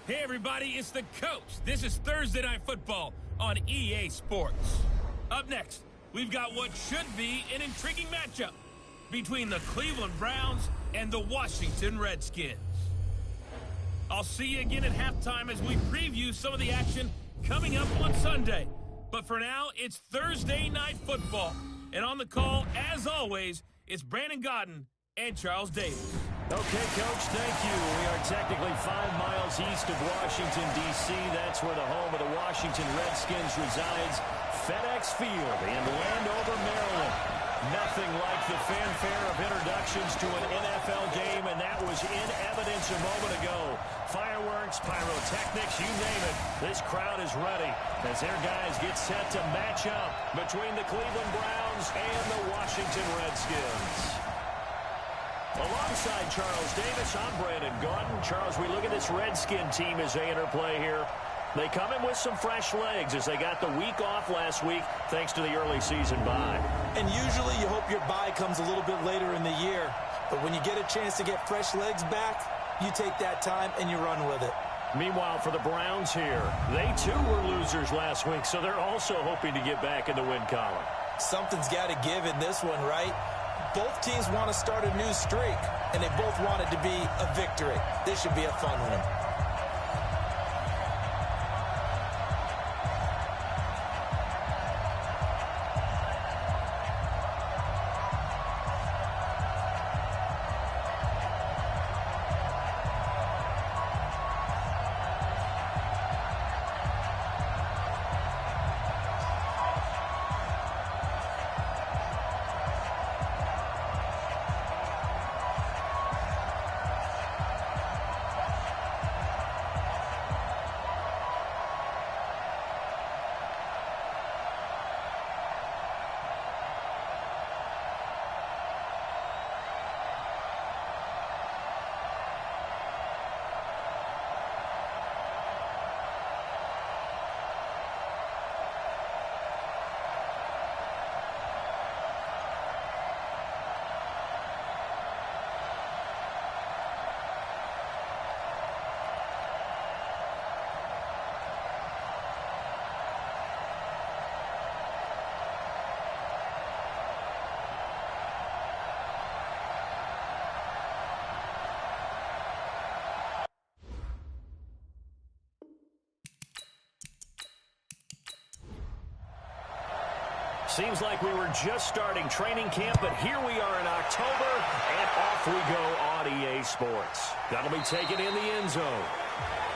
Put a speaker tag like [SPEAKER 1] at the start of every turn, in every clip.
[SPEAKER 1] Hey everybody, it's the coach. This is Thursday Night Football on EA Sports. Up next, we've got what should be an intriguing matchup between the Cleveland Browns and the Washington Redskins. I'll see you again at halftime as we preview some of the action coming up on Sunday. But for now, it's Thursday Night Football. And on the call, as always, it's Brandon Godden and Charles Davis.
[SPEAKER 2] Okay, Coach, thank you. We are technically 5 miles east of Washington, D.C. That's where the home of the Washington Redskins resides. FedEx Field in Landover, Maryland. Nothing like the fanfare of introductions to an NFL game, and that was in evidence a moment ago. Fireworks, pyrotechnics, you name it. This crowd is ready as their guys get set to match up between the Cleveland Browns and the Washington Redskins. Alongside Charles Davis, I'm Brandon Godden. Charles, we look at this Redskin team as they interplay here. They come in with some fresh legs as they got the week off last week thanks to the early season bye.
[SPEAKER 3] And usually you hope your bye comes a little bit later in the year. But when you get a chance to get fresh legs back, you take that time and you run with it.
[SPEAKER 2] Meanwhile, for the Browns here, they too were losers last week, so they're also hoping to get back in the win column.
[SPEAKER 3] Something's got to give in this one, right? Both teams want to start a new streak, and they both want it to be a victory. This should be a fun one.
[SPEAKER 2] Seems like we were just starting training camp, but here we are in October, and off we go on EA Sports. That'll be taken in the end zone.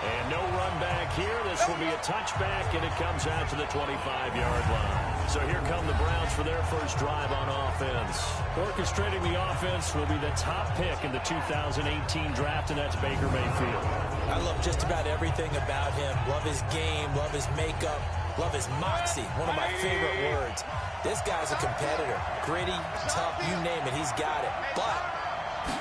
[SPEAKER 2] And no run back here. This will be a touchback, and it comes out to the 25-yard line. So here come the Browns for their first drive on offense. Orchestrating the offense will be the top pick in the 2018 draft, and that's Baker Mayfield.
[SPEAKER 3] I love just about everything about him. Love his game, love his makeup, love his moxie, one of my favorite words. This guy's a competitor. Gritty, tough, you name it, he's got it. But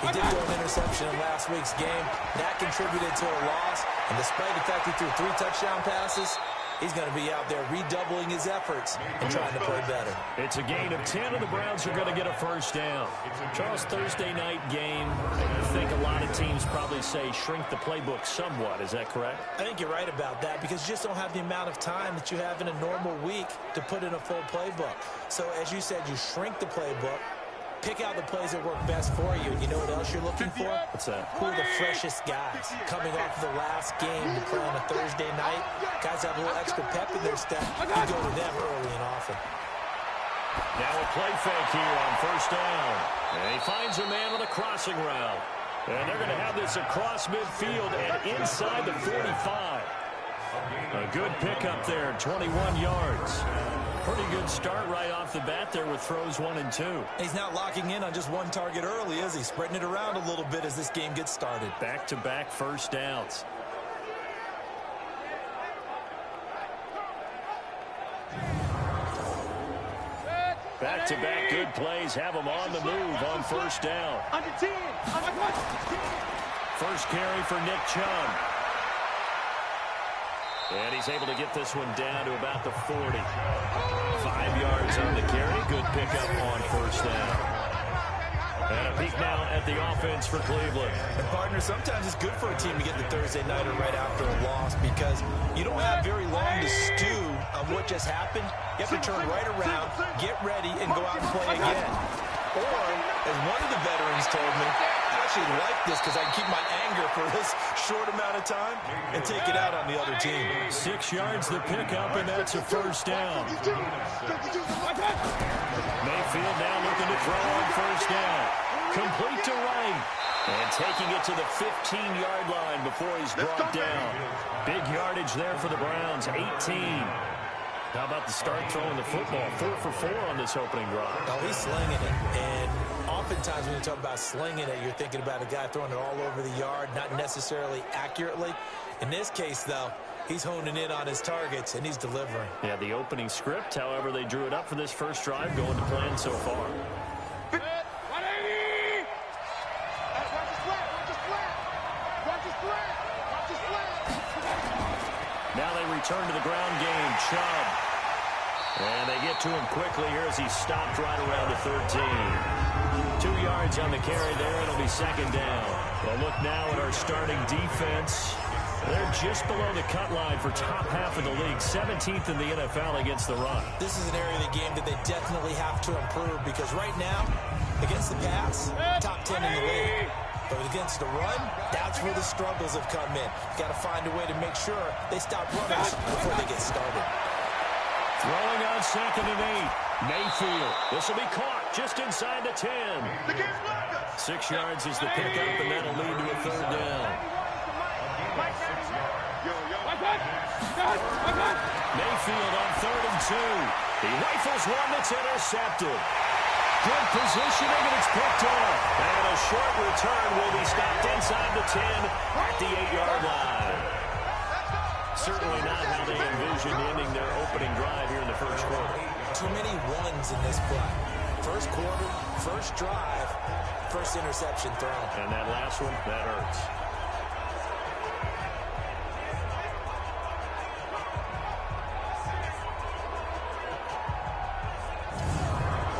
[SPEAKER 3] he did throw an interception in last week's game. That contributed to a loss. And despite the fact he threw 3 touchdown passes, he's going to be out there redoubling his efforts and trying to play better.
[SPEAKER 2] It's a gain of 10, and the Browns are going to get a first down. Charles, Thursday night game, I think a lot of teams probably say shrink the playbook somewhat. Is that correct?
[SPEAKER 3] I think you're right about that because you just don't have the amount of time that you have in a normal week to put in a full playbook. So as you said, you shrink the playbook. Pick out the plays that work best for you. You know what else you're looking for?
[SPEAKER 2] What's that?
[SPEAKER 3] Who are the freshest guys? Coming off of the last game to play on a Thursday night, guys have a little extra pep in their step. You go to them early and often.
[SPEAKER 2] Now a play fake here on first down. And he finds a man on a crossing route. And they're going to have this across midfield and inside the 45. A good pickup there, 21 yards. Pretty good start right off the bat there with throws 1 and 2.
[SPEAKER 3] He's not locking in on just one target early, is he? Spreading it around a little bit as this game gets started.
[SPEAKER 2] Back-to-back first downs. Back-to-back good plays have him on the move on first down. First carry for Nick Chubb. And he's able to get this one down to about the 40. 5 yards on the carry. Good pickup on first down. And a peek now at the offense for Cleveland.
[SPEAKER 3] And partner, sometimes it's good for a team to get the Thursday nighter right after a loss because you don't have very long to stew on what just happened. You have to turn right around, get ready, and go out and play again. Or, as one of the veterans told me, I actually like this because I can keep my anger for this short amount of time and take it out on the other team.
[SPEAKER 2] 6 yards the pickup, and that's a first down. Mayfield now looking to throw on first down. Complete to Wright. And taking it to the 15-yard line before he's brought down. Big yardage there for the Browns, 18. How about the start throwing the football? 4 for 4 on this opening drive.
[SPEAKER 3] Oh, he's slinging it. And oftentimes when you talk about slinging it, you're thinking about a guy throwing it all over the yard, not necessarily accurately. In this case, though, he's honing in on his targets, and he's delivering.
[SPEAKER 2] Yeah, the opening script, however, they drew it up for this first drive, going to plan so far. Now they return to the ground game. Chubb. And they get to him quickly here as he's stopped right around the 13. 2 yards on the carry there. It'll be second down. Well, look now at our starting defense. They're just below the cut line for top half of the league. 17th in the NFL against the run. This is an area of the game that they definitely have to improve because right now, against the pass, top 10 in the league. But against the run, that's where the struggles have come in. Got to find a way to make sure they stop running before they get started. Throwing on 2nd and 8. Mayfield. This will be caught just inside the 10. 6 yards is the pickup, and that'll lead to a third down. Mayfield on 3rd and 2. He rifles one that's intercepted. Good positioning, and it's picked off. And a short return will be stopped inside the 10 at the 8-yard line. Certainly not how they envisioned ending their opening drive here in the first quarter.
[SPEAKER 3] Too many ones in this play. First quarter, first drive, first interception thrown.
[SPEAKER 2] And that last one, that hurts.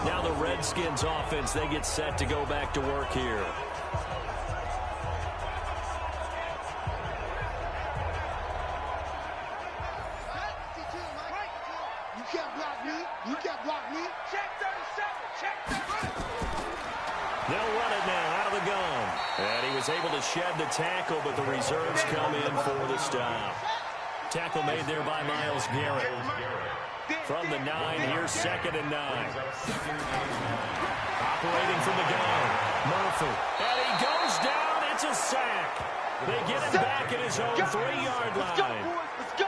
[SPEAKER 2] Now the Redskins offense, they get set to go back to work here.
[SPEAKER 4] You can't block me. You can't block me. Check 37. Check 37.
[SPEAKER 2] They'll run it now out of the gun. And he was able to shed the tackle, but the reserves come in for the stop. Tackle made there by Myles Garrett. From the 9, here's 2nd and 9. Operating from the gun, Murphy. And he goes down. It's a sack. They get him back at his own 3-yard line.
[SPEAKER 4] Let's go, boys. Let's go.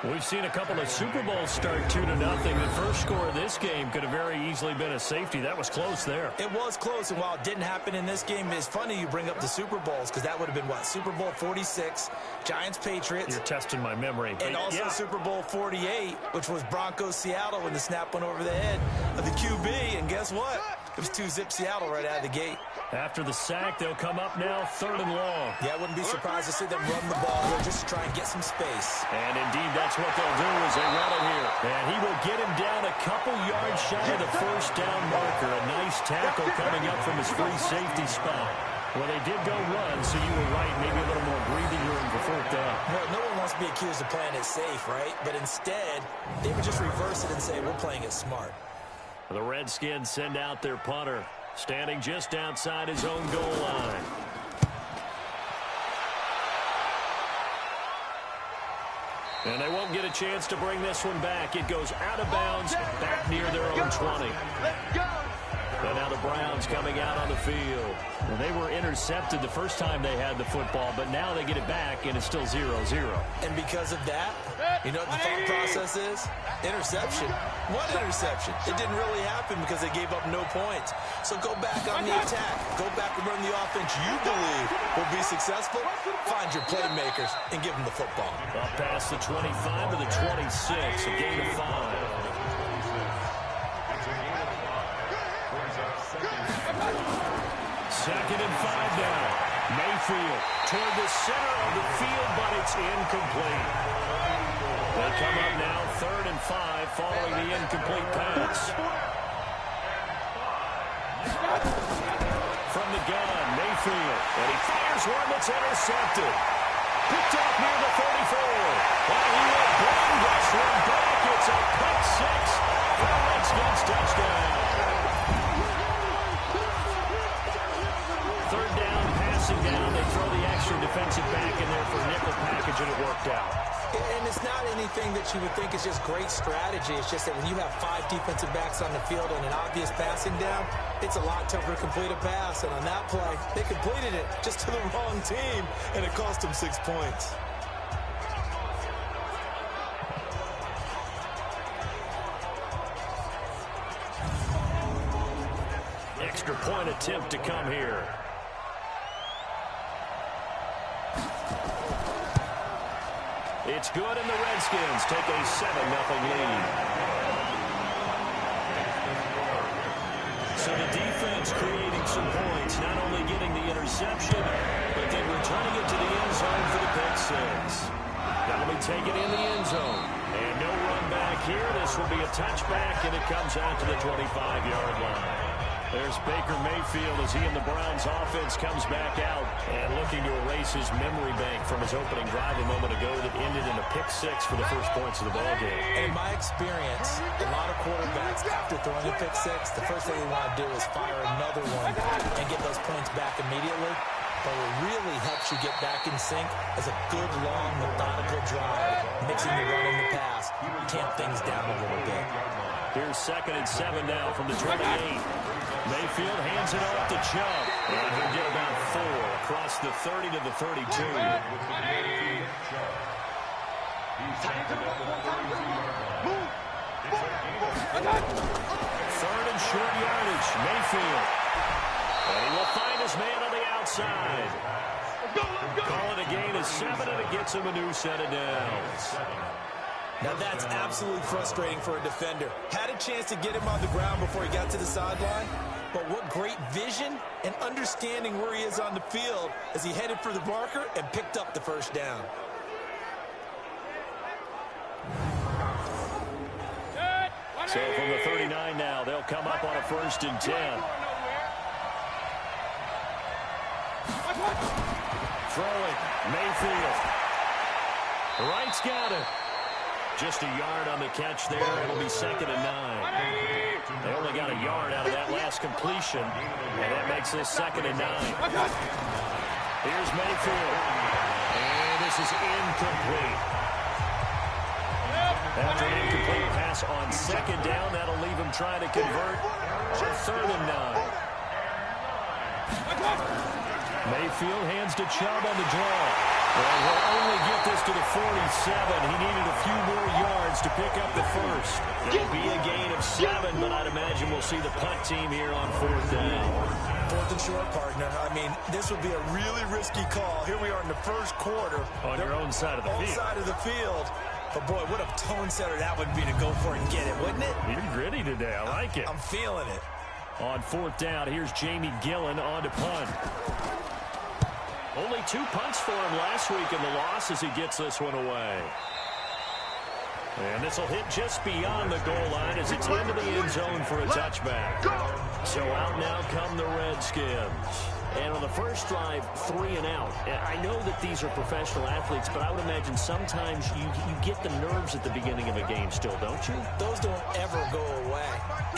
[SPEAKER 2] We've seen a couple of Super Bowls start 2-0. The first score of this game could have very easily been a safety. That was close there.
[SPEAKER 3] It was close, and while it didn't happen in this game, it's funny you bring up the Super Bowls because that would have been, what, Super Bowl 46, Giants-Patriots.
[SPEAKER 2] You're testing my memory.
[SPEAKER 3] And also
[SPEAKER 2] yeah.
[SPEAKER 3] Super Bowl 48, which was Broncos-Seattle when the snap went over the head of the QB, and guess what? It was 2-zip Seattle right out of the gate.
[SPEAKER 2] After the sack, they'll come up now 3rd and long.
[SPEAKER 3] Yeah, I wouldn't be surprised to see them run the ball here just to try and get some space.
[SPEAKER 2] And indeed, that's what they'll do as they run it here. And he will get him down a couple yards shy of the first down marker. A nice tackle coming up from his free safety spot. Well, they did go run, so you were right. Maybe a little more breathing room for 4th down.
[SPEAKER 3] Well, no one wants to be accused of playing it safe, right? But instead, they would just reverse it and say, we're playing it smart.
[SPEAKER 2] The Redskins send out their punter, standing just outside his own goal line. And they won't get a chance to bring this one back. It goes out of bounds, back near their own 20.
[SPEAKER 4] Let's go.
[SPEAKER 2] And now the Browns coming out on the field. Well, they were intercepted the first time they had the football, but now they get it back, and it's still 0-0.
[SPEAKER 3] And because of that, you know what the thought process is? Interception. What interception? It didn't really happen because they gave up no points. So go back on the attack. Go back and run the offense you believe will be successful. Find your playmakers and give them the football.
[SPEAKER 2] Up past the 25 to the 26, a gain of 5. Second and 5 now. Mayfield toward the center of the field, but it's incomplete. They come up now 3rd and 5 following the incomplete pass. gun. Mayfield. And he fires one that's intercepted. Picked up near the 34. And he will bring this one back. It's a pick six for a Redskins touchdown. Third down, passing down. They throw the extra defensive back in there for nickel package, and it worked out.
[SPEAKER 3] And it's not anything that you would think is just great strategy. It's just that when you have 5 defensive backs on the field and an obvious passing down, it's a lot tougher to complete a pass. And on that play, they completed it just to the wrong team, and it cost them 6 points.
[SPEAKER 2] Extra point attempt to come here. It's good, and the Redskins take a 7-0 lead. So the defense creating some points, not only getting the interception, but then returning it to the end zone for the pick six. That'll be taken in the end zone. And no run back here. This will be a touchback, and it comes out to the 25-yard line. There's Baker Mayfield as he and the Browns offense comes back out and looking to erase his memory bank from his opening drive a moment ago that ended in a pick six for the first points of the ballgame.
[SPEAKER 3] In my experience, a lot of quarterbacks, after throwing a pick six, the first thing they want to do is fire another one and get those points back immediately. But what really helps you get back in sync is a good, long, methodical drive, mixing the run and the pass, tamp things down a little bit.
[SPEAKER 2] Here's 2nd and 7 now from the 28. Mayfield hands it off to Chubb. And he'll get about 4 across the 30 to the 32. Third and short yardage. Mayfield. And he will find his man on the outside. Call it a gain of 7, and it gets him a new set of downs.
[SPEAKER 3] Now that's absolutely frustrating for a defender. Had a chance to get him on the ground before he got to the sideline, but what great vision and understanding where he is on the field as he headed for the marker and picked up the first down.
[SPEAKER 2] So from the 39 now, they'll come up on a 1st and 10. Throwing, Mayfield. Wright's got it. Just a yard on the catch there. It'll be 2nd and 9. They only got a yard out of that last completion, and that makes this 2nd and 9. Here's Mayfield. And this is incomplete. After an incomplete pass on 2nd down, that'll leave him trying to convert on 3rd and 9. Mayfield hands to Chubb on the draw. And he'll only get this to the 47. He needed a few more yards to pick up the first. It'll be a gain of 7, but I'd imagine we'll see the punt team here on 4th down.
[SPEAKER 3] 4th and short, partner. I mean, this would be a really risky call. Here we are in the first quarter.
[SPEAKER 2] On your own side of the field.
[SPEAKER 3] Side of the field. But, boy, what a tone setter that would be to go for it and get it, wouldn't it?
[SPEAKER 2] You're gritty today. I like it.
[SPEAKER 3] I'm feeling it.
[SPEAKER 2] On 4th down, here's Jamie Gillen on to punt. Only 2 punts for him last week in the loss as he gets this one away. And this will hit just beyond the goal line as it's into the end zone for a touchback. So out now come the Redskins. And on the first drive, 3 and out. I know that these are professional athletes, but I would imagine sometimes you get the nerves at the beginning of a game still, don't you?
[SPEAKER 3] Those don't ever go away.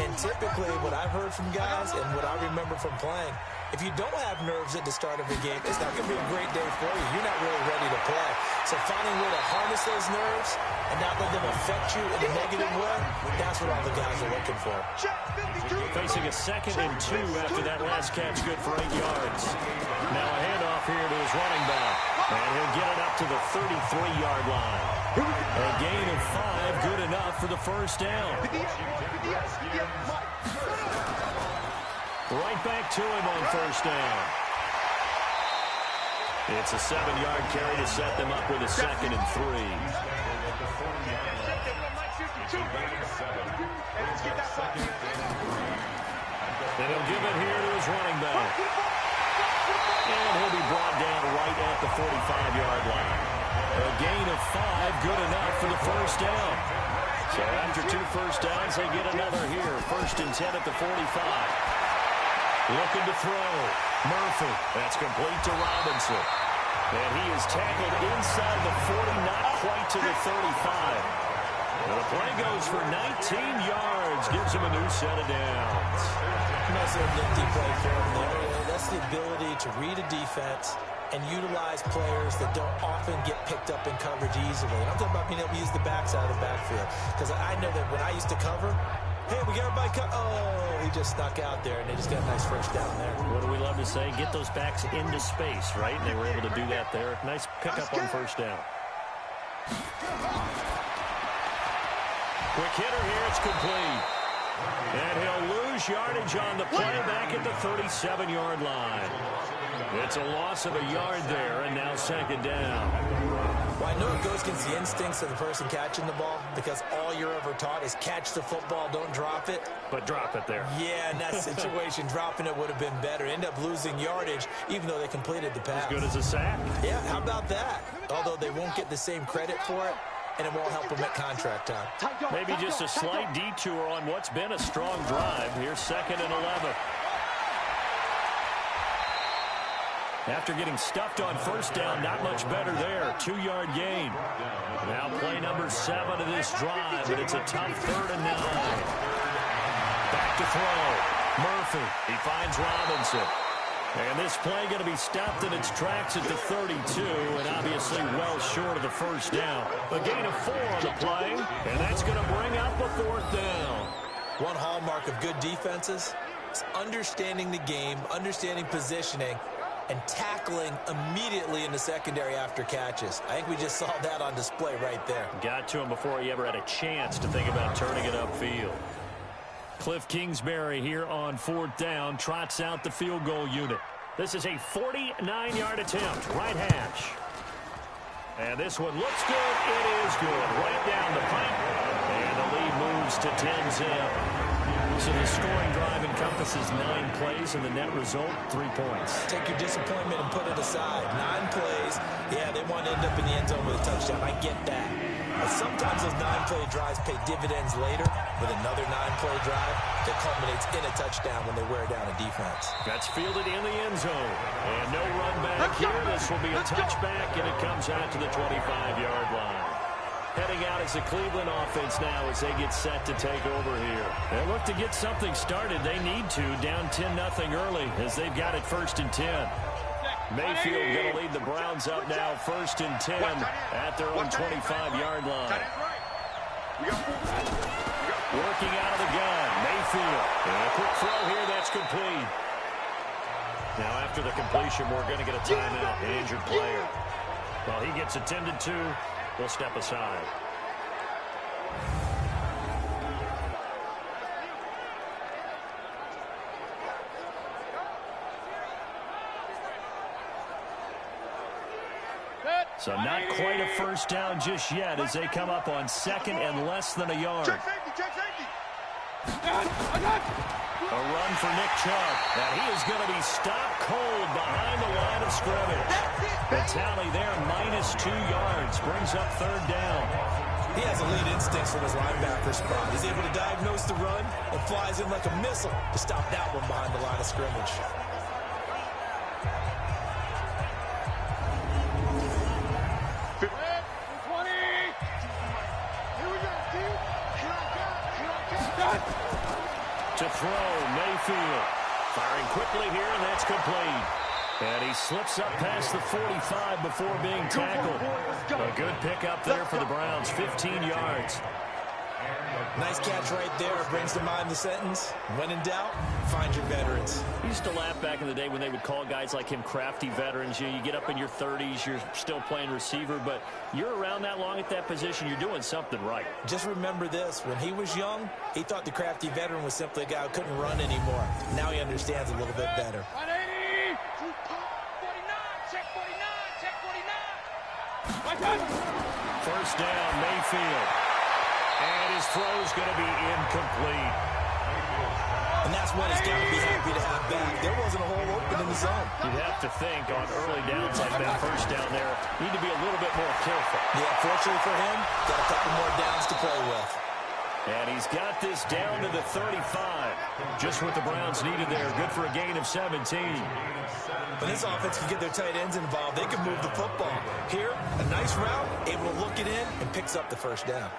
[SPEAKER 3] And typically what I've heard from guys and what I remember from playing, if you don't have nerves at the start of a game, it's not going to be a great day for you. You're not really ready to play. So finding a way to harness those nerves and not let them affect you in a negative way, that's what all the guys are looking for.
[SPEAKER 2] Facing a 2nd and 2 after that last catch, good for 8 yards. Now a handoff here to his running back. And he'll get it up to the 33-yard line. A gain of 5, good enough for the first down. Right back to him on 1st down. It's a 7-yard carry to set them up with a 2nd and 3. And he'll give it here to his running back. And he'll be brought down right at the 45-yard line. A gain of 5, good enough for the first down. So after 2 first downs, they get another here. 1st and 10 at the 45. Looking to throw. Murphy. That's complete to Robinson. And he is tackled inside the 40, not quite to the 35. And the play goes for 19 yards. Gives him a new set of downs.
[SPEAKER 3] Nice little nifty play for him there. That's the ability to read a defense and utilize players that don't often get picked up in coverage easily. And I'm talking about being able to use the backside of the backfield. Because I know that when I used to cover, hey, we got everybody oh, he just snuck out there, and they just got a nice first down there.
[SPEAKER 2] What do we love to say? Get those backs into space, right? And they were able to do that there. Nice pickup on first down. Quick hitter here. It's complete. And he'll lose yardage on the play back at the 37-yard line. It's a loss of a yard there, and now second down.
[SPEAKER 3] Well, I know it goes against the instincts of the person catching the ball because all you're ever taught is catch the football, don't drop it.
[SPEAKER 2] But drop it there.
[SPEAKER 3] Yeah, in that situation, dropping it would have been better. End up losing yardage, even though they completed the pass.
[SPEAKER 2] As good as a sack.
[SPEAKER 3] Yeah, how about that? Although they won't get the same credit for it, and it won't help them at contract time.
[SPEAKER 2] Maybe just a slight detour on what's been a strong drive. Here's 2nd and 11. After getting stuffed on first down, not much better there. 2-yard gain. Now play number 7 of this drive, but it's a tough 3rd and 9. Back to throw. Murphy. He finds Robinson. And this play going to be stopped in its tracks at the 32, and obviously well short of the first down. A gain of 4 on the play, and that's going to bring up a 4th down.
[SPEAKER 3] One hallmark of good defenses is understanding the game, understanding positioning, and tackling immediately in the secondary after catches. I think we just saw that on display right there.
[SPEAKER 2] Got to him before he ever had a chance to think about turning it upfield. Cliff Kingsbury here on 4th down, trots out the field goal unit. This is a 49-yard attempt, right hash. And this one looks good. It is good. Right down the pipe. And the lead moves to 10-zip. So the scoring drive encompasses 9 plays, and the net result, 3 points.
[SPEAKER 3] Take your disappointment and put it aside. 9 plays. Yeah, they want to end up in the end zone with a touchdown. I get that. But sometimes those 9-play drives pay dividends later with another 9-play drive that culminates in a touchdown when they wear down a defense.
[SPEAKER 2] That's fielded in the end zone. And no run back here. This will be a touchback, and it comes out to the 25-yard line. Heading out as the Cleveland offense now as they get set to take over here. They look to get something started. They need to. Down 10-0 early as they've got it 1st and 10. Mayfield going to lead the Browns up now 1st and 10 at their own 25-yard line. Working out of the gun. Mayfield. And a quick throw here. That's complete. Now after the completion, we're going to get a timeout. An injured player. Well, he gets attended to. We'll step aside. So not quite a first down just yet as they come up on 2nd and less than a yard.
[SPEAKER 4] Check safety.
[SPEAKER 2] A run for Nick Chubb. And he is going to be stopped cold behind the line of scrimmage. The tally there, -2 yards. Brings up 3rd down.
[SPEAKER 3] He has elite instincts from his linebacker spot. He's able to diagnose the run and flies in like a missile to stop that one behind the line of scrimmage.
[SPEAKER 2] To throw, Mayfield. Firing quickly here, and that's complete. And he slips up past the 45 before being tackled. A good pickup there for the Browns, 15 yards.
[SPEAKER 3] Nice catch right there. Brings to mind the sentence, when in doubt, find your veterans.
[SPEAKER 2] I used to laugh back in the day when they would call guys like him crafty veterans. You get up in your 30s, you're still playing receiver, but you're around that long at that position, you're doing something right.
[SPEAKER 3] Just remember this. When he was young, he thought the crafty veteran was simply a guy who couldn't run anymore. Now he understands a little bit better.
[SPEAKER 4] 180. 49.
[SPEAKER 2] First down, Mayfield. And his throw's going to be incomplete.
[SPEAKER 3] And that's what he's got to be happy to have back. There wasn't a hole open in the zone.
[SPEAKER 2] You'd have to think on early downs like that first down there, need to be a little bit more careful.
[SPEAKER 3] Yeah, fortunately for him, got a couple more downs to play with.
[SPEAKER 2] And he's got this down to the 35. Just what the Browns needed there. Good for a gain of 17.
[SPEAKER 3] When this offense can get their tight ends involved, they can move the football. Here, a nice route, able to look it in, and picks up the first down.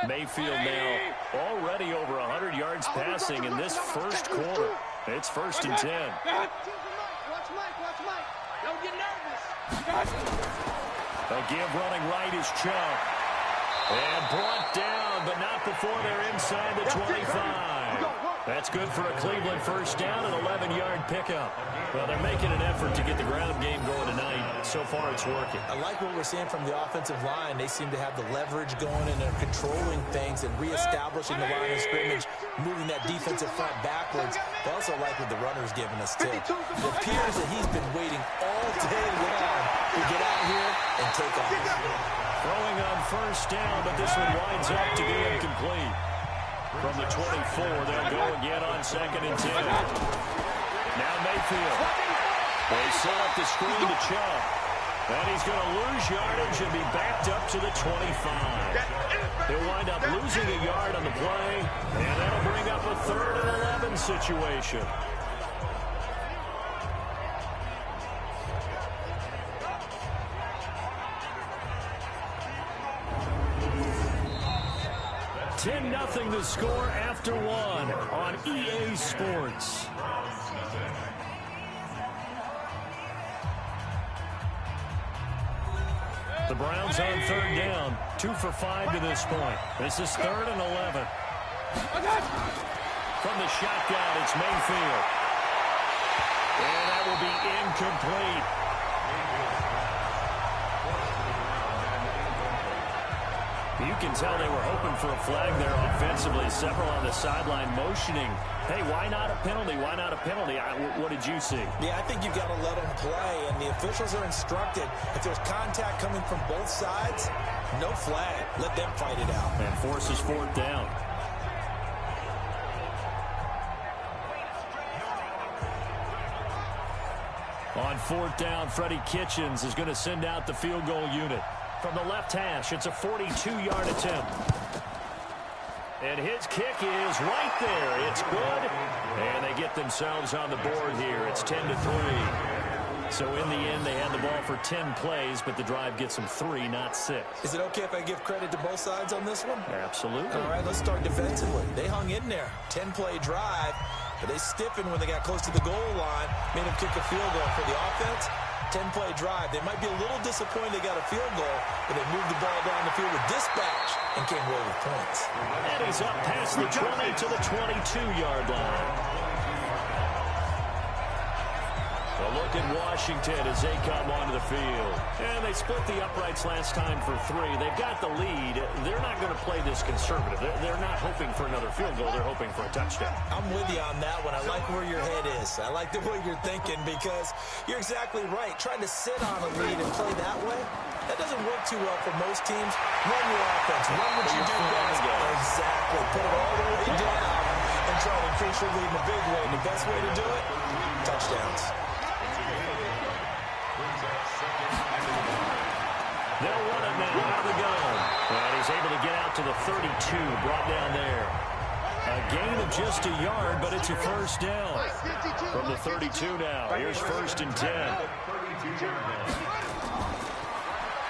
[SPEAKER 2] Mayfield now already over 100 yards passing in this first quarter. It's 1st and 10.
[SPEAKER 4] Watch Mike. Don't get nervous.
[SPEAKER 2] A give running right is Chubb. And brought down, but not before they're inside the 25. That's good for a Cleveland first down, an 11-yard pickup. Well, they're making an effort to get the ground game going tonight. So far, it's working.
[SPEAKER 3] I like what we're seeing from the offensive line. They seem to have the leverage going, and they're controlling things and reestablishing the line of scrimmage, moving that defensive front backwards. I also like what the runner's giving us, too. It appears that he's been waiting all day long to get out here and take off.
[SPEAKER 2] Throwing on first down, but this one winds up to be incomplete. From the 24, they'll go again on 2nd and 10. Now Mayfield. They set up the screen to Chubb. And he's going to lose yardage and be backed up to the 25. He'll wind up losing a yard on the play, and that'll bring up a 3rd and 11 situation. Nothing the score after 1 on EA Sports. The Browns on 3rd down, 2 for 5 to this point. This is 3rd and 11. From the shotgun, it's Mayfield. And that will be incomplete. You can tell they were hoping for a flag there offensively. Several on the sideline motioning. Hey, why not a penalty? Why not a penalty? What did you see?
[SPEAKER 3] Yeah, I think you got to let them play, and the officials are instructed. If there's contact coming from both sides, no flag. Let them fight it out.
[SPEAKER 2] And forces 4th down. On 4th down, Freddie Kitchens is going to send out the field goal unit. From the left hash, it's a 42-yard attempt. And his kick is right there. It's good. And they get themselves on the board here. It's 10-3. So in the end, they had the ball for 10 plays, but the drive gets them 3, not 6.
[SPEAKER 3] Is it okay if I give credit to both sides on this one?
[SPEAKER 2] Absolutely.
[SPEAKER 3] All right, let's start defensively. They hung in there. 10-play drive, but they stiffened when they got close to the goal line, made them kick a field goal. For the offense, 10-play drive. They might be a little disappointed they got a field goal, but they moved the ball down the field with dispatch and came away with points.
[SPEAKER 2] And he's up past the 20 to the 22-yard line. A look at Washington as they come onto the field. And they split the uprights last time for 3. They've got the lead. They're not going to play this conservative. They're not hoping for another field goal. They're hoping for a touchdown.
[SPEAKER 3] I'm with you on that one. I like where your head is. I like the way you're thinking because you're exactly right. Trying to sit on a lead and play that way, that doesn't work too well for most teams. Run your offense. Run what you do best. Exactly. Put it all the way down and try to increase your lead in a big way. And the best way to do it, touchdowns.
[SPEAKER 2] They'll run it now out of the gun. And he's able to get out to the 32, brought down there. A gain of just a yard, but it's a first down. From the 32 now, here's 1st and 10.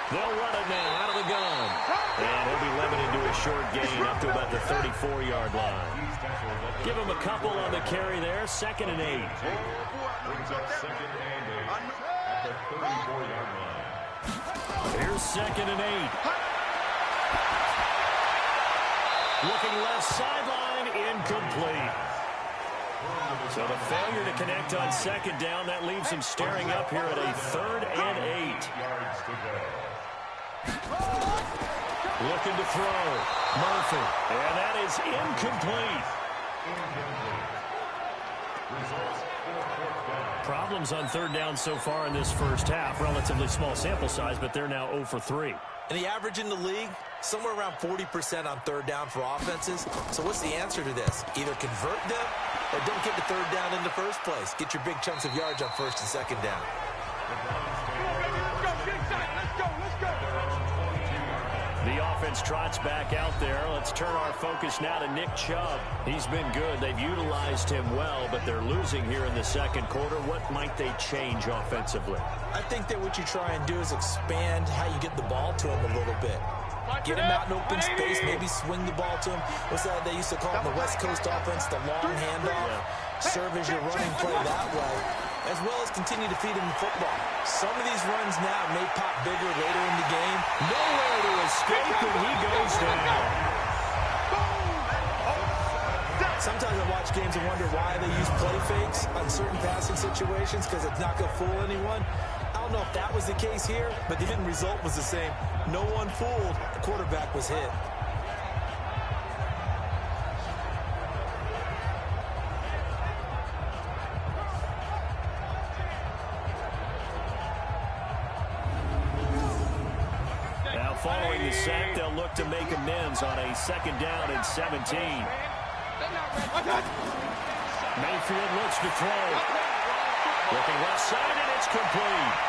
[SPEAKER 2] They'll run it now out of the gun. And he'll be limited to a short gain up to about the 34-yard line. Give him a couple on the carry there, 2nd and 8. Here's 2nd and 8. Looking left sideline, incomplete. So the failure to connect on 2nd down, that leaves him staring up here at a 3rd and 8. Looking to throw. Murphy. And that is incomplete. Problems on third down so far in this first half. Relatively small sample size, but they're now 0 for 3.
[SPEAKER 3] And the average in the league, somewhere around 40% on third down for offenses. So what's the answer to this? Either convert them or don't get to third down in the first place. Get your big chunks of yards on first and second down.
[SPEAKER 2] The offense trots back out there. Let's turn our focus now to Nick Chubb. He's been good. They've utilized him well, but they're losing here in the second quarter. What might they change offensively?
[SPEAKER 3] I think that what you try and do is expand how you get the ball to him a little bit. Get him out in open space, maybe swing the ball to him. What's that they used to call it in the West Coast offense, the long handoff? Serve as your running play that way, as well as continue to feed him the football. Some of these runs now may pop bigger later in the game.
[SPEAKER 2] Nowhere to escape, and he goes down.
[SPEAKER 3] Sometimes I watch games and wonder why they use play fakes on certain passing situations, because it's not going to fool anyone. I don't know if that was the case here, but the end result was the same. No one fooled. The quarterback was hit.
[SPEAKER 2] Now following the sack, they'll look to make amends on a second down and 17. Mayfield looks to throw. Looking left side, and it's complete.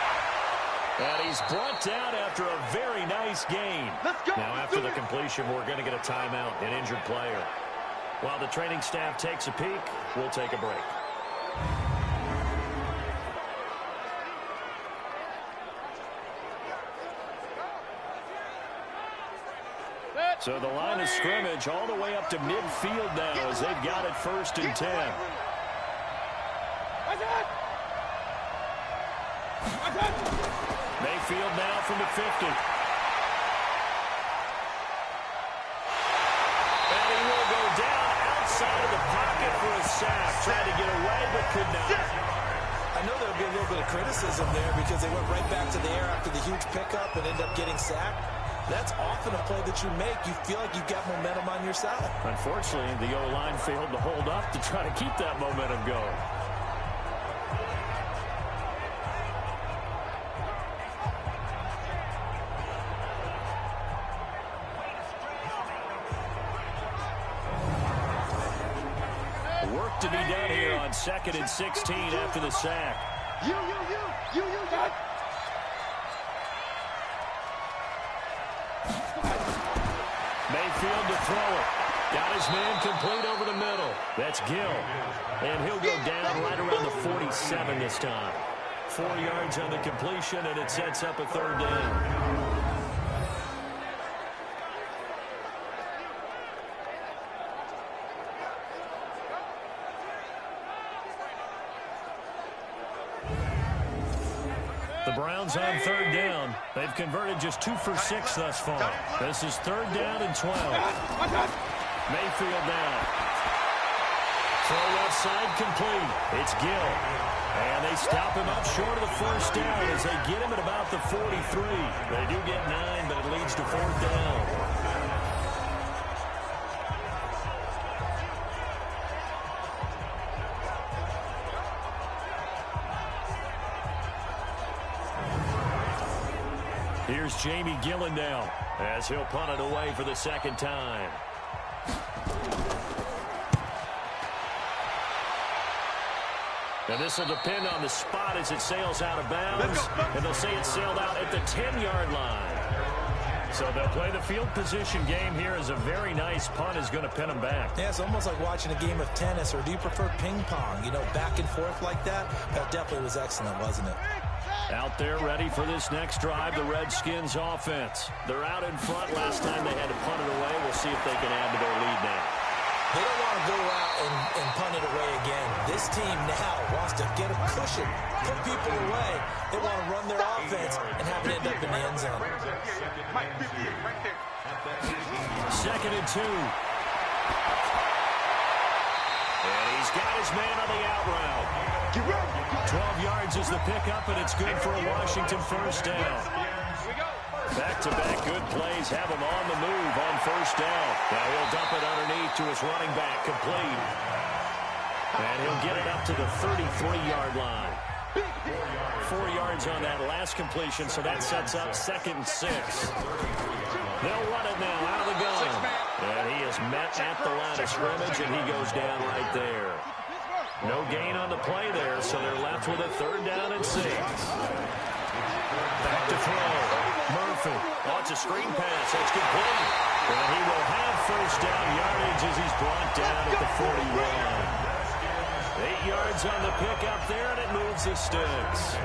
[SPEAKER 2] And he's brought down after a very nice gain. Now after the completion, we're going to get a timeout, an injured player. While the training staff takes a peek, we'll take a break. So the line of scrimmage all the way up to midfield now as they've got it 1st and 10. Mayfield now from the 50. And he will go down outside of the pocket for a sack. Tried to get away but could not.
[SPEAKER 3] I know there'll be a little bit of criticism there because they went right back to the air after the huge pickup and ended up getting sacked. That's often a play that you make. You feel like you've got momentum on your side.
[SPEAKER 2] Unfortunately, the O-line failed to hold up to try to keep that momentum going. Work to be done here on 2nd and 16 after the sack.
[SPEAKER 4] You.
[SPEAKER 2] Mayfield to throw it. Got his man complete over the middle. That's Gill. And he'll go down right around the 47 this time. 4 yards on the completion, and it sets up a 3rd down. The Browns on 3rd down. They've converted just 2 for 6 thus far. This is 3rd down and 12. Mayfield now. Throw left side complete. It's Gill. And they stop him up short of the 1st down as they get him at about the 43. They do get 9, but it leads to 4th down. Here's Jamie Gillen now as he'll punt it away for the 2nd time. And this will depend on the spot as it sails out of bounds. And they'll say it sailed out at the 10-yard line. So they'll play the field position game here as a very nice punt is going to pin them back.
[SPEAKER 3] Yeah, it's almost like watching a game of tennis, or do you prefer ping pong? You know, back and forth like that? That definitely was excellent, wasn't it?
[SPEAKER 2] Out there ready for this next drive, the Redskins offense. They're out in front. Last time they had to punt it away. We'll see if they can add to their lead now.
[SPEAKER 3] They don't want to go out and punt it away again. This team now wants to get a cushion, put people away. They want to run their offense and have it end up in the end zone.
[SPEAKER 2] 2nd and 2. And he's got his man on the out route. 12 yards is the pickup, and it's good for a Washington 1st down. Back-to-back good plays have him on the move on 1st down. Now he'll dump it underneath to his running back, complete. And he'll get it up to the 33-yard line. 4 yards on that last completion, so that sets up 2nd and 6. They'll run it now out of the gun. And he is met at the line of scrimmage, and he goes down right there. No gain on the play there, so they're left with a 3rd down and 6. Back to throw. Murphy. Oh, it's a screen pass. That's complete. And he will have 1st down yardage as he's brought down at the 41. 8 yards on the pickup there, and it moves the sticks.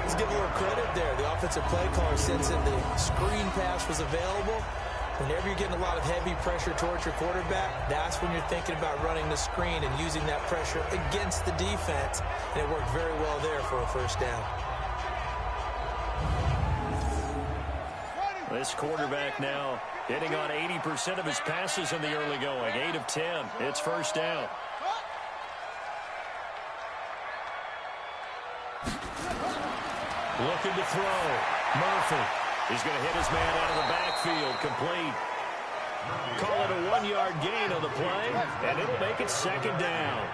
[SPEAKER 3] Let's give a little credit there. The offensive play caller sensing the screen pass was available. Whenever you're getting a lot of heavy pressure towards your quarterback, that's when you're thinking about running the screen and using that pressure against the defense. And it worked very well there for a 1st down.
[SPEAKER 2] This quarterback now hitting on 80% of his passes in the early going. 8 of 10. It's 1st down. Looking to throw. Murphy. He's going to hit his man out of the backfield. Complete. Call it a 1-yard gain on the play, and it'll make it 2nd down.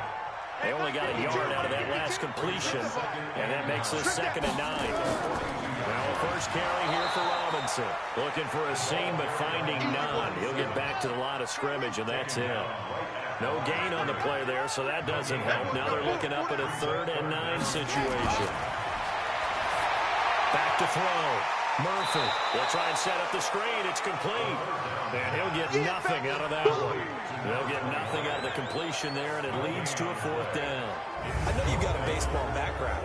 [SPEAKER 2] They only got a yard out of that last completion, and that makes it 2nd and 9. Now, first carry here for Robinson. Looking for a seam, but finding none. He'll get back to the line of scrimmage, and that's it. No gain on the play there, so that doesn't help. Now they're looking up at a 3rd and 9 situation. Back to throw. Murphy will try and set up the screen. It's complete. And he'll get nothing out of that one. They'll get nothing out of the completion there, and it leads to a 4th down.
[SPEAKER 3] I know you've got a baseball background,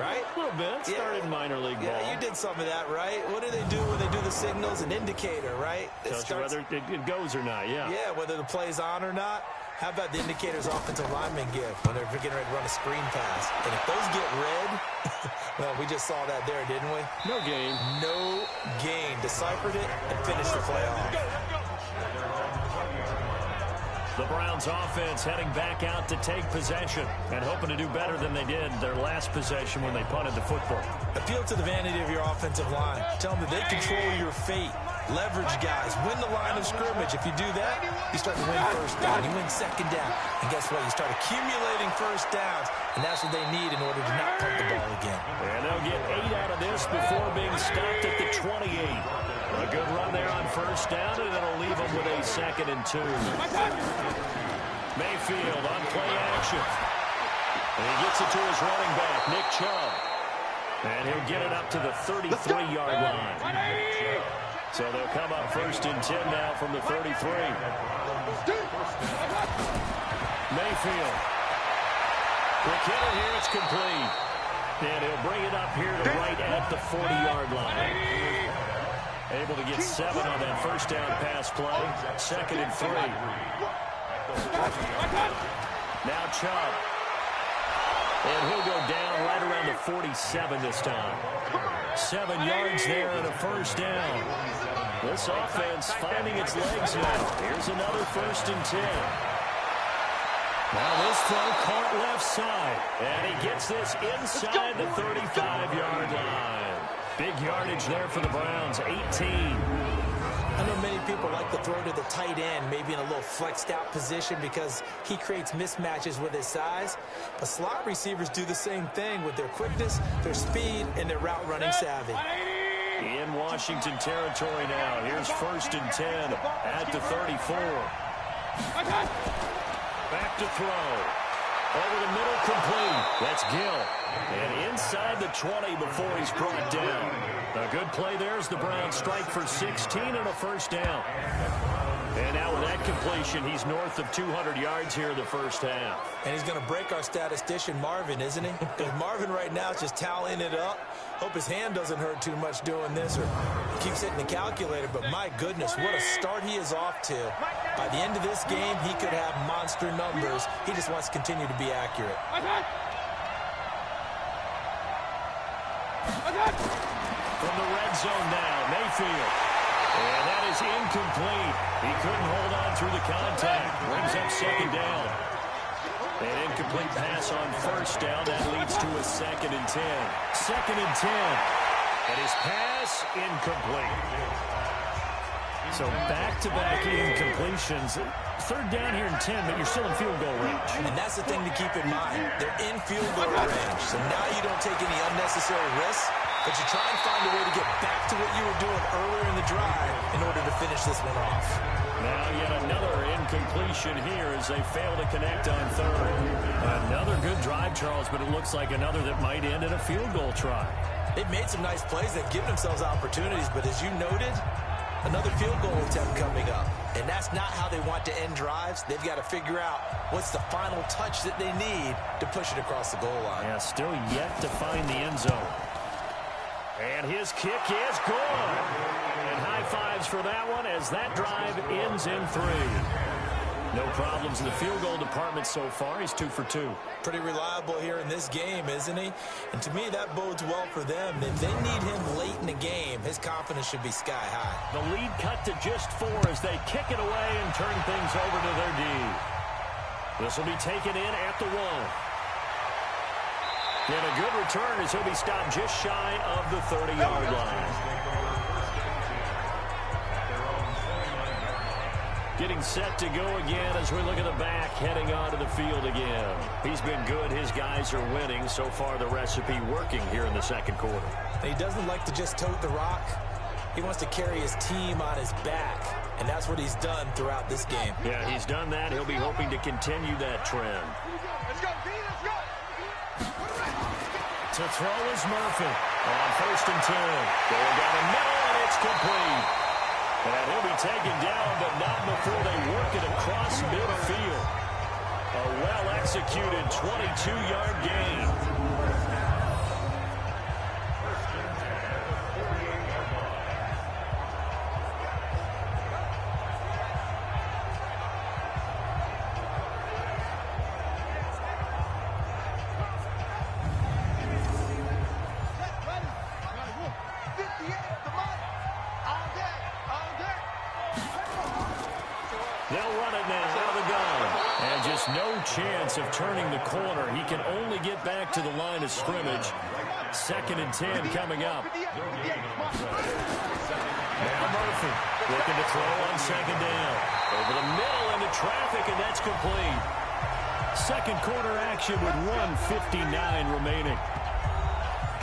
[SPEAKER 3] right?
[SPEAKER 2] A little bit. Started in minor league ball.
[SPEAKER 3] Yeah, you did some of that, right? What do they do when they do the signals? An indicator, right?
[SPEAKER 2] Tells you whether it goes or not, yeah.
[SPEAKER 3] Yeah, whether the play's on or not. How about the indicators offensive linemen give when they're getting ready to run a screen pass? And if those get red, well, we just saw that there, didn't we?
[SPEAKER 2] No gain.
[SPEAKER 3] No gain. Deciphered it and finished the play off.
[SPEAKER 2] The Browns offense heading back out to take possession and hoping to do better than they did their last possession when they punted the football.
[SPEAKER 3] Appeal to the vanity of your offensive line. Tell them that they control your fate. Leverage guys. Win the line of scrimmage. If you do that, you start to win 1st down. You win 2nd down. And guess what? You start accumulating 1st downs. And that's what they need in order to not punt the ball again.
[SPEAKER 2] And they'll get 8 out of this before being stopped at the 28. A good run there on 1st down, and it'll leave them with a 2nd and 2. Mayfield on play action. And he gets it to his running back, Nick Chubb. And he'll get it up to the 33-yard line. So they'll come up 1st and 10 now from the 33. Mayfield. Quick hitter here, it's complete. And he'll bring it up here to right at the 40-yard line. Able to get 7 on that 1st down pass play. 2nd and 3. Now Chubb. And he'll go down right around the 47 this time. 7 yards there and a 1st down. This offense finding its legs now. Here's another 1st and 10. Now this throw caught left side. And he gets this inside the 35-yard line. Big yardage there for the Browns, 18.
[SPEAKER 3] I know many people like to throw to the tight end, maybe in a little flexed out position because he creates mismatches with his size. But slot receivers do the same thing with their quickness, their speed, and their route running savvy.
[SPEAKER 2] In Washington territory now. Here's 1st and 10 at the 34. Back to throw. Over the middle, complete. That's Gill. And inside the 20 before he's brought down. A good play there as the Browns strike for 16 and a 1st down. And now with that completion, he's north of 200 yards here in the 1st half.
[SPEAKER 3] And he's going to break our statistician Marvin, isn't he? Because Marvin right now is just tallying it up. Hope his hand doesn't hurt too much doing this, or he keeps hitting the calculator. But my goodness, what a start he is off to. By the end of this game, he could have monster numbers. He just wants to continue to be accurate.
[SPEAKER 2] From the red zone now, Mayfield. And that is incomplete. He couldn't hold on through the contact. Brings up 2nd down. An incomplete pass on 1st down. That leads to a 2nd and 10. 2nd and 10. And his pass, incomplete. So back-to-back incompletions. Third down here in 10, but you're still in field goal range.
[SPEAKER 3] And that's the thing to keep in mind. They're in field goal range. So now you don't take any unnecessary risks, but you try and find a way to get back to what you were doing earlier in the drive in order to finish this one off.
[SPEAKER 2] Now yet another incompletion here as they fail to connect on third. Another good drive, Charles, but it looks like another that might end in a field goal try.
[SPEAKER 3] They've made some nice plays. They've given themselves opportunities, but as you noted, another field goal attempt coming up. And that's not how they want to end drives. They've got to figure out what's the final touch that they need to push it across the goal line.
[SPEAKER 2] Yeah, still yet to find the end zone. And his kick is good. And high fives for that one as that drive ends in 3. No problems in the field goal department so far. He's 2 for 2.
[SPEAKER 3] Pretty reliable here in this game, isn't he? And to me, that bodes well for them. If they need him late in the game, his confidence should be sky high.
[SPEAKER 2] The lead cut to just 4 as they kick it away and turn things over to their D. This will be taken in at the 1. And a good return as he'll be stopped just shy of the 30-yard line. Getting set to go again as we look at the back, heading onto the field again. He's been good. His guys are winning. So far, the recipe working here in the second quarter.
[SPEAKER 3] He doesn't like to just tote the rock. He wants to carry his team on his back, and that's what he's done throughout this game.
[SPEAKER 2] Yeah, he's done that. He'll be hoping to continue that trend.
[SPEAKER 4] Let's go, D, let's go.
[SPEAKER 2] To throw is Murphy on 1st and 10. Going down the middle, and it's complete. And he'll be taken down, but not before they work it across midfield. A well-executed 22-yard gain. They'll run it now out of the gun. And just no chance of turning the corner. He can only get back to the line of scrimmage. 2nd and 10 coming up. Now Murphy looking to throw on 2nd down. Over the middle into traffic, and that's complete. Second quarter action with 1:59 remaining.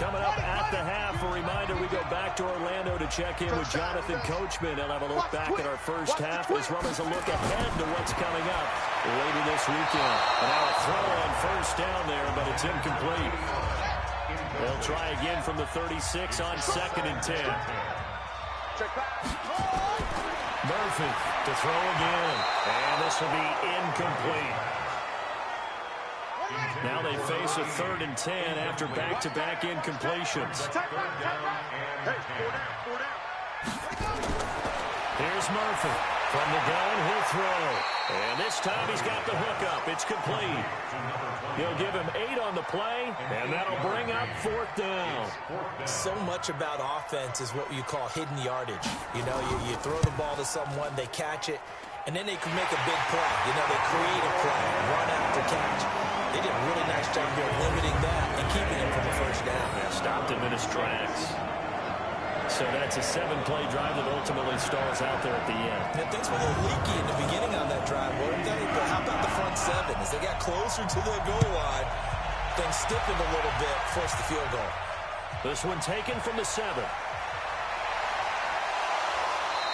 [SPEAKER 2] Coming up at the half, a reminder, we go back to Orlando to check in with Jonathan Coachman. He'll have a look back at our first half as well as a look ahead to what's coming up later this weekend. And now a throw on 1st down there, but it's incomplete. They'll try again from the 36 on 2nd and 10. Murphy to throw again, and this will be incomplete. Now they face a 3rd and 10 after back-to-back incompletions. Here's Murphy. From the gun, he'll throw. And this time he's got the hook up. It's complete. They'll give him 8 on the play, and that'll bring up 4th down.
[SPEAKER 3] So much about offense is what you call hidden yardage. You know, you throw the ball to someone, they catch it, and then they can make a big play. You know, they create a play, run after catch. They did a really nice job here limiting that and keeping him from the 1st down.
[SPEAKER 2] Yeah, stopped him in his tracks. So that's a 7-play drive that ultimately stalls out there at the end.
[SPEAKER 3] And things were a little leaky in the beginning on that drive, weren't they? But how about the front 7? As they got closer to the goal line, things stiffened a little bit, forced the field goal.
[SPEAKER 2] This one taken from the 7.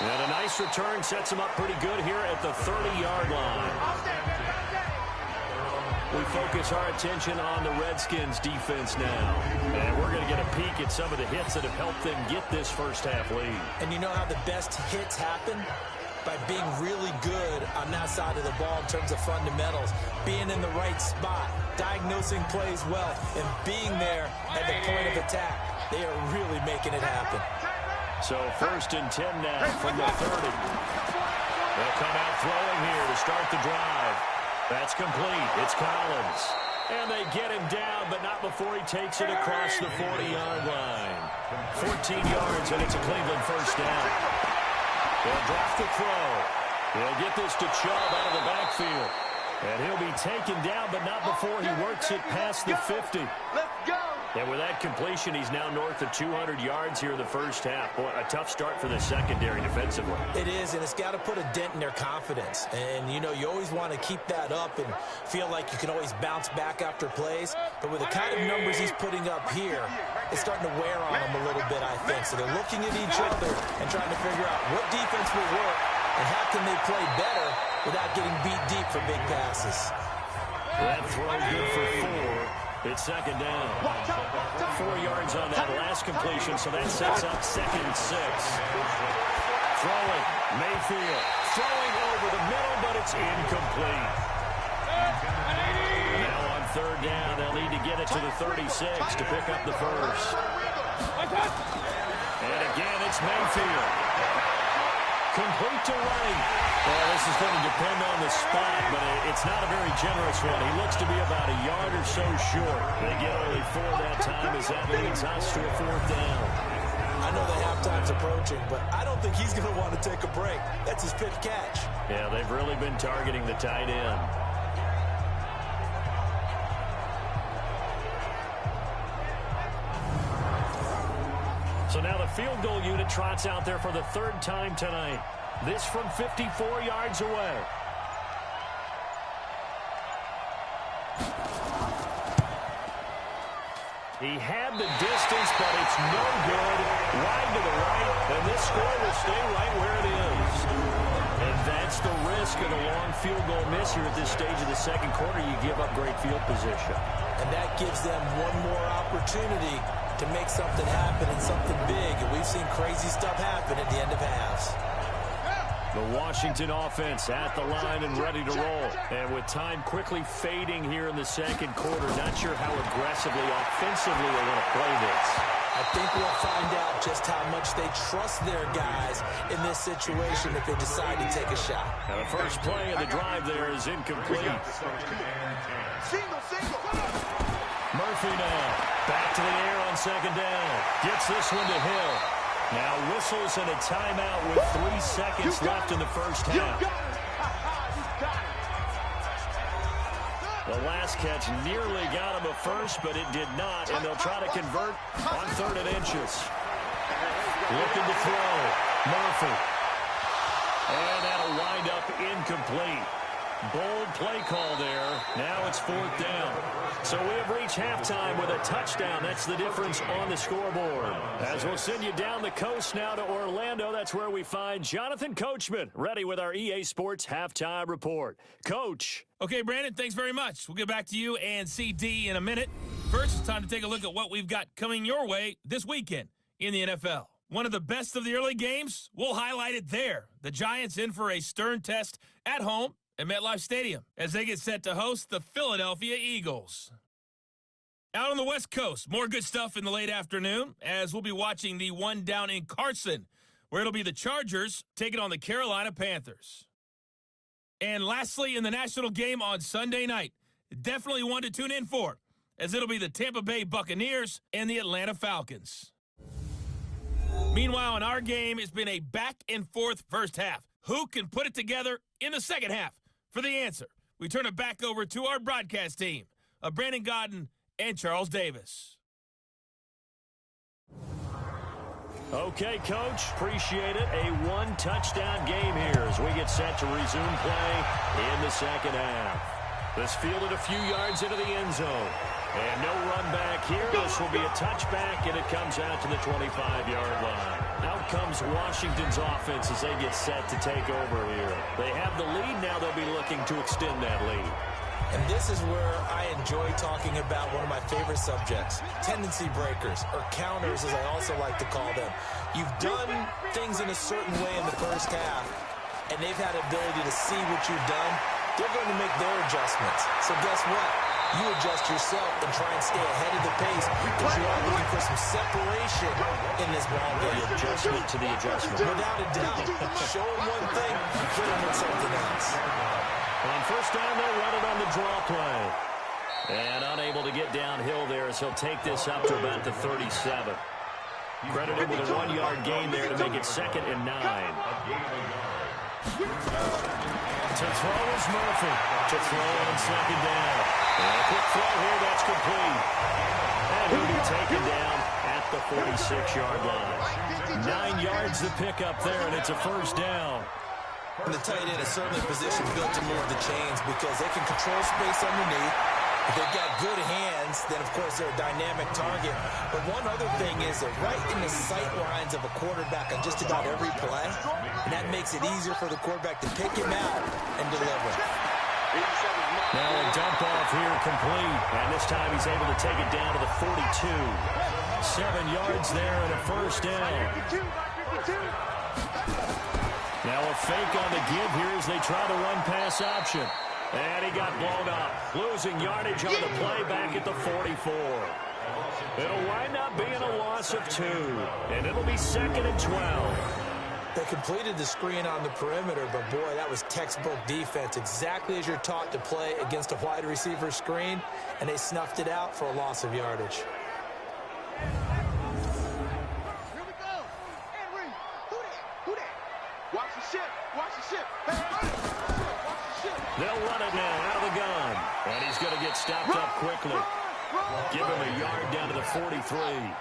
[SPEAKER 2] And a nice return sets him up pretty good here at the 30-yard line. We focus our attention on the Redskins defense now. And we're going to get a peek at some of the hits that have helped them get this first half lead.
[SPEAKER 3] And you know how the best hits happen? By being really good on that side of the ball in terms of fundamentals. Being in the right spot, diagnosing plays well, and being there at the point of attack. They are really making it happen.
[SPEAKER 2] So 1st and 10 now from the 30. They'll come out throwing here to start the drive. That's complete. It's Collins. And they get him down, but not before he takes it across the 40-yard line. 14 yards, and it's a Cleveland 1st down. They'll drop the throw. They'll get this to Chubb out of the backfield. And he'll be taken down, but not before he works it past the 50.
[SPEAKER 4] Let's go.
[SPEAKER 2] And with that completion, he's now north of 200 yards here in the first half. Boy, a tough start for the secondary defensively.
[SPEAKER 3] It is, and it's got to put a dent in their confidence. And, you know, you always want to keep that up and feel like you can always bounce back after plays. But with the kind of numbers he's putting up here, it's starting to wear on them a little bit, I think. So they're looking at each other and trying to figure out what defense will work and how can they play better without getting beat deep for big passes.
[SPEAKER 2] That throw good for 4. It's second down. 4 yards on that last completion, so that sets up 2nd and 6. Throwing, Mayfield. Throwing over the middle, but it's incomplete. Now on 3rd down, they'll need to get it to the 36 to pick up the first. And again, it's Mayfield. Complete to Wright. Well, this is going to depend on the spot, but it's not a very generous one. He looks to be about a yard or so short. They get only 4 that time as that leads us to a 4th down.
[SPEAKER 3] I know the halftime's approaching, but I don't think he's going to want to take a break. That's his pitch catch.
[SPEAKER 2] Yeah, they've really been targeting the tight end. So now the field goal unit trots out there for the 3rd time tonight. This from 54 yards away. He had the distance, but it's no good. Wide to the right, and this score will stay right where it is. And that's the risk of a long field goal miss here at this stage of the 2nd quarter. You give up great field position.
[SPEAKER 3] And that gives them one more opportunity to make something happen and something big. And we've seen crazy stuff happen at the end of halves.
[SPEAKER 2] The Washington offense at the line and ready to roll. And with time quickly fading here in the 2nd quarter, not sure how aggressively, offensively they want to play this.
[SPEAKER 3] I think we'll find out just how much they trust their guys in this situation if they decide to take a shot.
[SPEAKER 2] Now the first play of the drive there is incomplete. Murphy now. Back to the air on 2nd down. Gets this one to Hill. Now whistles and a timeout with 3 seconds left in the first half. The last catch nearly got him a first, but it did not, and they'll try to convert on 3rd and inches. Looking to throw. Murphy. And that'll wind up incomplete. Bold play call there. Now it's 4th down. So we have reached halftime with a touchdown. That's the difference on the scoreboard. As we'll send you down the coast now to Orlando, that's where we find Jonathan Coachman, ready with our EA Sports Halftime Report. Coach.
[SPEAKER 1] Okay, Brandon, thanks very much. We'll get back to you and CD in a minute. First, it's time to take a look at what we've got coming your way this weekend in the NFL. One of the best of the early games, we'll highlight it there. The Giants in for a stern test at home at MetLife Stadium as they get set to host the Philadelphia Eagles. Out on the West Coast, more good stuff in the late afternoon as we'll be watching the one down in Carson, where it'll be the Chargers taking on the Carolina Panthers. And lastly, in the national game on Sunday night, definitely one to tune in for, as it'll be the Tampa Bay Buccaneers and the Atlanta Falcons. Meanwhile, in our game, it's been a back-and-forth first half. Who can put it together in the second half? For the answer, we turn it back over to our broadcast team of Brandon Godden and Charles Davis.
[SPEAKER 2] Okay, Coach, appreciate it. A one-touchdown game here as we get set to resume play in the second half. This fielded a few yards into the end zone. And no run back here. This will be a touchback, and it comes out to the 25-yard line. Out comes Washington's offense as they get set to take over here. They have the lead. Now they'll be looking to extend that lead.
[SPEAKER 3] And this is where I enjoy talking about one of my favorite subjects, tendency breakers, or counters as I also like to call them. You've done things in a certain way in the first half, and they've had the ability to see what you've done. They're going to make their adjustments. So guess what? You adjust yourself and try and stay ahead of the pace because you are looking for some separation in this ball game.
[SPEAKER 2] The adjustment to the adjustment.
[SPEAKER 3] Without a doubt. Show them one thing, hit them with something else.
[SPEAKER 2] On first down, they'll run it on the draw play. And unable to get downhill there as he'll take this up to about the 37. Credited with a 1-yard gain there to make it 2nd and 9. To throw is Murphy. To throw on second down. And a quick throw here, that's complete. And he'll be taken down at the 46-yard line. 9 yards to pick up there, and it's a first down.
[SPEAKER 3] And the tight end is certainly a position built to move the chains because they can control space underneath. If they've got good hands, then, of course, they're a dynamic target. But one other thing is they're right in the sight lines of a quarterback on just about every play. And that makes it easier for the quarterback to pick him out and deliver.
[SPEAKER 2] Now a dump off here complete. And this time he's able to take it down to the 42. 7 yards there and a first down. Now a fake on the give here as they try the run-pass option. And he got blown up. Losing yardage on the play back at the 44. It'll wind up being a loss of 2. And it'll be 2nd and 12.
[SPEAKER 3] They completed the screen on the perimeter, but boy, that was textbook defense. Exactly as you're taught to play against a wide receiver screen, and they snuffed it out for a loss of yardage.
[SPEAKER 4] Here we go. Henry, who that? Watch the ship. Watch the ship. Hey, watch the ship.
[SPEAKER 2] They'll run it now out of the gun. And he's going to get stopped up quickly. Give him a yard down to the 43.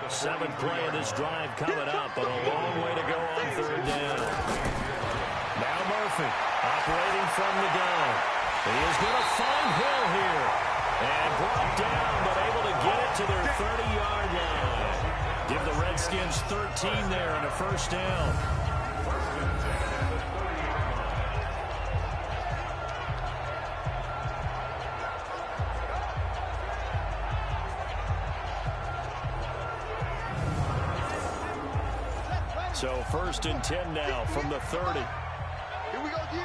[SPEAKER 2] 7th play of this drive coming up, but a long way to go on 3rd down. Now Murphy operating from the gun. He is going to find Hill here. And brought down, but able to get it to their 30-yard line. Give the Redskins 13 there and a first down. So 1st and 10 now from the 30.
[SPEAKER 4] Here we go, G.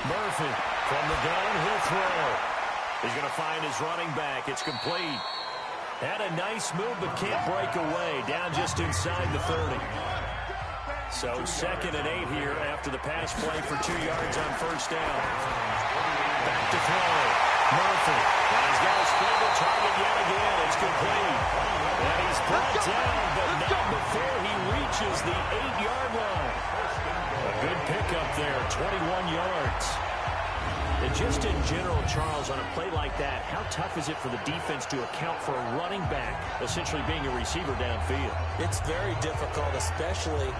[SPEAKER 2] Murphy from the gun, he'll throw. He's going to find his running back. It's complete. Had a nice move, but can't break away. Down just inside the 30. So 2nd and 8 here after the pass play for 2 yards on first down. Back to throw. Murphy. And he's got his favorite target yet again. It's complete. And he's brought down, but not before he reaches the 8-yard line. A good pickup there, 21 yards. And just in general, Charles, on a play like that, how tough is it for the defense to account for a running back essentially being a receiver downfield?
[SPEAKER 3] It's very difficult, especially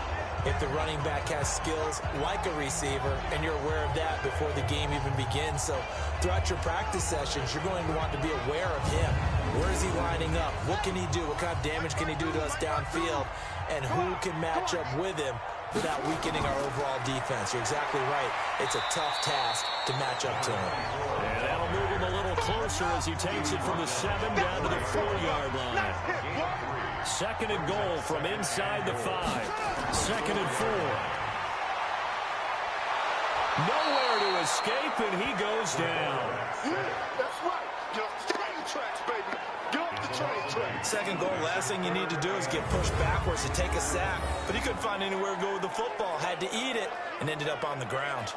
[SPEAKER 3] if the running back has skills like a receiver, and you're aware of that before the game even begins. So throughout your practice sessions, you're going to want to be aware of him. Where is he lining up? What can he do? What kind of damage can he do to us downfield? And who can match up with him without weakening our overall defense? You're exactly right. It's a tough task to match up to him.
[SPEAKER 2] And that'll move him a little closer as he takes it from the 7 down to the 4-yard line. 2nd and goal from inside the 5. 2nd and 4. Nowhere to escape, and he goes down.
[SPEAKER 4] Yeah, that's right. Get off the train tracks, baby. Get off the train tracks.
[SPEAKER 3] 2nd goal, last thing you need to do is get pushed backwards to take a sack. But he couldn't find anywhere to go with the football. Had to eat it and ended up on the ground.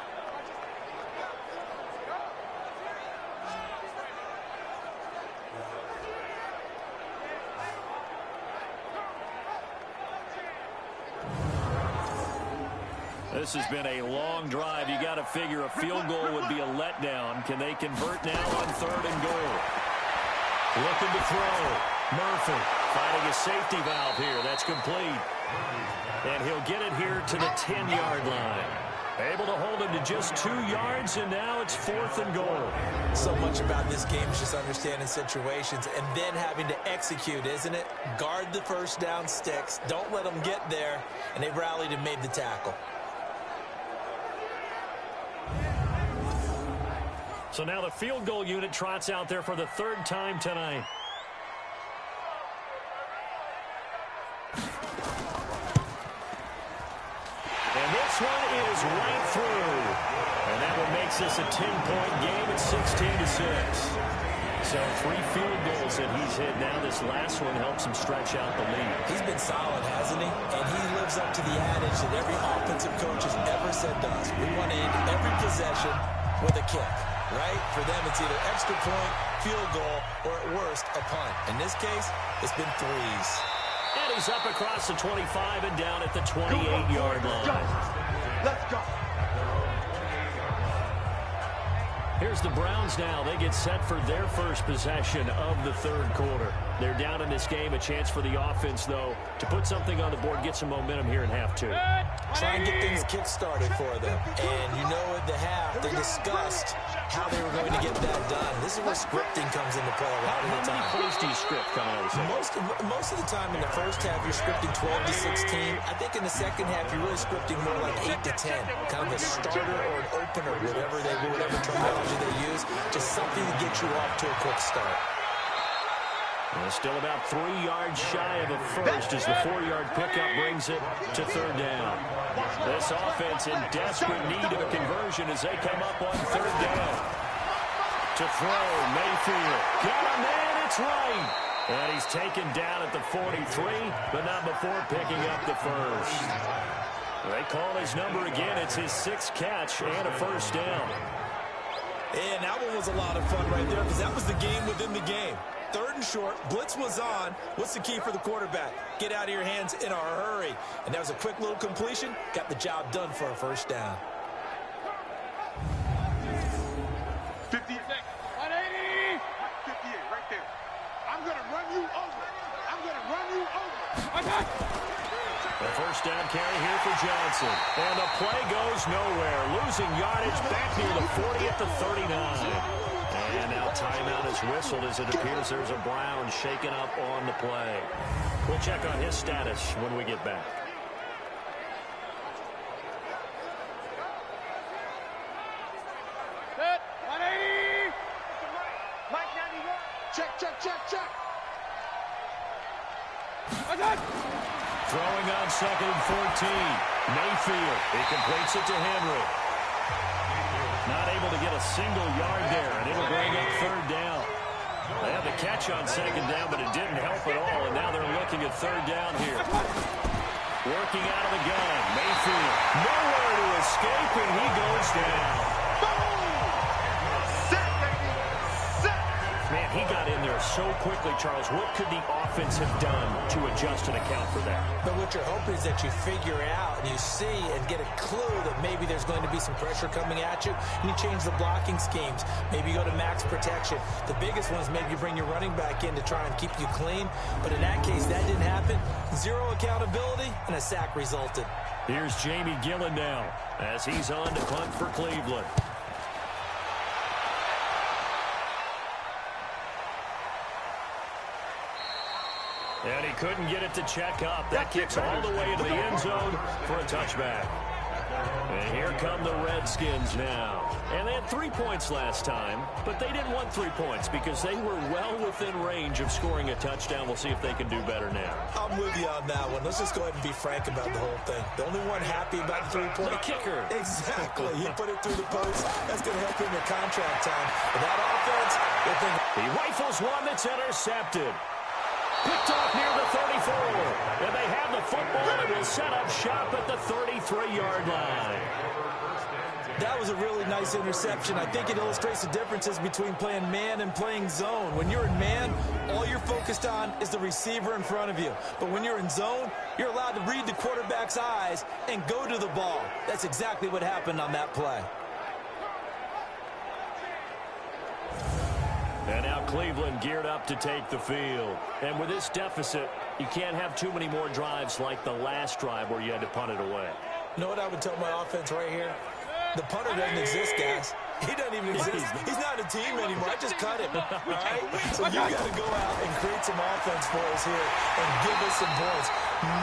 [SPEAKER 2] This has been a long drive. You got to figure a field goal would be a letdown. Can they convert now on 3rd and goal? Looking to throw. Murphy finding a safety valve here. That's complete. And he'll get it here to the 10-yard line. Able to hold him to just 2 yards, and now it's 4th and goal.
[SPEAKER 3] So much about this game is just understanding situations and then having to execute, isn't it? Guard the first down sticks. Don't let them get there. And they rallied and made the tackle.
[SPEAKER 2] So now the field goal unit trots out there for the 3rd time tonight. And this one is right through. And that one makes this a 10-point game at 16-6. So 3 field goals that he's hit. Now this last one helps him stretch out the lead.
[SPEAKER 3] He's been solid, hasn't he? And he lives up to the adage that every offensive coach has ever said to us. We want to end every possession with a kick. Right? For them, it's either extra point, field goal, or at worst, a punt. In this case, it's been 3s.
[SPEAKER 2] And he's up across the 25 and down at the 28-yard line.
[SPEAKER 4] Let's go.
[SPEAKER 2] Here's the Browns now. They get set for their first possession of the third quarter. They're down in this game. A chance for the offense, though, to put something on the board, get some momentum here in half two.
[SPEAKER 3] Try and get things kick-started for them. And you know at the half, they discussed how they were going to get that done. This is where scripting comes into play a lot of the time.
[SPEAKER 2] How many plays do you script coming out of the
[SPEAKER 3] Most of the time in the first half, you're scripting 12 to 16. I think in the second half, you're really scripting more like 8 to 10. Kind of a starter or an opener, whatever terminology they use. Just something to get you off to a quick start.
[SPEAKER 2] Well, still about 3 yards shy of a first as the 4-yard pickup brings it to third down. This offense in desperate need of a conversion as they come up on third down. To throw, Mayfield. Got a man, it's right. And he's taken down at the 43, but not before picking up the first. They call his number again. It's his 6th catch and a first down.
[SPEAKER 3] And that one was a lot of fun right there because that was the game within the game. 3rd and short, blitz was on. What's the key for the quarterback? Get out of your hands in a hurry. And that was a quick little completion. Got the job done for a first down.
[SPEAKER 4] 58. 180. 58 right there. I'm going to run you over. I'm going to run you over.
[SPEAKER 2] The first down carry here for Johnson. And the play goes nowhere. Losing yardage back near the 40 at the 39. And now timeout is whistled as it appears there's a Brown shaken up on the play. We'll check on his status when we get back.
[SPEAKER 4] Set. 180. Mike 91. Check.
[SPEAKER 2] Throwing on 2nd and 14. Mayfield. He completes it to Henry. Not able to get a single yard there, and it'll bring up third down. They had the catch on 2nd down, but it didn't help at all, and now they're looking at third down here. Working out of the gun, Mayfield. Nowhere to escape, and he goes down. Man, he got in there so quickly, Charles. What could the offense have done to adjust and account for that?
[SPEAKER 3] But what you're hoping is that you figure out and you see and get a clue that maybe there's going to be some pressure coming at you, and you change the blocking schemes. Maybe you go to max protection. The biggest one is maybe you bring your running back in to try and keep you clean. But in that case, that didn't happen. 0 accountability, and a sack resulted.
[SPEAKER 2] Here's Jamie Gillen now as he's on to punt for Cleveland. And he couldn't get it to check up. That kicks all the way into the end zone for a touchback. And here come the Redskins now. And they had 3 points last time, but they didn't want 3 points because they were well within range of scoring a touchdown. We'll see if they can do better now.
[SPEAKER 3] I'm with you on that one. Let's just go ahead and be frank about the whole thing. The only one happy about the 3-point.
[SPEAKER 2] The kicker.
[SPEAKER 3] Exactly. He put it through the post. That's going to help him in contract time. And that offense,
[SPEAKER 2] he rifles one that's intercepted. Picked off near the 34. And they have the football and will set up shop at the 33-yard line.
[SPEAKER 3] That was a really nice interception. I think it illustrates the differences between playing man and playing zone. When you're in man, all you're focused on is the receiver in front of you. But when you're in zone, you're allowed to read the quarterback's eyes and go to the ball. That's exactly what happened on that play.
[SPEAKER 2] And now Cleveland geared up to take the field. And with this deficit, you can't have too many more drives like the last drive where you had to punt it away.
[SPEAKER 3] You know what I would tell my offense right here? The punter doesn't exist, guys. He doesn't even exist. He's not a team anymore. I just cut him. Right? So you got to go out and create some offense for us here and give us some points.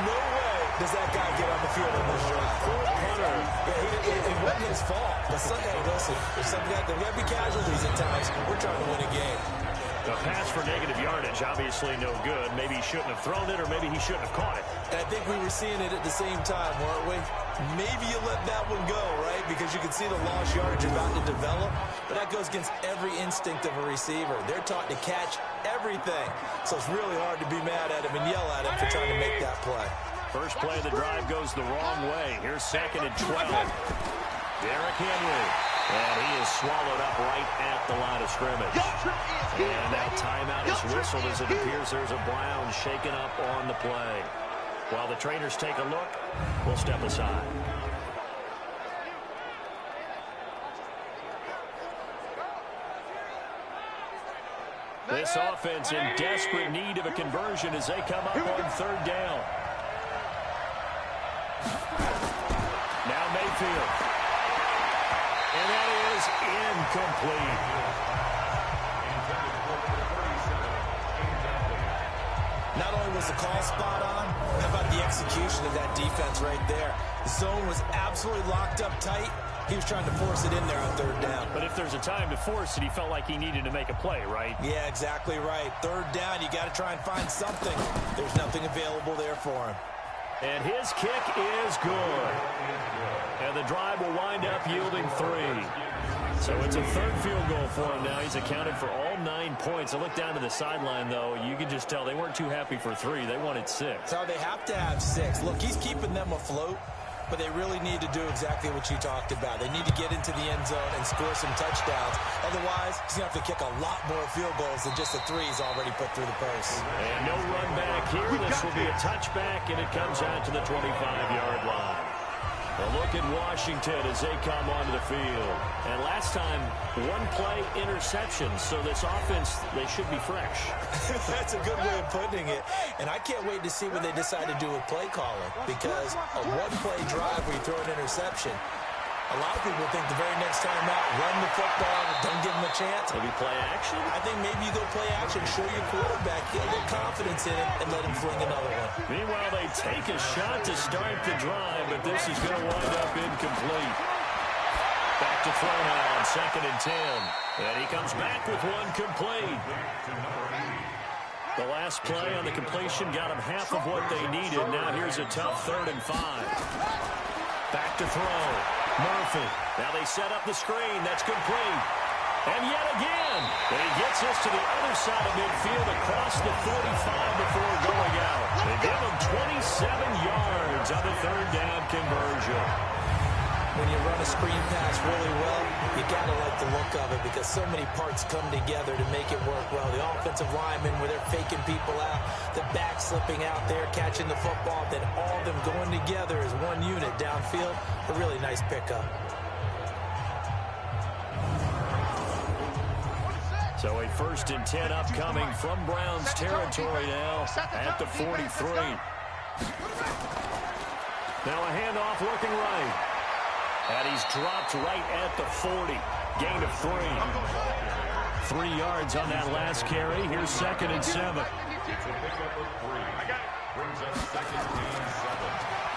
[SPEAKER 3] No way does that guy get on the field on this drive. Poor punter. Yeah, it wasn't his fault. But hey, listen, there's some guys that got to be casualties at times. We're trying to win a game.
[SPEAKER 2] The pass for negative yardage, obviously no good. Maybe he shouldn't have thrown it, or maybe he shouldn't have caught it.
[SPEAKER 3] I think we were seeing it at the same time, weren't we? Maybe you let that one go, right? Because you can see the lost yardage about to develop. But that goes against every instinct of a receiver. They're taught to catch everything. So it's really hard to be mad at him and yell at him for trying to make that play.
[SPEAKER 2] First play of the drive goes the wrong way. Here's 2nd and 12. Derrick Henry. And he is swallowed up right at the line of scrimmage. And now timeout is whistled as it appears there's a Brown shaken up on the play. While the trainers take a look, we'll step aside. This offense in desperate need of a conversion as they come up on third down. Now Mayfield. And that is incomplete.
[SPEAKER 3] Not only was the call spot on, how about the execution of that defense right there? The zone was absolutely locked up tight. He was trying to force it in there on third down.
[SPEAKER 2] But if there's a time to force it, he felt like he needed to make a play, right?
[SPEAKER 3] Yeah, exactly right. Third down, you got to try and find something. There's nothing available there for him.
[SPEAKER 2] And his kick is good. And the drive will wind up yielding 3. So it's a third field goal for him now. He's accounted for all 9 points. I look down to the sideline, though. You can just tell they weren't too happy for 3. They wanted 6.
[SPEAKER 3] So they have to have 6. Look, he's keeping them afloat, but they really need to do exactly what you talked about. They need to get into the end zone and score some touchdowns. Otherwise, he's going to have to kick a lot more field goals than just the 3 he's already put through the post.
[SPEAKER 2] And no run back here. This will be a touchback, and it comes out to the 25-yard line. A look at Washington as they come onto the field. And last time, 1-play interception. So this offense, they should be fresh.
[SPEAKER 3] That's a good way of putting it. And I can't wait to see what they decide to do with play calling. Because a 1-play drive where you throw an interception, a lot of people think the very next time out, run the football, don't give them a chance.
[SPEAKER 2] Maybe play action?
[SPEAKER 3] I think maybe you go play action, show your quarterback, get a little confidence in it, and let him fling another one.
[SPEAKER 2] Meanwhile, they take a shot to start the drive, but this is going to wind up incomplete. Back to throw now on 2nd and 10. And he comes back with one complete. The last play on the completion got him half of what they needed. Now here's a tough 3rd and 5. Back to throw. Murphy. Now they set up the screen. That's complete. And yet again, he gets us to the other side of midfield across the 45 before going out. They give him 27 yards on the 3rd down conversion.
[SPEAKER 3] When you run a screen pass really well, you got to like the look of it because so many parts come together to make it work well. The offensive linemen, where they're faking people out, the back slipping out there, catching the football, then all of them going together as one unit downfield. A really nice pickup.
[SPEAKER 2] So a 1st and 10 upcoming from Browns territory now at the 43. Now a handoff looking right. And he's dropped right at the 40. Gain of 3. 3 yards on that last carry. Here's 2nd and 7.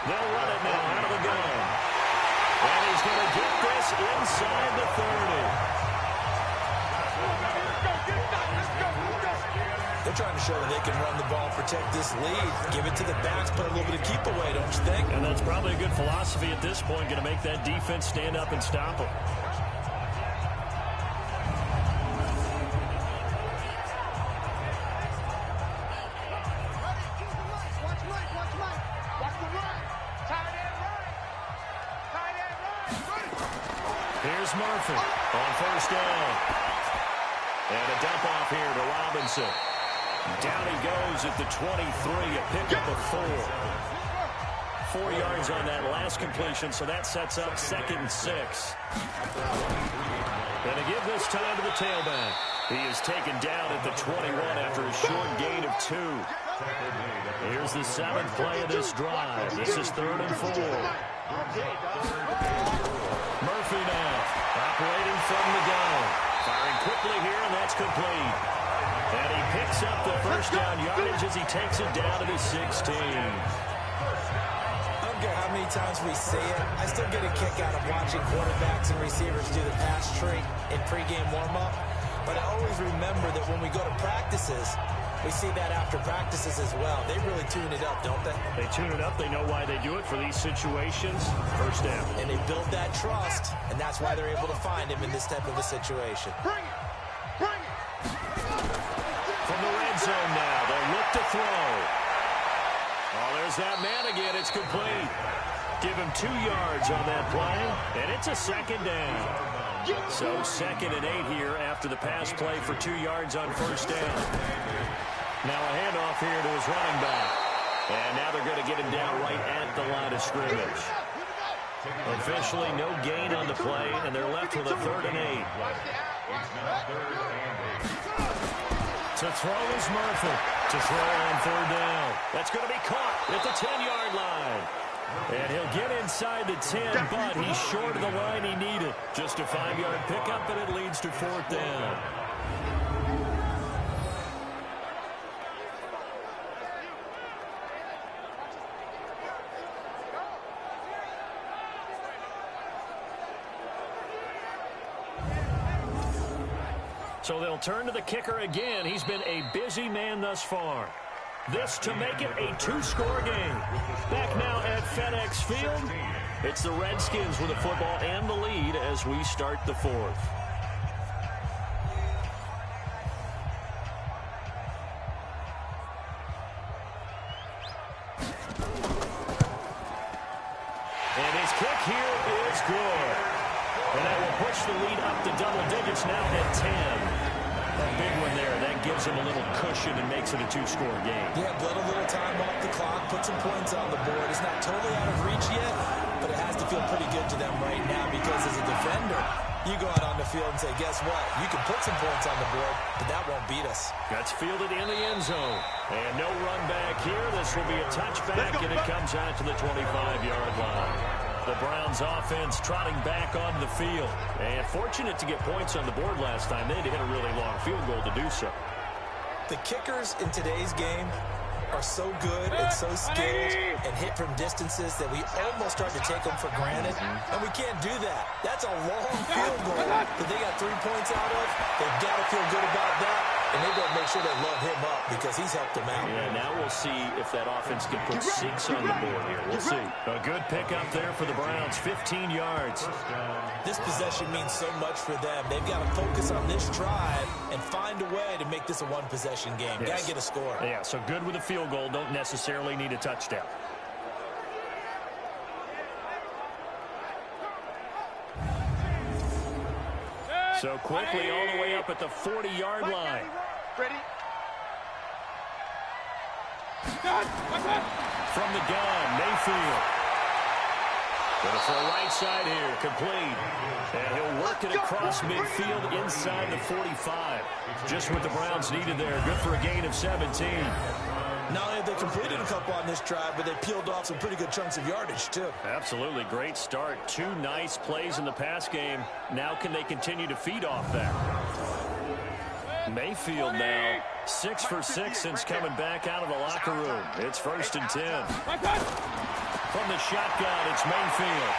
[SPEAKER 2] They'll run it now out of the gun. And he's going to get this inside the 30.
[SPEAKER 3] They're trying to show that they can run the ball, protect this lead, give it to the backs, put a little bit of keep away, don't you think?
[SPEAKER 2] And that's probably a good philosophy at this point, going to make that defense stand up and stop them. Here's Murphy on 1st down. And a dump off here to Robinson. Down he goes at the 23, a pickup of 4. 4 yards on that last completion, so that sets up 2nd and 6. And to give this time to the tailback. He is taken down at the 21 after a short gain of 2. Here's the 7th play of this drive. This is 3rd and 4. Murphy now, operating from the gun. Firing quickly here, and that's complete. And he picks up the 1st down yardage as he takes it down to the 16.
[SPEAKER 3] I don't care how many times we say it, I still get a kick out of watching quarterbacks and receivers do the pass tree in pregame warm-up. But I always remember that when we go to practices, we see that after practices as well. They really tune it up, don't they?
[SPEAKER 2] They tune it up. They know why they do it for these situations. 1st down.
[SPEAKER 3] And they build that trust, and that's why they're able to find him in this type of a situation.
[SPEAKER 4] Bring it! Bring it!
[SPEAKER 2] From the red zone now, they'll look to throw. Oh, there's that man again. It's complete. Give him 2 yards on that play, and it's a 2nd down. So 2nd and 8 here after the pass play for 2 yards on first down. Now a handoff here to his running back. And now they're going to get him down right at the line of scrimmage. Officially no gain on the play, and they're left with a 3rd and 8. To throw is Murphy. To throw on 3rd down. That's going to be caught at the 10-yard line. And he'll get inside the 10, but he's short of the line he needed. Just a 5-yard pickup, and it leads to 4th down. So they'll turn to the kicker again. He's been a busy man thus far. This to make it a 2-score game. Back now at FedEx Field, it's the Redskins with the football and the lead as we start the 4th. And his kick here is good. And that will push the lead up to double digits now at 10. A big one there. That gives him a little cushion and makes it a 2-score game.
[SPEAKER 3] Yeah, bled a little time off the clock, put some points on the board. It's not totally out of reach yet, but it has to feel pretty good to them right now because as a defender, you go out on the field and say, guess what? You can put some points on the board, but that won't beat us.
[SPEAKER 2] That's fielded in the end zone. And no run back here. This will be a touchback, and it comes out to the 25-yard line. The Browns offense trotting back onto the field. And fortunate to get points on the board last time. They had to hit a really long field goal to do so.
[SPEAKER 3] The kickers in today's game are so good and so skilled and hit from distances that we almost start to take them for granted. And we can't do that. That's a long field goal that they got 3 points out of. They've got to feel good about that. And they better make sure they love him up because he's helped them out.
[SPEAKER 2] Yeah, now we'll see if that offense can put 6 on the board here. We'll see. A good pickup there for the Browns, 15 yards.
[SPEAKER 3] This possession means so much for them. They've got to focus on this drive and find a way to make this a one-possession game.
[SPEAKER 2] Yes.
[SPEAKER 3] Got to get a score.
[SPEAKER 2] Yeah, so good with a field goal. Don't necessarily need a touchdown. So quickly all the way up at the 40-yard line.
[SPEAKER 4] Ready?
[SPEAKER 2] From the gun, Mayfield. Going for a right side here, complete. And he'll work it across midfield inside the 45. Just what the Browns needed there. Good for a gain of 17.
[SPEAKER 3] Not only have they completed a couple on this drive, but they peeled off some pretty good chunks of yardage, too.
[SPEAKER 2] Absolutely. Great start. 2 nice plays in the pass game. Now can they continue to feed off that? Mayfield now 6 for 6 since coming back out of the locker room. It's 1st and 10. From the shotgun, it's Mayfield.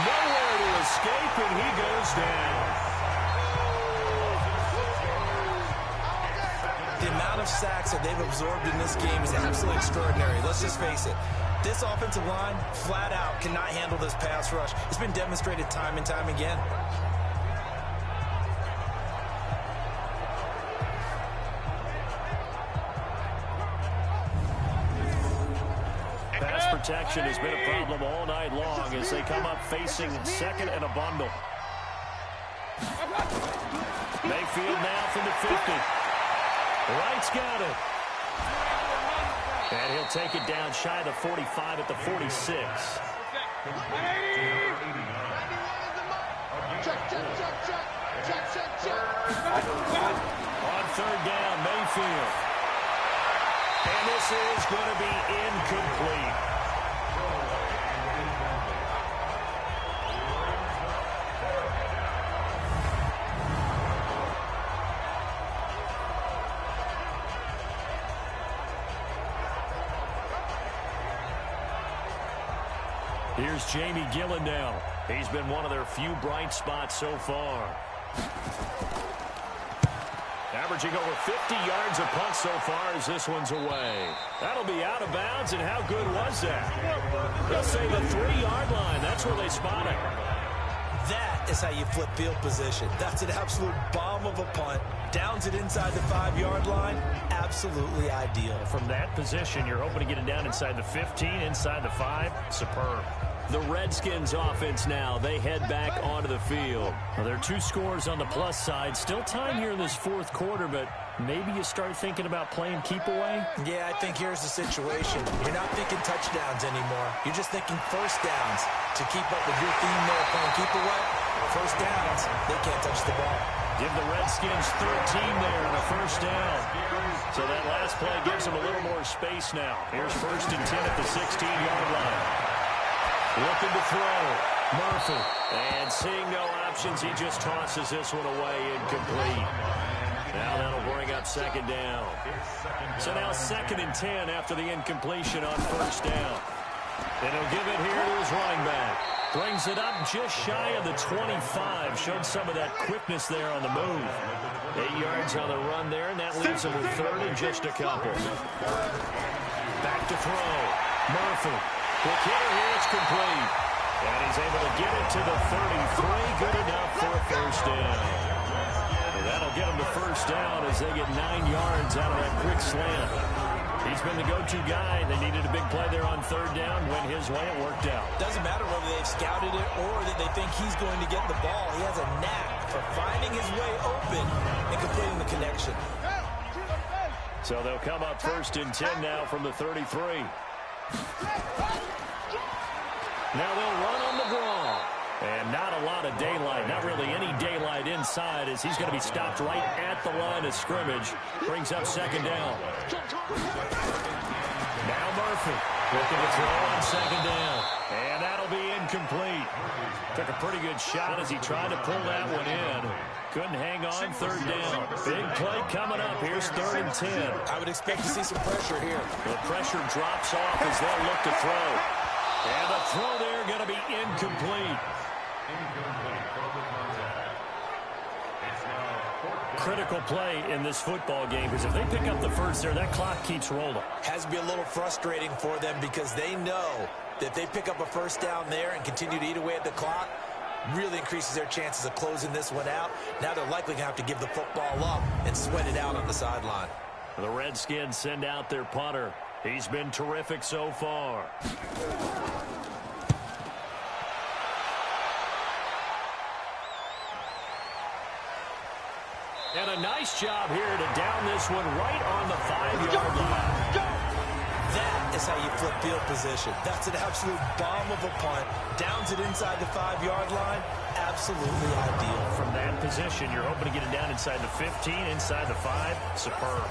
[SPEAKER 2] Nowhere to escape, and he goes down.
[SPEAKER 3] The amount of sacks that they've absorbed in this game is absolutely extraordinary. Let's just face it. This offensive line, flat out, cannot handle this pass rush. It's been demonstrated time and time again.
[SPEAKER 2] Pass protection has been a problem all night long as they come up facing 2nd and a bundle. Mayfield now from the 50. Wright's got it. And he'll take it down shy of the 45 at the 46. On 3rd down, Mayfield. And this is going to be incomplete. Here's Jamie Gillen now. He's been one of their few bright spots so far. Averaging over 50 yards a punt so far as this one's away. That'll be out of bounds, and how good was that? They'll say the 3-yard line. That's where they spot it.
[SPEAKER 3] That is how you flip field position. That's an absolute bomb of a punt. Downs it inside the 5-yard line. Absolutely ideal.
[SPEAKER 2] From that position, you're hoping to get it down inside the 15, inside the 5. Superb. The Redskins offense now. They head back onto the field. Well, there are 2 scores on the plus side. Still time here in this fourth quarter, but maybe you start thinking about playing keep away?
[SPEAKER 3] Yeah, I think here's the situation. You're not thinking touchdowns anymore. You're just thinking first downs. To keep up with your theme there playing keep away, first downs, they can't touch the ball.
[SPEAKER 2] Give the Redskins 13 there on a first down. So that last play gives them a little more space now. Here's 1st and 10 at the 16-yard line. Looking to throw. Murphy. And seeing no options, he just tosses this one away incomplete. Now that'll bring up 2nd down. So now 2nd and 10 after the incompletion on first down. And he'll give it here to his running back. Brings it up just shy of the 25. Showed some of that quickness there on the move. 8 yards on the run there, and that leaves him with 3rd and just a couple. Back to throw. Murphy. Quick hitter here, it's complete. And he's able to get it to the 33. Good enough for a first down. And that'll get him to first down as they get 9 yards out of that quick slant. He's been the go-to guy. They needed a big play there on 3rd down. Went his way, it worked out.
[SPEAKER 3] Doesn't matter whether they've scouted it or that they think he's going to get the ball. He has a knack for finding his way open and completing the connection.
[SPEAKER 2] So they'll come up 1st and 10 now from the 33. Now they'll run on the draw. And not a lot of daylight, not really any daylight inside as he's going to be stopped right at the line of scrimmage. Brings up 2nd down. Now Murphy looking to throw on 2nd down. And that'll be incomplete. Took a pretty good shot as he tried to pull that one in. Couldn't hang on 3rd down. Big play coming up. Here's 3rd and 10.
[SPEAKER 3] I would expect to see some pressure here.
[SPEAKER 2] The pressure drops off as they'll look to throw. And the throw there going to be incomplete. Critical play in this football game because if they pick up the first there, that clock keeps rolling.
[SPEAKER 3] Has to be a little frustrating for them because they know that if they pick up a first down there and continue to eat away at the clock, really increases their chances of closing this one out. Now they're likely going to have to give the football up and sweat it out on the sideline.
[SPEAKER 2] The Redskins send out their punter. He's been terrific so far. And a nice job here to down this one right on the 5-yard line.
[SPEAKER 3] That is how you flip field position. That's an absolute bomb of a punt. Downs it inside the 5-yard line. Absolutely ideal.
[SPEAKER 2] From that position, you're hoping to get it down inside the 15, inside the 5. Superb.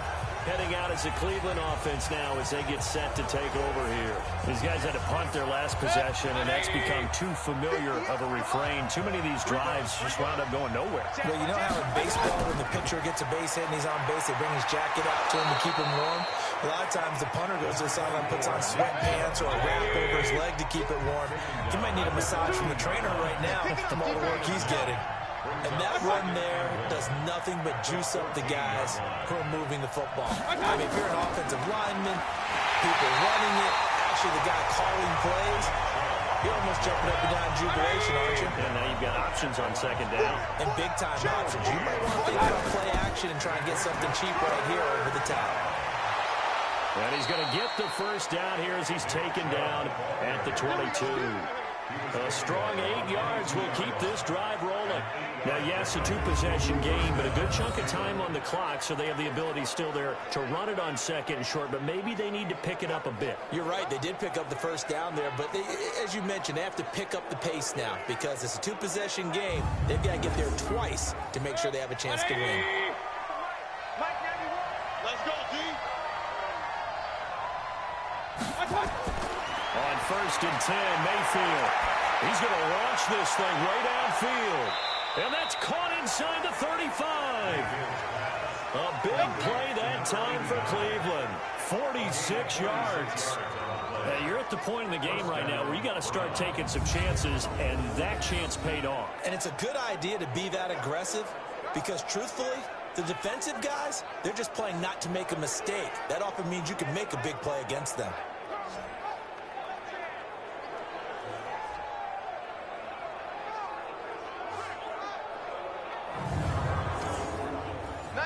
[SPEAKER 2] Heading out as the Cleveland offense now as they get set to take over here. These guys had to punt their last possession, and that's become too familiar of a refrain. Too many of these drives just wound up going nowhere.
[SPEAKER 3] Well, you know how in baseball, when the pitcher gets a base hit and he's on base, they bring his jacket out to him to keep him warm? A lot of times the punter goes to the sideline, puts on sweatpants or a wrap over his leg to keep it warm. He might need a massage from the trainer right now from all the work he's getting. And that run there does nothing but juice up the guys who are moving the football. I mean, if you're an offensive lineman, people running it, actually the guy calling plays, you're almost jumping up and down in jubilation, aren't you?
[SPEAKER 2] And now you've got options on 2nd down.
[SPEAKER 3] And big-time options. You might want to think about play action and try and get something cheap right here over the top.
[SPEAKER 2] And he's going to get the first down here as he's taken down at the 22. A strong 8 yards will keep this drive rolling. Now, yes, a 2-possession game, but a good chunk of time on the clock, so they have the ability still there to run it on 2nd and short, but maybe they need to pick it up a bit.
[SPEAKER 3] You're right. They did pick up the first down there, but they, as you mentioned, they have to pick up the pace now because it's a 2-possession game. They've got to get there twice to make sure they have a chance to win.
[SPEAKER 4] Let's go, D.
[SPEAKER 2] On 1st and 10, Mayfield. He's going to launch this thing right downfield. And that's caught inside the 35. A big play that time for Cleveland. 46 yards. You're at the point in the game right now where you got to start taking some chances, and that chance paid off.
[SPEAKER 3] And it's a good idea to be that aggressive because, truthfully, the defensive guys, they're just playing not to make a mistake. That often means you can make a big play against them.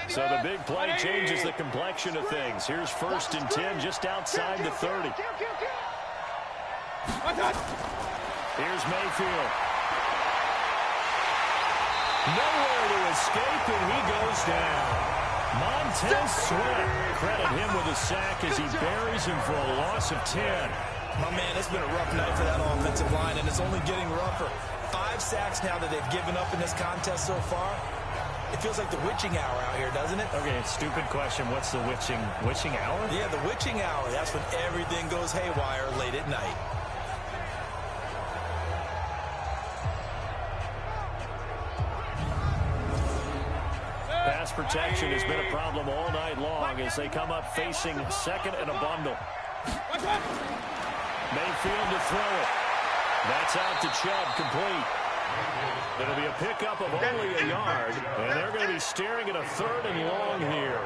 [SPEAKER 2] So the big play changes the complexion of things. Here's 1st and 10 just outside the 30. Here's Mayfield. Nowhere to escape, and he goes down. Montez Sweat. Credit him with a sack as he buries him for a loss of 10.
[SPEAKER 3] My man, it's been a rough night for that offensive line, and it's only getting rougher. 5 sacks now that they've given up in this contest so far. It feels like the witching hour out here, doesn't it?
[SPEAKER 2] Okay, stupid question. What's the witching hour?
[SPEAKER 3] Yeah, the witching hour. That's when everything goes haywire late at night.
[SPEAKER 2] Pass protection has been a problem all night long as they come up facing second and a bundle. Mayfield to throw it. That's out to Chubb, complete. It'll be a pickup of only a yard, and they're going to be staring at a 3rd and long here.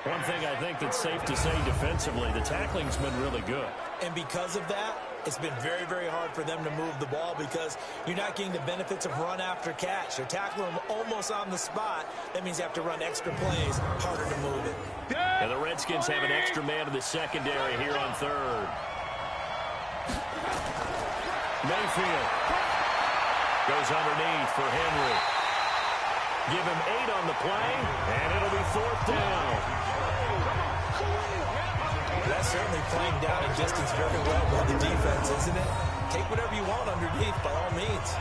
[SPEAKER 2] One thing I think that's safe to say defensively, the tackling's been really good.
[SPEAKER 3] And because of that, it's been very, very hard for them to move the ball because you're not getting the benefits of run after catch. You're tackling them almost on the spot. That means you have to run extra plays, harder to move it.
[SPEAKER 2] And the Redskins have an extra man in the secondary here on 3rd. Mayfield goes underneath for Henry. Give him 8 on the play, and it'll be 4th down.
[SPEAKER 3] That's certainly playing down a distance very well by the defense, isn't it? Take whatever you want underneath, by all means.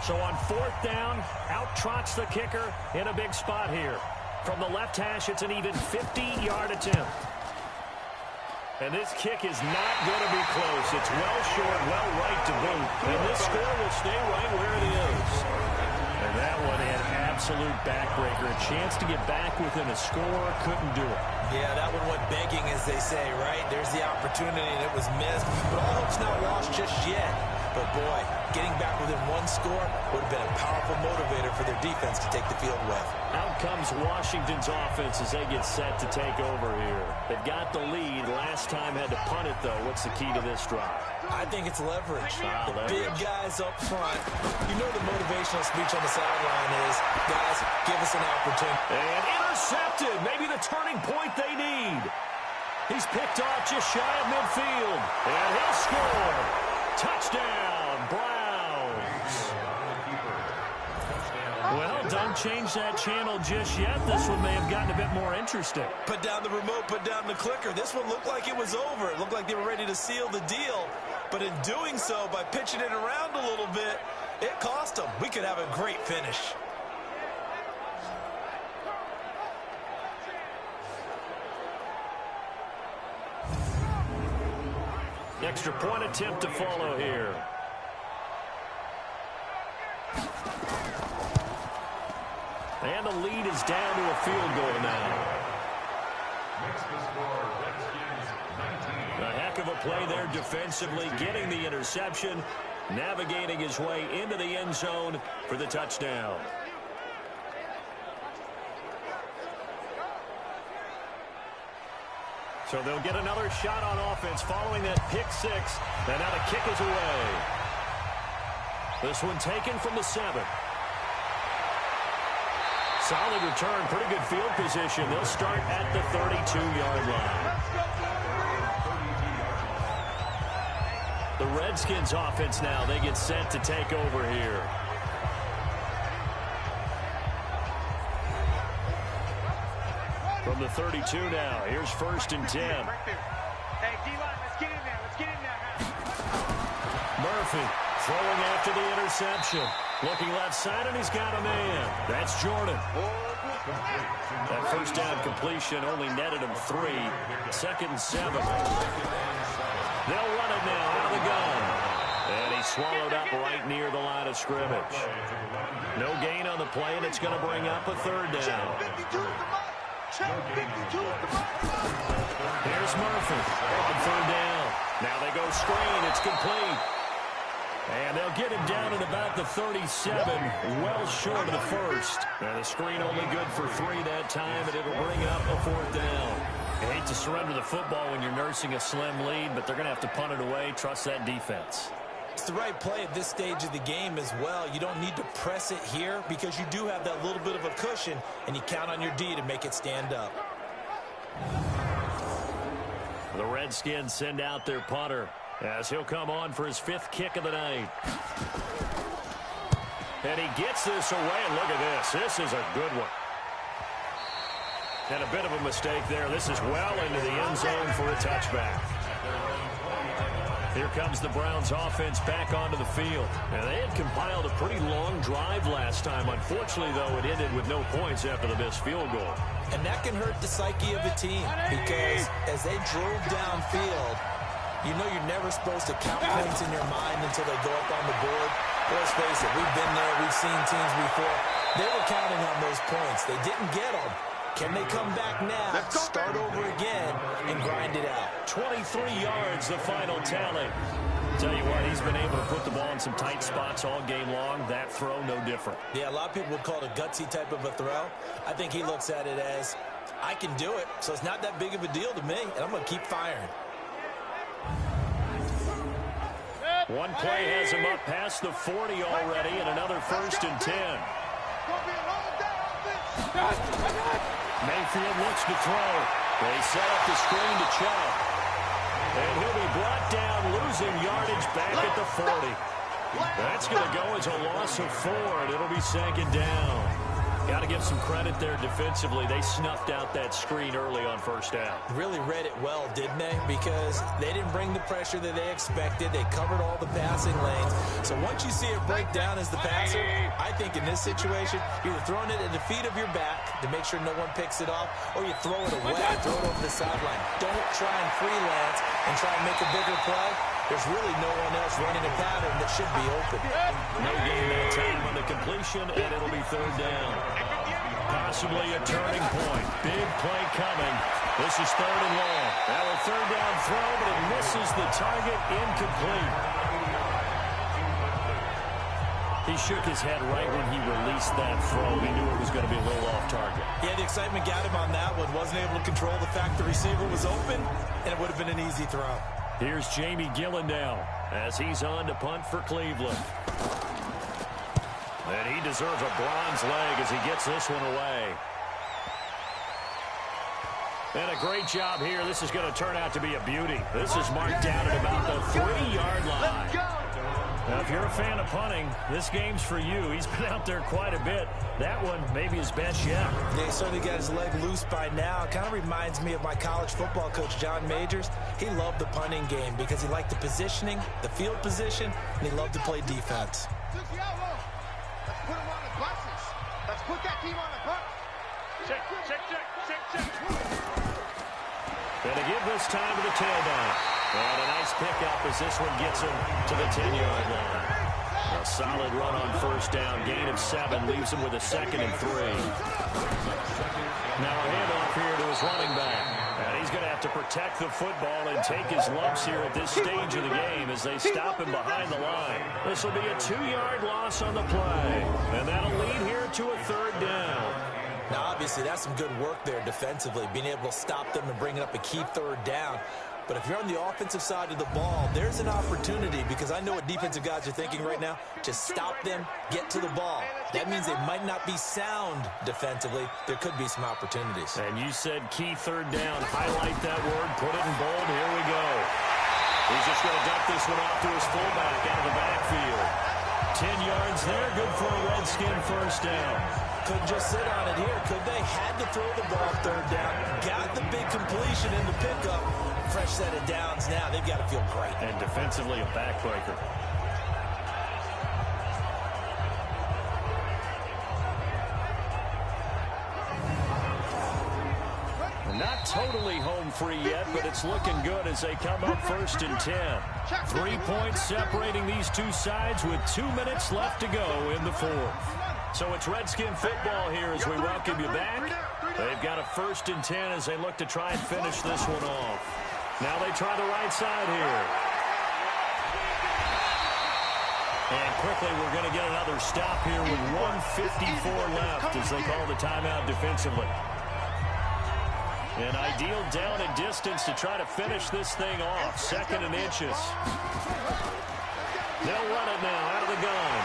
[SPEAKER 2] So on 4th down, out trots the kicker in a big spot here. From the left hash, it's an even 50-yard attempt. And this kick is not going to be close. It's well short, well right to boot. And this score will stay right where it is. And that one an absolute backbreaker. A chance to get back within a score, couldn't do it.
[SPEAKER 3] Yeah, that one went begging, as they say, right? There's the opportunity, and it was missed. But all hope's not lost just yet. But, boy, getting back within 1 score would have been a powerful motivator for their defense to take the field with.
[SPEAKER 2] Out comes Washington's offense as they get set to take over here. They've got the lead. Last time had to punt it, though. What's the key to this drive?
[SPEAKER 3] I think it's leverage. The big guys up front. You know the motivational speech on the sideline is, guys, give us an opportunity.
[SPEAKER 2] And intercepted. Maybe the turning point they need. He's picked off just shy of midfield. And he'll score. Touchdown, Browns. Well, don't change that channel just yet. This one may have gotten a bit more interesting.
[SPEAKER 3] Put down the remote, put down the clicker. This one looked like it was over. It looked like they were ready to seal the deal. But in doing so, by pitching it around a little bit, it cost them. We could have a great finish.
[SPEAKER 2] Extra point attempt to follow here. And the lead is down to a field goal now. A heck of a play there defensively, getting the interception, navigating his way into the end zone for the touchdown. So they'll get another shot on offense following that pick 6. And now the kick is away. This one taken from the 7. Solid return, pretty good field position. They'll start at the 32-yard line. The Redskins offense now, they get set to take over here. From the 32 now, here's 1st and 10.
[SPEAKER 4] Hey, D-line, let's get in there. Let's get in there.
[SPEAKER 2] Murphy throwing after the interception. Looking left side, and he's got a man. That's Jordan. That first down completion only netted him 3. 2nd and 7. They'll run it now out of the gun. And he's swallowed up right near the line of scrimmage. No gain on the play, and it's going to bring up a 3rd down. Here's Murphy on 3rd down. Now they go screen. It's complete. And they'll get him down at about the 37, well short of the 1st. And the screen only good for 3 that time, and it'll bring up a 4th down. You hate to surrender the football when you're nursing a slim lead, but they're going to have to punt it away. Trust that defense.
[SPEAKER 3] It's the right play at this stage of the game as well. You don't need to press it here because you do have that little bit of a cushion, and you count on your D to make it stand up.
[SPEAKER 2] The Redskins send out their punter as he'll come on for his 5th kick of the night. And he gets this away, and look at this. This is a good one. And a bit of a mistake there. This is well into the end zone for a touchback. Here comes the Browns offense back onto the field. And they had compiled a pretty long drive last time. Unfortunately, though, it ended with no points after the missed field goal.
[SPEAKER 3] And that can hurt the psyche of a team because as they drove downfield, you know you're never supposed to count points in your mind until they go up on the board. Let's face it, we've been there, we've seen teams before. They were counting on those points. They didn't get them. Can they come back now, start over again, and grind it out?
[SPEAKER 2] 23 yards, the final tally. Tell you what, he's been able to put the ball in some tight spots all game long. That throw, no different.
[SPEAKER 3] Yeah, a lot of people would call it a gutsy type of a throw. I think he looks at it as, I can do it, so it's not that big of a deal to me, and I'm going to keep firing.
[SPEAKER 2] One play has him up past the 40 already, and another 1st and 10. Mayfield looks to throw. They set up the screen to Chubb. And he'll be brought down, losing yardage back at the 40. That's going to go as a loss of 4, and it'll be 2nd down. Got to give some credit there defensively. They snuffed out that screen early on 1st down.
[SPEAKER 3] Really read it well, didn't they? Because they didn't bring the pressure that they expected. They covered all the passing lanes. So once you see it break down as the passer, I think in this situation, you're throwing it at the feet of your back to make sure no one picks it off, or you throw it away, throw it over the sideline. Don't try and freelance and try and make a bigger play. There's really no one else running a pattern that should be open.
[SPEAKER 2] No gain that time on the completion, and it'll be 3rd down. Possibly a turning point. Big play coming. This is 3rd and long. Now a 3rd down throw, but it misses the target, incomplete. He shook his head right when he released that throw. He knew it was going to be a little off target.
[SPEAKER 3] Yeah, the excitement got him on that one. Wasn't able to control the fact the receiver was open, and it would have been an easy throw.
[SPEAKER 2] Here's Jamie Gillandale as he's on to punt for Cleveland. And he deserves a bronze leg as he gets this one away. And a great job here. This is going to turn out to be a beauty. This is marked down at about the 3-yard line. Now, if you're a fan of punting, this game's for you. He's been out there quite a bit. That one, maybe his best yet.
[SPEAKER 3] Yeah, he certainly got his leg loose by now. Kind of reminds me of my college football coach, John Majors. He loved the punting game because he liked the positioning, the field position, and he loved to play defense.
[SPEAKER 4] Let's put him on the buses. Let's put that team on the bus. Check.
[SPEAKER 2] And to give this time to the tailback. And a nice pickup as this one gets him to the 10-yard line. A solid run on 1st down. Gain of 7 leaves him with a 2nd and 3. Now a handoff here to his running back. And he's going to have to protect the football and take his lumps here at this stage of the game as they stop him behind the line. This will be a 2-yard loss on the play. And that'll lead here to a 3rd down.
[SPEAKER 3] Now, obviously, that's some good work there defensively, being able to stop them and bringing up a key 3rd down. But if you're on the offensive side of the ball, there's an opportunity because I know what defensive guys are thinking right now. Just stop them, get to the ball. That means they might not be sound defensively. There could be some opportunities.
[SPEAKER 2] And you said key 3rd down. Highlight that word. Put it in bold. Here we go. He's just going to dump this one off to his fullback out of the backfield. 10 yards there. Good for a Redskin 1st down.
[SPEAKER 3] Couldn't just sit on it here, could they? Had to throw the ball 3rd down. Got the big completion in the pickup. Fresh set of downs now. They've got to feel great.
[SPEAKER 2] And defensively, a backbreaker. Not totally home free yet, but it's looking good as they come up 1st and 10. 3 points separating these two sides with 2 minutes left to go in the 4th. So it's Redskin football here as we welcome you back. They've got a 1st and 10 as they look to try and finish this one off. Now they try the right side here. And quickly we're going to get another stop here with 1:54 left as they call the timeout defensively. An ideal down and distance to try to finish this thing off. 2nd and inches. They'll run it now out of the gun.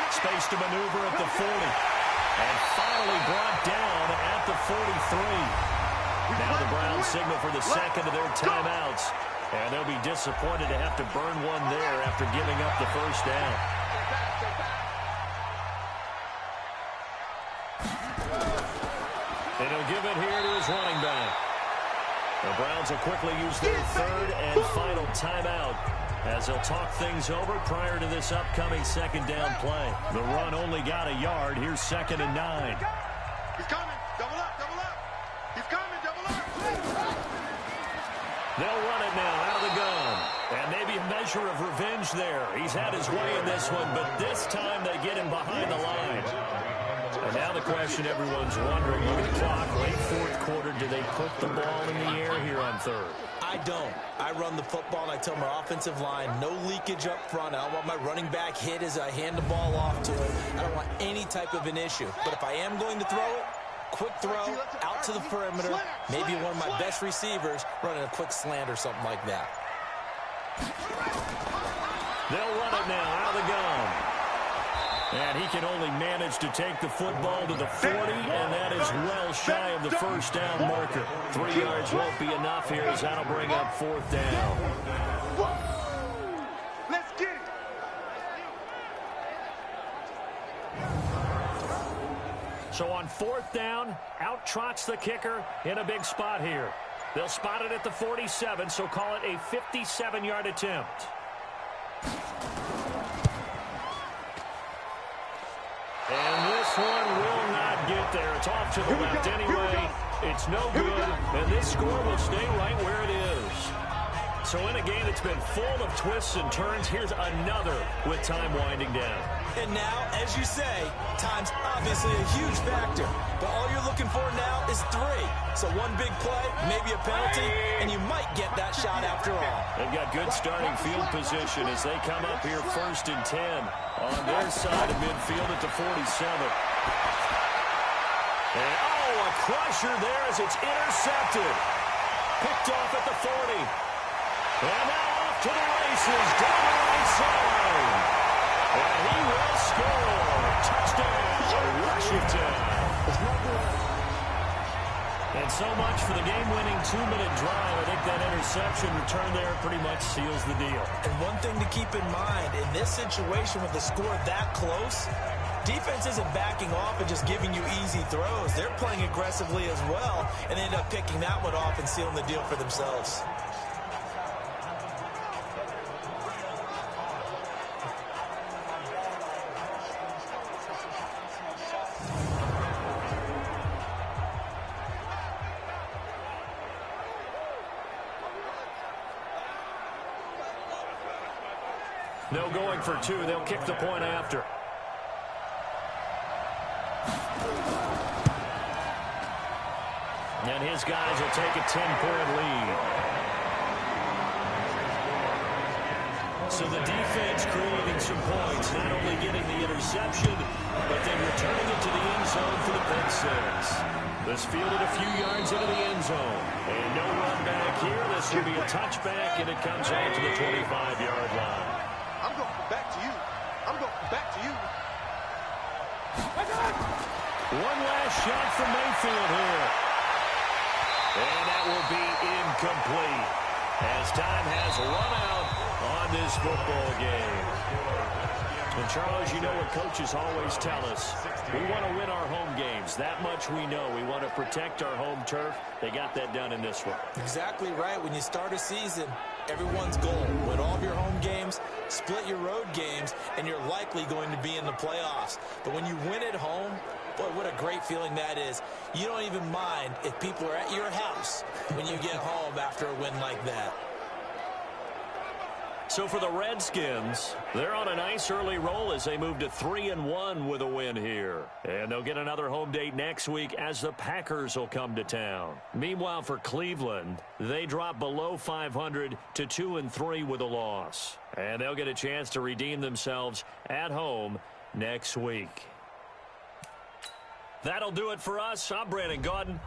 [SPEAKER 2] Space to maneuver at the 40. And finally brought down at the 43. Now the Browns signal for the second of their timeouts. And they'll be disappointed to have to burn one there after giving up the first down. And he'll give it here to his running back. The Browns will quickly use their third and final timeout as they'll talk things over prior to this upcoming second down play. The run only got a yard. Here's 2nd and 9.
[SPEAKER 4] He's coming. Double up, double up. He's coming, double up.
[SPEAKER 2] They'll run it now out of the gun. And maybe a measure of revenge there. He's had his way in this one, but this time they get him behind the line. And now the question everyone's wondering, look at the clock, late fourth quarter, do they put the ball in the air here on third?
[SPEAKER 3] I don't. I run the football, and I tell my offensive line, no leakage up front. I don't want my running back hit as I hand the ball off to him. I don't want any type of an issue. But if I am going to throw it, quick throw, out to the perimeter, maybe one of my best receivers running a quick slant or something like that.
[SPEAKER 2] They'll run it now out of the gun. And he can only manage to take the football to the 40, and that is well shy of the first down marker. 3 yards won't be enough here as that'll bring up 4th down.
[SPEAKER 4] Let's get it.
[SPEAKER 2] So on 4th down, out trots the kicker in a big spot here. They'll spot it at the 47, so call it a 57-yard attempt. And this one will not get there. It's off to the left anyway. It's no good, and this score will stay right where it is. So in a game that's been full of twists and turns, here's another with time winding down.
[SPEAKER 3] And now, as you say, time's obviously a huge factor. But all you're looking for now is 3. So one big play, maybe a penalty, and you might get that shot after all.
[SPEAKER 2] They've got good starting field position as they come up here 1st and 10 on their side of midfield at the 47. And, a crusher there as it's intercepted. Picked off at the 40. And now off to the races, down the right side. And he will score. Touchdown, Washington. And so much for the game-winning 2-minute drive. I think that interception return there pretty much seals the deal.
[SPEAKER 3] And one thing to keep in mind, in this situation with the score that close, defense isn't backing off and just giving you easy throws. They're playing aggressively as well, and they end up picking that one off and sealing the deal for themselves.
[SPEAKER 2] No going for 2. They'll kick the point after. And his guys will take a 10-point lead. So the defense creating some points, not only getting the interception, but then returning it to the end zone for the pick 6. This fielded a few yards into the end zone. And no run back here. This will be a touchback, and it comes out to the 25-yard line.
[SPEAKER 4] I'm going back to you. I'm going back to you.
[SPEAKER 2] One last shot from Mayfield here. And that will be incomplete as time has run out on this football game. And Charles, you know what coaches always tell us. We want to win our home games. That much we know. We want to protect our home turf. They got that done in this one.
[SPEAKER 3] Exactly right. When you start a season, everyone's goal, win all of your home games, split your road games, and you're likely going to be in the playoffs. But when you win at home, boy, what a great feeling that is. You don't even mind if people are at your house when you get home after a win like that.
[SPEAKER 2] So for the Redskins, they're on a nice early roll as they move to 3-1 with a win here. And they'll get another home date next week as the Packers will come to town. Meanwhile, for Cleveland, they drop below 500 to 2-3 with a loss. And they'll get a chance to redeem themselves at home next week. That'll do it for us. I'm Brandon Gaudin.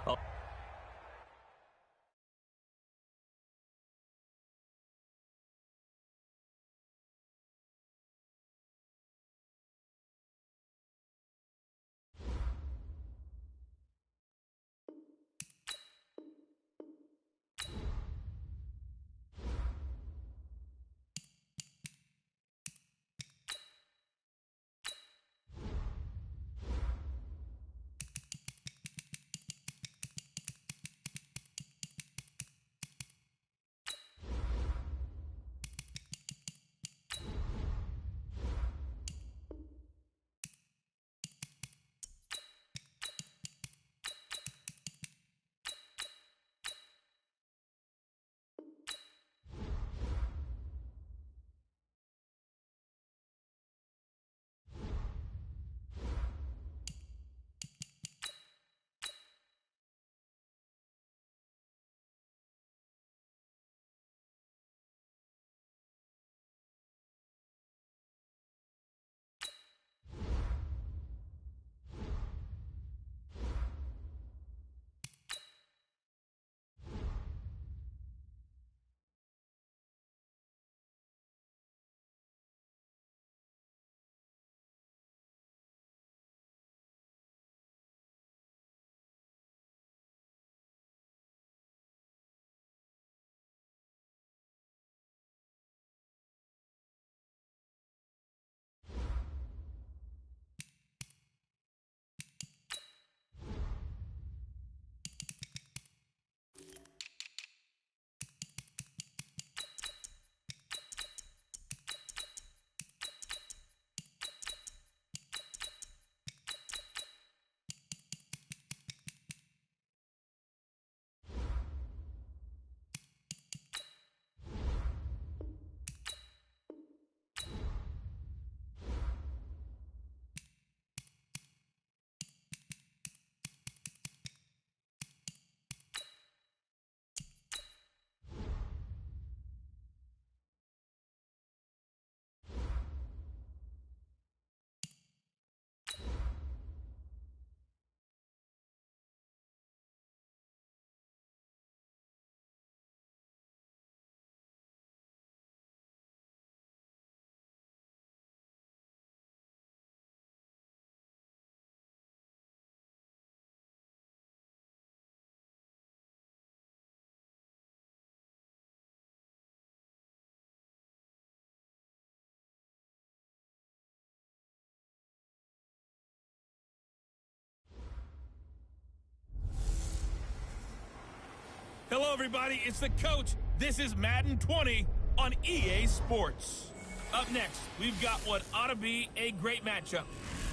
[SPEAKER 1] Hello, everybody. It's the coach. This is Madden 20 on EA Sports. Up next, we've got what ought to be a great matchup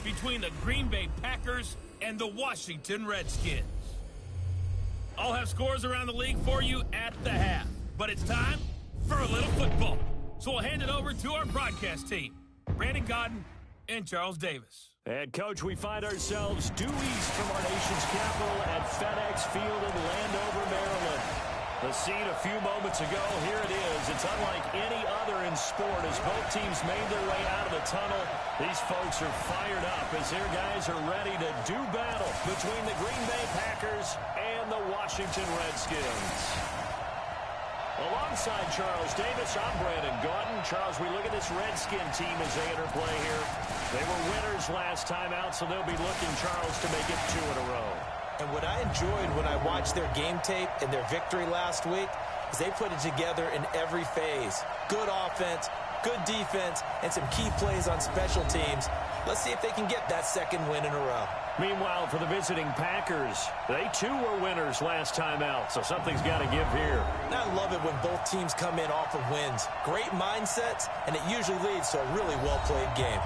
[SPEAKER 1] between the Green Bay Packers and the Washington Redskins. I'll have scores around the league for you at the half. But it's time for a little football. So we'll hand it over to our broadcast team, Brandon Godden and Charles Davis.
[SPEAKER 2] And, Coach, we find ourselves due east from our nation's capital at FedEx Field in Landover, Maryland. The scene a few moments ago, here it is. It's unlike any other in sport as both teams made their way out of the tunnel. These folks are fired up as their guys are ready to do battle between the Green Bay Packers and the Washington Redskins. Alongside Charles Davis, I'm Brandon Godden. Charles, we look at this Redskin team as they enter play here. They were winners last time out, so they'll be looking, Charles, to make it 2 in a row.
[SPEAKER 3] And what I enjoyed when I watched their game tape and their victory last week is they put it together in every phase. Good offense, good defense, and some key plays on special teams. Let's see if they can get that second win in a row.
[SPEAKER 2] Meanwhile, for the visiting Packers, they too were winners last time out, so something's got to give here.
[SPEAKER 3] And I love it when both teams come in off of wins. Great mindsets, and it usually leads to a really well-played game.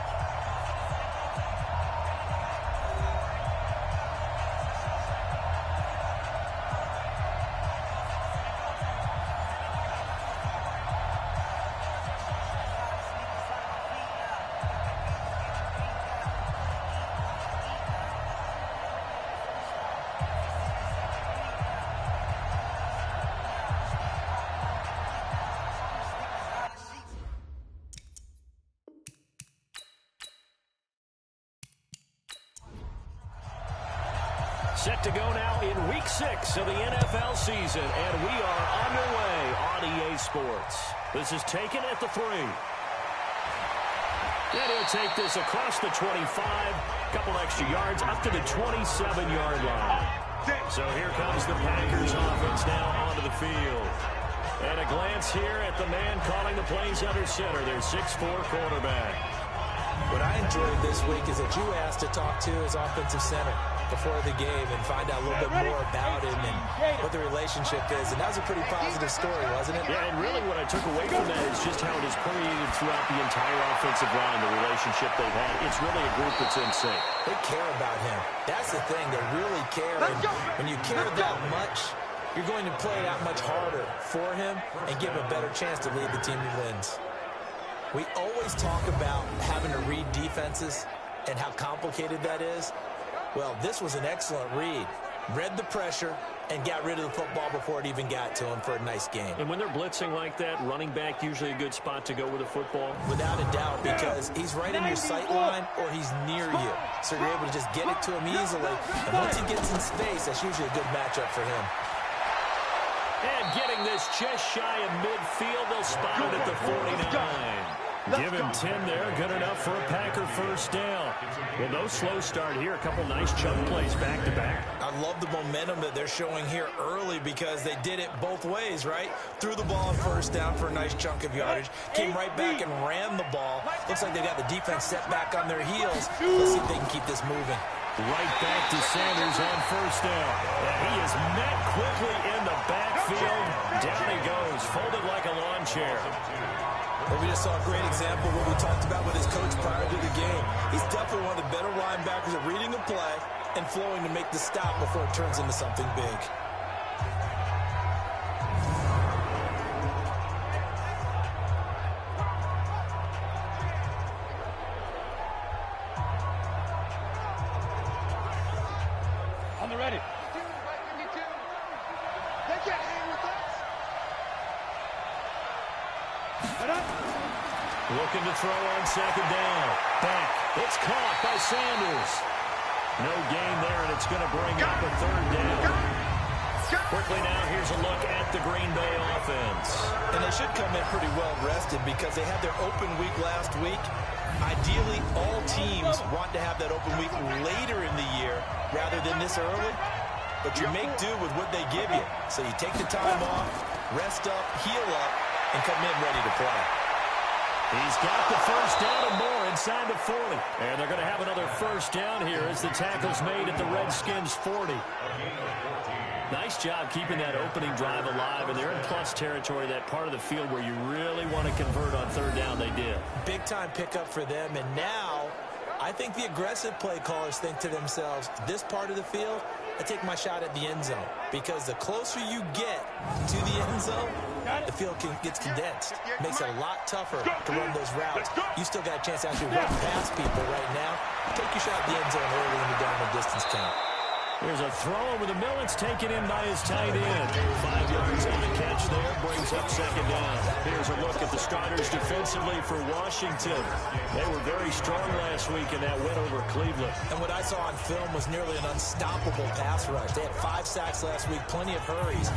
[SPEAKER 2] Set to go now in Week 6 of the NFL season, and we are underway on EA Sports. This is taken at the 3. And he'll take this across the 25, a couple extra yards, up to the 27-yard line. So here comes the Packers offense now onto the field. And a glance here at the man calling the plays under center, their 6'4 quarterback.
[SPEAKER 3] What I enjoyed this week is that you asked to talk to his offensive center before the game and find out a little bit more about him and what the relationship is. And that was a pretty positive story, wasn't it?
[SPEAKER 2] Yeah, and really what I took away from that is just how it has permeated throughout the entire offensive line, the relationship they've had. It's really a group that's in sync.
[SPEAKER 3] They care about him. That's the thing. They really care. And when you care that much, you're going to play that much harder for him and give him a better chance to lead the team to wins. We always talk about having to read defenses and how complicated that is. Well, this was an excellent read. Read the pressure and got rid of the football before it even got to him for a nice game.
[SPEAKER 2] And when they're blitzing like that, running back usually a good spot to go with the football?
[SPEAKER 3] Without a doubt, because he's right in your sight line or he's near you. So you're able to just get it to him easily. And once he gets in space, that's usually a good matchup for him.
[SPEAKER 2] And getting this just shy of midfield, they'll spot it at the 49. Give him 10 there, good enough for a Packer first down. Well, no slow start here, a couple nice chunk plays back-to-back.
[SPEAKER 3] I love the momentum that they're showing here early because they did it both ways, right? Threw the ball on first down for a nice chunk of yardage, came right back and ran the ball. Looks like they got the defense set back on their heels. Let's see if they can keep this moving.
[SPEAKER 2] Right back to Sanders on first down. And he is met quickly in the backfield. Down he goes, folded like a lawn chair.
[SPEAKER 3] Well, we just saw a great example of what we talked about with his coach prior to the game. He's definitely one of the better linebackers at reading a play and flowing to make the stop before it turns into something big.
[SPEAKER 4] On the ready. They can't hang with us.
[SPEAKER 2] Looking to throw on second down. Back. It's caught by Sanders. No gain there, and it's going to bring up a third down. Quickly now, here's a look at the Green Bay offense.
[SPEAKER 3] And they should come in pretty well rested because they had their open week last week. Ideally, all teams want to have that open week later in the year rather than this early. But you make do with what they give you. So you take the time off, rest up, heal up, and come in ready to play.
[SPEAKER 2] He's got the first down and more inside the 40. And they're going to have another first down here as the tackle's made at the Redskins 40. Nice job keeping that opening drive alive, and they're in plus territory, that part of the field where you really want to convert on third down. They did.
[SPEAKER 3] Big-time pickup for them, and now I think the aggressive play callers think to themselves, this part of the field, I take my shot at the end zone, because the closer you get to the end zone, the field gets condensed. Makes it a lot tougher to run those routes. You still got a chance to actually run past people right now. Take your shot at the end zone early in the down and distance count.
[SPEAKER 2] Here's a throw over the middle. It's taken in by his tight end. 5 yards on the catch there. Brings up second down. Here's a look at the starters defensively for Washington. They were very strong last week in that win over Cleveland.
[SPEAKER 3] And what I saw on film was nearly an unstoppable pass rush. They had 5 sacks last week, plenty of hurries.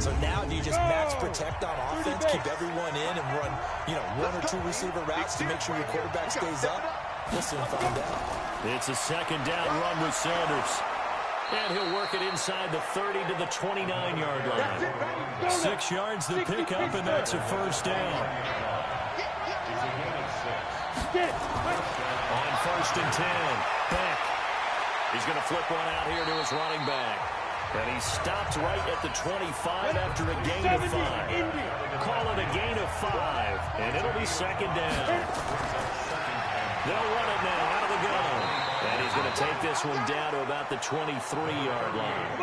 [SPEAKER 3] So now do you just max protect on offense, keep everyone in, and run, 1 or 2 receiver routes to make sure your quarterback stays up? We'll soon find out.
[SPEAKER 2] It's a second down run with Sanders. And he'll work it inside the 30 to the 29-yard line. 6 yards the pickup, and that's a first down. On first and 10, Beck. He's going to flip one out here to his running back. And he stopped right at the 25 after a gain of 5. Call it a gain of 5, and it'll be second down. They'll run it now out of the gun. And he's going to take this one down to about the 23-yard line.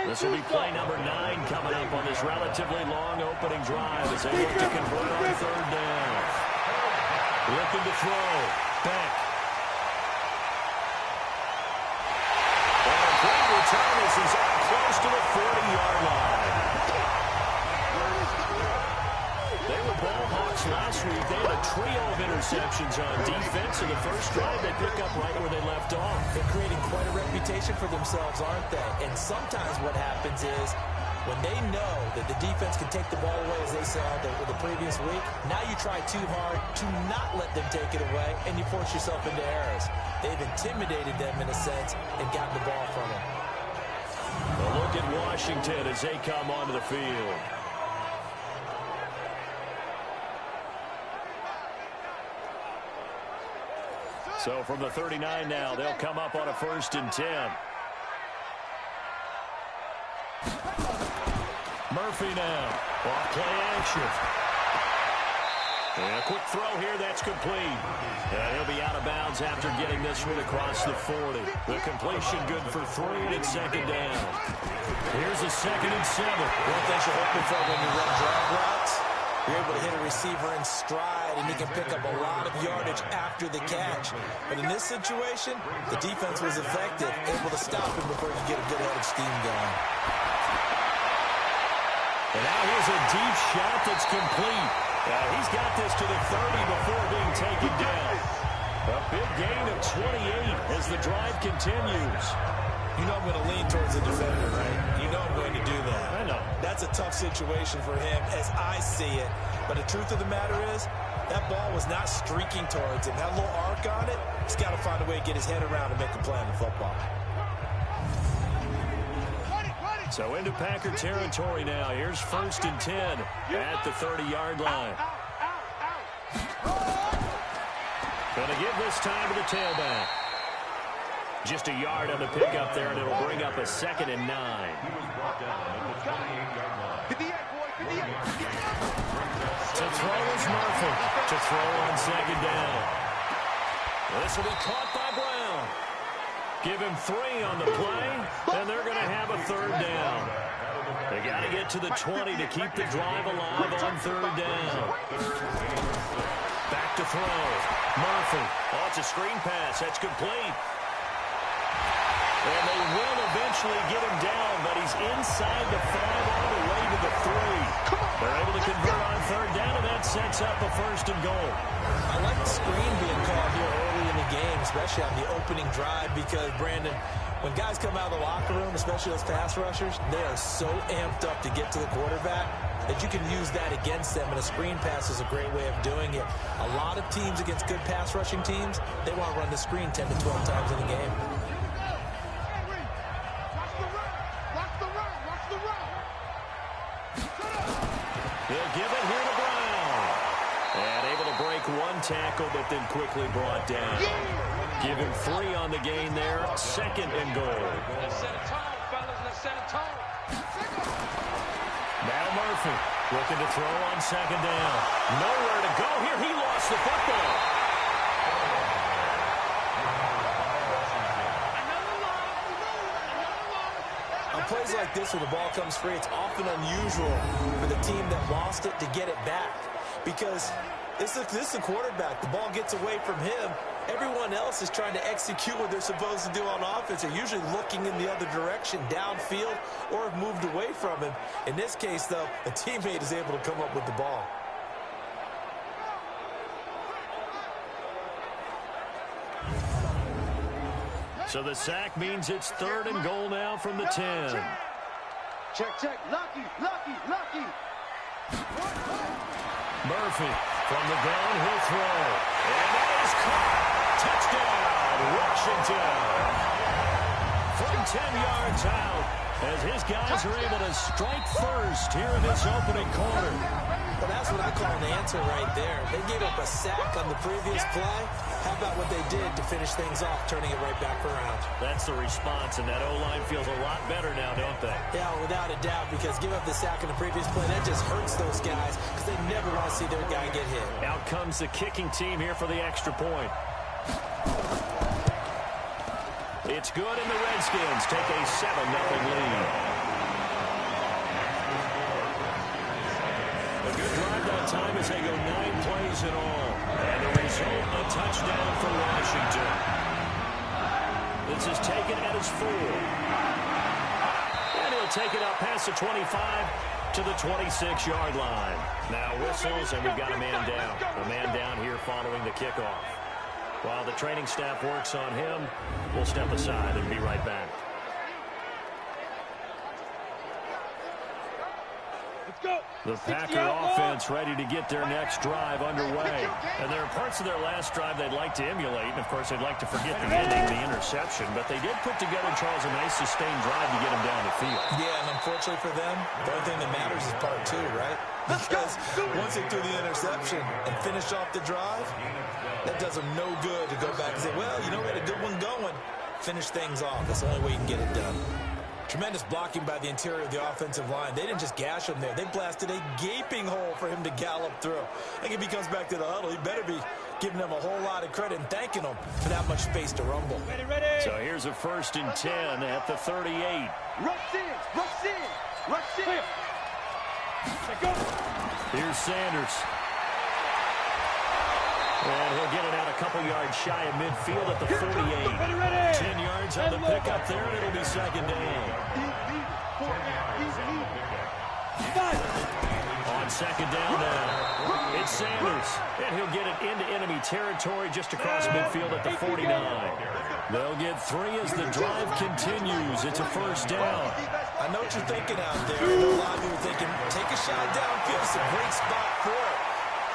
[SPEAKER 2] This will be play number 9 coming up on this relatively long opening drive as they look to convert on third down. Looking to throw. Beck. And a great return as he's up close to the 40-yard line. They were ball hawks last week. They had a trio of interceptions on defense. In the first drive, they pick up right where they left off.
[SPEAKER 3] They're creating quite a reputation for themselves, aren't they? And sometimes what happens is when they know that the defense can take the ball away, as they saw the previous week, now you try too hard to not let them take it away, and you force yourself into errors. They've intimidated them in a sense and gotten the ball from them.
[SPEAKER 2] A look at Washington as they come onto the field. So from the 39 now, they'll come up on a first and 10. Murphy now. Off play action. And a quick throw here, that's complete. And he'll be out of bounds after getting this one across the 40. The completion good for 3, and it's second down. Here's a second and 7.
[SPEAKER 3] One thing you're hoping for when you run drag routes, you're able to hit a receiver in stride, and he can pick up a lot of yardage after the catch. But in this situation, the defense was effective, able to stop him before you get a good head of steam going.
[SPEAKER 2] And now here's a deep shot that's complete. He's got this to the 30 before being taken down. A big gain of 28 as the drive continues.
[SPEAKER 3] You know I'm going to lean towards the defender, right? You know I'm going to do that.
[SPEAKER 2] I know.
[SPEAKER 3] That's a tough situation for him as I see it. But the truth of the matter is, that ball was not streaking towards him. That little arc on it, he's got to find a way to get his head around and make a play on the football.
[SPEAKER 2] So into Packer territory now. Here's first and 10 at the 30-yard line. Going to give this time to the tailback. Just a yard on the pickup there, and it'll bring up a second and 9. To throw is Murphy. To throw on second down. This will be caught by Brown. Give him 3 on the play, and they're going to have a third down. They got to get to the 20 to keep the drive alive on third down. Back to throw. Murphy. Oh, it's a screen pass. That's complete. And they will eventually get him down, but he's inside the 5 all the way to the 3. They're able to convert on third down, and that sets up a first and goal.
[SPEAKER 3] I like the screen being called here early in the game, especially on the opening drive, because, Brandon, when guys come out of the locker room, especially those pass rushers, they are so amped up to get to the quarterback that you can use that against them, and a screen pass is a great way of doing it. A lot of teams against good pass rushing teams, they want to run the screen 10 to 12 times in a game. He'll give it here to Brown. And able to
[SPEAKER 2] tackle, but then quickly brought down. Give him 3 on the gain there. 2nd and goal.
[SPEAKER 4] Let's set a tone, fellas. Let's set a tone.
[SPEAKER 2] Now Murphy looking to throw on 2nd down. Nowhere to go here. He lost the football.
[SPEAKER 3] On plays like this where the ball comes free, it's often unusual for the team that lost it to get it back. Because this is the quarterback. The ball gets away from him. Everyone else is trying to execute what they're supposed to do on offense. They're usually looking in the other direction, downfield, or have moved away from him. In this case, though, a teammate is able to come up with the ball.
[SPEAKER 2] So the sack means it's 3rd and goal now from the 10.
[SPEAKER 4] Check, check. Lucky, lucky, lucky.
[SPEAKER 2] Murphy from the gun, he'll throw. And that is caught. Touchdown, Washington. From 10 yards out, as his guys are able to strike first here in this opening quarter.
[SPEAKER 3] Well, that's what I call an answer right there. They gave up a sack on the previous play. How about what they did to finish things off, turning it right back around?
[SPEAKER 2] That's the response, and that O-line feels a lot better now, don't they?
[SPEAKER 3] Yeah, without a doubt, because give up the sack in the previous play, that just hurts those guys because they never want to see their guy get hit.
[SPEAKER 2] Out comes the kicking team here for the extra point. It's good, and the Redskins take a 7-0 lead. A good drive that time as they go 9 plays in all. And the result, a touchdown for Washington. This is taken at his 4. And he'll take it up past the 25 to the 26-yard line. Now whistles, and we've got a man down. A man down here following the kickoff. While the training staff works on him, we'll step aside and be right back. The Packer offense ready to get their next drive underway. And there are parts of their last drive they'd like to emulate. And, of course, they'd like to forget the ending, the interception. But they did put together, Charles, a nice sustained drive to get them down the field.
[SPEAKER 3] Yeah, and unfortunately for them, the only thing that matters is part 2, right? Because once they threw the interception and finish off the drive, that does them no good to go back and say, well, you know, we had a good one going. Finish things off. That's the only way you can get it done. Tremendous blocking by the interior of the offensive line. They didn't just gash him there. They blasted a gaping hole for him to gallop through. I think if he comes back to the huddle, he better be giving them a whole lot of credit and thanking them for that much space to rumble.
[SPEAKER 4] Ready, ready.
[SPEAKER 2] So here's a 1st and 10 at the 38.
[SPEAKER 4] Rush in, rush in, rush in. Go.
[SPEAKER 2] Here's Sanders. And he'll get it out a couple yards shy of midfield at the 48.
[SPEAKER 4] Ready, ready.
[SPEAKER 2] 10 yards on the pickup there, and it'll be 2nd down. On 2nd down now, it's Sanders. And he'll get it into enemy territory just across midfield at the 49. They'll get 3 as the drive continues. It's a 1st down.
[SPEAKER 3] I know what you're thinking out there. I know a lot of you are thinking, take a shot downfield. It's a great spot for it.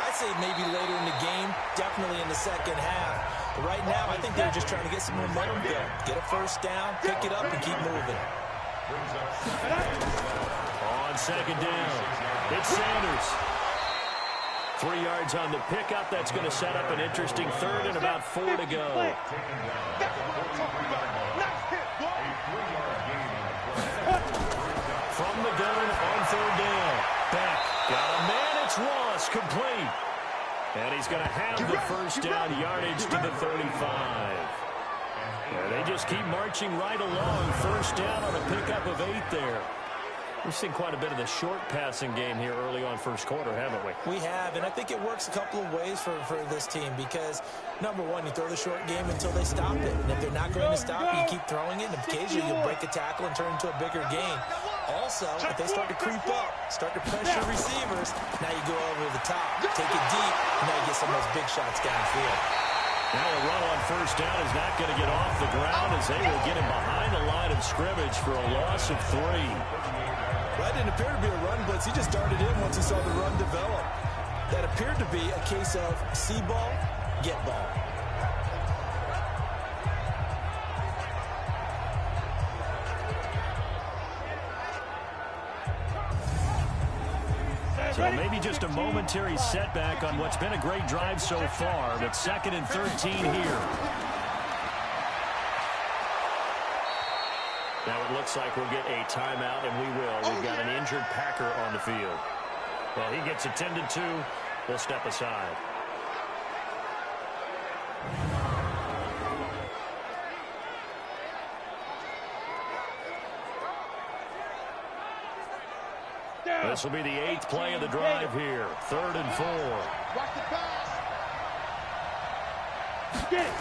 [SPEAKER 3] I say maybe later in the game, definitely in the second half. But right now, I think they're just trying to get some momentum built. Get a 1st down, pick it up, and keep moving.
[SPEAKER 2] On 2nd down, it's Sanders. 3 yards on the pickup. That's going to set up an interesting 3rd and about 4 to go. From the gun on 3rd down. Back. Got a man. It's Ross. Complete. And he's going to have the 1st down yardage to the 35. And they just keep marching right along. 1st down on a pickup of 8 there. We've seen quite a bit of the short passing game here early on 1st quarter, haven't we?
[SPEAKER 3] We have, and I think it works a couple of ways for this team because, number one, you throw the short game until they stop it. And if they're not going to stop it, you keep throwing it, and occasionally you'll break a tackle and turn it into a bigger game. Also, if they start to creep up, start to pressure receivers, now you go over the top, take it deep, and now you get some of those big shots downfield.
[SPEAKER 2] Now a run on 1st down is not going to get off the ground as they will get him behind the line of scrimmage for a loss of 3.
[SPEAKER 3] That didn't appear to be a run blitz. He just darted in once he saw the run develop. That appeared to be a case of see ball, get ball.
[SPEAKER 2] So maybe just a momentary setback on what's been a great drive so far, but 2nd and 13 here. Now it looks like we'll get a timeout, and we will. We've got an injured Packer on the field. Well, he gets attended to. We'll step aside. This will be the 8th play of the drive here. 3rd and 4.
[SPEAKER 4] Watch the pass.
[SPEAKER 2] Get it.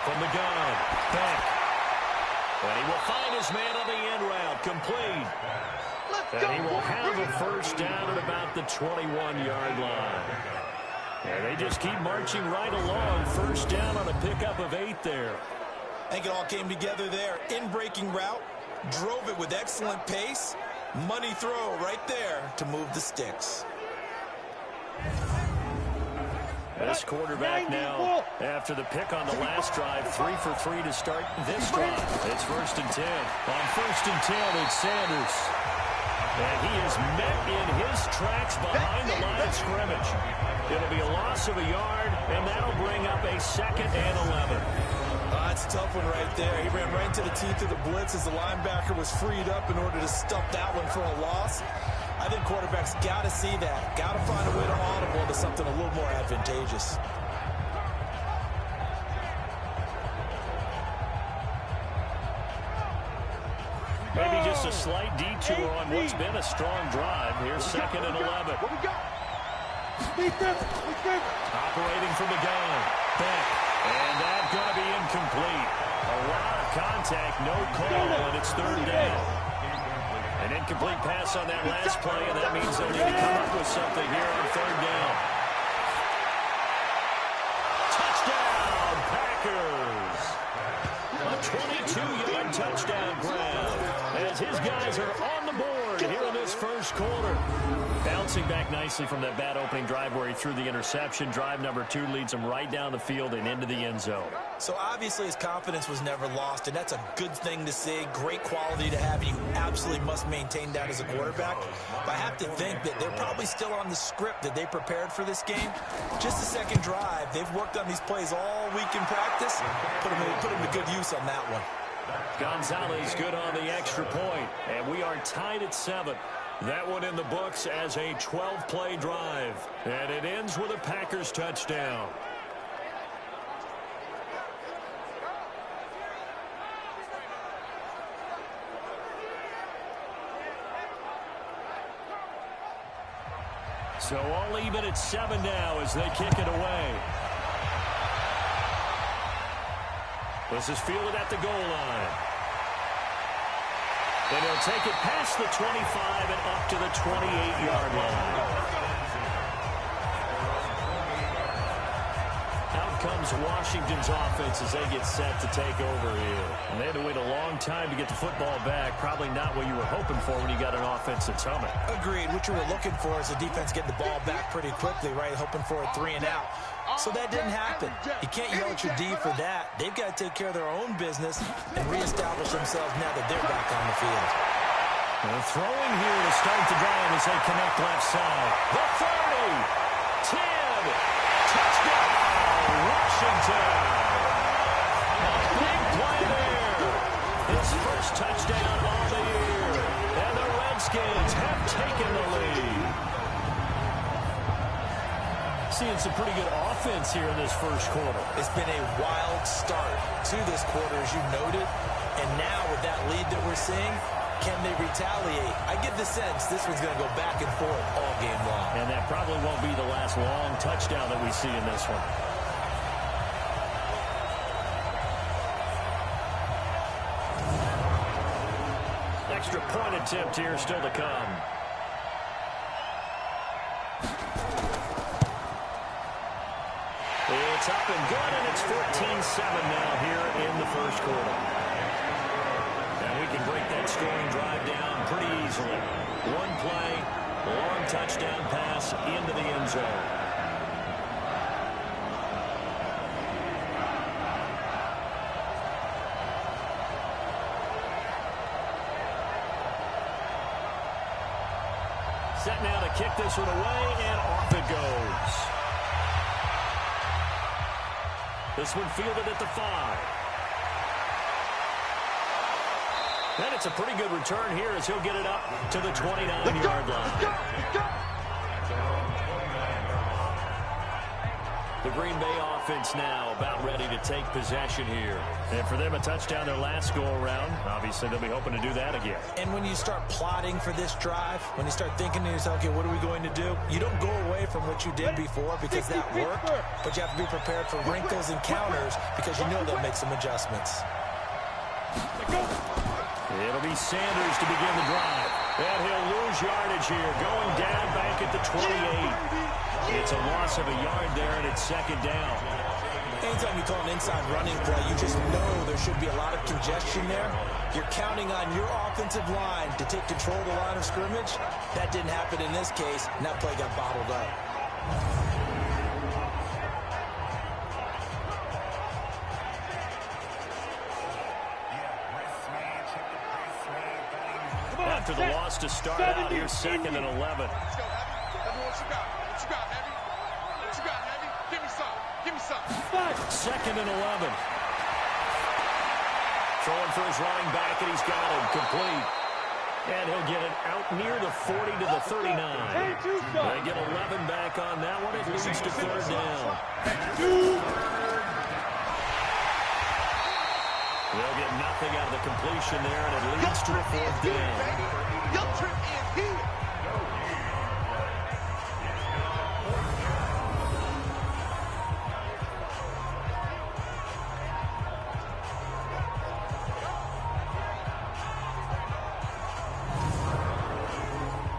[SPEAKER 2] From the gun. Back. And he will find his man on the end route. Complete. And he will have a first down at about the 21-yard line. And they just keep marching right along. First down on a pickup of 8 there.
[SPEAKER 3] I think it all came together there. In-breaking route. Drove it with excellent pace. Money throw right there to move the sticks.
[SPEAKER 2] This quarterback now, after the pick on the last drive, 3 for 3 to start this drive. It's 1st and 10. On 1st and 10, it's Sanders. And he is met in his tracks behind the line of scrimmage. It'll be a loss of a yard, and that'll bring up a 2nd and 11.
[SPEAKER 3] That's a tough one right there. He ran right into the teeth of the blitz as the linebacker was freed up in order to stuff that one for a loss. I think quarterbacks got to see that. Got to find a way to audible to something a little more advantageous.
[SPEAKER 2] Maybe just a slight detour on what's been a strong drive. Here's 2nd and 11.
[SPEAKER 4] What we got?
[SPEAKER 2] Operating from the gun. Back. And that's going to be incomplete. A lot of contact, no call, and it's 3rd down. An incomplete pass on that last play, and that means they'll need to come up with something here on 3rd down. Touchdown, Packers! A 22-yard touchdown grab as his guys are on the board here in this first quarter. Bouncing back nicely from that bad opening drive where he threw the interception. Drive number 2 leads him right down the field and into the end zone.
[SPEAKER 3] So obviously his confidence was never lost, and that's a good thing to see. Great quality to have. You absolutely must maintain that as a quarterback. But I have to think that they're probably still on the script that they prepared for this game. Just the second drive. They've worked on these plays all week in practice. Put them to good use on that one.
[SPEAKER 2] Gonzalez good on the extra point, and we are tied at 7. That one in the books as a 12-play drive. And it ends with a Packers touchdown. So all even at 7 now as they kick it away. This is fielded at the goal line. And he'll take it past the 25 and up to the 28-yard line. Out comes Washington's offense as they get set to take over here. And they had to wait a long time to get the football back. Probably not what you were hoping for when you got an offense that's humming.
[SPEAKER 3] Agreed. What you were looking for is the defense getting the ball back pretty quickly, right? Hoping for a 3 and out. So that didn't happen. You can't yell at your D for that. They've got to take care of their own business and reestablish themselves now that they're back on the field.
[SPEAKER 2] And throwing here to start the drive as they connect left side. The 30, 10, touchdown, Washington. A big play there. His first touchdown of the year. And the Redskins have taken the lead. Seeing some pretty good offense here in this first quarter.
[SPEAKER 3] It's been a wild start to this quarter, as you noted. And now with that lead that we're seeing, can they retaliate? I get the sense this one's going to go back and forth all game long.
[SPEAKER 2] And that probably won't be the last long touchdown that we see in this one. Extra point attempt here still to come. It's up and good, and it's 14-7 now here in the first quarter. And we can break that scoring drive down pretty easily. One play, long touchdown pass into the end zone. set now to kick this one away, and off it goes. This one fielded at the 5. And it's a pretty good return here as he'll get it up to the 29-yard line. The Green Bay offense now about ready to take possession here. And for them, a touchdown their last go-around. Obviously, they'll be hoping to do that again.
[SPEAKER 3] And when you start plotting for this drive, when you start thinking to yourself, okay, what are we going to do? You don't go away from what you did before because that worked, but you have to be prepared for wrinkles and counters because you know they'll make some adjustments.
[SPEAKER 2] It'll be Sanders to begin the drive. And he'll lose yardage here, going down back at the 28. It's a loss of a yard there, and it's second down.
[SPEAKER 3] Anytime you call an inside running play, you just know there should be a lot of congestion there. You're counting on your offensive line to take control of the line of scrimmage. That didn't happen in this case, and that play got bottled up.
[SPEAKER 2] After the loss to start out, here's 2nd and 11.
[SPEAKER 4] Let's go, Heavy. Tell me what you got. What you got, Heavy? What you got, Heavy? Give me some. Give me some.
[SPEAKER 2] 2nd and 11. Throwing for his running back, and he's got him complete. And he'll get it out near the 40 to the 39. They get 11 back on that one. It leads to 3rd down. They'll get nothing out of the completion there, and it leads to a 4th down.
[SPEAKER 4] Your trip is here.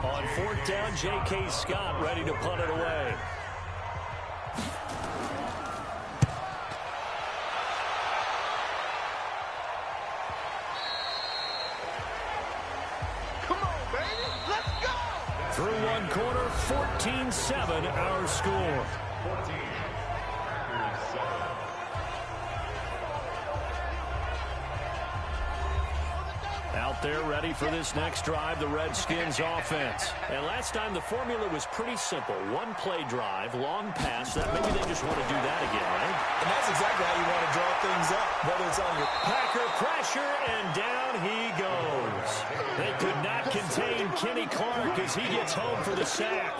[SPEAKER 2] On 4th down, J.K. Scott ready to punt it away. Through one quarter, 14-7 our score. Out there ready for this next drive, the Redskins offense. And last time the formula was pretty simple. One play drive, long pass. That maybe they just want to do that again, right?
[SPEAKER 3] And that's exactly how you want to draw things up, whether it's on your
[SPEAKER 2] Packer pressure, and down he goes. They could not contain Kenny Clark as he gets home for the sack.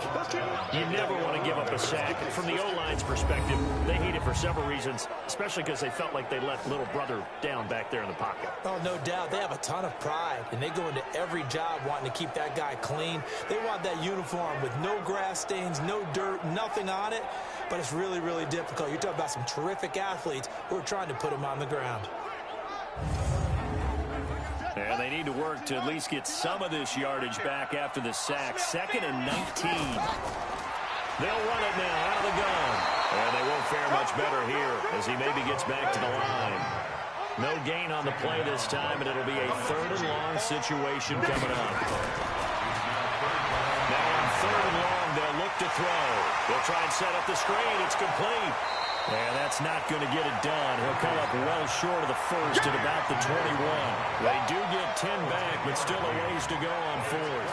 [SPEAKER 2] You never want to give up a sack. From the O-line's perspective, they hate it for several reasons, especially because they felt like they let little brother down back there in the pocket.
[SPEAKER 3] Oh, no doubt. They have a ton of pride, and they go into every job wanting to keep that guy clean. They want that uniform with no grass stains, no dirt, nothing on it, but it's really, really difficult. You're talking about some terrific athletes who are trying to put him on the ground.
[SPEAKER 2] And they need to work to at least get some of this yardage back after the sack. 2nd and 19. They'll run it now out of the gun. And they won't fare much better here as he maybe gets back to the line. No gain on the play this time, and it'll be a 3rd and long situation coming up. Now on 3rd and long, they'll look to throw. They'll try and set up the screen. It's complete. And that's not going to get it done. He'll come up well short of the 1st at about the 21. They do get 10 back, but still a ways to go on 4th.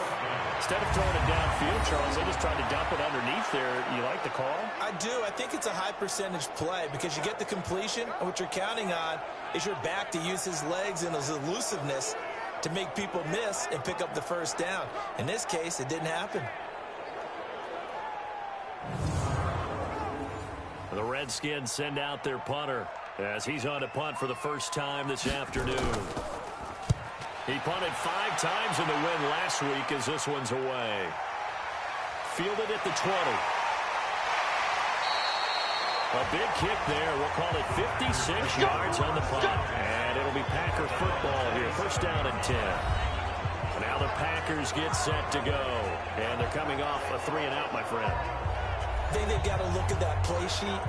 [SPEAKER 2] Instead of throwing it downfield, Charles, they just tried to dump it underneath there. You like the call?
[SPEAKER 3] I do. I think it's a high percentage play because you get the completion, and what you're counting on is your back to use his legs and his elusiveness to make people miss and pick up the 1st down. In this case, it didn't happen.
[SPEAKER 2] The Redskins send out their punter as he's on to punt for the first time this afternoon. He punted 5 times in the win last week as this one's away. Fielded at the 20. A big kick there. We'll call it 56 yards on the punt. And it'll be Packer football here. 1st down and 10. Now the Packers get set to go. And they're coming off a 3-and-out, my friend.
[SPEAKER 3] I think they've got to look at that play sheet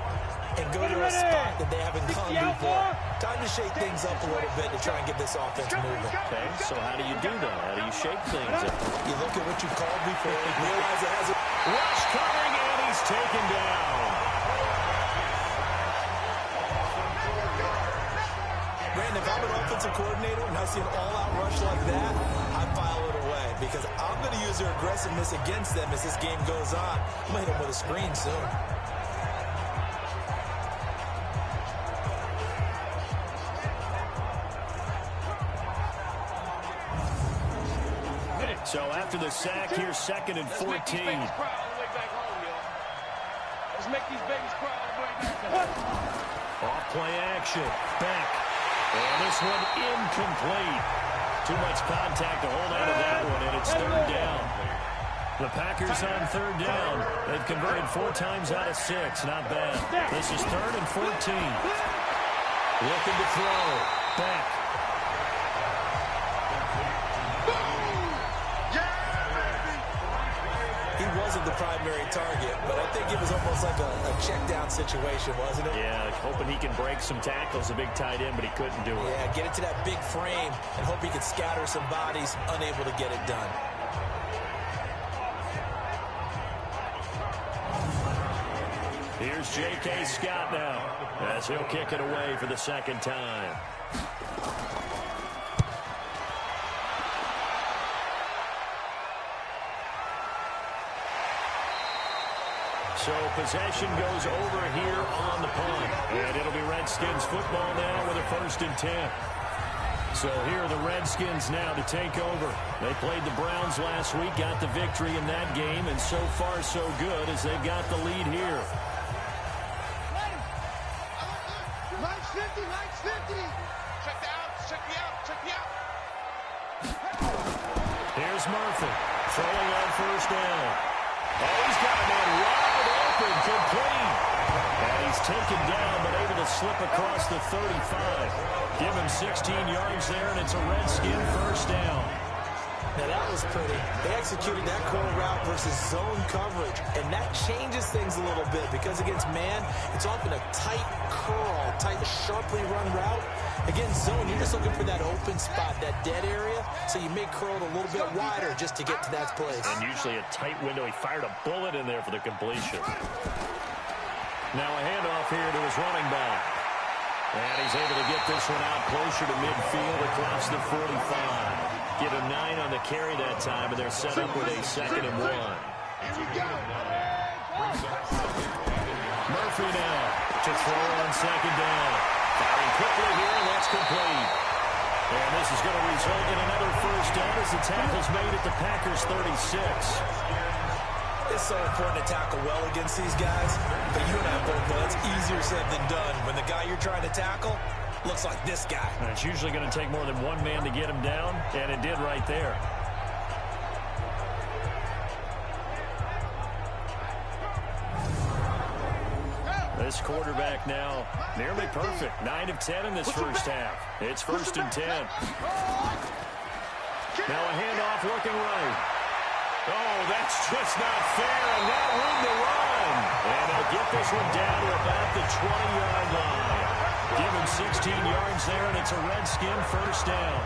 [SPEAKER 3] and go to a spot that they haven't come before. Time to shake things up a little bit to try and get this offense moving.
[SPEAKER 2] Okay, so how do you do that? How do you shake things up?
[SPEAKER 3] You look at what you called before and realize it has a
[SPEAKER 2] rush coming, and he's taken down.
[SPEAKER 3] Brandon, if I'm an offensive coordinator and I see an all-out rush like that, I file it away. because I'm going to use their aggressiveness against them as this game goes on. I'm going to hit them with a screen soon.
[SPEAKER 2] So after the sack, here's 2nd and 14.
[SPEAKER 5] Let's make these babies cry all the way back.
[SPEAKER 2] Off play action. Back. And this one incomplete. Too much contact to hold out of that one, and it's 3rd down. The Packers on 3rd down. They've converted 4 times out of 6. Not bad. This is 3rd and 14. Looking to throw. Back.
[SPEAKER 3] He wasn't the primary target, but I think it was almost like a check-down situation, wasn't it?
[SPEAKER 2] Yeah, hoping he can break some tackles, a big tight end, but he couldn't do it.
[SPEAKER 3] Yeah, get it to that big frame and hope he could scatter some bodies, unable to get it done.
[SPEAKER 2] Here's J.K. Scott now, as he'll kick it away for the 2nd time. So possession goes over here on the punt. And it'll be Redskins football now with a 1st and 10. So here are the Redskins now to take over. They played the Browns last week, got the victory in that game, and so far so good as they've got the lead here.
[SPEAKER 4] Nice 50, nice 50. Check the out, check the out, check the out.
[SPEAKER 2] Here's Murphy throwing on 1st down. Oh, he's got a man wide open, complete. And he's taken down, but able to slip across the 35. Give him 16 yards there, and it's a Redskin 1st down.
[SPEAKER 3] Now, that was pretty. They executed that corner route versus zone coverage, and that changes things a little bit because against man, it's often a tight curl, tight, sharply run route. Against zone, you're just looking for that open spot, that dead area, so you may curl it a little bit wider just to get to that place.
[SPEAKER 2] And usually a tight window. He fired a bullet in there for the completion. Now a handoff here to his running back. And he's able to get this one out closer to midfield across the 45. Give him 9 on the carry that time, and they're set up with a 2nd and 1. Murphy now to throw on 2nd down. Firing quickly here, and that's complete. And this is going to result in another 1st down as the tackle's made at the Packers' 36.
[SPEAKER 3] It's so important to tackle well against these guys, but you and I both know it's easier said than done when the guy you're trying to tackle looks like this guy.
[SPEAKER 2] And it's usually going to take more than one man to get him down, and it did right there. This quarterback now nearly perfect. 9 of 10 in this 1st half. It's 1st and 10. Now a handoff looking right. Oh, that's just not fair, and now room to run. And they'll get this one down to about the 20-yard line. Give him 16 yards there, and it's a Redskin 1st down.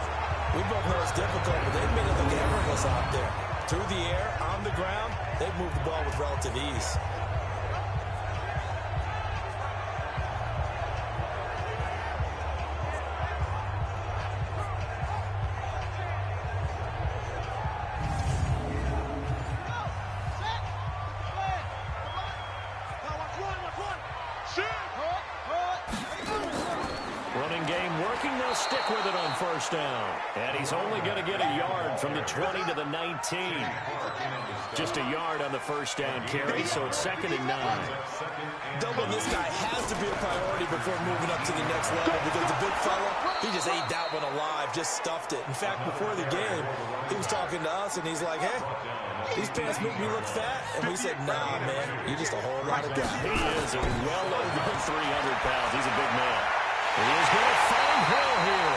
[SPEAKER 3] We both know it's difficult, but they've made it look effortless out there. Through the air, on the ground, they've moved the ball with relative ease.
[SPEAKER 2] Running game working, they'll stick with it on 1st down. And he's only going to get a yard from the 20 to the 19. Just a yard on the 1st down carry, so it's 2nd and 9.
[SPEAKER 3] Doubling this guy has to be a priority before moving up to the next level because the big fella, he just ate that one alive, just stuffed it. In fact, before the game, he was talking to us, and he's like, hey, these pants make me look fat. And we said, nah, man, you're just a whole lot of guy.
[SPEAKER 2] He is well over 300 pounds. He's a big man. He is going to find Hill here.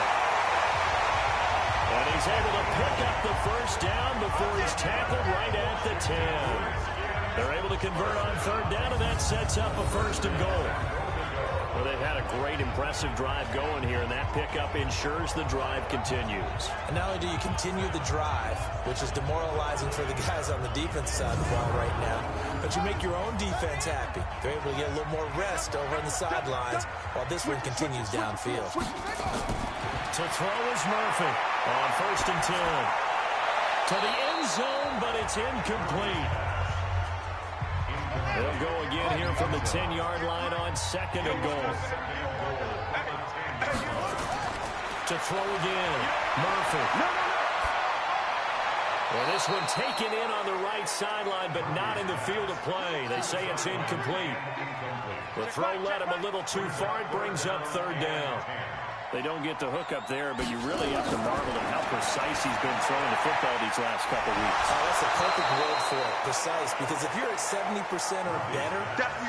[SPEAKER 2] And he's able to pick up the 1st down before he's tackled right at the 10. They're able to convert on 3rd down, and that sets up a 1st and goal. Well, they've had a great, impressive drive going here, and that pickup ensures the drive continues.
[SPEAKER 3] And not only do you continue the drive, which is demoralizing for the guys on the defense side of the ball right now, but you make your own defense happy. They're able to get a little more rest over on the sidelines while this one continues downfield.
[SPEAKER 2] To throw is Murphy on 1st and 10. To the end zone, but it's incomplete. They'll go again here from the 10-yard line on second and goal. To throw again, Murphy. Well, this one taken in on the right sideline, but not in the field of play. They say it's incomplete. The throw led him a little too far. It brings up third down. They don't get the hook up there, but you really have to marvel at how precise he's been throwing the football these last couple weeks.
[SPEAKER 3] Oh, that's a perfect word for it, precise, because if you're at 70% or better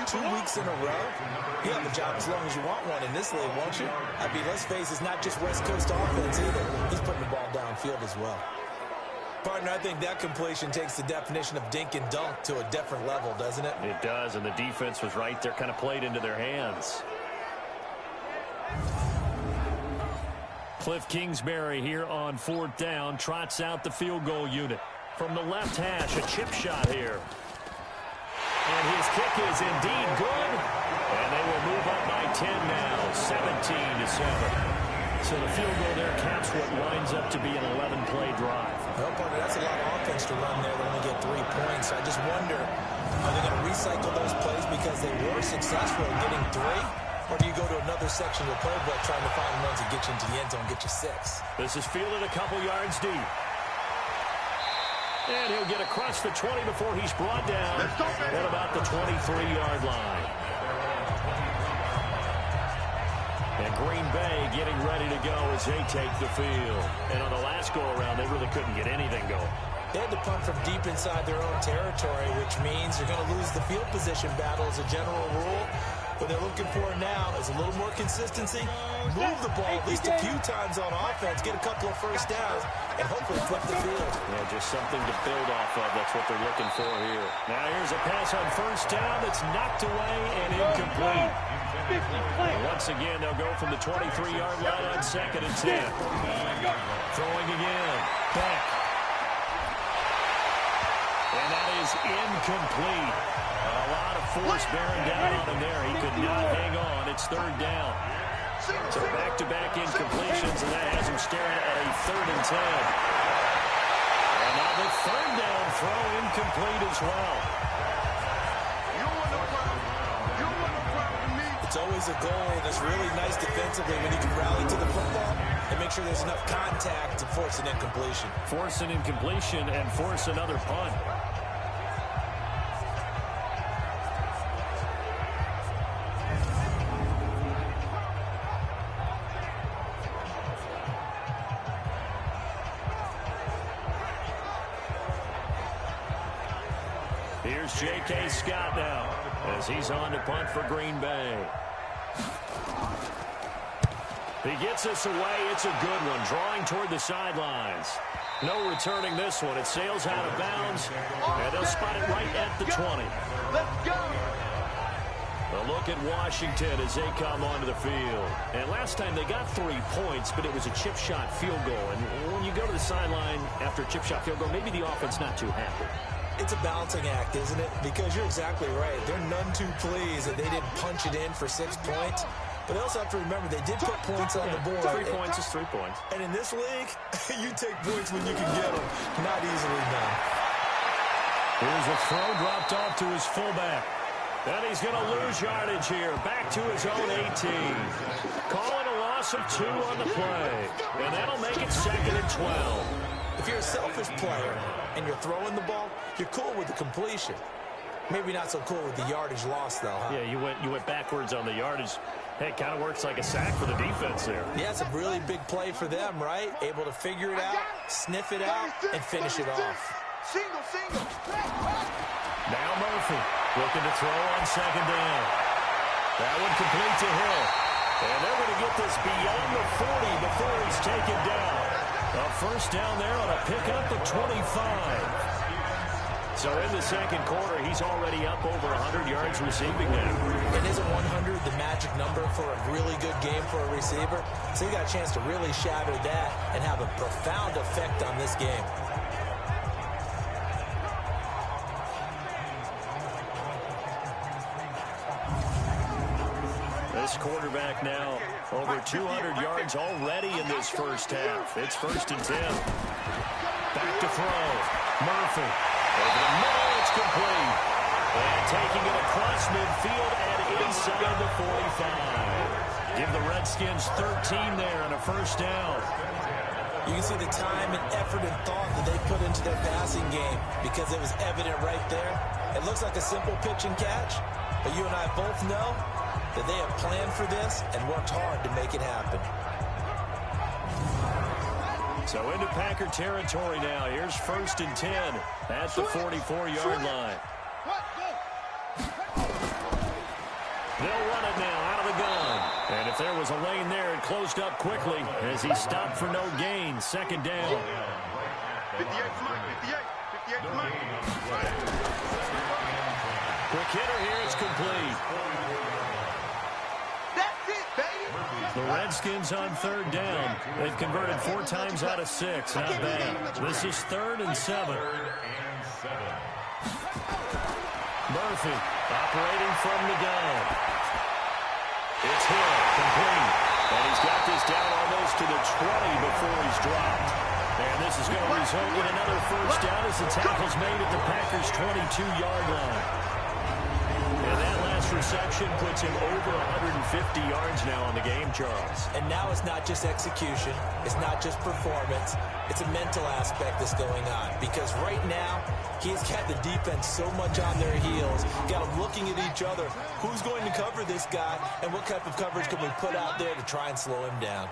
[SPEAKER 3] 2 weeks in a row, you have a job as long as you want one in this league, won't you? I mean, let's face it, it's not just West Coast offense either. He's putting the ball downfield as well. Partner, I think that completion takes the definition of dink and dunk to a different level, doesn't it?
[SPEAKER 2] It does, and the defense was right there, kind of played into their hands. Cliff Kingsbury here on fourth down, trots out the field goal unit. From the left hash, a chip shot here. And his kick is indeed good. And they will move up by 10 now, 17-7. So the field goal there caps what winds up to be an 11-play drive.
[SPEAKER 3] Well, partner, that's a lot of offense to run there. They only get 3 points. I just wonder, are they going to recycle those plays because they were successful in getting 3? Or do you go to another section of the playbook trying to find ones that get you into the end zone, get you 6?
[SPEAKER 2] This is fielded a couple yards deep. And he'll get across the 20 before he's brought down at about the 23-yard line. And Green Bay getting ready to go as they take the field. And on the last go-around, they really couldn't get anything going.
[SPEAKER 3] They had to punt from deep inside their own territory, which means you're going to lose the field position battle as a general rule. What they're looking for now is a little more consistency, move the ball at least a few times on offense, get a couple of first downs, and hopefully flip the field.
[SPEAKER 2] Yeah, just something to build off of. That's what they're looking for here. Now here's a pass on first down that's knocked away and incomplete. And once again, they'll go from the 23-yard line on second and 10. Throwing again. Back. And that is incomplete. A lot of force bearing down on him there. He could not hang on. It's third down. So back-to-back incompletions, and that has him staring at a 3rd and 10. And now the third down throw incomplete as well.
[SPEAKER 3] It's always a goal, and it's really nice defensively when you can rally to the football and make sure there's enough contact to force an incompletion.
[SPEAKER 2] Force an incompletion and force another punt. Here's J.K. Scott now as he's on to punt for Green Bay. He gets us away. It's a good one. Drawing toward the sidelines. No returning this one. It sails out of bounds, and they'll spot it right at the 20.
[SPEAKER 5] Let's go.
[SPEAKER 2] A look at Washington as they come onto the field. And last time they got 3 points, but it was a chip shot field goal. And when you go to the sideline after a chip shot field goal, maybe the offense not too happy.
[SPEAKER 3] It's a balancing act, isn't it? Because you're exactly right. They're none too pleased that they didn't punch it in for 6 points. But they also have to remember they did put points on the board.
[SPEAKER 2] 3 points is 3 points.
[SPEAKER 3] And in this league, you take points when you can get them. Not easily done.
[SPEAKER 2] Here's a throw dropped off to his fullback. And he's going to lose yardage here. Back to his own 18. Calling a loss of 2 on the play. And that'll make it 2nd and 12.
[SPEAKER 3] If you're a selfish player and you're throwing the ball, you're cool with the completion. Maybe not so cool with the yardage loss, though, huh?
[SPEAKER 2] Yeah, you went backwards on the yardage. Hey, it kind of works like a sack for the defense there.
[SPEAKER 3] Yeah, it's a really big play for them, right? Able to figure it out, sniff it out, and finish it off.
[SPEAKER 4] Single.
[SPEAKER 2] Now Murphy looking to throw on 2nd down. That one complete to Hill. And they're going to get this beyond the 40 before he's taken down. A first down there on a pickup of 25. So in the second quarter, he's already up over 100 yards receiving now.
[SPEAKER 3] And isn't 100 the magic number for a really good game for a receiver? So he got a chance to really shatter that and have a profound effect on this game.
[SPEAKER 2] This quarterback now over 200 yards already in this first half. It's 1st and 10. Back to throw. Murphy. Over the middle, it's complete. And taking it across midfield and inside the 45. Give the Redskins 13 there on a first down.
[SPEAKER 3] You can see the time and effort and thought that they put into their passing game because it was evident right there. It looks like a simple pitch and catch, but you and I both know that they have planned for this and worked hard to make it happen.
[SPEAKER 2] So into Packer territory now. Here's 1st and 10 at the 44-yard line. They'll run it now out of the gun. And if there was a lane there, it closed up quickly as he stopped for no gain. 2nd down.
[SPEAKER 4] 58 Mike, 58 Mike.
[SPEAKER 2] Quick hitter here, it's complete.
[SPEAKER 4] That's it, baby.
[SPEAKER 2] The Redskins on 3rd down. They've converted 4 times out of 6. Not bad. This is 3rd and 7. Murphy operating from the gun. It's Hill, complete. And he's got this down almost to the 20 before he's dropped. And this is going to result in another first down as the tackle's made at the Packers' 22-yard line. And that last reception puts him over 150 yards now on the game, Charles.
[SPEAKER 3] And now it's not just execution. It's not just performance. It's a mental aspect that's going on. Because right now, he's got the defense so much on their heels. Got them looking at each other. Who's going to cover this guy? And what type of coverage can we put out there to try and slow him down?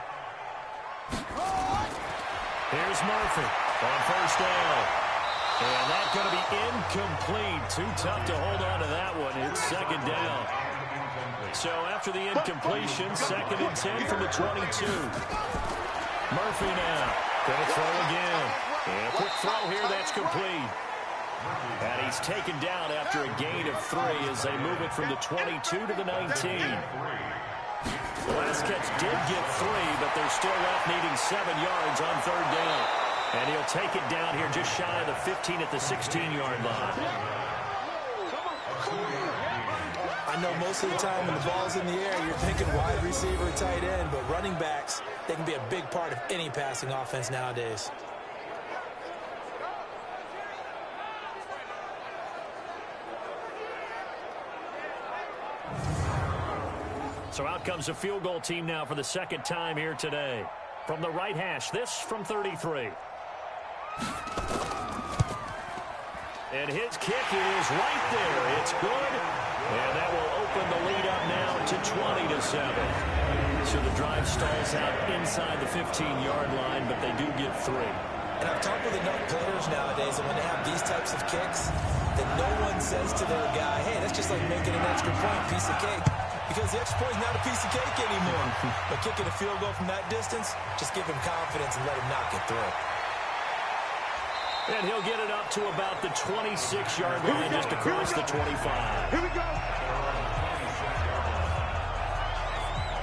[SPEAKER 2] Here's Murphy on 1st down. And that's going to be incomplete. Too tough to hold on to that one. It's 2nd down. So after the incompletion, 2nd and 10 from the 22. Murphy now. Going to throw again. And a quick throw here. That's complete. And he's taken down after a gain of 3 as they move it from the 22 to the 19. The last catch did get 3, but they're still left needing 7 yards on 3rd down. And he'll take it down here just shy of the 15 at the 16-yard line.
[SPEAKER 3] I know most of the time when the ball's in the air, you're thinking wide receiver, tight end, but running backs, they can be a big part of any passing offense nowadays.
[SPEAKER 2] So out comes a field goal team now for the 2nd time here today. From the right hash, this from 33. And his kick is right there. It's good. And that will open the lead up now to 20-7. So the drive stalls out inside the 15-yard line, but they do get 3.
[SPEAKER 3] And I've talked with enough players nowadays, and when they have these types of kicks, that no one says to their guy, hey, that's just like making an extra point, piece of cake. Because the extra point is not a piece of cake anymore. But kicking a field goal from that distance, just give him confidence and let him knock it through.
[SPEAKER 2] And he'll get it up to about the 26-yard line, just across the 25.
[SPEAKER 4] Here we go.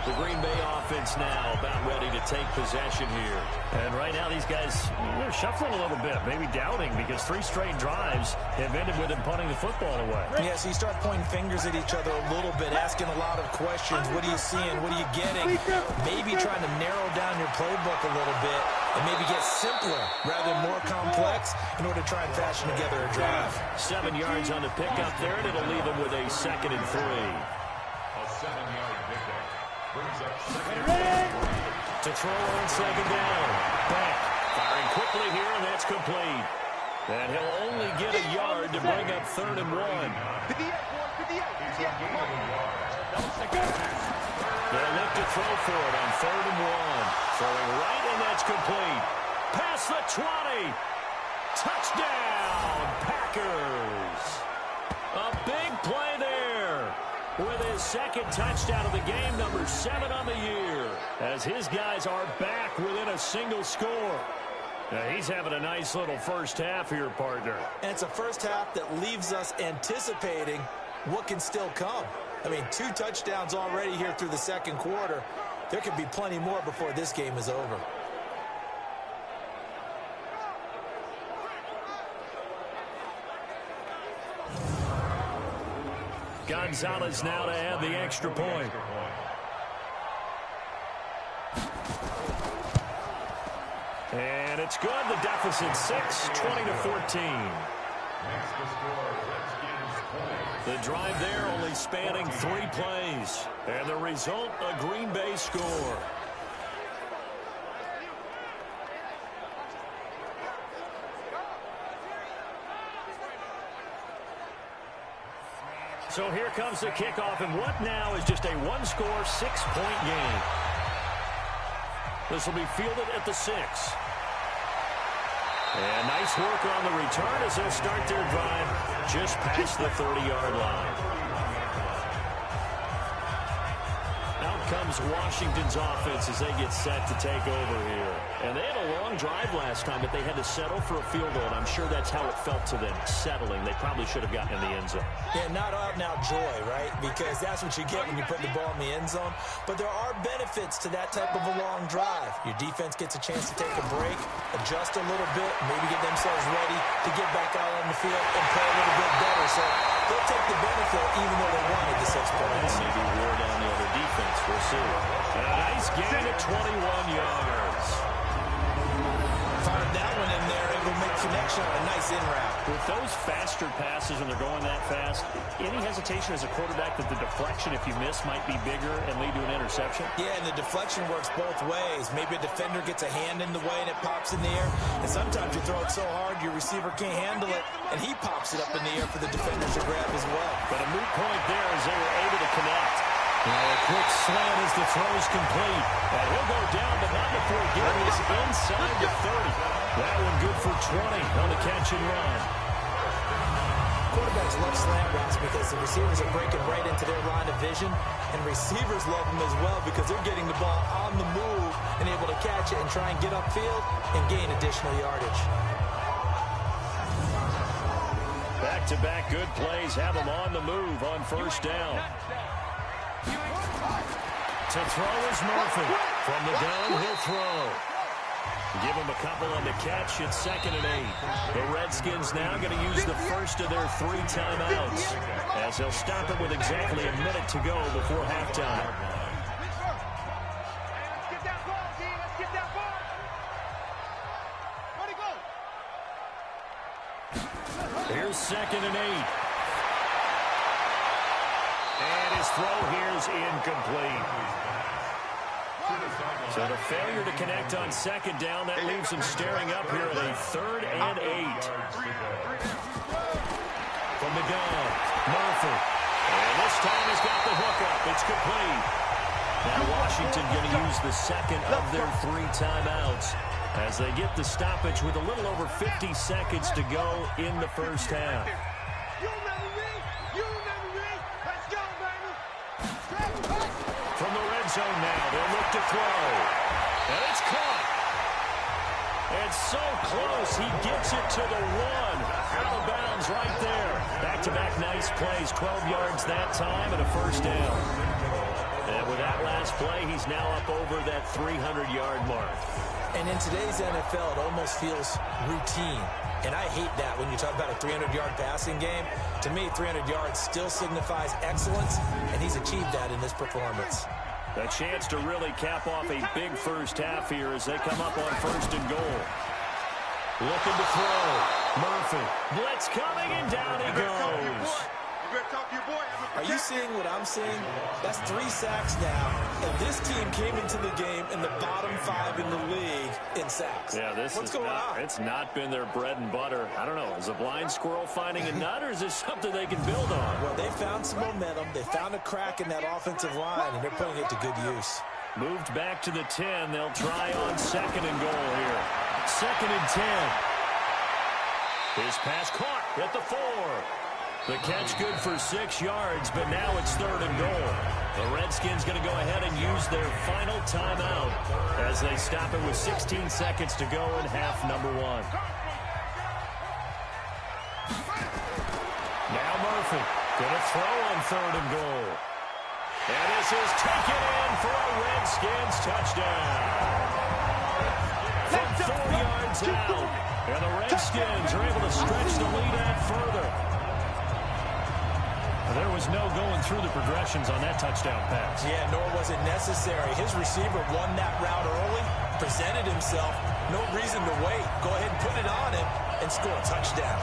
[SPEAKER 2] The Green Bay offense now about ready to take possession here. And right now these guys, they're shuffling a little bit, maybe doubting, because 3 straight drives have ended with them punting the football away.
[SPEAKER 3] Yeah, so you start pointing fingers at each other a little bit, asking a lot of questions. What are you seeing? What are you getting? Maybe trying to narrow down your playbook a little bit and maybe get simpler rather than more complex in order to try and fashion together a drive.
[SPEAKER 2] 7 yards on the pickup there, and it'll leave them with a 2nd and 3.
[SPEAKER 4] A 7-yard pickup. Brings up 2nd.
[SPEAKER 2] To throw on 2nd down. Back. Firing quickly here, and that's complete. And he'll only get a yard to bring up 3rd and 1.
[SPEAKER 4] 58.
[SPEAKER 2] They'll look to throw for it on 3rd and 1. Throwing right, and that's complete. Past the 20. Touchdown, Packers. A big play there. With his 2nd touchdown of the game, number 7 on the year, as his guys are back within a single score. Now, he's having a nice little first half here, partner.
[SPEAKER 3] And it's a first half that leaves us anticipating what can still come. I mean, 2 touchdowns already here through the 2nd quarter. There could be plenty more before this game is over.
[SPEAKER 2] Gonzalez now to add the extra point. And it's good. The deficit 6, 20-14. The drive there only spanning 3 plays. And the result, a Green Bay score. So here comes the kickoff, and what now is just a one-score, 6-point game. This will be fielded at the 6. And nice work on the return as they'll start their drive just past the 30-yard line. Out comes Washington's offense as they get set to take over here. And they had a long drive last time, but they had to settle for a field goal, and I'm sure that's how it felt to them, settling. They probably should have gotten in the end zone.
[SPEAKER 3] Yeah, not out-and-out joy, right? Because that's what you get when you put the ball in the end zone. But there are benefits to that type of a long drive. Your defense gets a chance to take a break, adjust a little bit, maybe get themselves ready to get back out on the field and play a little bit better. So they'll take the benefit even though they wanted the 6 points.
[SPEAKER 2] And maybe wear down the other defense. We'll see. And a nice gain at 21 yards.
[SPEAKER 3] Fired that one in there, able to make connection on a nice in route.
[SPEAKER 2] With those faster passes when they're going that fast, any hesitation as a quarterback that the deflection, if you miss, might be bigger and lead to an interception?
[SPEAKER 3] Yeah, and the deflection works both ways. Maybe a defender gets a hand in the way and it pops in the air. And sometimes you throw it so hard your receiver can't handle it, and he pops it up in the air for the defenders to grab as well.
[SPEAKER 2] But a moot point there as they were able to connect. Now a quick slant as the throw is complete. And he'll go down, but not before getting this inside the 30. That one good for 20 on the catch and run.
[SPEAKER 3] Quarterbacks love slant routes because the receivers are breaking right into their line of vision, and receivers love them as well because they're getting the ball on the move and able to catch it and try and get upfield and gain additional yardage.
[SPEAKER 2] Back-to-back good plays have them on the move on first down. To throw is Murphy. From the gun, he'll throw. Give him a couple on the catch. It's 2nd and 8. The Redskins now going to use the first of their 3 timeouts as they'll stop it with exactly a minute to go before halftime. Here's 2nd and 8. And his throw here is incomplete. So the failure to connect on 2nd down, that leaves him staring up here at a 3rd and 8. From the gun, Murphy. And this time he's got the hookup. It's complete. Now Washington going to use the 2nd of their 3 timeouts as they get the stoppage with a little over 50 seconds to go in the first half. From the red zone now, they'll look to throw. And it's caught. And so close, he gets it to the 1. Out of bounds right there. Back-to-back nice plays, 12 yards that time and a first down. And with that last play, he's now up over that 300-yard mark.
[SPEAKER 3] And in today's NFL, it almost feels routine. And I hate that when you talk about a 300-yard passing game. To me, 300 yards still signifies excellence, and he's achieved that in this performance.
[SPEAKER 2] A chance to really cap off a big first half here as they come up on 1st and goal. Looking to throw. Murphy. Blitz coming, and down he goes.
[SPEAKER 3] Are you seeing what I'm seeing? That's 3 sacks now, and this team came into the game in the bottom 5 in the league in sacks.
[SPEAKER 2] Yeah, what's going on? It's not been their bread and butter. I don't know. Is a blind squirrel finding a nut, or is this something they can build on?
[SPEAKER 3] Well, they found some momentum. They found a crack in that offensive line, and they're putting it to good use.
[SPEAKER 2] Moved back to the 10. They'll try on 2nd and goal here. 2nd and 10. His pass caught at the 4. The catch good for 6 yards, but now it's 3rd and goal. The Redskins going to go ahead and use their final timeout as they stop it with 16 seconds to go in half number 1. Now Murphy going to throw on 3rd and goal. And this is taken in for a Redskins touchdown. From 4 yards out. And the Redskins are able to stretch the lead out further. There was no going through the progressions on that touchdown pass.
[SPEAKER 3] Yeah, nor was it necessary. His receiver won that route early, presented himself, No reason to wait. Go ahead and put it on him and score a touchdown.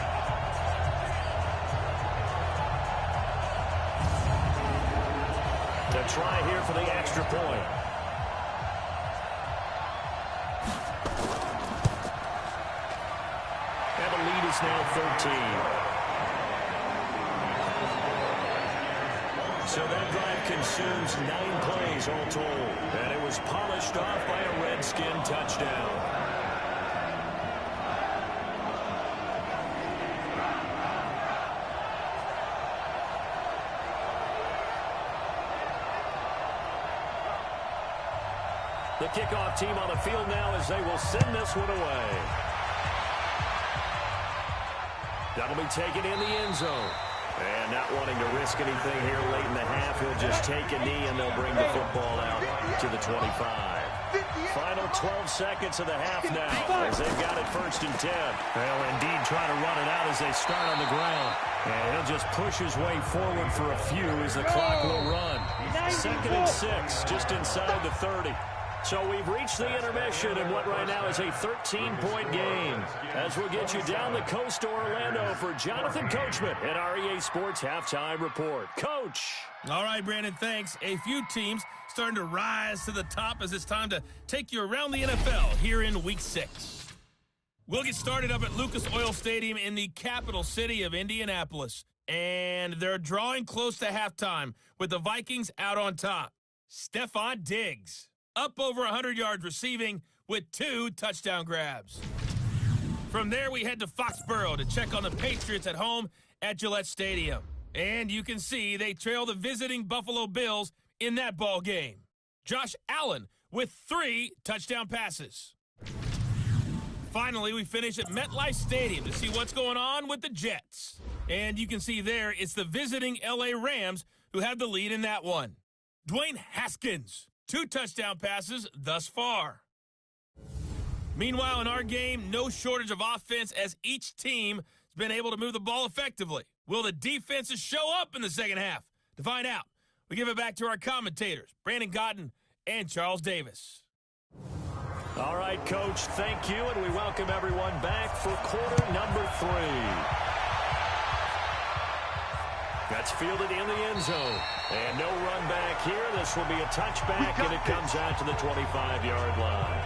[SPEAKER 2] To try here for the extra point. And the lead is now 13. So that drive consumes 9 plays all told. And it was polished off by a Redskin touchdown. The kickoff team on the field now as they will send this one away. That'll be taken in the end zone. And not wanting to risk anything here late in the half, he'll just take a knee and they'll bring the football out to the 25. Final 12 seconds of the half now as they've got it 1st and 10. They'll indeed try to run it out as they start on the ground. And he'll just push his way forward for a few as the clock will run. 2nd and 6, just inside the 30. So we've reached the intermission in what right now is a 13-point game. As we'll get you down the coast to Orlando for Jonathan Coachman at our EA Sports Halftime Report. Coach.
[SPEAKER 1] All right, Brandon, thanks. A few teams starting to rise to the top as it's time to take you around the NFL here in Week 6. We'll get started up at Lucas Oil Stadium in the capital city of Indianapolis. And they're drawing close to halftime with the Vikings out on top. Stephon Diggs up over 100 yards receiving with 2 touchdown grabs. From there, we head to Foxborough to check on the Patriots at home at Gillette Stadium. And you can see they trail the visiting Buffalo Bills in that ball game. Josh Allen with 3 touchdown passes. Finally, we finish at MetLife Stadium to see what's going on with the Jets. And you can see there it's the visiting L.A. Rams who have the lead in that one. Dwayne Haskins, 2 touchdown passes thus far. Meanwhile, in our game, no shortage of offense as each team has been able to move the ball effectively. Will the defenses show up in the second half? To find out, we give it back to our commentators, Brandon Gotten and Charles Davis.
[SPEAKER 2] All right, Coach, thank you, and we welcome everyone back for quarter number 3. That's fielded in the end zone. And no run back here. This will be a touchback, and it comes out to the 25-yard line.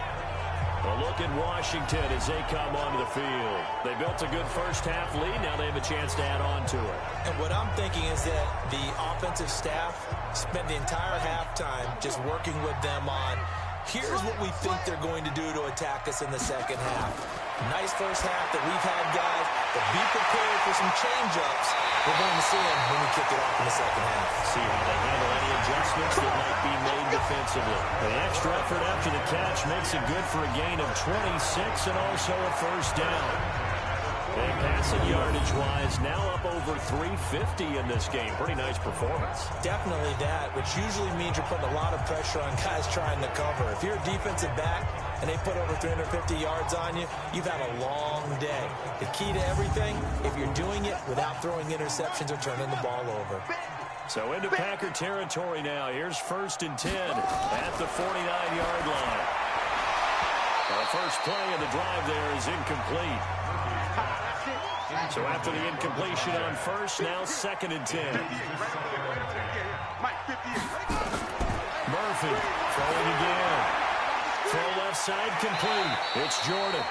[SPEAKER 2] A look at Washington as they come onto the field. They built a good first-half lead. Now they have a chance to add on to it.
[SPEAKER 3] And what I'm thinking is that the offensive staff spent the entire halftime just working with them on, here's what we think they're going to do to attack us in the second half. Nice first half that we've had, guys, but be prepared for some change-ups. We're going to see them when we kick it off in the second half.
[SPEAKER 2] See how they handle any adjustments that might be made defensively. The extra effort after the catch makes it good for a gain of 26 and also a first down. And passing yardage-wise, now up over 350 in this game. Pretty nice performance.
[SPEAKER 3] Definitely that, which usually means you're putting a lot of pressure on guys trying to cover. If you're a defensive back and they put over 350 yards on you, you've had a long day. The key to everything, if you're doing it without throwing interceptions or turning the ball over.
[SPEAKER 2] So into Packer territory now. Here's 1st and 10 at the 49-yard line. The first play of the drive there is incomplete. So after the incompletion on first, now 2nd and 10. Murphy throwing again. Throw left side complete. It's Jordan.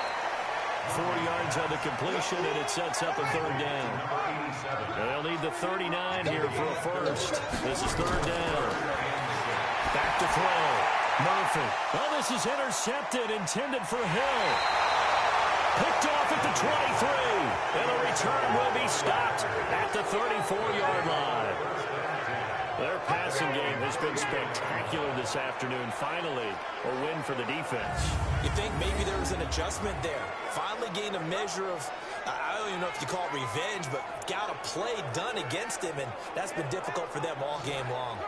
[SPEAKER 2] 4 yards on the completion, and it sets up a 3rd down. They'll need the 39 here for a first. This is 3rd down. Back to throw. Murphy. Oh, this is intercepted, intended for Hill. Picked off at the 23. And the return will be stopped at the 34-yard line. Their passing game has been spectacular this afternoon. Finally, a win for the defense.
[SPEAKER 3] You think maybe there was an adjustment there. Finally gained a measure of, I don't even know if you call it revenge, but got a play done against him, and that's been difficult for them all game long.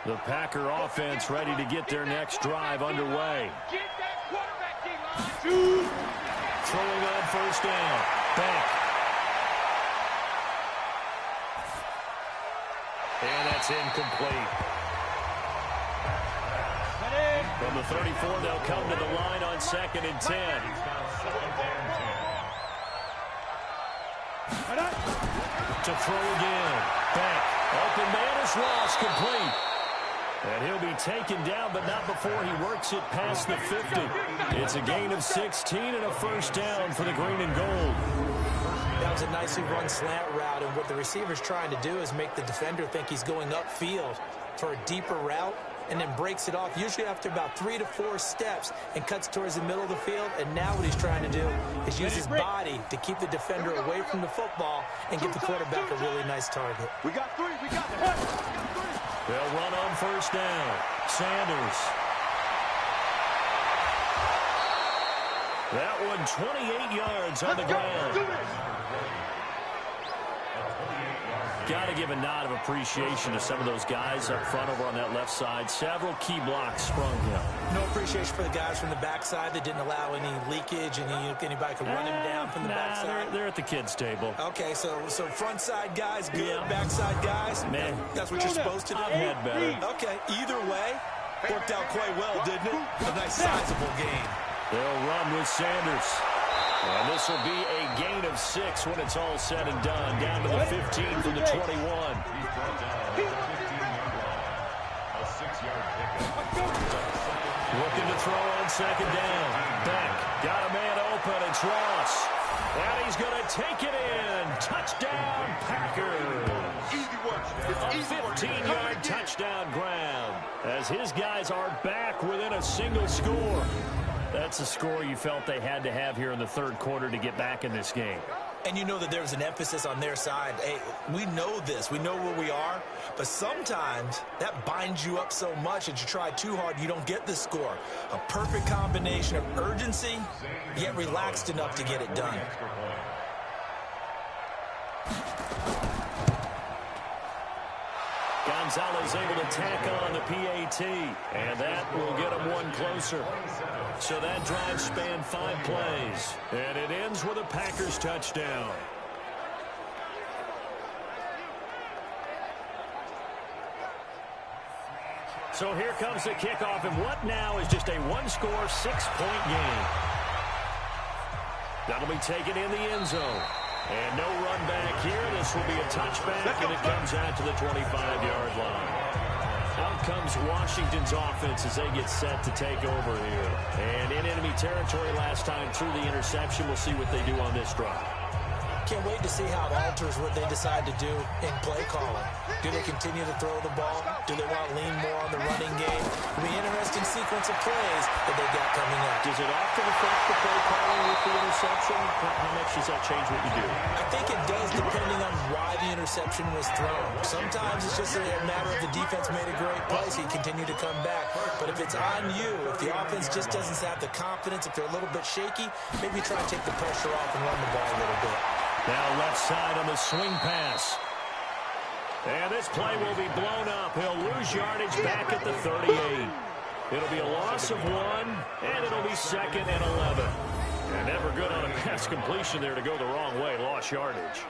[SPEAKER 2] The Packer offense ready to get their next drive underway.
[SPEAKER 5] Get that quarterback, D-line.
[SPEAKER 2] throwing on first down. Back. And that's incomplete. From the 34, they'll come to the line on 2nd and 10. To throw again. Back. Open man is lost. Complete. And he'll be taken down, but not before he works it past the 50. It's a gain of 16 and a first down for the green and gold.
[SPEAKER 3] That was a nicely run slant route, and what the receiver's trying to do is make the defender think he's going upfield for a deeper route, and then breaks it off, usually after about 3 to 4 steps, and cuts towards the middle of the field. And now what he's trying to do is use his body to keep the defender away from the football and give the quarterback a really nice target.
[SPEAKER 4] We got 3. We got 3.
[SPEAKER 2] They'll run on first down. Sanders. That one 28 yards on the ground. Got to give a nod of appreciation to some of those guys up front over on that left side. Several key blocks sprung him.
[SPEAKER 3] No appreciation for the guys from the backside that didn't allow any leakage, and anybody could run him down from the backside.
[SPEAKER 2] They're at the kids' table.
[SPEAKER 3] Okay, so front side guys good, backside guys,
[SPEAKER 2] man,
[SPEAKER 3] that's what you're supposed to do.
[SPEAKER 2] I've had better.
[SPEAKER 3] Okay, either way, worked out quite well, didn't it? A nice sizable game.
[SPEAKER 2] They'll run with Sanders. And this will be a gain of 6 when it's all said and done. Down to the 15 from the 21. Looking to throw on 2nd down. Back. Got a man open. It's Ross. And he's going to take it in. Touchdown, Packers. A 15-yard touchdown grab. As his guys are back within a single score. That's a score you felt they had to have here in the 3rd quarter to get back in this game.
[SPEAKER 3] And you know that there's an emphasis on their side. Hey, we know this. We know where we are. But sometimes that binds you up so much that you try too hard, you don't get the score. A perfect combination of urgency, yet relaxed enough to get it done.
[SPEAKER 2] Gonzalez able to tack on the PAT, and that will get him one closer. So that drive spanned 5 plays, and it ends with a Packers touchdown. So here comes the kickoff, and what now is just a one-score, 6-point game. That'll be taken in the end zone. And no run back here. This will be a touchback, and it comes out to the 25-yard line. Out comes Washington's offense as they get set to take over here. And in enemy territory last time through the interception. We'll see what they do on this drive.
[SPEAKER 3] Can't wait to see how it alters what they decide to do in play calling. Do they continue to throw the ball? Do they want to lean more on the running game? It'll be an interesting sequence of plays that they got coming up.
[SPEAKER 2] Does it often affect the play calling with the interception? How much does that change what you do?
[SPEAKER 3] I think it does, depending on why the interception was thrown. Sometimes it's just a matter of the defense made a great play, so you continue to come back. But if it's on you, if the offense just doesn't have the confidence, if they're a little bit shaky, maybe try to take the pressure off and run the ball a little bit.
[SPEAKER 2] Now left side on the swing pass. And this play will be blown up. He'll lose yardage back at the 38. It'll be a loss of 1, and it'll be 2nd and 11. And never good on a pass completion there to go the wrong way. Lost yardage.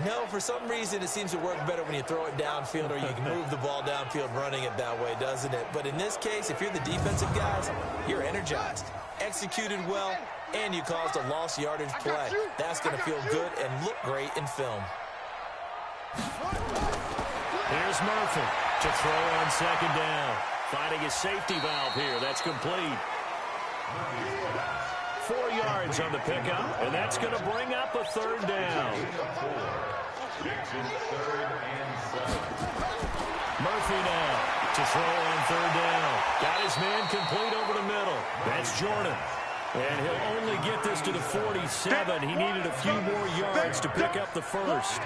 [SPEAKER 3] No, for some reason it seems to work better when you throw it downfield or you can move the ball downfield running it that way, doesn't it? But in this case, if you're the defensive guys, you're energized, executed well, and you caused a lost yardage play. That's going to feel good and look great in film.
[SPEAKER 2] Here's Murphy to throw on 2nd down. Finding a safety valve here. That's complete. 4 yards on the pickup, and that's going to bring up a 3rd down. Murphy now to throw on 3rd down. Got his man complete over the middle. That's Jordan. And he'll only get this to the 47. He needed a few more yards to pick up the 1st.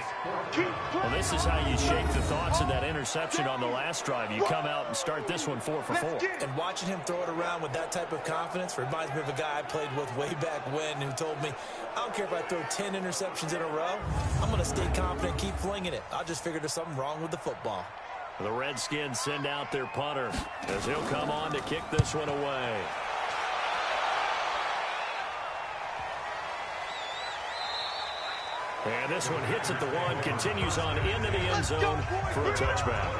[SPEAKER 2] Well, this is how you shake the thoughts of that interception on the last drive. You come out and start this one 4 for 4.
[SPEAKER 3] And watching him throw it around with that type of confidence reminds me of a guy I played with way back when who told me, I don't care if I throw 10 interceptions in a row. I'm going to stay confident, keep flinging it. I just figured there's something wrong with the football.
[SPEAKER 2] The Redskins send out their punter as he'll come on to kick this one away. And this one hits at the 1, continues on into the end zone for a touchback.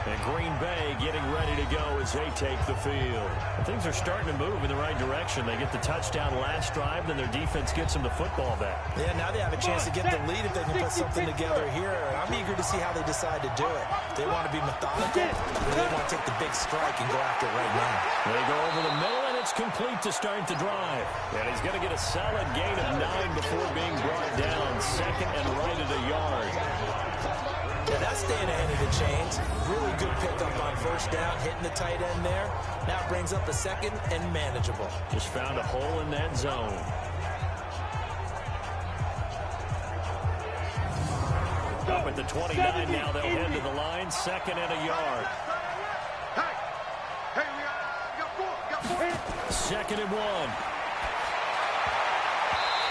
[SPEAKER 2] And Green Bay getting ready to go as they take the field. Things are starting to move in the right direction. They get the touchdown last drive, then their defense gets them the football back.
[SPEAKER 3] Yeah, now they have a chance to get the lead if they can put something together here. And I'm eager to see how they decide to do it. They want to be methodical, or they want to take the big strike and go after it right now.
[SPEAKER 2] They go over the middle, and it's complete to start the drive. And he's going to get a solid gain of 9 before being brought down. Second and right at a yard.
[SPEAKER 3] Yeah, that's staying ahead of the chains. Really good pickup on first down, hitting the tight end there. Now brings up a second and manageable.
[SPEAKER 2] Just found a hole in that zone. Up at the 29 now, they'll head to the line. Second and a yard.
[SPEAKER 4] Hey, we got four.
[SPEAKER 2] Second and 1.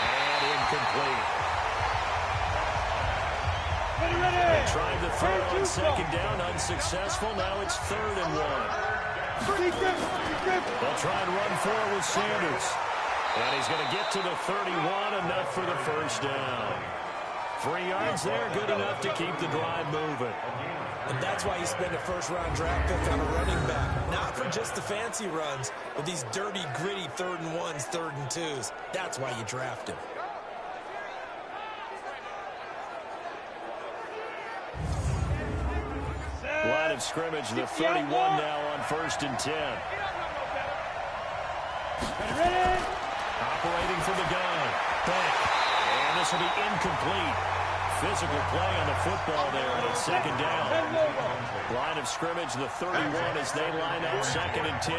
[SPEAKER 2] And incomplete. They tried to throw on second down, unsuccessful. Now it's third and 1. They'll try and run forward with Sanders. And he's going to get to the 31, enough for the first down. 3 yards there, good enough to keep the drive moving.
[SPEAKER 3] And that's why you spend a first-round draft pick on a running back. Not for just the fancy runs, but these dirty, gritty 3rd and 1s, 3rd and 2s. That's why you draft him.
[SPEAKER 2] Line of scrimmage, the 31 now on 1st and 10. Operating from the gun. Back. And this will be incomplete. Physical play on the football there, and it's second down. Line of scrimmage, the 31 as they line up 2nd and 10.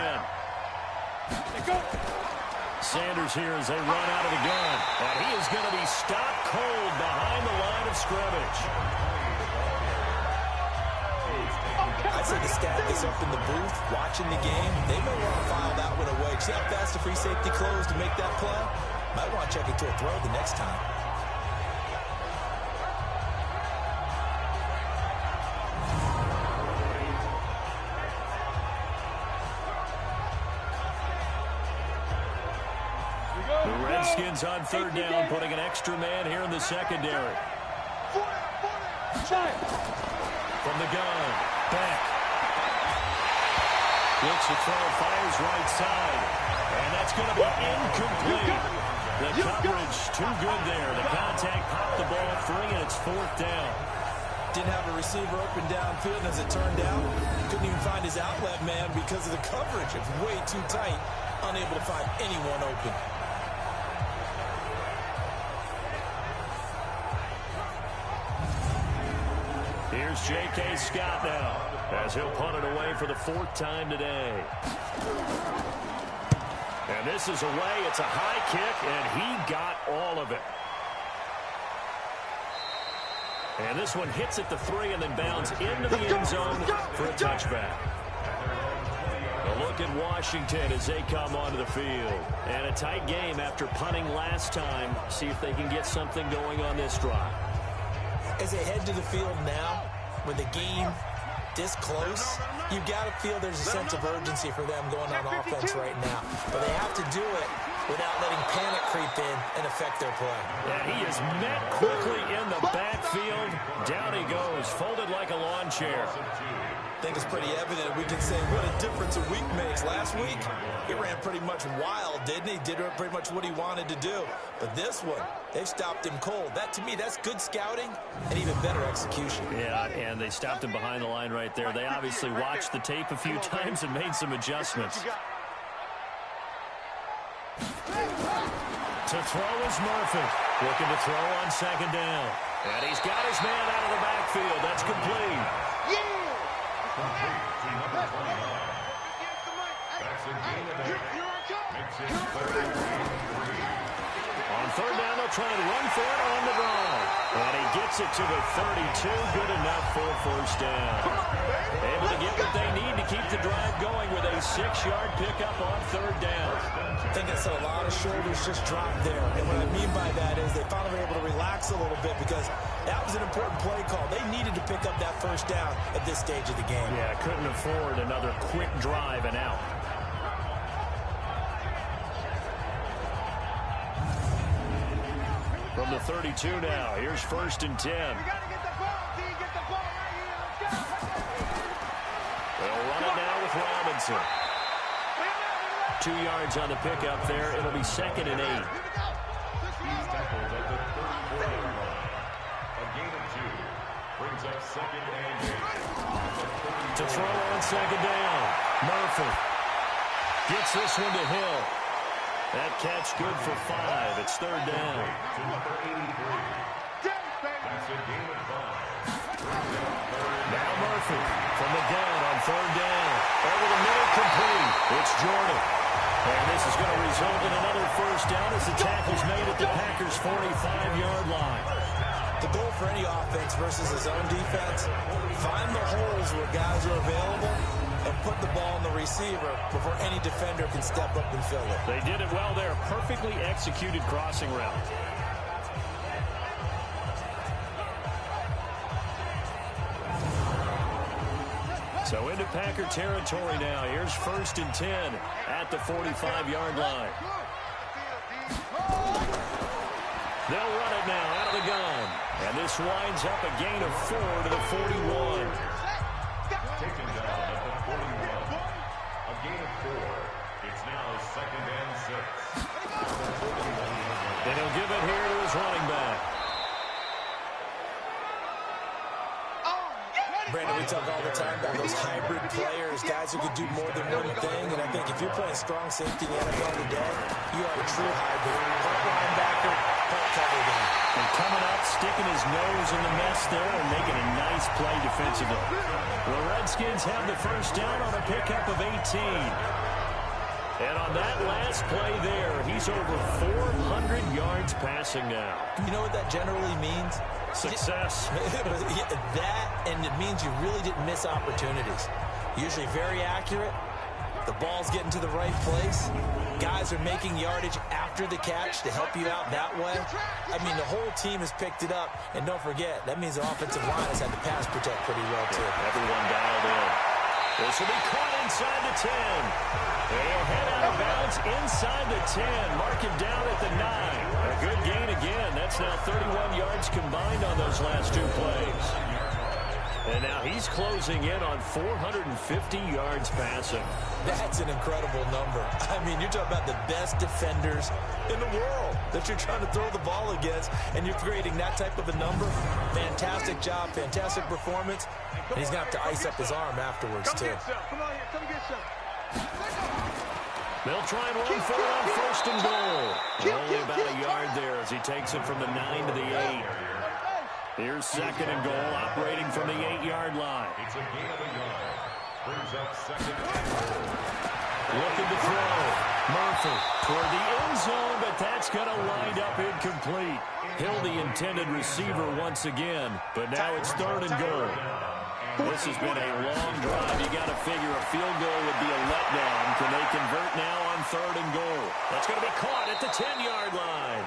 [SPEAKER 2] Sanders here as they run out of the gun. And he is going to be stopped cold behind the line of scrimmage.
[SPEAKER 3] I'd say the staff is up in the booth watching the game. They may want to file that one away. See how fast the free safety closed to make that play? Might want to check it to a throw the next time.
[SPEAKER 2] The Redskins on 3rd down, putting an extra man here in the secondary. From the gun, back. Looks to throw, fires right side. And that's going to be incomplete. The coverage too good there. The contact popped the ball free, and it's 4th down.
[SPEAKER 3] Didn't have a receiver open downfield, and as it turned out, couldn't even find his outlet man because of the coverage. It's way too tight, unable to find anyone open.
[SPEAKER 2] Here's J.K. Scott now, as he'll punt it away for the 4th time today. And this is away. It's a high kick, and he got all of it. And this one hits at the 3 and then bounds into the end zone for a touchback. A look at Washington as they come onto the field. And a tight game after punting last time. See if they can get something going on this drive.
[SPEAKER 3] As they head to the field now, with the game this close, you've got to feel there's a sense of urgency for them going on offense right now. But they have to do it without letting panic creep in and affect their play.
[SPEAKER 2] And he is met quickly in the backfield. Down he goes, folded like a lawn chair.
[SPEAKER 3] I think it's pretty evident. We can say what a difference a week makes. Last week, he ran pretty much wild, didn't he? Did pretty much what he wanted to do. But this one, they've stopped him cold. That, to me, that's good scouting and even better execution.
[SPEAKER 2] Yeah, and they stopped him behind the line right there. They obviously watched the tape a few times and made some adjustments. To throw is Murphy. Looking to throw on 2nd down. And he's got his man out of the backfield. That's complete. On 3rd down, they'll try and run for it on the draw. And he gets it to the 32. Good enough for a 1st down. Able to get what they need to keep the drive going with a 6-yard pickup on 3rd down.
[SPEAKER 3] I think it's a lot of shoulders just dropped there. And what I mean by that is they finally were able to relax a little bit because that was an important play call. They needed to pick up that 1st down at this stage of the game.
[SPEAKER 2] Yeah, couldn't afford another quick drive and out. From from the 32 now. Here's 1st and 10.
[SPEAKER 5] We got to get the ball, D. Get the ball right here. Let's go.
[SPEAKER 2] They'll run it now with Robinson. 2 yards on the pickup there. It'll be 2nd and 8.
[SPEAKER 6] He's tackled at the 34-yard line. A gain of 2 brings up 2nd and 8.
[SPEAKER 2] To throw on 2nd down. Murphy gets this one to Hill. That catch good for 5. It's 3rd down.
[SPEAKER 6] To number 83. That's a gain of 5.
[SPEAKER 2] Now Murphy from the gun on 3rd down. Over the middle, complete. It's Jordan. And this is going to result in another 1st down as the tackle's made at the Packers' 45-yard line.
[SPEAKER 3] The goal for any offense versus a zone defense, find the holes where guys are available and put the ball on the receiver before any defender can step up and fill it.
[SPEAKER 2] They did it well there. Perfectly executed crossing route. So into Packer territory now. Here's 1st and 10 at the 45-yard line. They'll run it now out of the gun. And this winds up a gain of 4 to the 41.
[SPEAKER 6] Taken down at the 41. A gain of 4. It's now 2nd and 6.
[SPEAKER 2] And he'll give it here to his running back.
[SPEAKER 3] Brandon, we talk all the time about those hybrid players, guys who could do more than one thing. And I think if you're playing strong safety in the NFL today, you are a true hybrid. Part linebacker, part cover guy.
[SPEAKER 2] And coming up, sticking his nose in the mess there and making a nice play defensively. The Redskins have the 1st down on a pickup of 18. And on that last play there, he's over 400 yards passing now.
[SPEAKER 3] You know what that generally means?
[SPEAKER 2] Success.
[SPEAKER 3] That, and it means you really didn't miss opportunities. Usually very accurate. The ball's getting to the right place. Guys are making yardage after the catch to help you out that way. I mean, the whole team has picked it up. And don't forget, that means the offensive line has had to pass protect pretty well, too.
[SPEAKER 2] Everyone dialed in. This will be caught inside the 10. They'll head out of bounds inside the 10. Mark it down at the 9. A good gain again. That's now 31 yards combined on those last 2 plays. And now he's closing in on 450 yards passing.
[SPEAKER 3] That's an incredible number. I mean, you're talking about the best defenders in the world that you're trying to throw the ball against, and you're creating that type of a number. Fantastic job, fantastic performance. And he's going to have to ice up his arm afterwards, too.
[SPEAKER 5] Come on here, come get some.
[SPEAKER 2] They'll try and run for it on 1st and goal. Only about a yard there as he takes it from the 9 to the 8. Here's 2nd and goal, operating from the 8-yard line.
[SPEAKER 6] It's a gain of a yard. Brings up 2nd and goal.
[SPEAKER 2] Looking to throw. Murphy toward the end zone, but that's going to wind up incomplete. Hill the intended receiver once again, but now it's 3rd and goal. This has been a long drive. You got to figure a field goal would be a letdown. Can they convert now on 3rd and goal? That's going to be caught at the 10-yard line.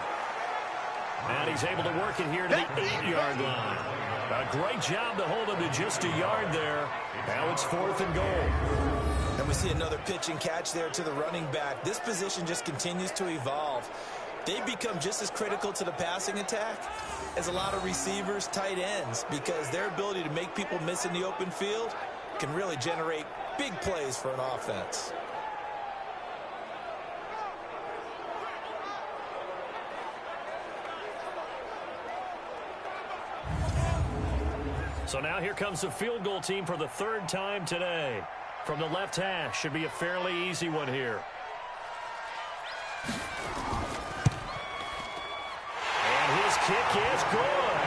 [SPEAKER 2] And he's able to work it here to the 8-yard line. A great job to hold him to just a yard there. Now it's 4th and goal.
[SPEAKER 3] And we see another pitch and catch there to the running back. This position just continues to evolve. They become just as critical to the passing attack as a lot of receivers, tight ends, because their ability to make people miss in the open field can really generate big plays for an offense.
[SPEAKER 2] So now here comes the field goal team for the 3rd time today. From the left hash, should be a fairly easy one here. And his kick is good.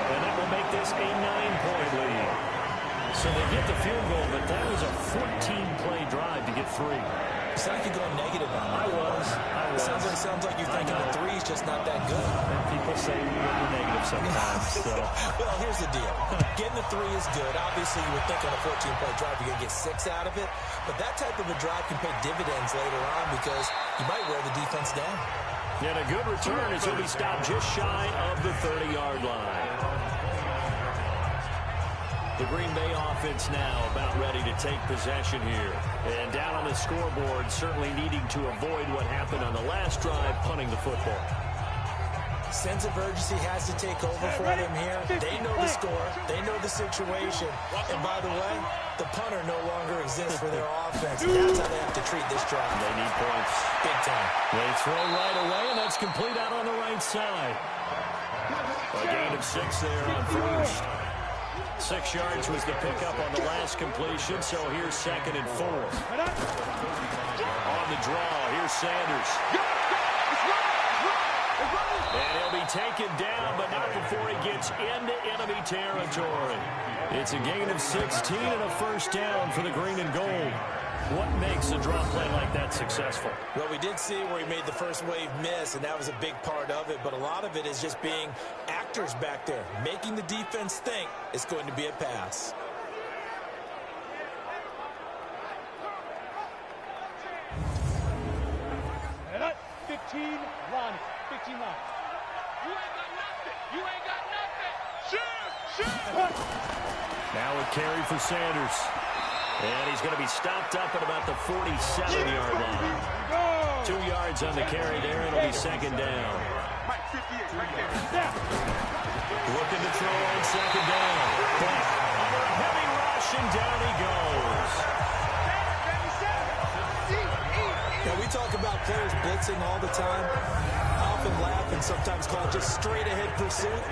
[SPEAKER 2] And that will make this a 9-point lead. So they get the field goal, but that was a 14-play drive to get 3.
[SPEAKER 3] It's like you're going negative on that.
[SPEAKER 2] I was.
[SPEAKER 3] Sounds like you're thinking the 3's just not that good.
[SPEAKER 2] And people say we're negative sometimes. So.
[SPEAKER 3] Well, here's the deal. Getting the 3 is good. Obviously, you would think on a 14-play drive you're going to get 6 out of it. But that type of a drive can pay dividends later on because you might wear the defense down.
[SPEAKER 2] And a good return as he'll be stopped just shy of the 30-yard line. The Green Bay offense now about ready to take possession here. And down on the scoreboard, certainly needing to avoid what happened on the last drive, punting the football.
[SPEAKER 3] Sense of urgency has to take over for them here. They know the score. They know the situation. And by the way, the punter no longer exists for their offense. That's how they have to treat this drive.
[SPEAKER 2] They need points.
[SPEAKER 3] Big time.
[SPEAKER 2] They throw right away, and that's complete out on the right side. A gain of 6 there on first. 6 yards was the pickup on the last completion, so here's 2nd and 4. On the draw, here's Sanders. And he'll be taken down, but not before he gets into enemy territory. It's a gain of 16 and a first down for the green and gold. What makes a drop play like that successful?
[SPEAKER 3] Well, we did see where he made the first wave miss, and that was a big part of it. But a lot of it is just being actors back there, making the defense think it's going to be a pass.
[SPEAKER 5] And that's 15 line. 15 line. You ain't got nothing. You ain't got nothing. Shoot!
[SPEAKER 2] Now a carry for Sanders. And he's going to be stopped up at about the 47-yard line. 2 yards on the carry there, and it'll be 2nd down. Looking to throw on 2nd down. Under a heavy rush, and down he goes.
[SPEAKER 3] Now, we talk about players blitzing all the time. I often laugh and sometimes call it just straight-ahead pursuit.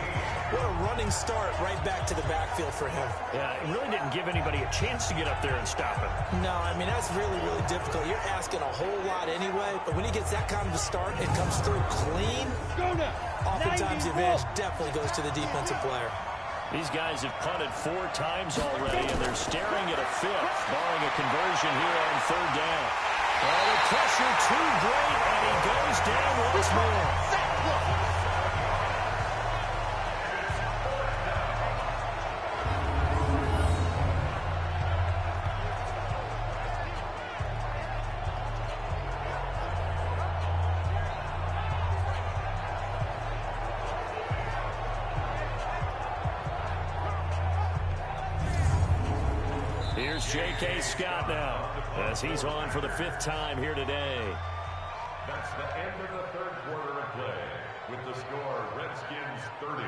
[SPEAKER 3] What a running start right back to the backfield for him.
[SPEAKER 2] Yeah, it really didn't give anybody a chance to get up there and stop him.
[SPEAKER 3] No, I mean, that's really, really difficult. You're asking a whole lot anyway, but when he gets that kind of a start and comes through clean, oftentimes the advantage definitely goes to the defensive player.
[SPEAKER 2] These guys have punted 4 times already, and they're staring at a 5th, barring a conversion here on 3rd down. Oh, the pressure too great, and he goes down once more. Here's J.K. Scott now, as he's on for the 5th time here today.
[SPEAKER 6] That's the end of the 3rd quarter of play. With the score, Redskins 30,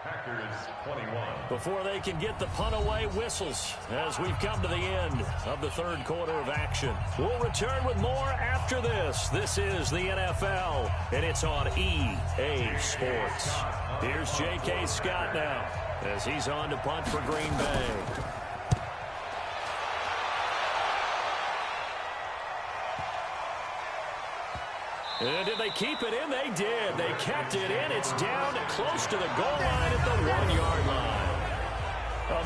[SPEAKER 6] Packers 21.
[SPEAKER 2] Before they can get the punt away, whistles as we've come to the end of the 3rd quarter of action. We'll return with more after this. This is the NFL, and it's on EA Sports. Here's J.K. Scott now, as he's on to punt for Green Bay. And did they keep it in? They did. They kept it in. It's down close to the goal line at the 1-yard line.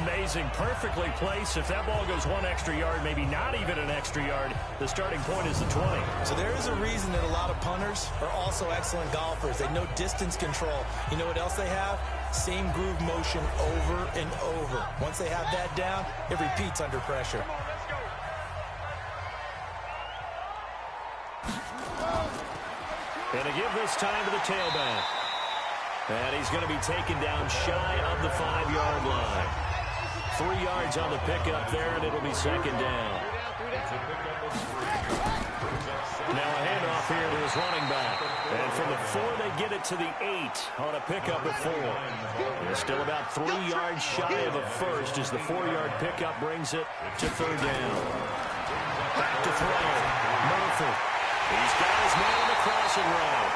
[SPEAKER 2] Amazing. Perfectly placed. If that ball goes 1 extra yard, maybe not even an extra yard, the starting point is the 20.
[SPEAKER 3] So there is a reason that a lot of punters are also excellent golfers. They know distance control. You know what else they have? Same groove motion over and over. Once they have that down, it repeats under pressure.
[SPEAKER 2] And to give this time to the tailback. And he's going to be taken down shy of the 5-yard line. 3 yards on the pickup there, and it'll be 2nd down. Now a handoff here to his running back. And from the 4, they get it to the 8 on a pickup at 4. They're still about 3 yards shy of a first as the 4-yard pickup brings it to 3rd down. Back to throw. Murphy. He's got his man on the crossing route.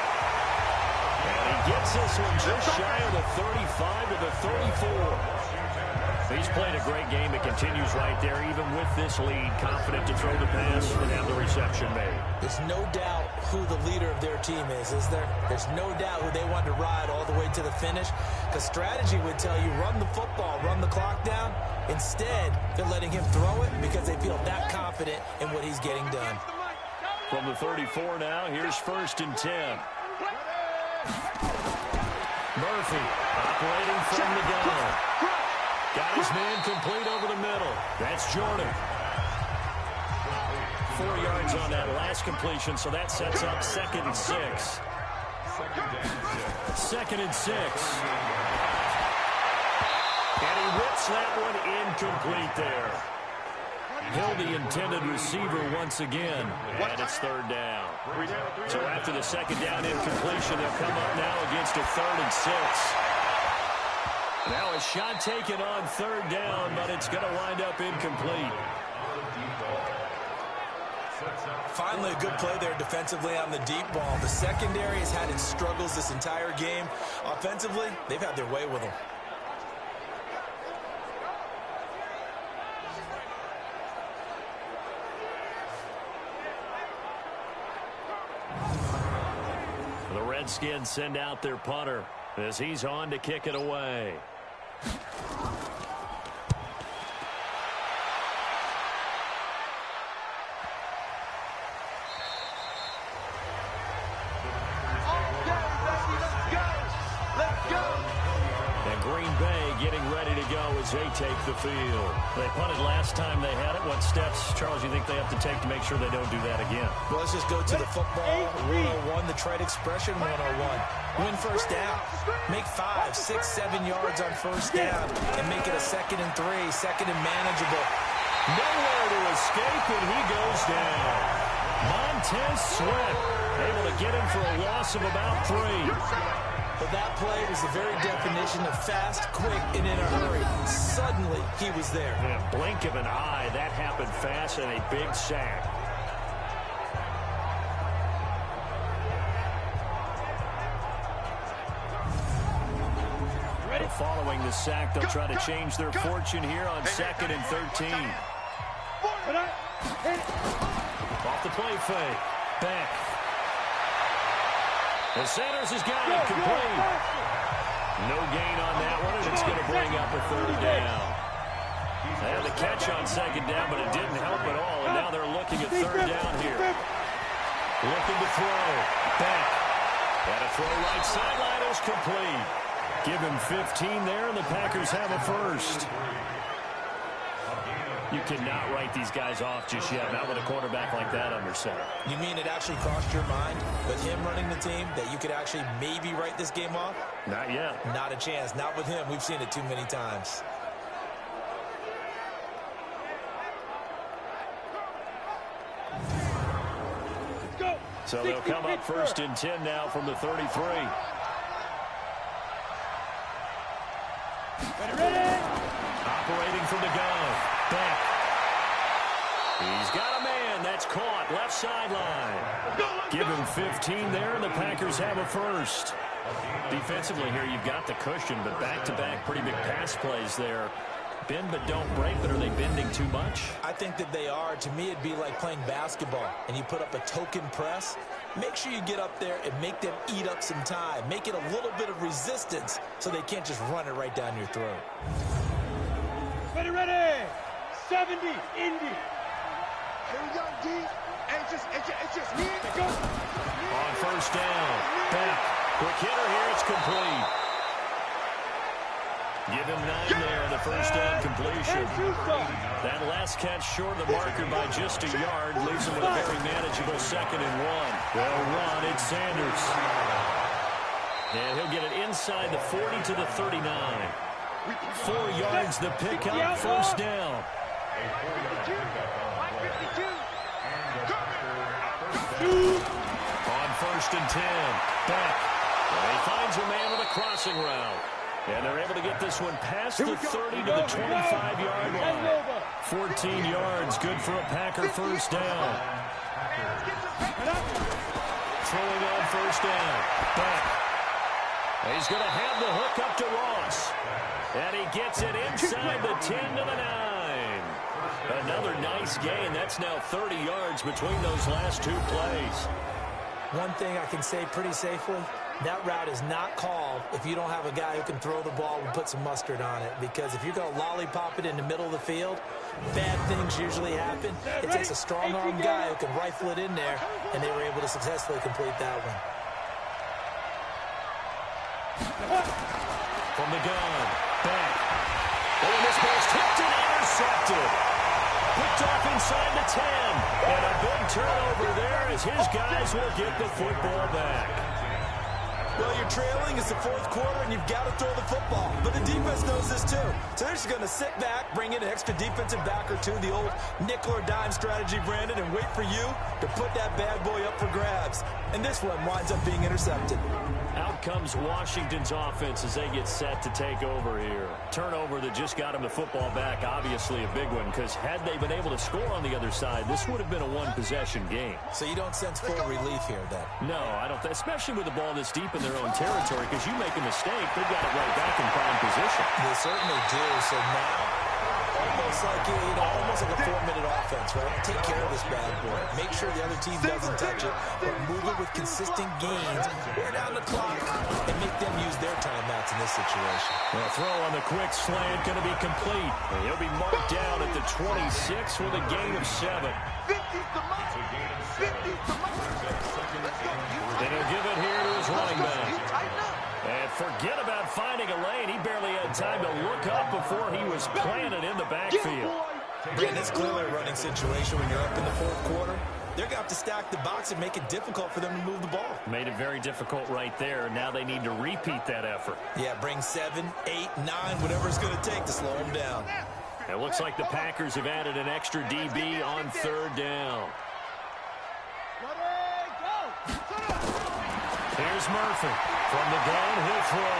[SPEAKER 2] And he gets this one just shy of the 35 to the 34. He's played a great game. It continues right there, even with this lead. Confident to throw the pass and have the reception made.
[SPEAKER 3] There's no doubt who the leader of their team is there? There's no doubt who they want to ride all the way to the finish. Because strategy would tell you, run the football, run the clock down. Instead, they're letting him throw it because they feel that confident in what he's getting done.
[SPEAKER 2] From the 34 now, here's 1st and 10. Murphy operating from the gun. Got his man complete over the middle. That's Jordan. 4 yards on that last completion, so that sets up 2nd and 6. 2nd and 6. And he rips that one incomplete there. He'll the intended receiver once again. And it's third down. So after the second down incompletion, they'll come up now against a 3rd and 6. Now a shot taken on third down, but it's going to wind up incomplete.
[SPEAKER 3] Finally, a good play there defensively on the deep ball. The secondary has had its struggles this entire game. Offensively, they've had their way with them.
[SPEAKER 2] The Redskins send out their punter as he's on to kick it away. As they take the field. They punted last time they had it. What steps, Charles, you think they have to take to make sure they don't do that again?
[SPEAKER 3] Well, let's just go to the football 101, the trite expression 101. Win first down. Make 5, 6, 7 yards on first down and make it a 2nd and 3, 2nd and manageable.
[SPEAKER 2] Nowhere to escape, and he goes down. Montez Sweat able to get him for a loss of about 3.
[SPEAKER 3] But that play was the very definition of fast, quick, and in a hurry. Suddenly, he was there.
[SPEAKER 2] In a blink of an eye, that happened fast, and a big sack. Following the sack, they'll try to change their fortune here on 2nd and 13. Off the play fake. Back. And Sanders has got it complete. No gain on that one, and it's going to bring up a 3rd down. They had the catch on 2nd down, but it didn't help at all, and now they're looking at 3rd down here. Looking to throw. Back. And a throw right sideline is complete. Give him 15 there, and the Packers have a first. You cannot write these guys off just yet, not with a quarterback like that under center.
[SPEAKER 3] You mean it actually crossed your mind with him running the team that you could actually maybe write this game off?
[SPEAKER 2] Not yet.
[SPEAKER 3] Not a chance. Not with him. We've seen it too many times.
[SPEAKER 2] So they'll come up 1st and 10 now from the 33. Operating from the gun. Back. He's got a man. That's caught. Left sideline. Give him 15 there, and the Packers have a first. Defensively here, you've got the cushion, but back-to-back pretty big pass plays there. Bend but don't break, but are they bending too much?
[SPEAKER 3] I think that they are. To me, it'd be like playing basketball, and you put up a token press. Make sure you get up there and make them eat up some time. Make it a little bit of resistance so they can't just run it right down your throat.
[SPEAKER 5] Ready. 70, Indy.
[SPEAKER 4] Here we go, D. It's just me.
[SPEAKER 2] On 1st down. Back. Quick hitter here. It's complete. Give him 9 there, the 1st down completion. That last catch short of the marker by just a yard leaves him with a very manageable 2nd and 1. They'll run. It's Sanders. And he'll get it inside the 40 to the 39. 4 yards the pickup, 1st down. On 1st and 10. Back. And he finds a man with a crossing route. And they're able to get this one past the 30 to the 25-yard line. 14 yards, good for a Packer 1st down. Throwing on 1st down. Back. And he's going to have the hook up to Ross. And he gets it inside the 10 to the 9. Another nice gain. That's now 30 yards between those last 2 plays.
[SPEAKER 3] One thing I can say pretty safely, that route is not called if you don't have a guy who can throw the ball and put some mustard on it. Because if you're going to lollipop it in the middle of the field, bad things usually happen. It takes a strong-arm guy who can rifle it in there, and they were able to successfully complete that one.
[SPEAKER 2] From the gun, back. Oh, this ball's tipped and intercepted. Picked off inside the 10. And a big turnover there as his guys will get the football back.
[SPEAKER 3] Well, you're trailing. It's the fourth quarter, and you've got to throw the football. But the defense knows this, too. So they're just going to sit back, bring in an extra defensive back or two, the old nickel or dime strategy, Brandon, and wait for you to put that bad boy up for grabs. And this one winds up being intercepted.
[SPEAKER 2] Out comes Washington's offense as they get set to take over here. Turnover that just got him the football back, obviously a big one, because had they been able to score on the other side, this would have been a one-possession game.
[SPEAKER 3] So you don't sense full relief here, then?
[SPEAKER 2] No, I don't, especially with the ball this deep in their own territory, because you make a mistake, they've got it right back in prime position.
[SPEAKER 3] They certainly do. So now, almost like a 4-minute offense, right? Take care of this bad boy. Make sure the other team doesn't touch it, but move it with consistent gains, wear down the clock, and make them use their timeouts in this situation.
[SPEAKER 2] The throw on the quick slant going to be complete. And he'll be marked down at the 26 with a gain of 7.
[SPEAKER 4] 50's the mark. 50's the mark.
[SPEAKER 2] And he'll give it here to his running back. And forget about finding a lane. He barely had time to look up before he was planted in the backfield.
[SPEAKER 3] Brandon, it's clearly a running situation when you're up in the fourth quarter. They're going to have to stack the box and make it difficult for them to move the ball.
[SPEAKER 2] Made it very difficult right there. Now they need to repeat that effort.
[SPEAKER 3] Yeah, bring 7, 8, 9, whatever it's going to take to slow them down.
[SPEAKER 2] It looks like the Packers have added an extra DB on third down. Here's Murphy. From the gun, he'll throw.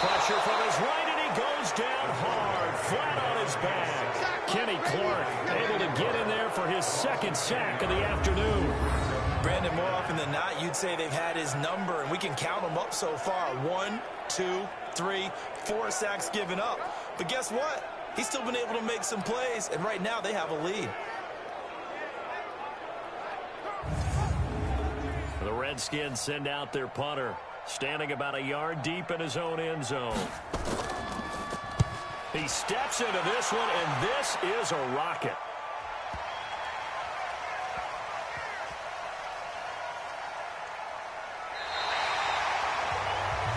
[SPEAKER 2] Pressure from his right, and he goes down hard, flat on his back. Kenny Clark able to get in there for his second sack of the afternoon.
[SPEAKER 3] Brandon, more often than not, you'd say they've had his number, and we can count them up so far. 1, 2, 3, 4 sacks given up. But guess what? He's still been able to make some plays, and right now they have a lead.
[SPEAKER 2] The Redskins send out their punter, standing about a yard deep in his own end zone. He steps into this one, and this is a rocket.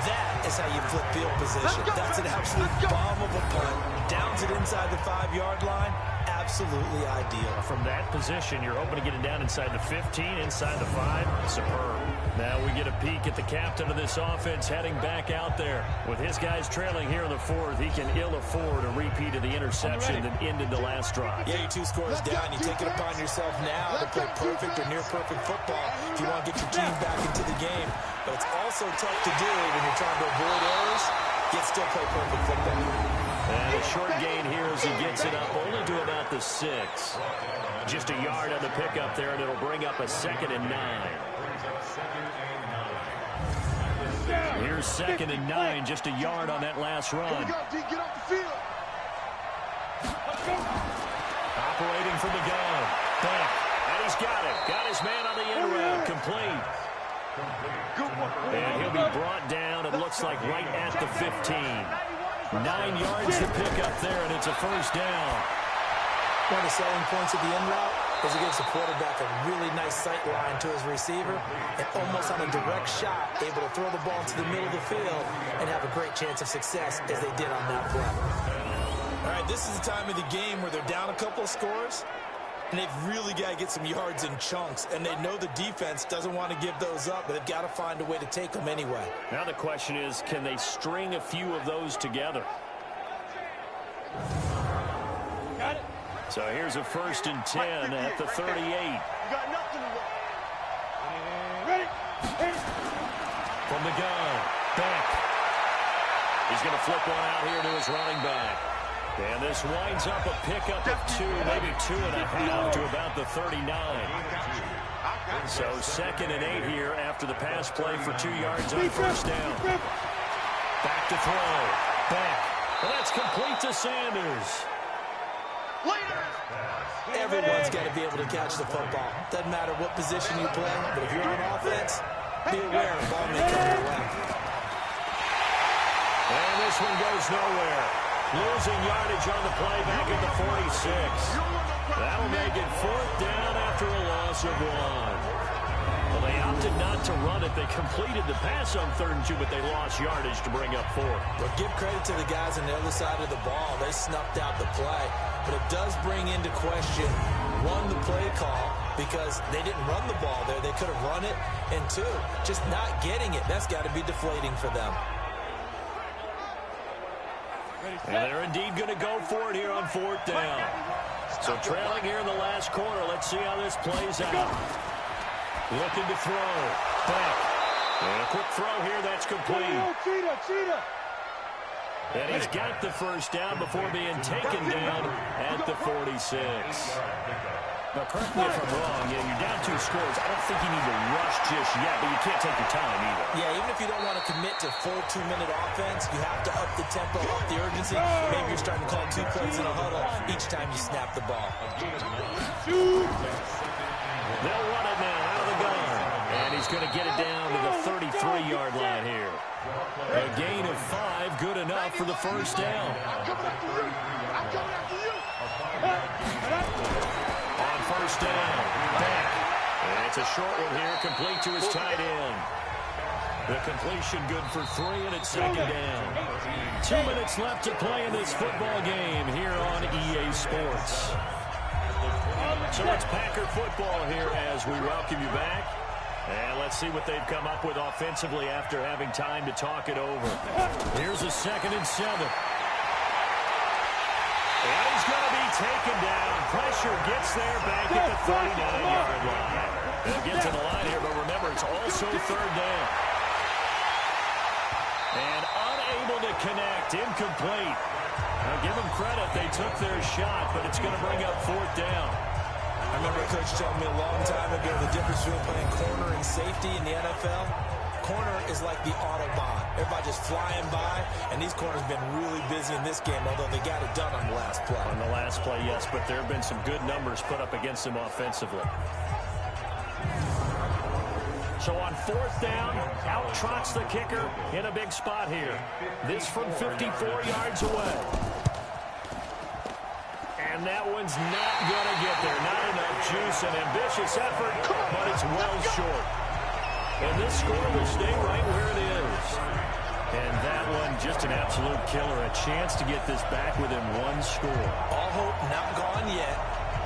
[SPEAKER 3] That is how you flip field position. That's an absolute bomb of a punt. Downs it inside the 5-yard line. Absolutely ideal.
[SPEAKER 2] From that position, you're hoping to get it down inside the 15, inside the 5. Superb. Now we get a peek at the captain of this offense heading back out there. With his guys trailing here in the fourth, he can ill afford a repeat of the interception that ended the last drive.
[SPEAKER 3] Yeah, you're 2 scores down. You take it upon yourself now to play perfect or near perfect football if you want to get your team back into the game. But it's also tough to do when you're trying to avoid errors, yet still play perfect football.
[SPEAKER 2] And a short gain here as he gets it up only to about the 6. Just a yard on the pickup there, and it'll bring up a 2nd and 9. Here's 2nd and 9, just a yard on that last run.
[SPEAKER 4] Get off the field.
[SPEAKER 2] Operating from the gun. Back. And he's got it. Got his man on the end route. Complete. And he'll be brought down, it looks like, right at the 15. 9 yards to pick up there, and it's a first down.
[SPEAKER 3] One of the selling points of the end route is it gives the quarterback a really nice sight line to his receiver and almost on a direct shot able to throw the ball into the middle of the field and have a great chance of success as they did on that play. All right, this is the time of the game where they're down a couple of scores, and they've really got to get some yards in chunks, and they know the defense doesn't want to give those up, but they've got to find a way to take them anyway.
[SPEAKER 2] Now the question is, can they string a few of those together?
[SPEAKER 5] Got it.
[SPEAKER 2] So here's a 1st and 10 at the 38.
[SPEAKER 4] You got nothing to work.
[SPEAKER 5] Ready.
[SPEAKER 2] From the gun, back. He's going to flip one out here to his running back. And this winds up a pickup of 2, maybe 2.5 to about the 39. So 2nd and 8 here after the pass play for 2 yards on first down. Back to throw. Back. And that's complete to Sanders.
[SPEAKER 3] Everyone's got to be able to catch the football. Doesn't matter what position you play, but if you're on offense, be aware the ball may come your way.
[SPEAKER 2] And this one goes nowhere. Losing yardage on the play back at the 46. That'll make it 4th down after a loss of 1. Well, they opted not to run it. They completed the pass on 3rd and 2, but they lost yardage to bring up 4.
[SPEAKER 3] But give credit to the guys on the other side of the ball. They snuffed out the play. But it does bring into question, 1, the play call, because they didn't run the ball there. They could have run it. And 2, just not getting it, that's got to be deflating for them.
[SPEAKER 2] And they're indeed going to go for it here on 4th down. So trailing here in the last quarter. Let's see how this plays out. Looking to throw. Back. And a quick throw here. That's complete. And he's got the first down before being taken down at the 46. Now, correct me if I'm wrong. You're down 2 scores. I don't think you need to rush just yet, but you can't take your time either.
[SPEAKER 3] Yeah, even if you don't want to commit to full 2-minute offense, you have to up the tempo, up the urgency. Maybe you're starting to call 2 plays in a huddle each time you snap the ball.
[SPEAKER 2] They'll run it now out of the gun. And he's going to get it down to the 33-yard line here. A gain of 5, good enough for the first down. On first down, back. And it's a short one here, complete to his tight end. The completion good for 3, and it's 2nd down. 2 minutes left to play in this football game here on EA Sports. So it's Packer football here as we welcome you back. And let's see what they've come up with offensively after having time to talk it over. Here's a 2nd and 7. And he's going to be taken down. Pressure gets there back at the 39-yard line. They'll get to the line here, but remember, it's also 3rd down. And unable to connect, incomplete. Now give them credit, they took their shot, but it's going to bring up 4th down.
[SPEAKER 3] I remember Coach telling me a long time ago the difference between playing corner and safety in the NFL. Corner is like the Autobahn. Everybody just flying by, and these corners have been really busy in this game, although they got it done on the last play.
[SPEAKER 2] On the last play, yes, but there have been some good numbers put up against them offensively. So on 4th down, out trots the kicker in a big spot here. This from 54 yards away. And that one's not going to get there. Not enough juice, an ambitious effort, but it's well short. And this score will stay right where it is. And that one, just an absolute killer. A chance to get this back within 1 score.
[SPEAKER 3] All hope not gone yet,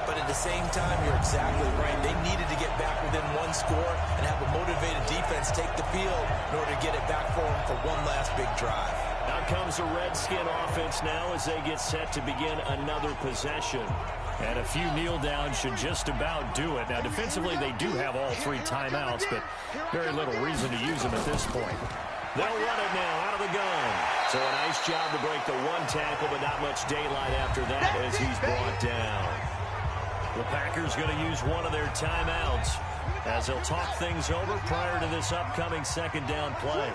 [SPEAKER 3] but at the same time, you're exactly right. They needed to get back within 1 score and have a motivated defense take the field in order to get it back for them for one last big drive.
[SPEAKER 2] Out comes the Redskin offense now as they get set to begin another possession. And a few kneel downs should just about do it. Now, defensively, they do have all 3 timeouts, but very little reason to use them at this point. They'll run it now out of the gun. So a nice job to break the 1 tackle, but not much daylight after that as he's brought down. The Packers going to use one of their timeouts as they'll talk things over prior to this upcoming 2nd down play.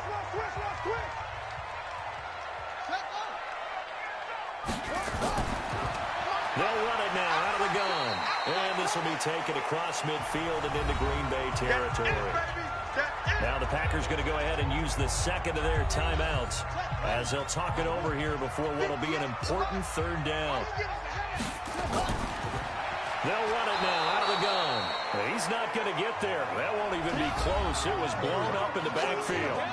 [SPEAKER 2] They'll run it now out of the gun. And this will be taken across midfield and into Green Bay territory. Now the Packers going to go ahead and use the 2nd of their timeouts as they'll talk it over here before what will be an important 3rd down. They'll run it now out of the gun. He's not going to get there. That won't even be close. It was blown up in the backfield.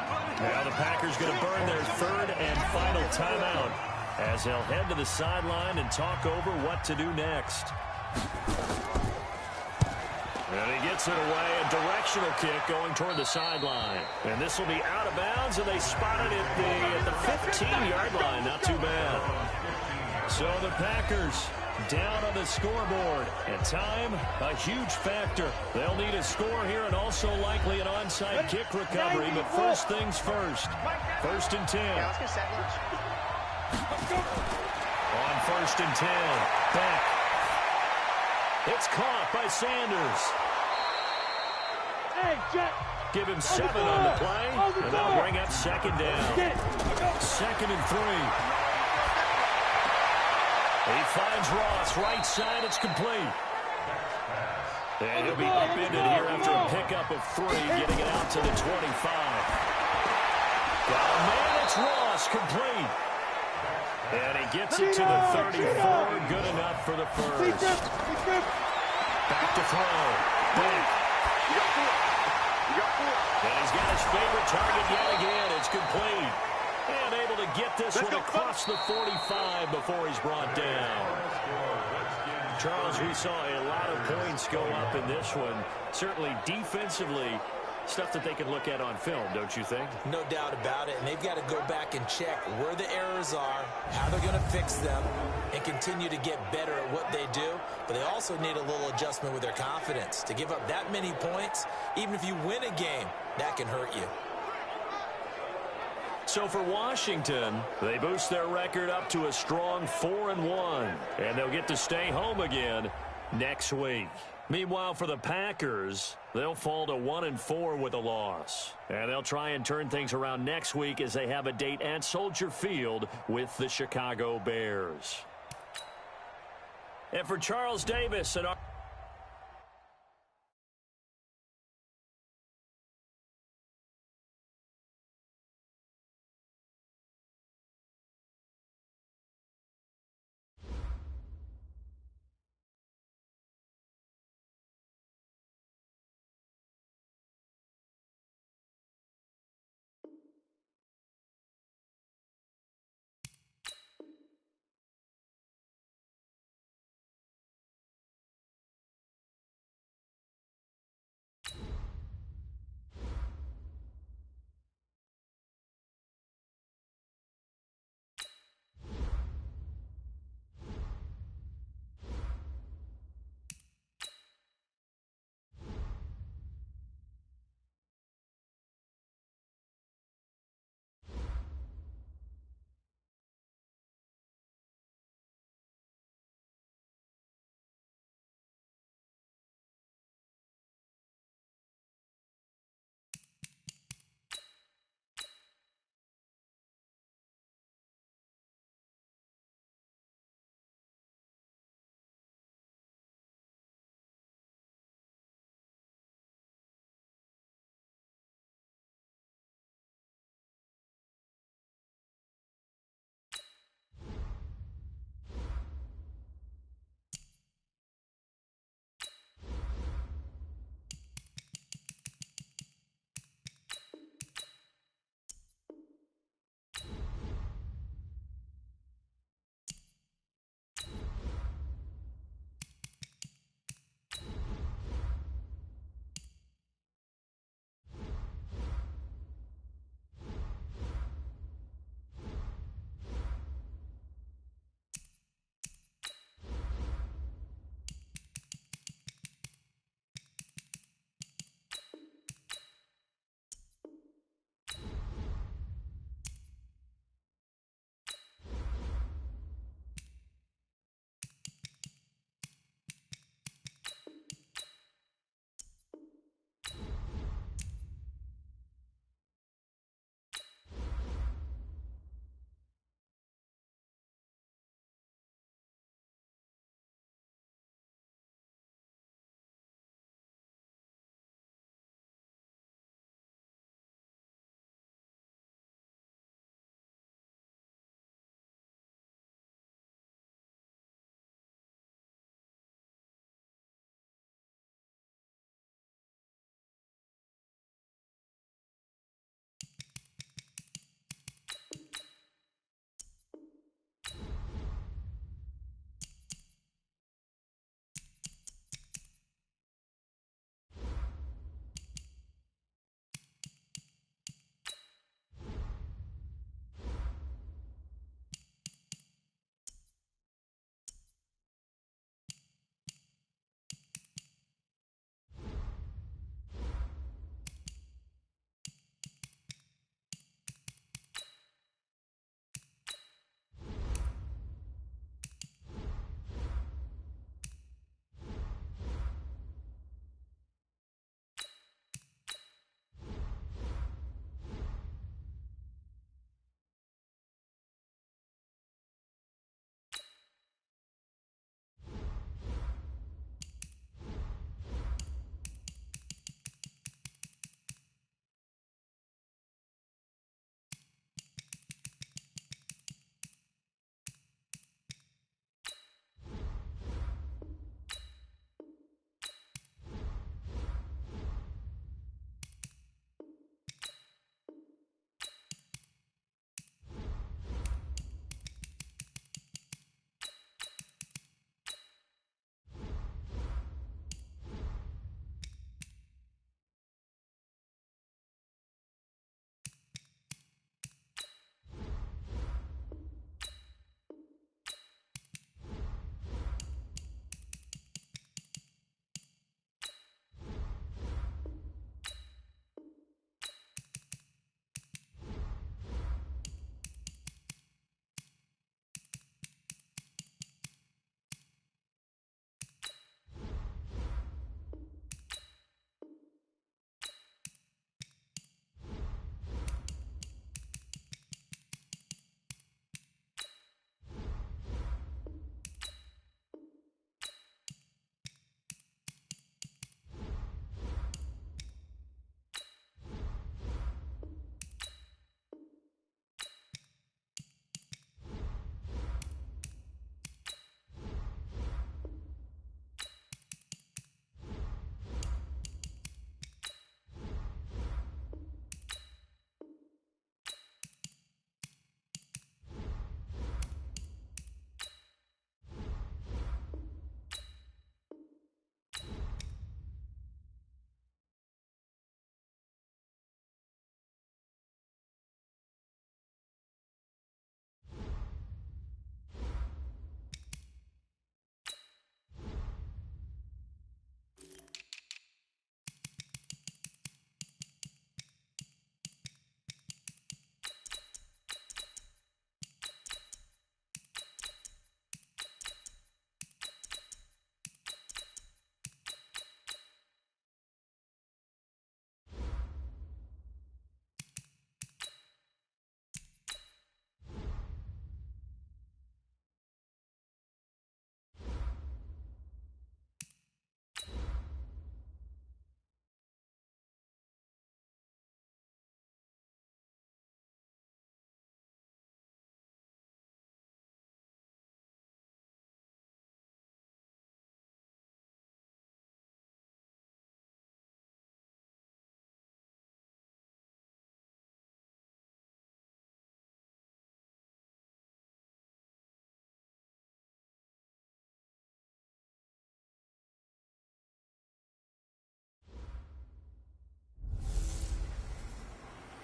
[SPEAKER 2] Now the Packers going to burn their 3rd and final timeout as they'll head to the sideline and talk over what to do next. And he gets it away, a directional kick going toward the sideline. And this will be out of bounds, and they spotted it at the 15-yard line. Not too bad. So the Packers down on the scoreboard. And time, a huge factor. They'll need a score here and also likely an onside kick recovery. But first things first. 1st and 10. On 1st and 10. Back. It's caught by Sanders. Give him 7 on the play, and they'll bring up 2nd down. 2nd and 3. He finds Ross, right side, it's complete. And he'll be upended here after a pickup of 3, getting it out to the 25. Got a man, it's Ross, complete. And he gets it to the 34, good enough for the first. Back to throw. Back. And he's got his favorite target yet again. It's complete. And able to get this one across the 45 before he's brought down. Charles, we saw a lot of points go up in this one. Certainly defensively, stuff that they can look at on film, don't you think?
[SPEAKER 3] No doubt about it. And they've got to go back and check where the errors are, how they're going to fix them, and continue to get better at what they do. But they also need a little adjustment with their confidence. To give up that many points, even if you win a game, that can hurt you.
[SPEAKER 2] So for Washington, they boost their record up to a strong 4-1, and they'll get to stay home again next week. Meanwhile, for the Packers, they'll fall to 1-4 with a loss. And they'll try and turn things around next week as they have a date at Soldier Field with the Chicago Bears. And for Charles Davis and our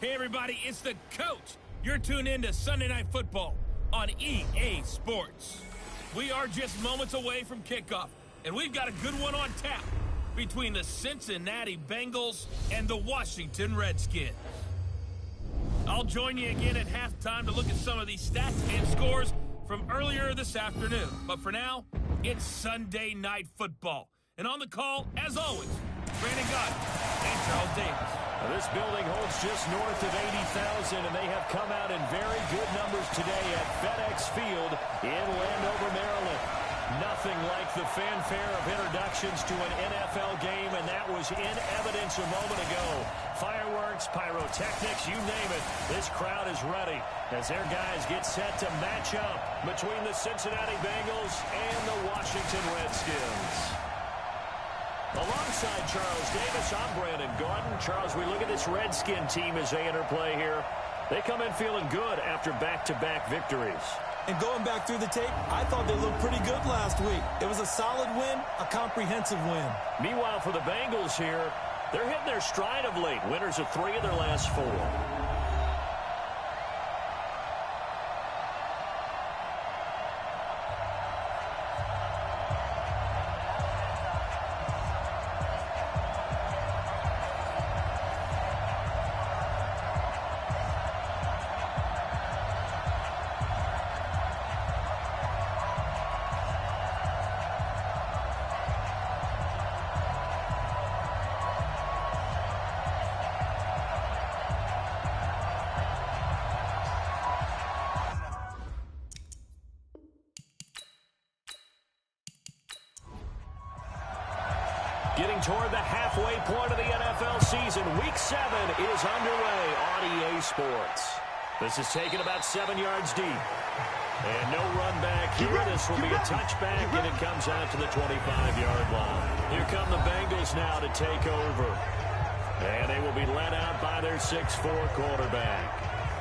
[SPEAKER 1] Hey, everybody, it's the coach. You're tuned in to Sunday Night Football on EA Sports. We are just moments away from kickoff, and we've got a good one on tap between the Cincinnati Bengals and the Washington Redskins. I'll join you again at halftime to look at some of these stats and scores from earlier this afternoon. But for now, it's Sunday Night Football. And on the call, as always, Brandon Gott and Charles Davis.
[SPEAKER 2] This building holds just north of 80,000, and they have come out in very good numbers today at FedEx Field in Landover, Maryland. Nothing like the fanfare of introductions to an NFL game, and that was in evidence a moment ago. Fireworks, pyrotechnics, you name it. This crowd is ready as their guys get set to match up between the Cincinnati Bengals and the Washington Redskins. Alongside Charles Davis, I'm Brandon Gordon. Charles, we look at this Redskin team as they interplay here. They come in feeling good after back-to-back victories.
[SPEAKER 7] And going back through the tape, I thought they looked pretty good last week. It was a solid win, a comprehensive win.
[SPEAKER 2] Meanwhile, for the Bengals here, they're hitting their stride of late. Winners of 3 of their last 4. Getting toward the halfway point of the NFL season, Week 7 is underway on EA Sports. This is taken about 7 yards deep. And no run back here. This will be a touchback, and it comes out to the 25-yard line. Here come the Bengals now to take over. And they will be led out by their 6'4 quarterback.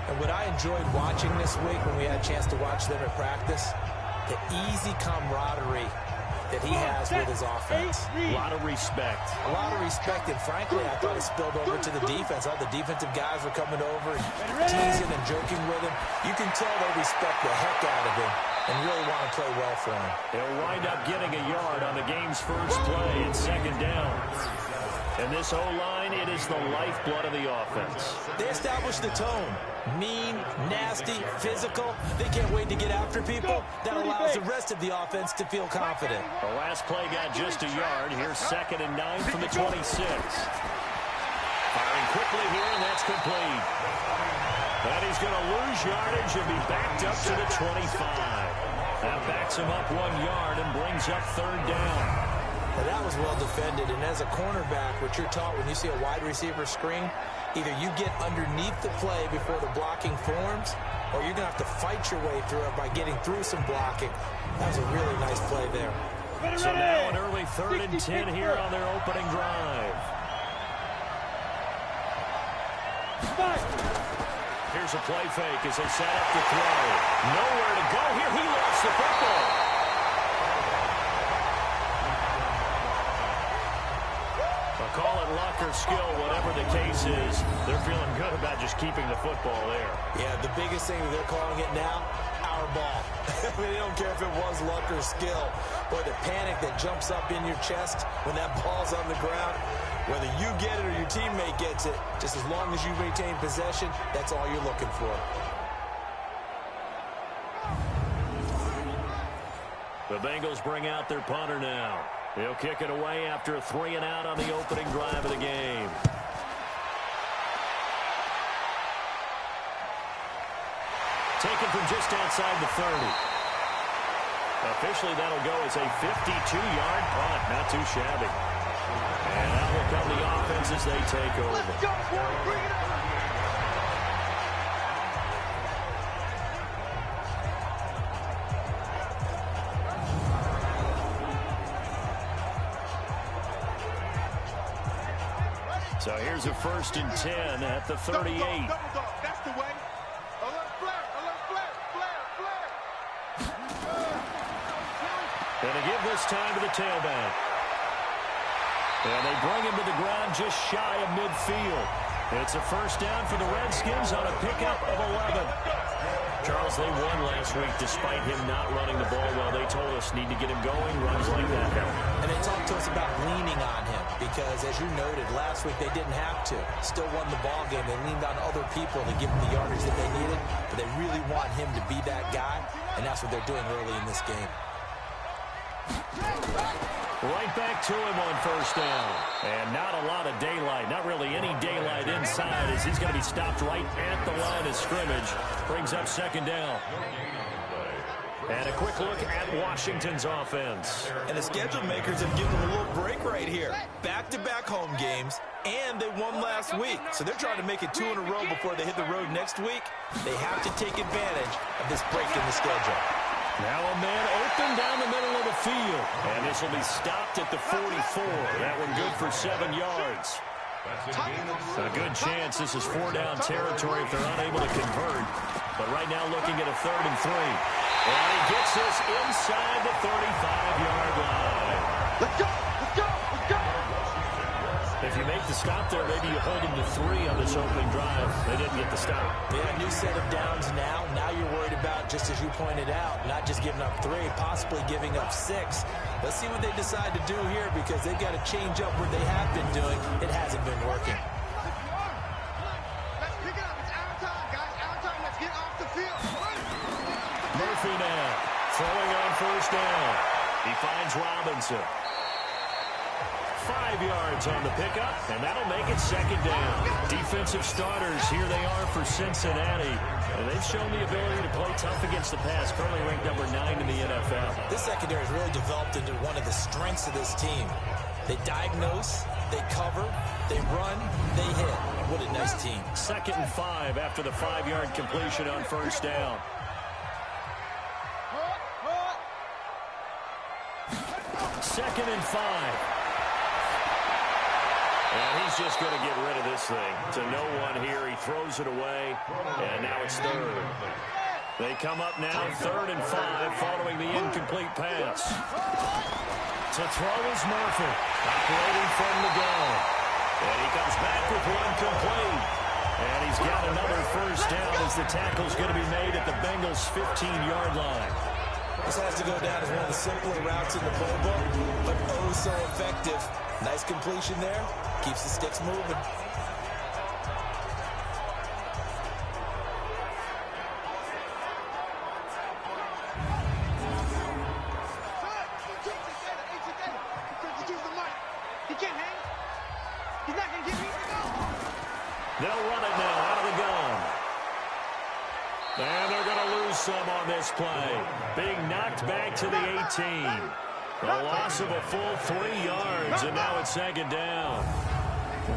[SPEAKER 3] And what I enjoyed watching this week when we had a chance to watch them at practice, the easy camaraderie that he has with his offense.
[SPEAKER 2] A lot of respect.
[SPEAKER 3] A lot of respect, and frankly, I thought it spilled over to the defense. All the defensive guys were coming over and teasing and joking with him. You can tell they respect the heck out of him and really want to play well for him.
[SPEAKER 2] They'll wind up getting a yard on the game's first play in 2nd down. And this O-line, it is the lifeblood of the offense.
[SPEAKER 3] They established the tone. Mean, nasty, physical. They can't wait to get after people. That allows the rest of the offense to feel confident.
[SPEAKER 2] The last play got just a yard. Here's 2nd and 9 from the 26. Firing quickly here, and that's complete. And he's going to lose yardage and be backed up to the 25. That backs him up 1 yard and brings up 3rd down.
[SPEAKER 3] Now that was well defended, and as a cornerback, what you're taught when you see a wide receiver screen, either you get underneath the play before the blocking forms, or you're going to have to fight your way through it by getting through some blocking. That was a really nice play there.
[SPEAKER 2] So now an early 3rd and 10 here on their opening drive. Here's a play fake as they set up to throw. Nowhere to go here. He lost the football. Call it luck or skill, whatever the case is. They're feeling good about just keeping the football there.
[SPEAKER 3] Yeah, the biggest thing that they're calling it now, our ball. I mean, they don't care if it was luck or skill. Boy, the panic that jumps up in your chest when that ball's on the ground, whether you get it or your teammate gets it, just as long as you maintain possession, that's all you're looking for.
[SPEAKER 2] The Bengals bring out their punter now. He'll kick it away after a 3 and out on the opening drive of the game. Taken from just outside the 30. Officially, that'll go as a 52-yard punt. Not too shabby. And out will come the offense as they take over.
[SPEAKER 5] Let's go, boy. Bring it on.
[SPEAKER 2] So here's a 1st and 10 at the 38.
[SPEAKER 4] Double dog. That's the way. Alert flare.
[SPEAKER 2] And they give this time to the tailback. And they bring him to the ground just shy of midfield. It's a first down for the Redskins on a pickup of 11. Charles, they won last week despite him not running the ball well. They told us need to get him going, runs like that.
[SPEAKER 3] And they talked to us about leaning on him because, as you noted, last week they didn't have to. Still won the ball game. They leaned on other people to give them the yardage that they needed, but they really want him to be that guy, and that's what they're doing early in this game.
[SPEAKER 2] Right back to him on first down. And not a lot of daylight. Not really any daylight inside as he's going to be stopped right at the line of scrimmage. Brings up second down. And a quick look at Washington's offense.
[SPEAKER 7] And the schedule makers have given them a little break right here. Back-to-back home games, and they won last week. So they're trying to make it 2 in a row before they hit the road next week. They have to take advantage of this break in the schedule.
[SPEAKER 2] Now a man open down the middle of the field. And this will be stopped at the 44. That one good for 7 yards. A good chance this is 4-down territory if they're unable to convert. But right now looking at a 3rd and 3. And he gets this inside the 35-yard line.
[SPEAKER 4] Let's go! Let's go! Let's go!
[SPEAKER 2] If you make the stop there, maybe you hold them to 3 on this opening drive. They didn't get the stop.
[SPEAKER 3] Yeah, new set of downs now. Now you're worried about, just as you pointed out, not just giving up 3, possibly giving up 6. Let's see what they decide to do here because they've got to change up what they have been doing. It hasn't been working.
[SPEAKER 4] Let's pick it up. It's our time, guys. Our time. Let's get off the field.
[SPEAKER 2] Murphy now throwing on first down. He finds Robinson. 5 yards on the pickup, and that'll make it second down. Defensive starters, here they are for Cincinnati. And they've shown the ability to play tough against the pass, currently ranked number 9 in the NFL.
[SPEAKER 3] This secondary has really developed into one of the strengths of this team. They diagnose, they cover, they run, they hit. What a nice team.
[SPEAKER 2] 2nd and 5 after the 5-yard completion on first down. 2nd and 5. And he's just going to get rid of this thing. To no one here. He throws it away. And now it's 3rd. They come up now 3rd and 5 following the incomplete pass. To throw is Murphy. Operating from the gun. And he comes back with one complete. And he's got another first down as the tackle's going to be made at the Bengals' 15-yard line.
[SPEAKER 3] This has to go down as one of the simpler routes in the playbook, but oh so effective. Nice completion there. Keeps the sticks moving.
[SPEAKER 2] They'll run it now out of the gun. And they're going to lose some on this play. Being knocked back to the 18. A loss of a full 3 yards, and now it's 2nd down.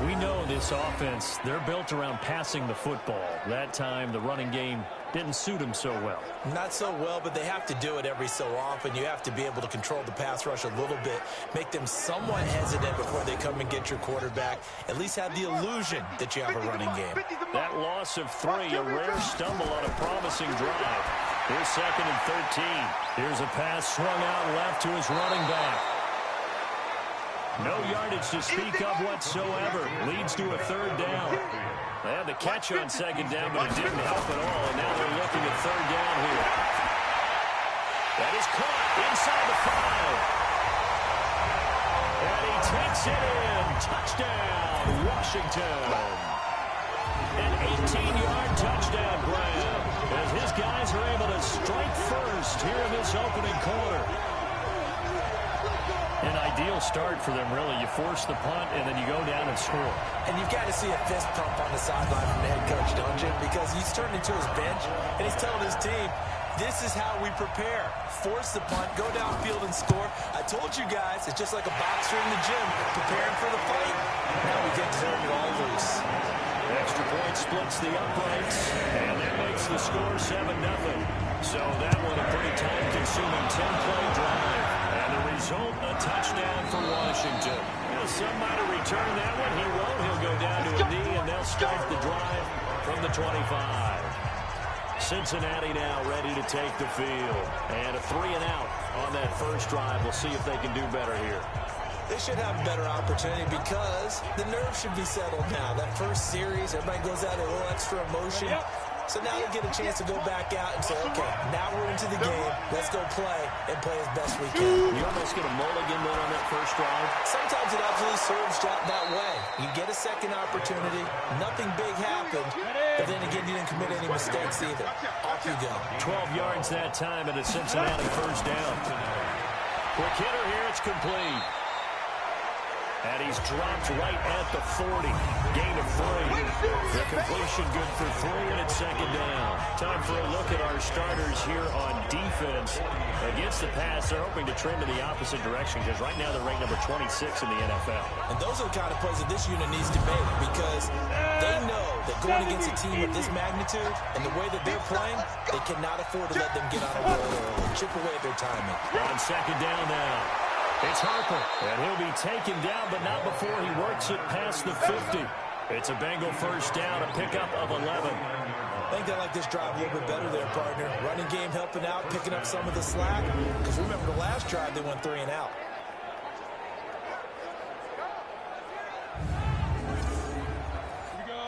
[SPEAKER 2] We know this offense, they're built around passing the football. That time, the running game didn't suit them so well.
[SPEAKER 3] Not so well, but they have to do it every so often. You have to be able to control the pass rush a little bit, make them somewhat hesitant before they come and get your quarterback. At least have the illusion that you have a running game.
[SPEAKER 2] That loss of 3, a rare stumble on a promising drive. Here's 2nd and 13. Here's a pass swung out left to his running back. No yardage to speak of whatsoever. Leads to a 3rd down. They had the catch on 2nd down, but it didn't help at all. And now they're looking at 3rd down here. That is caught inside the 5. And he takes it in. Touchdown, Washington. An 18-yard touchdown grab as his guys are able to strike first here in this opening quarter. An ideal start for them, really. You force the punt, and then you go down and score.
[SPEAKER 3] And you've got to see a fist pump on the sideline from the head coach, don't you? Because he's turned into his bench, and he's telling his team, this is how we prepare. Force the punt, go downfield and score. I told you guys, it's just like a boxer in the gym, preparing for the fight. Now we get to turn it all loose.
[SPEAKER 2] Extra point splits the uprights, and that makes the score 7-0. So that one a pretty time-consuming 10-play drive. And the result, a touchdown for Washington. Now, some might have returned that one. He won't. He'll go down to a knee, and they'll start the drive from the 25. Cincinnati now ready to take the field. And a 3-and-out on that first drive. We'll see if they can do better here.
[SPEAKER 3] They should have a better opportunity because the nerves should be settled now. That first series, everybody goes out a little extra emotion. So now they get a chance to go back out and say, okay, now we're into the game. Let's go play and play as best we can.
[SPEAKER 2] You almost get a mulligan then on that first drive.
[SPEAKER 3] Sometimes it absolutely serves that way. You get a second opportunity. Nothing big happened. But then again, you didn't commit any mistakes either. Off you go.
[SPEAKER 2] 12 yards that time and a Cincinnati first down. Quick hitter here. It's complete. And he's dropped right at the 40. Gain of 3. The completion good for 3, and it's second down. Time for a look at our starters here on defense. Against the pass, they're hoping to trend in the opposite direction because right now they're ranked number 26 in the NFL.
[SPEAKER 3] And those are the kind of plays that this unit needs to make because they know that going against a team of this magnitude and the way that they're playing, they cannot afford to let them get on a roll early. Chip away at their timing.
[SPEAKER 2] On second down now. It's Harper, and he'll be taken down, but not before he works it past the 50. It's a Bengal first down, a pickup of 11.
[SPEAKER 3] I think they like this drive a little bit better there, partner. Running game helping out, picking up some of the slack. Because remember, the last drive, they went 3 and out.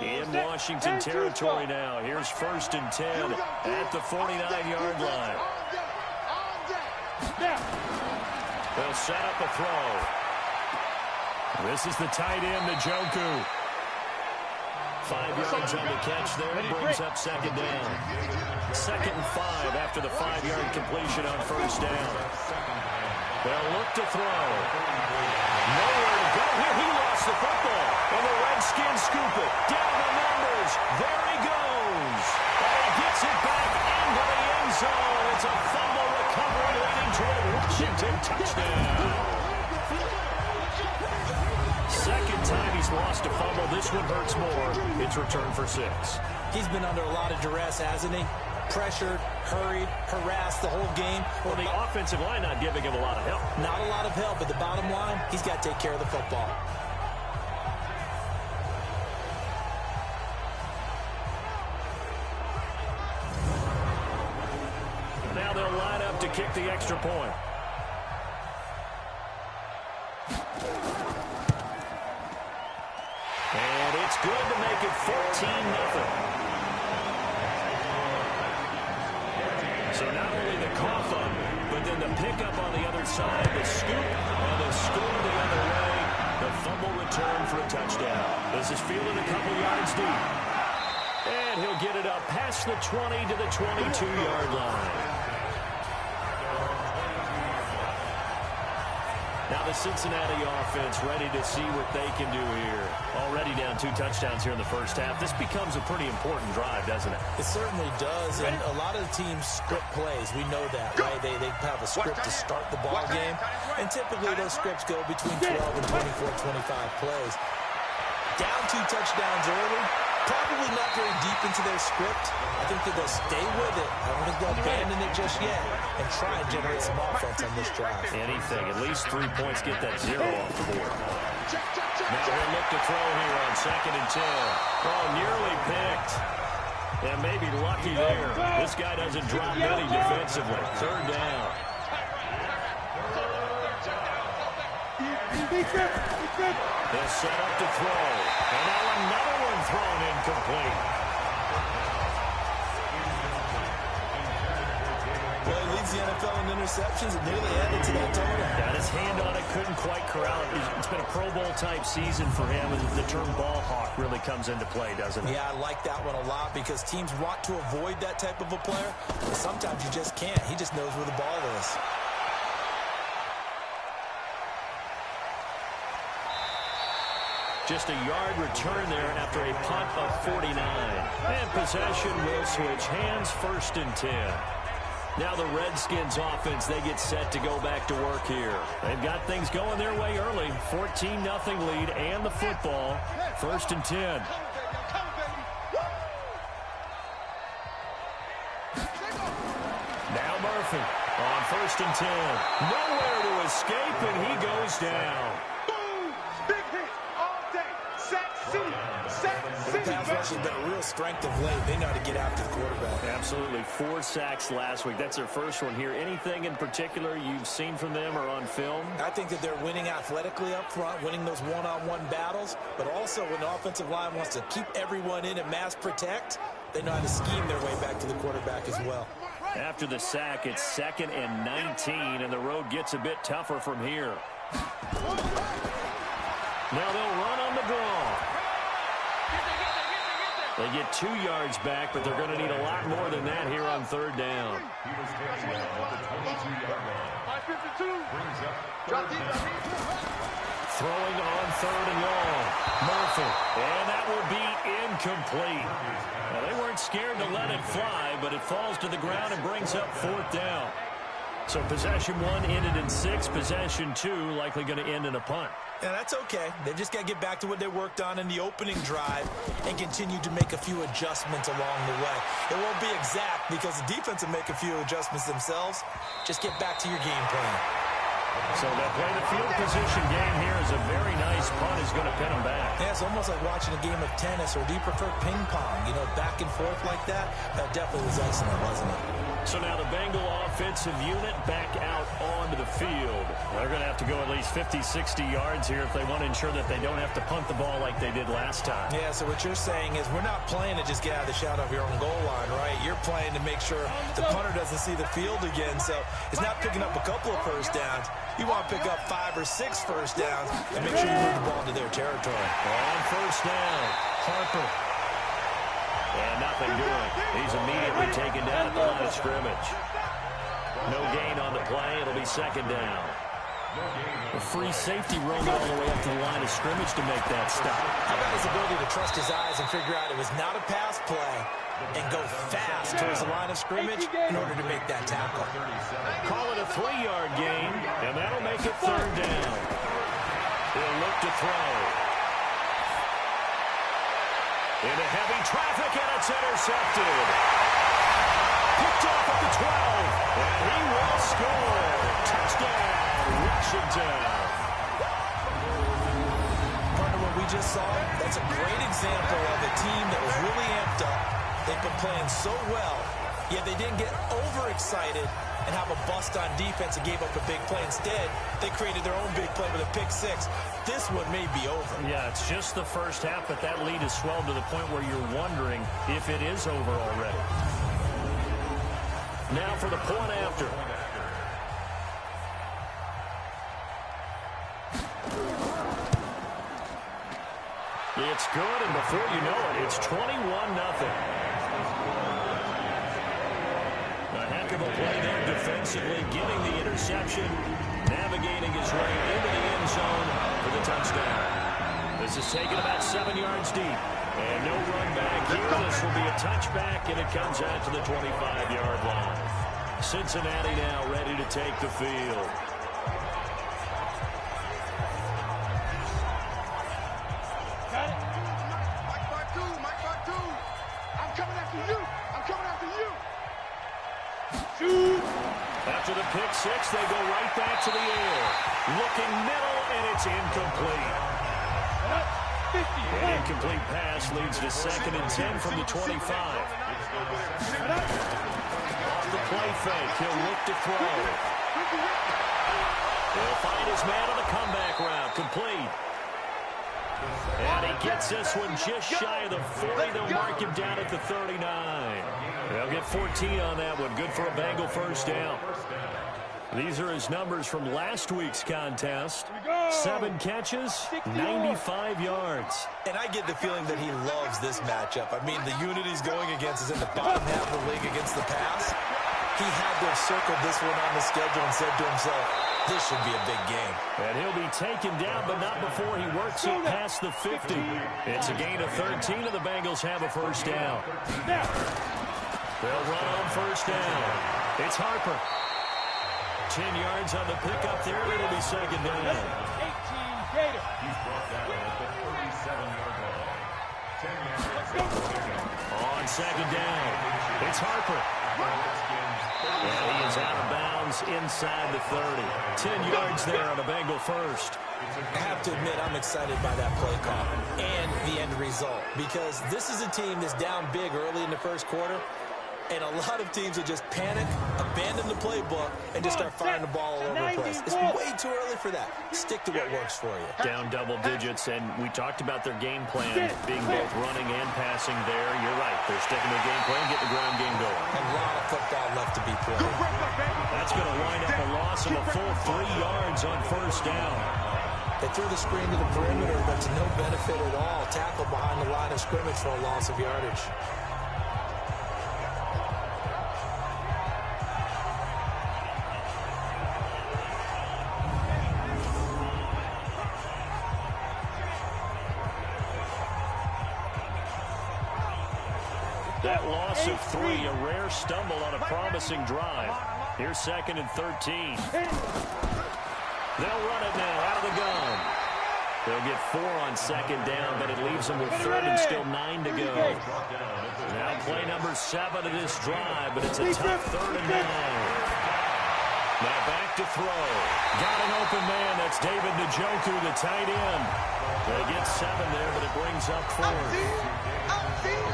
[SPEAKER 2] In Washington territory now. Here's first and 10 at the 49-yard line. They'll set up a throw. This is the tight end, Njoku. 5 yards on the catch there. Brings up second down. Second and 5 after the 5-yard completion on first down. They'll look to throw. Nowhere to go here. He lost the football. And the Redskins scoop it. Down the numbers. There he goes. And he gets it back into the end zone. It's a fumble recovery leading to a Washington touchdown. Second time he's lost a fumble. This one hurts more. It's returned for 6.
[SPEAKER 3] He's been under a lot of duress, hasn't he? Pressured, hurried, harassed the whole game.
[SPEAKER 2] Well, the offensive line not giving him a lot of help.
[SPEAKER 3] Not a lot of help, but the bottom line, he's got to take care of the football.
[SPEAKER 2] Now they'll line up to kick the extra point. And it's good to make it 14-0. So not only the cough up, but then the pickup on the other side, the scoop, and the score the other way. The fumble return for a touchdown. This is fielded a couple yards deep. And he'll get it up past the 20 to the 22-yard line. Now the Cincinnati offense ready to see what they can do here. Already down 2 touchdowns here in the first half. This becomes a pretty important drive, doesn't it?
[SPEAKER 3] It certainly does, and a lot of the teams script plays. We know that, right? They have a script to start the ball game, and typically those scripts go between 12 and 24, 25 plays. Down 2 touchdowns early, probably not very deep into their script. I think that they'll stay with it. I don't think they'll abandon it just yet and try and generate some offense on this drive.
[SPEAKER 2] Anything. At least 3 points get that 0 off the board. Now we'll look to throw here on second and 10. Oh, nearly picked. And maybe lucky there. This guy doesn't drop many defensively. Third down. They'll set up to throw. And now another one thrown incomplete.
[SPEAKER 3] Well, he leads the NFL in interceptions and nearly added to that total.
[SPEAKER 2] Got his hand on it, couldn't quite corral it. It's been a Pro Bowl-type season for him, and the term ball hawk really comes into play, doesn't it?
[SPEAKER 3] Yeah, I like that one a lot because teams want to avoid that type of a player, but sometimes you just can't. He just knows where the ball is.
[SPEAKER 2] Just a yard return there after a punt of 49. And possession will switch hands, first and 10. Now the Redskins offense, they get set to go back to work here. They've got things going their way early. 14-0 lead and the football. First and 10. Now Murphy on first and 10. Nowhere to escape, and he goes down.
[SPEAKER 4] Boom! Big hit all day. Sack City. Sack City, baby.
[SPEAKER 7] rush has been a real strength of late. They know how to get after the quarterback.
[SPEAKER 2] Absolutely. 4 sacks last week. That's their first one here. Anything in particular you've seen from them or on film?
[SPEAKER 7] I think that they're winning athletically up front, winning those one-on-one battles, but also when the offensive line wants to keep everyone in and mass protect, they know how to scheme their way back to the quarterback as well.
[SPEAKER 2] After the sack, it's 2nd and 19, and the road gets a bit tougher from here. Now they'll run on the draw. They get 2 yards back, but they're going to need a lot more than that here on 3rd down.
[SPEAKER 6] He was taken down at the 22-yard line.
[SPEAKER 4] 552.
[SPEAKER 6] Brings up
[SPEAKER 4] Drop deep.
[SPEAKER 2] Throwing on 3rd and long. Murphy. And that will be incomplete. Now, they weren't scared to let it fly, but it falls to the ground and brings up 4th down. So possession 1 ended in 6. Possession 2 likely going to end in a punt.
[SPEAKER 7] And that's okay. They've just got to get back to what they worked on in the opening drive and continue to make a few adjustments along the way. It won't be exact because the defense will make a few adjustments themselves. Just get back to your game plan.
[SPEAKER 2] So they'll play the field position game here as a very nice punt is going to pin them back.
[SPEAKER 7] Yeah, it's almost like watching a game of tennis, or do you prefer ping pong? You know, back and forth like that? That definitely was excellent, wasn't it?
[SPEAKER 2] So now the Bengal offensive unit back out onto the field. They're going to have to go at least 50, 60 yards here if they want to ensure that they don't have to punt the ball like they did last time.
[SPEAKER 7] Yeah, so what you're saying is we're not playing to just get out of the shot of your own goal line, right? You're playing to make sure the punter doesn't see the field again. So it's not picking up a couple of first downs. You want to pick up 5 or 6 first downs and make sure you move the ball into their territory.
[SPEAKER 2] On 1st down, Harper. And nothing doing. He's immediately taken down at the line of scrimmage. No gain on the play. It'll be 2nd down. A free safety roaming all the way up to the line of scrimmage to make that stop.
[SPEAKER 7] How about his ability to trust his eyes and figure out it was not a pass play and go fast towards the line of scrimmage in order to make that tackle.
[SPEAKER 2] Call it a 3-yard gain, and that'll make it 3rd down. He'll look to throw. Into heavy traffic, and it's intercepted. Picked off at the 12, and he will score. Touchdown, Washington.
[SPEAKER 7] Partner, what we just saw, that's a great example of a team that was really amped up. They've been playing so well, yet they didn't get overexcited and have a bust on defense and gave up a big play. Instead, they created their own big play with a pick 6. This one may be over.
[SPEAKER 2] Yeah, it's just the first half, but that lead has swelled to the point where you're wondering if it is over already. Now for the point after. It's good, and before you know it, it's 21-0. A heck of a play there defensively, getting the interception, navigating his way into the end zone for the touchdown. This is taken about 7 yards deep. And no run back here. This will be a touchback, and it comes out to the 25-yard line. Cincinnati now ready to take the field. After the pick 6, they go right back to the air. Looking middle, and it's incomplete. An incomplete pass leads to 2nd and 10 from the 25. Off the play fake, he'll look to throw. He'll find his man on the comeback route, complete. And he gets this one just shy of the 40. They'll mark him down at the 39. They'll get 14 on that one. Good for a Bengal first down. These are his numbers from last week's contest. 7 catches, 95 yards.
[SPEAKER 7] And I get the feeling that he loves this matchup. I mean, the unit he's going against is in the bottom half of the league against the pass. He had to have circled this one on the schedule and said to himself, this should be a big game.
[SPEAKER 2] And he'll be taken down, but not before he works it past the 50. It's a gain of 13, and the Bengals have a first down. They'll run on first down. It's Harper. 10 yards on the pickup there. It'll be 2nd down.
[SPEAKER 5] 18 Gator.
[SPEAKER 6] He's brought down at the 37-yard line. 10 yards.
[SPEAKER 2] On 2nd down, it's Harper. And he is out of bounds inside the 30. 10 yards there on a Bengal first.
[SPEAKER 3] I have to admit, I'm excited by that play call and the end result, because this is a team that's down big early in the first quarter, and a lot of teams will just panic, abandon the playbook, and just start firing the ball all over the place. It's way too early for that. Stick to what works for you.
[SPEAKER 2] Down double digits, and we talked about their game plan being both running and passing there. You're right. They're sticking to their game plan, getting the ground game going.
[SPEAKER 3] A lot of football left to be played.
[SPEAKER 2] That's going to wind up a loss of a full 3 yards on first down.
[SPEAKER 3] They threw the screen to the perimeter, but to no benefit at all. Tackle behind the line of scrimmage for a loss of yardage.
[SPEAKER 2] That loss of 3, a rare stumble on a promising drive. Here's 2nd and 13. They'll run it now out of the gun. They'll get 4 on 2nd down, but it leaves them with 3rd and still 9 to go. Now play number 7 of this drive, but it's a tough 3rd and 9. Now back to throw. Got an open man. That's David Njoku, the tight end. They get 7 there, but it brings up 4th.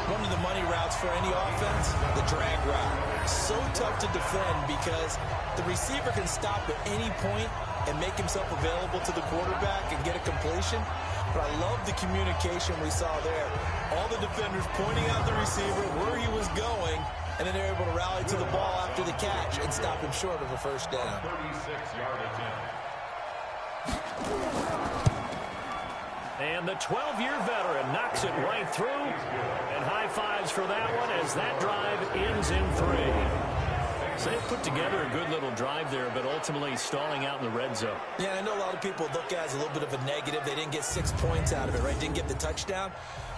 [SPEAKER 3] One of the money routes for any offense, the drag route. So tough to defend because the receiver can stop at any point and make himself available to the quarterback and get a completion. But I love the communication we saw there. All the defenders pointing out the receiver, where he was going, and then they're able to rally to the ball after the catch and stop him short of a first down.
[SPEAKER 6] 36-yard attempt.
[SPEAKER 2] And the 12-year veteran knocks it right through. And high fives for that one as that drive ends in 3. So they put together a good little drive there, but ultimately stalling out in the red zone.
[SPEAKER 3] Yeah, I know a lot of people look at it as a little bit of a negative. They didn't get 6 points out of it, right? Didn't get the touchdown.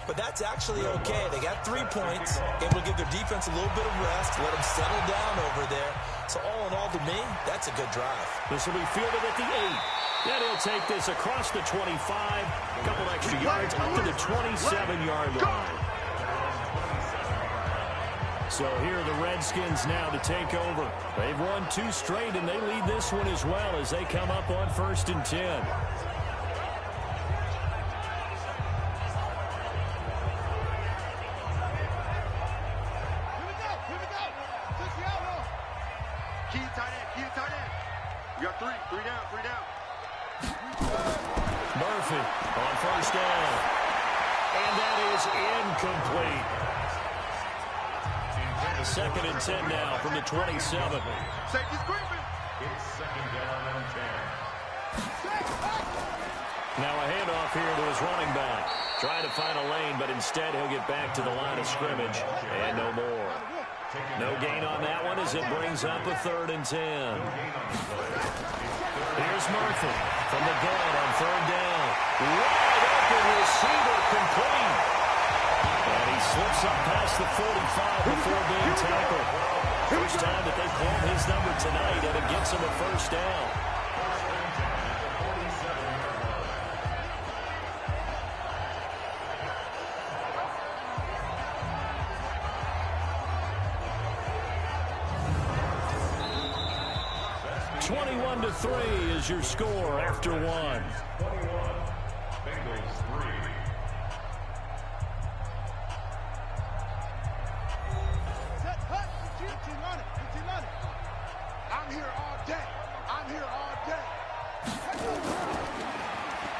[SPEAKER 3] But that's actually okay. They got 3 points, able to give their defense a little bit of rest, let them settle down over there. So all in all, to me, that's a good drive.
[SPEAKER 2] This will be fielded at the 8. Then he'll take this across the 25, a couple extra yards up to the 27-yard line. So here are the Redskins now to take over. They've won 2 straight, and they lead this one as well as they come up on 1st and 10.
[SPEAKER 4] Key tight end. You got 3 down.
[SPEAKER 2] Murphy on 1st down. And that is incomplete. 2nd and 10 now from the 27.
[SPEAKER 4] Safety screaming.
[SPEAKER 6] It's 2nd down and 10.
[SPEAKER 2] Now a handoff here to his running back. Trying to find a lane, but instead he'll get back to the line of scrimmage. And no more. No gain on that one as it brings up a 3rd and 10. Here's Murphy from the gun on 3rd down. Wide open receiver complete. And he slips up past the 45 before being tackled. First time that they've called his number tonight, and it gets him a 1st down. To 3 is your score after 1.
[SPEAKER 6] 21. Bengals 3.
[SPEAKER 4] I'm here all day.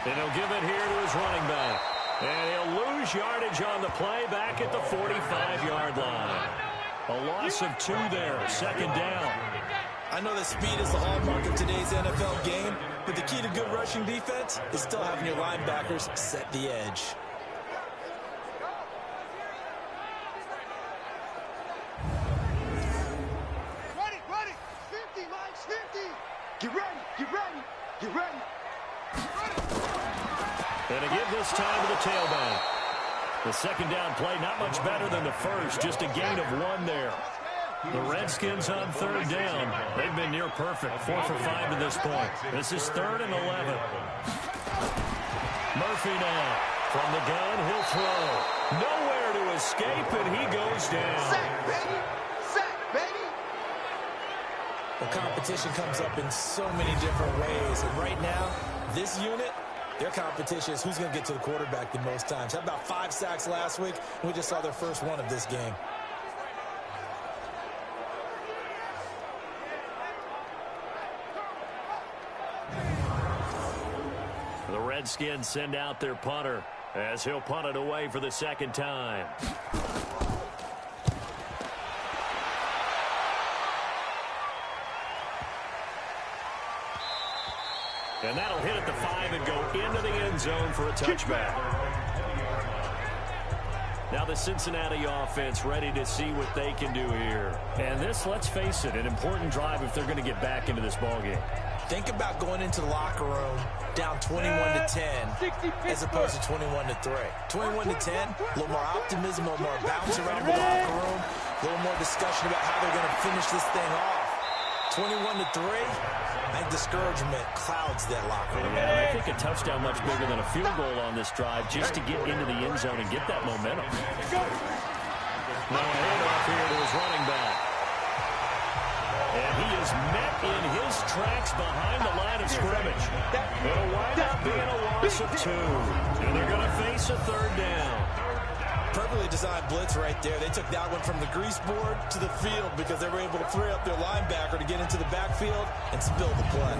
[SPEAKER 2] And he'll give it here to his running back. And he'll lose yardage on the play back at the 45-yard line. A loss of 2 there, 2nd down.
[SPEAKER 3] I know that speed is the hallmark of today's NFL game, but the key to good rushing defense is still having your linebackers set the edge.
[SPEAKER 4] Ready. 50, Mike's 50. Get ready.
[SPEAKER 2] And to give this time to the tailback. The 2nd down play, not much better than the first, just a gain of 1 there. The Redskins on 3rd down. They've been near perfect, 4 for 5 to this point. This is 3rd and 11. Murphy now. From the gun, he'll throw. Nowhere to escape, and he goes down.
[SPEAKER 4] Sack, baby.
[SPEAKER 3] The competition comes up in so many different ways, and right now,
[SPEAKER 7] This unit, their competition is who's going to get to the quarterback the most times. Had about 5 sacks last week. We just saw their first one of this game.
[SPEAKER 2] The Redskins send out their punter as he'll punt it away for the second time. And that'll hit at the 5 and go into the end zone for a touchback. Now the Cincinnati offense ready to see what they can do here. And this, let's face it, an important drive if they're going to get back into this ballgame.
[SPEAKER 7] Think about going into the locker room down 21-10 as opposed to 21-3. 21-10, a little more optimism, a little more bounce around the locker room, a little more discussion about how they're going to finish this thing off. 21-3. I think discouragement clouds that locker room.
[SPEAKER 2] Yeah, I think a touchdown much bigger than a field goal on this drive just to get into the end zone and get that momentum. Now a handoff here to his running back. And he is met in his tracks behind the line of scrimmage. It'll wind up being a loss of 2. And they're going to face a third down.
[SPEAKER 7] Perfectly designed blitz right there. They took that one from the grease board to the field because they were able to free up their linebacker to get into the backfield and spill the play.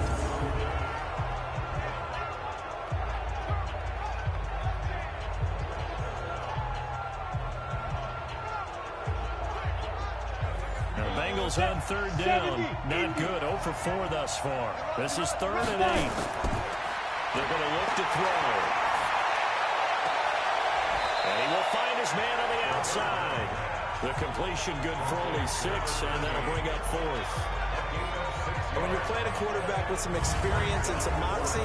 [SPEAKER 2] Now the Bengals on third down. Not good. 0 for 4 thus far. This is 3rd and 8. They're going to look to throw. And he will find his man on the outside. The completion good for only 6, and that'll bring up 4th.
[SPEAKER 7] And when you're playing a quarterback with some experience and some moxie,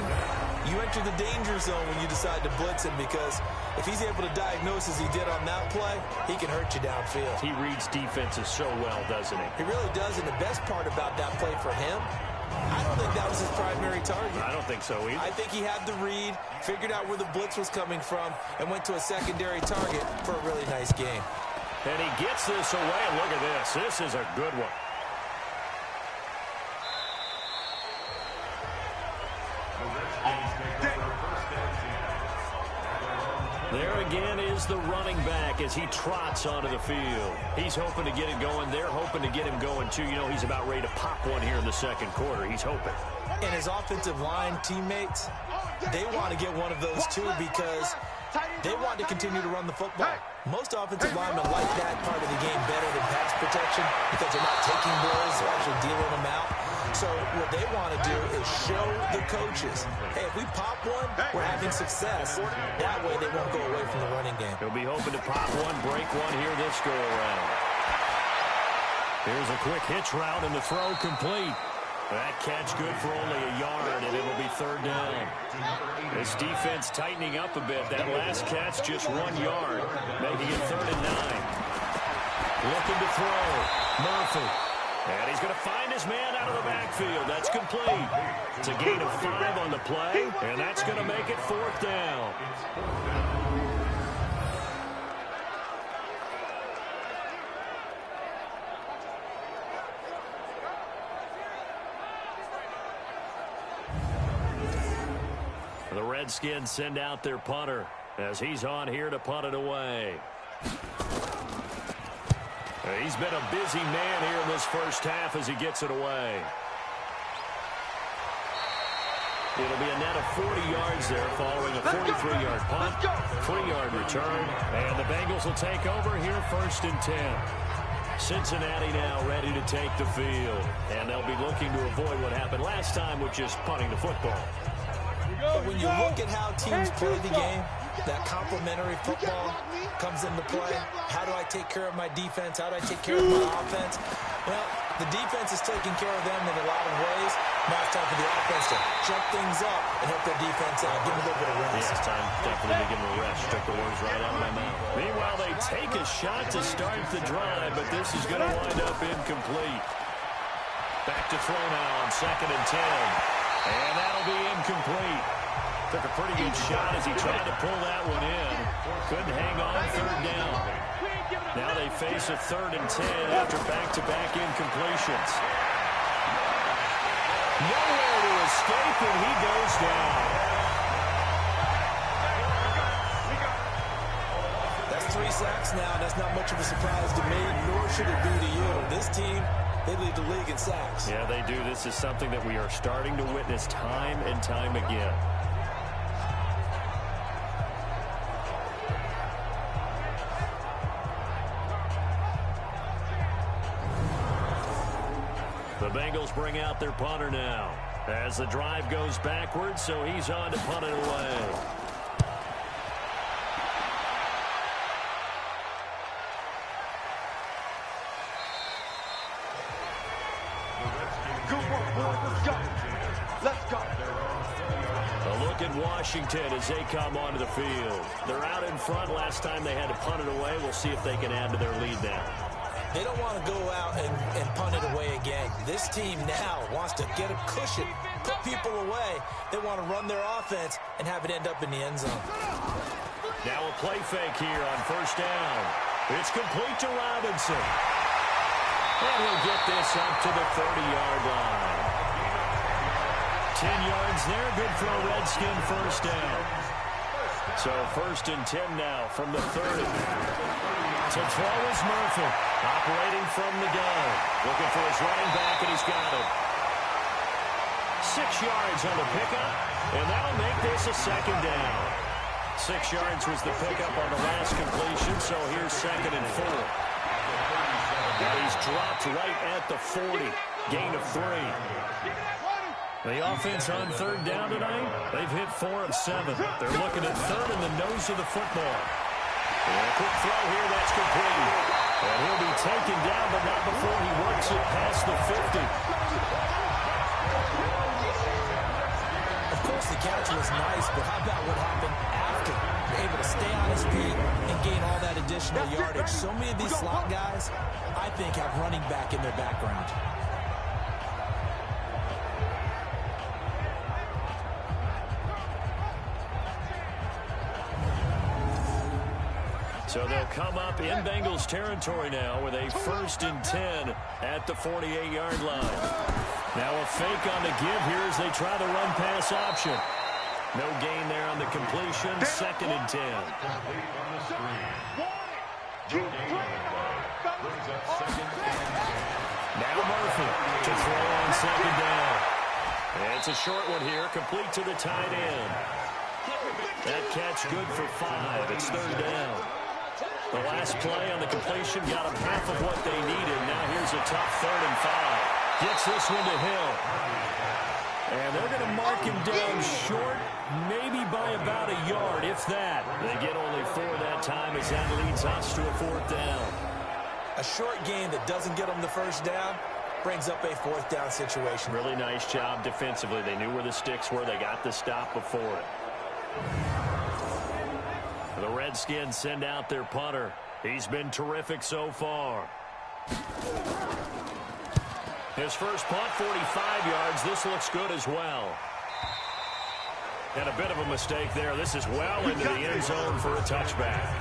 [SPEAKER 7] you enter the danger zone when you decide to blitz him because if he's able to diagnose as he did on that play, he can hurt you downfield.
[SPEAKER 2] He reads defenses so well, doesn't he?
[SPEAKER 7] He really does, and the best part about that play for him, I don't think that was his primary target.
[SPEAKER 2] I don't think so either.
[SPEAKER 7] I think he had the read, figured out where the blitz was coming from, and went to a secondary target for a really nice game.
[SPEAKER 2] And he gets this away, and look at this. This is a good one. There again is the running back as he trots onto the field. He's hoping to get it going. They're hoping to get him going, too. You know, he's about ready to pop one here in the second quarter. He's hoping.
[SPEAKER 7] And his offensive line teammates, they want to get one of those, too, because they want to continue to run the football. Most offensive linemen like that part of the game better than pass protection because they're not taking blows, they're actually dealing them out. So what they want to do is show the coaches, hey, if we pop one, we're having success. That way they won't go away from the running game.
[SPEAKER 2] He'll be hoping to pop one, break one here this go-around. Here's a quick hitch route and the throw complete. That catch good for only a yard, and it'll be 3rd down. This defense tightening up a bit. That last catch just 1 yard, making it 3rd and 9. Looking to throw. Murphy. And he's going to find his man out of the backfield. That's complete. It's a gain of 5 on the play, and that's going to make it 4th down. The Redskins send out their punter as he's on here to punt it away. He's been a busy man here in this first half as he gets it away. It'll be a net of 40 yards there following a 43-yard punt, 3-yard return, and the Bengals will take over here 1st and 10. Cincinnati now ready to take the field, and they'll be looking to avoid what happened last time, which is punting the football.
[SPEAKER 7] But when you look at how teams play the game, that complementary football comes into play. How do I take care of my defense? How do I take care of my offense? Well, the defense is taking care of them in a lot of ways. Now it's time for the offense to jump things up and help their defense out. Give them a little bit of rest.
[SPEAKER 2] Yeah, it's time definitely to give them a rest. Took the words right out of my mouth. Meanwhile, they take a shot to start the drive, but this is going to wind up incomplete. Back to throw now on 2nd and 10. And that'll be incomplete. Took a pretty good shot as he tried to pull that one in. Couldn't hang on 3rd down. Now they face a 3rd and 10 after back-to-back incompletions. Nowhere to escape, and he goes down.
[SPEAKER 3] sacks now. That's not much of a surprise to me, nor should it be to you. This team, they lead the league in sacks.
[SPEAKER 2] Yeah, they do. This is something that we are starting to witness time and time again. The Bengals bring out their punter now as the drive goes backwards, so he's on to punt it away.
[SPEAKER 4] Good work, boys. Let's go. Let's go.
[SPEAKER 2] A look at Washington as they come onto the field. They're out in front. Last time they had to punt it away. We'll see if they can add to their lead now.
[SPEAKER 3] They don't want to go out and punt it away again. This team now wants to get a cushion, put people away. They want to run their offense and have it end up in the end zone.
[SPEAKER 2] Now a play fake here on first down. It's complete to Robinson. And he'll get this up to the 30-yard line. 10 yards there, good for a Redskin first down. So first and 10 now from the 30. To throw is Murphy, operating from the gun. Looking for his running back, and he's got it. 6 yards on the pickup, and that'll make this a second down. 6 yards was the pickup on the last completion, so here's second and 4. And he's dropped right at the 40, gain of 3. The offense on third down tonight, they've hit 4 of 7. They're looking at third in the nose of the football. And a quick throw here, that's complete. And he'll be taken down, but not before he works it past the 50.
[SPEAKER 3] Of course, the catch was nice, but how about what happened after? Able to stay on his feet and gain all that additional yardage. So many of these slot guys, I think, have running back in their background.
[SPEAKER 2] So they'll come up in Bengals territory now with a first and 10 at the 48-yard line. Now a fake on the give here as they try the run-pass option. No gain there on the completion. Second and 10. Now Murphy to throw on second down. It's a short one here, complete to the tight end. That catch good for 5. It's third down. The last play on the completion got them half of what they needed. Now here's a tough third and 5. Gets this one to Hill. And they're going to mark him down short, maybe by about a yard, if that. They get only 4 that time as that leads us to a fourth down.
[SPEAKER 3] A short game that doesn't get them the first down brings up a fourth down situation.
[SPEAKER 2] Really nice job defensively. They knew where the sticks were. They got the stop before it. The Redskins send out their punter. He's been terrific so far. His first punt, 45 yards. This looks good as well. And a bit of a mistake there. This is well into the end zone for a touchback.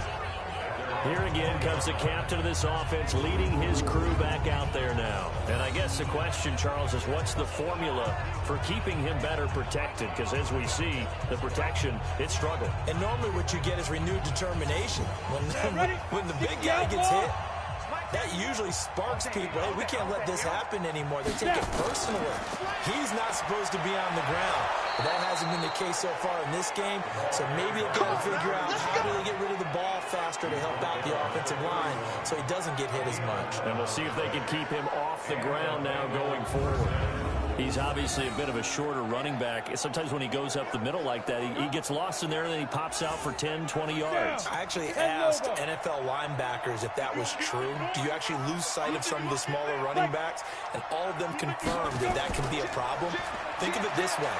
[SPEAKER 2] Here again comes the captain of this offense leading his crew back out there now. And I guess the question, Charles, is what's the formula for keeping him better protected? Because as we see, the protection, it struggled.
[SPEAKER 3] And normally what you get is renewed determination. When the big guy gets hit, that usually sparks people. Hey, we can't let this happen anymore. They take it personally. He's not supposed to be on the ground. But that hasn't been the case so far in this game. So maybe they've got to figure out how do they get rid of the ball faster to help out the offensive line so he doesn't get hit as much.
[SPEAKER 2] And we'll see if they can keep him off the ground now going forward. He's obviously a bit of a shorter running back. Sometimes when he goes up the middle like that, he gets lost in there and then he pops out for 10, 20 yards.
[SPEAKER 3] I actually asked NFL linebackers if that was true. Do you actually lose sight of some of the smaller running backs? And all of them confirmed that that can be a problem. Think of it this way.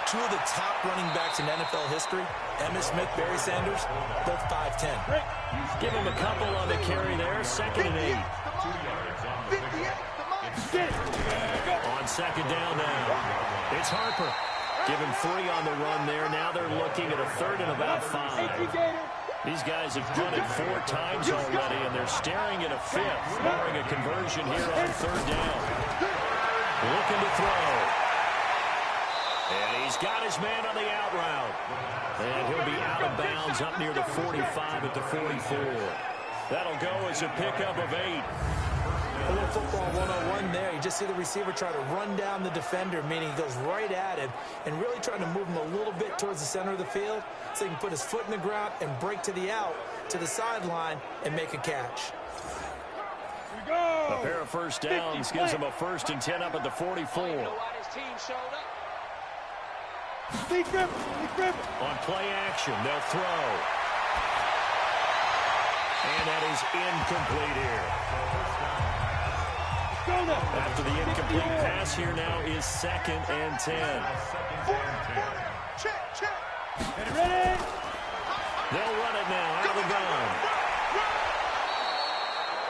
[SPEAKER 3] 2 of the top running backs in NFL history, Emmitt Smith, Barry Sanders, both 5'10".
[SPEAKER 2] Give him a couple on the carry there. Second and 8. On second down now. It's Harper. Give him 3 on the run there. Now they're looking at a third and about 5. These guys have done it 4 times already, and they're staring at a 5th, barring a conversion here on third down. Looking to throw. And he's got his man on the out route. And he'll be out of bounds up near the 45 at the 44. That'll go as a pickup of 8.
[SPEAKER 3] A little football 101 there. You just see the receiver try to run down the defender, meaning he goes right at him and really trying to move him a little bit towards the center of the field so he can put his foot in the ground and break to the out, to the sideline, and make a catch.
[SPEAKER 2] A pair of first downs gives him a 1st and 10 up at the 44. On play action, they'll throw. And that is incomplete here. After the incomplete pass, here now is 2nd and 10.
[SPEAKER 5] Ready?
[SPEAKER 2] They'll run it now out of the gun.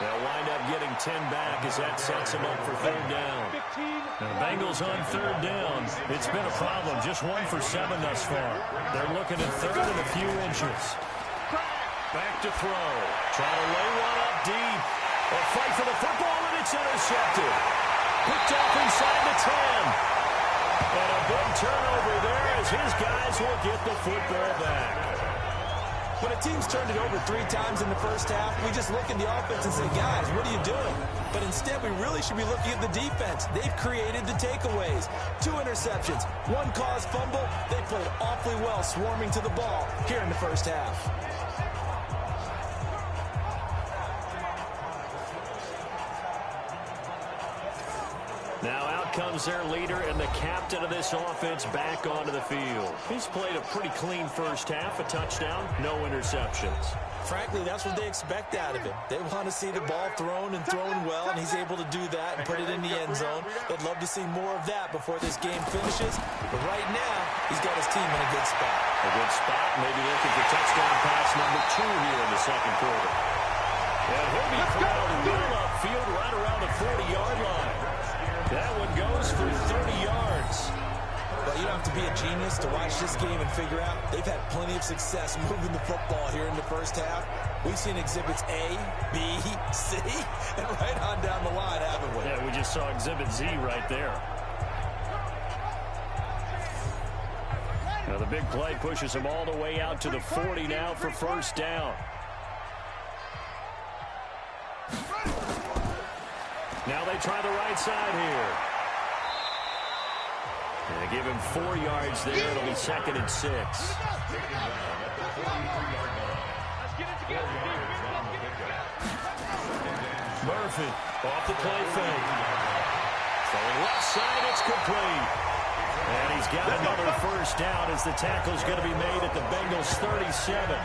[SPEAKER 2] They'll wind up getting 10 back as that sets them up for 3rd down. The Bengals on 3rd down. It's been a problem. Just 1 for 7 thus far. They're looking at 3rd and a few inches. Back to throw. Try to lay one up deep. A fight for the football, and it's intercepted. Picked off inside the 10. And a big turnover there as his guys will get the football back.
[SPEAKER 3] When a team's turned it over 3 times in the first half, we just look at the offense and say, guys, what are you doing? But instead, we really should be looking at the defense. They've created the takeaways. 2 interceptions, 1 caused fumble. They played awfully well swarming to the ball here in the first half.
[SPEAKER 2] Now out comes their leader and the captain of this offense back onto the field. He's played a pretty clean first half, a touchdown, no interceptions.
[SPEAKER 3] Frankly, that's what they expect out of him. They want to see the ball thrown and thrown well, and he's able to do that and put it in the end zone. They'd love to see more of that before this game finishes. But right now, he's got his team in a good spot.
[SPEAKER 2] A good spot, maybe looking for touchdown pass number 2 here in the 2nd quarter. And he'll be thrown well upfield right around the 40-yard line. That one goes for 30 yards.
[SPEAKER 3] Well, you don't have to be a genius to watch this game and figure out they've had plenty of success moving the football here in the first half. We've seen exhibits A, B, C, and right on down the line, haven't we?
[SPEAKER 2] Yeah, we just saw exhibit Z right there. Now the big play pushes him all the way out to the 40 now for 1st down. Now they try the right side here. And they give him 4 yards there. It'll be 2nd and 6. Murphy off the play fake. From left side, it's complete. And he's got another 1st down as the tackle's going to be made at the Bengals 37.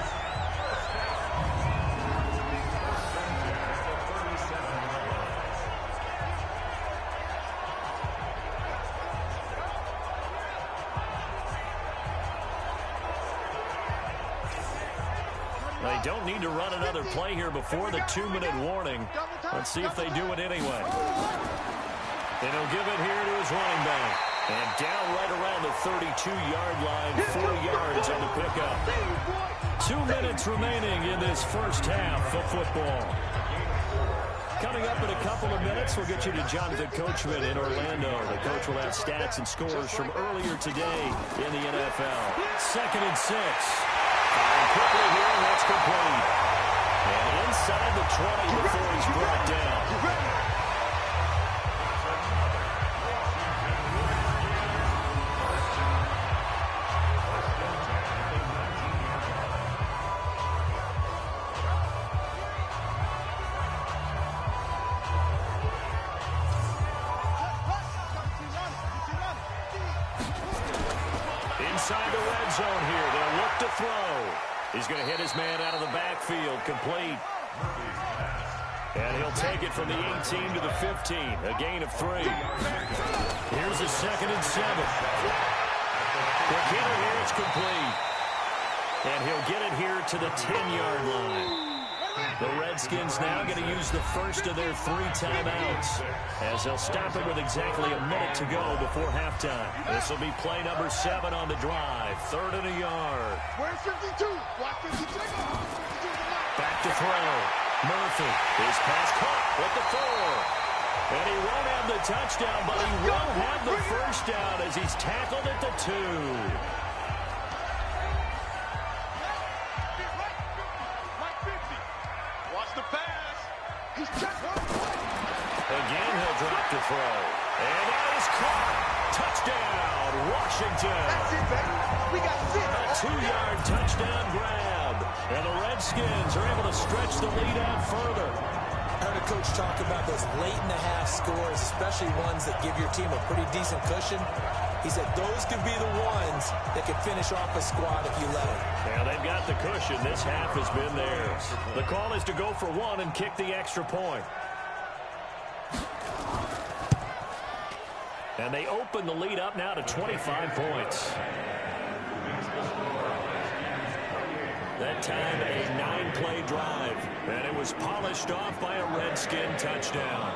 [SPEAKER 2] They don't need to run another play here before the 2-minute warning. Let's see if they do it anyway. And he'll give it here to his running back. And down right around the 32-yard line, 4 yards on the pickup. 2 minutes remaining in this first half of football. Coming up in a couple of minutes, we'll get you to Jonathan Coachman in Orlando. The coach will have stats and scores from earlier today in the NFL. 2nd and 6. Firing quickly here, and that's complete. And inside the 20 before he's brought down. Inside the red zone here. They'll look to throw. He's going to hit his man out of the backfield. Complete. And he'll take it from the 18 to the 15. A gain of 3. Here's a 2nd and 7. Quick hitter here. It's complete. And he'll get it here to the 10-yard line. The Redskins now going to use the first of their 3 timeouts as they'll stop it with exactly a minute to go before halftime. This will be play number 7 on the drive. 3rd and a yard.
[SPEAKER 4] Where's 52? Watch 52.
[SPEAKER 2] Back to throw. Murphy. His pass caught with the 4. And he won't have the touchdown, but he will have the 1st down as he's tackled at the 2. throw. And that is caught. Touchdown, Washington.
[SPEAKER 4] That's it, baby. We got six.
[SPEAKER 2] A 2-yard touchdown grab. And the Redskins are able to stretch the lead out further.
[SPEAKER 3] I heard a coach talk about those late-in-the-half scores, especially ones that give your team a pretty decent cushion. He said those could be the ones that could finish off a squad if you let them.
[SPEAKER 2] Yeah, they've got the cushion. This half has been theirs. The call is to go for one and kick the extra point. And they open the lead up now to 25 points. That time, a 9-play drive. And it was polished off by a Redskin touchdown.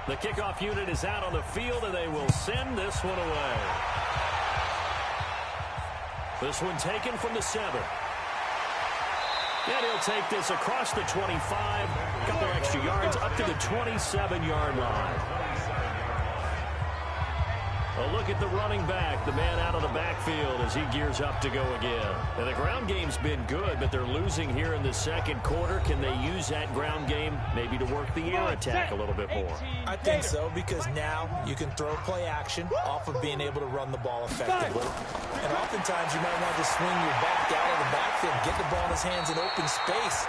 [SPEAKER 2] The kickoff unit is out on the field, and they will send this one away. This one taken from the 7. And he'll take this across the 25. A couple extra yards up to the 27-yard line. A look at the running back, the man out of the backfield as he gears up to go again. And the ground game's been good, but they're losing here in the second quarter. Can they use that ground game maybe to work the air attack a little bit more?
[SPEAKER 3] I think so, because now you can throw play action off of being able to run the ball effectively. And oftentimes you might want to swing your back out of the backfield, get the ball in his hands in open space,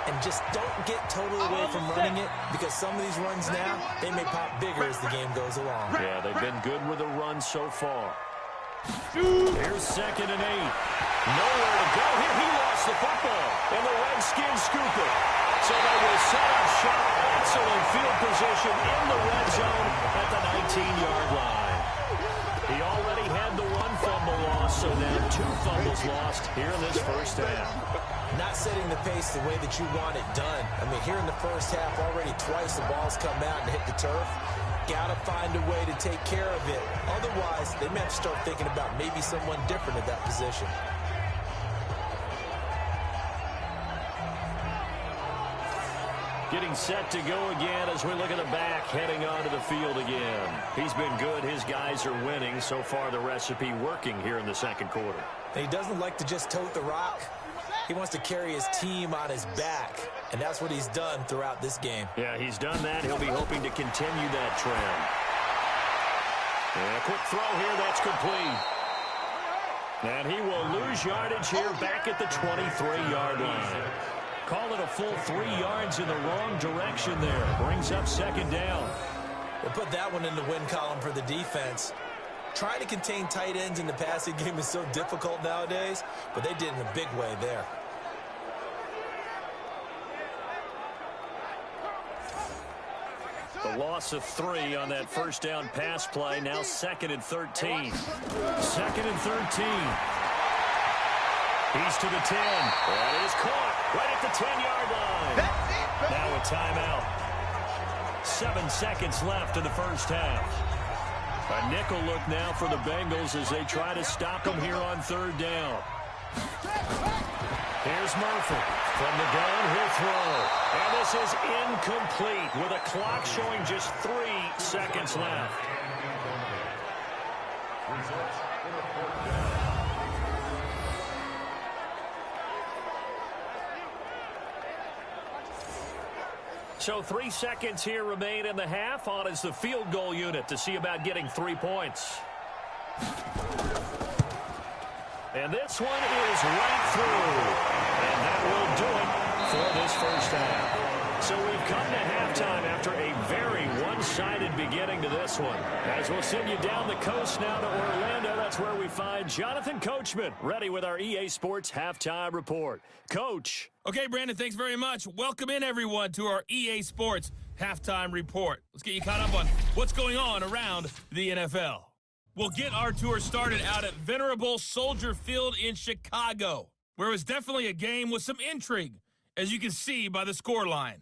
[SPEAKER 3] and just don't get totally away from running it, because some of these runs now, they may pop bigger as the game goes along.
[SPEAKER 2] Yeah, they've been good with the run so far. Here's 2nd and 8. Nowhere to go here. He lost the football, and the Redskins scoop it. So they will set up shop. Excellent field position in the red zone at the 19-yard line. He already had the 1 fumble loss, so now 2 fumbles lost here in this first half.
[SPEAKER 3] Not setting the pace the way that you want it done. I mean, here in the first half, already twice the ball's come out and hit the turf. Got to find a way to take care of it. Otherwise, they may have to start thinking about maybe someone different at that position.
[SPEAKER 2] Getting set to go again as we look at the back, heading onto the field again. He's been good. His guys are winning. So far, the recipe working here in the second quarter.
[SPEAKER 3] And he doesn't like to just tote the rock. He wants to carry his team on his back, and that's what he's done throughout this game.
[SPEAKER 2] Yeah, he's done that. He'll be hoping to continue that trend. And a quick throw here, that's complete. And he will lose yardage here back at the 23-yard line. Call it a full 3 yards in the wrong direction there. Brings up 2nd down.
[SPEAKER 3] We'll put that one in the win column for the defense. Trying to contain tight ends in the passing game is so difficult nowadays, but they did in a big way there.
[SPEAKER 2] The loss of 3 on that first down pass play. Now 2nd and 13. 2nd and 13. He's to the 10. That is caught right at the 10-yard line. Now a timeout. 7 seconds left in the first half. A nickel look now for the Bengals as they try to stop them here on 3rd down. Here's Murphy from the gun. He'll throw. And this is incomplete with a clock showing just 3 seconds left. So 3 seconds here remain in the half. On is the field goal unit to see about getting 3 points. And this one is right through. And that will do it for this first half. So we've come to halftime after a very one-sided beginning to this one. As we'll send you down the coast now to Orlando, that's where we find Jonathan Coachman, ready with our EA Sports Halftime Report. Coach.
[SPEAKER 1] Okay, Brandon, thanks very much. Welcome in, everyone, to our EA Sports Halftime Report. Let's get you caught up on what's going on around the NFL. We'll get our tour started out at venerable Soldier Field in Chicago, where it was definitely a game with some intrigue, as you can see by the scoreline.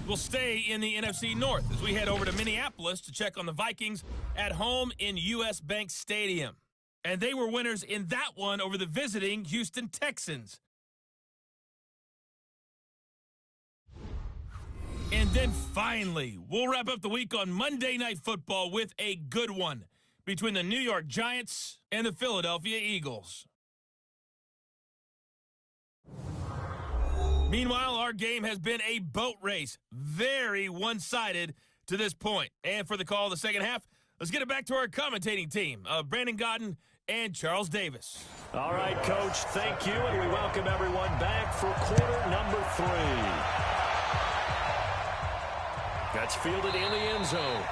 [SPEAKER 1] We'll stay in the NFC North as we head over to Minneapolis to check on the Vikings at home in US Bank Stadium. And they were winners in that one over the visiting Houston Texans. And then finally, we'll wrap up the week on Monday Night Football with a good one between the New York Giants and the Philadelphia Eagles. Meanwhile, our game has been a boat race. Very one-sided to this point. And for the call of the second half, let's get it back to our commentating team, Brandon Godden and Charles Davis.
[SPEAKER 2] All right, Coach, thank you, and we welcome everyone back for quarter number 3. That's fielded in the end zone.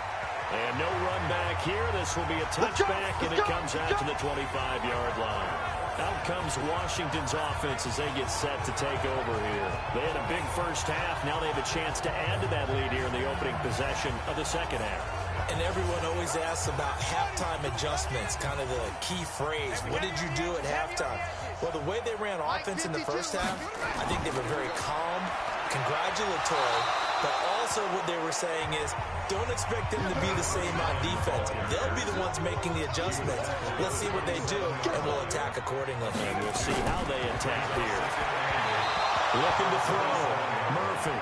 [SPEAKER 2] And no run back here. This will be a touchback, and it comes out to the 25-yard line. Out comes Washington's offense as they get set to take over here. They had a big first half. Now they have a chance to add to that lead here in the opening possession of the second half.
[SPEAKER 3] And everyone always asks about halftime adjustments, kind of the key phrase. What did you do at halftime? Well, the way they ran offense in the first half, I think they were very calm, congratulatory, but also what they were saying is, don't expect them to be the same on defense. They'll be the ones making the adjustments. Let's see what they do, and we'll attack accordingly.
[SPEAKER 2] And we'll see how they attack here. Looking to throw. Murphy.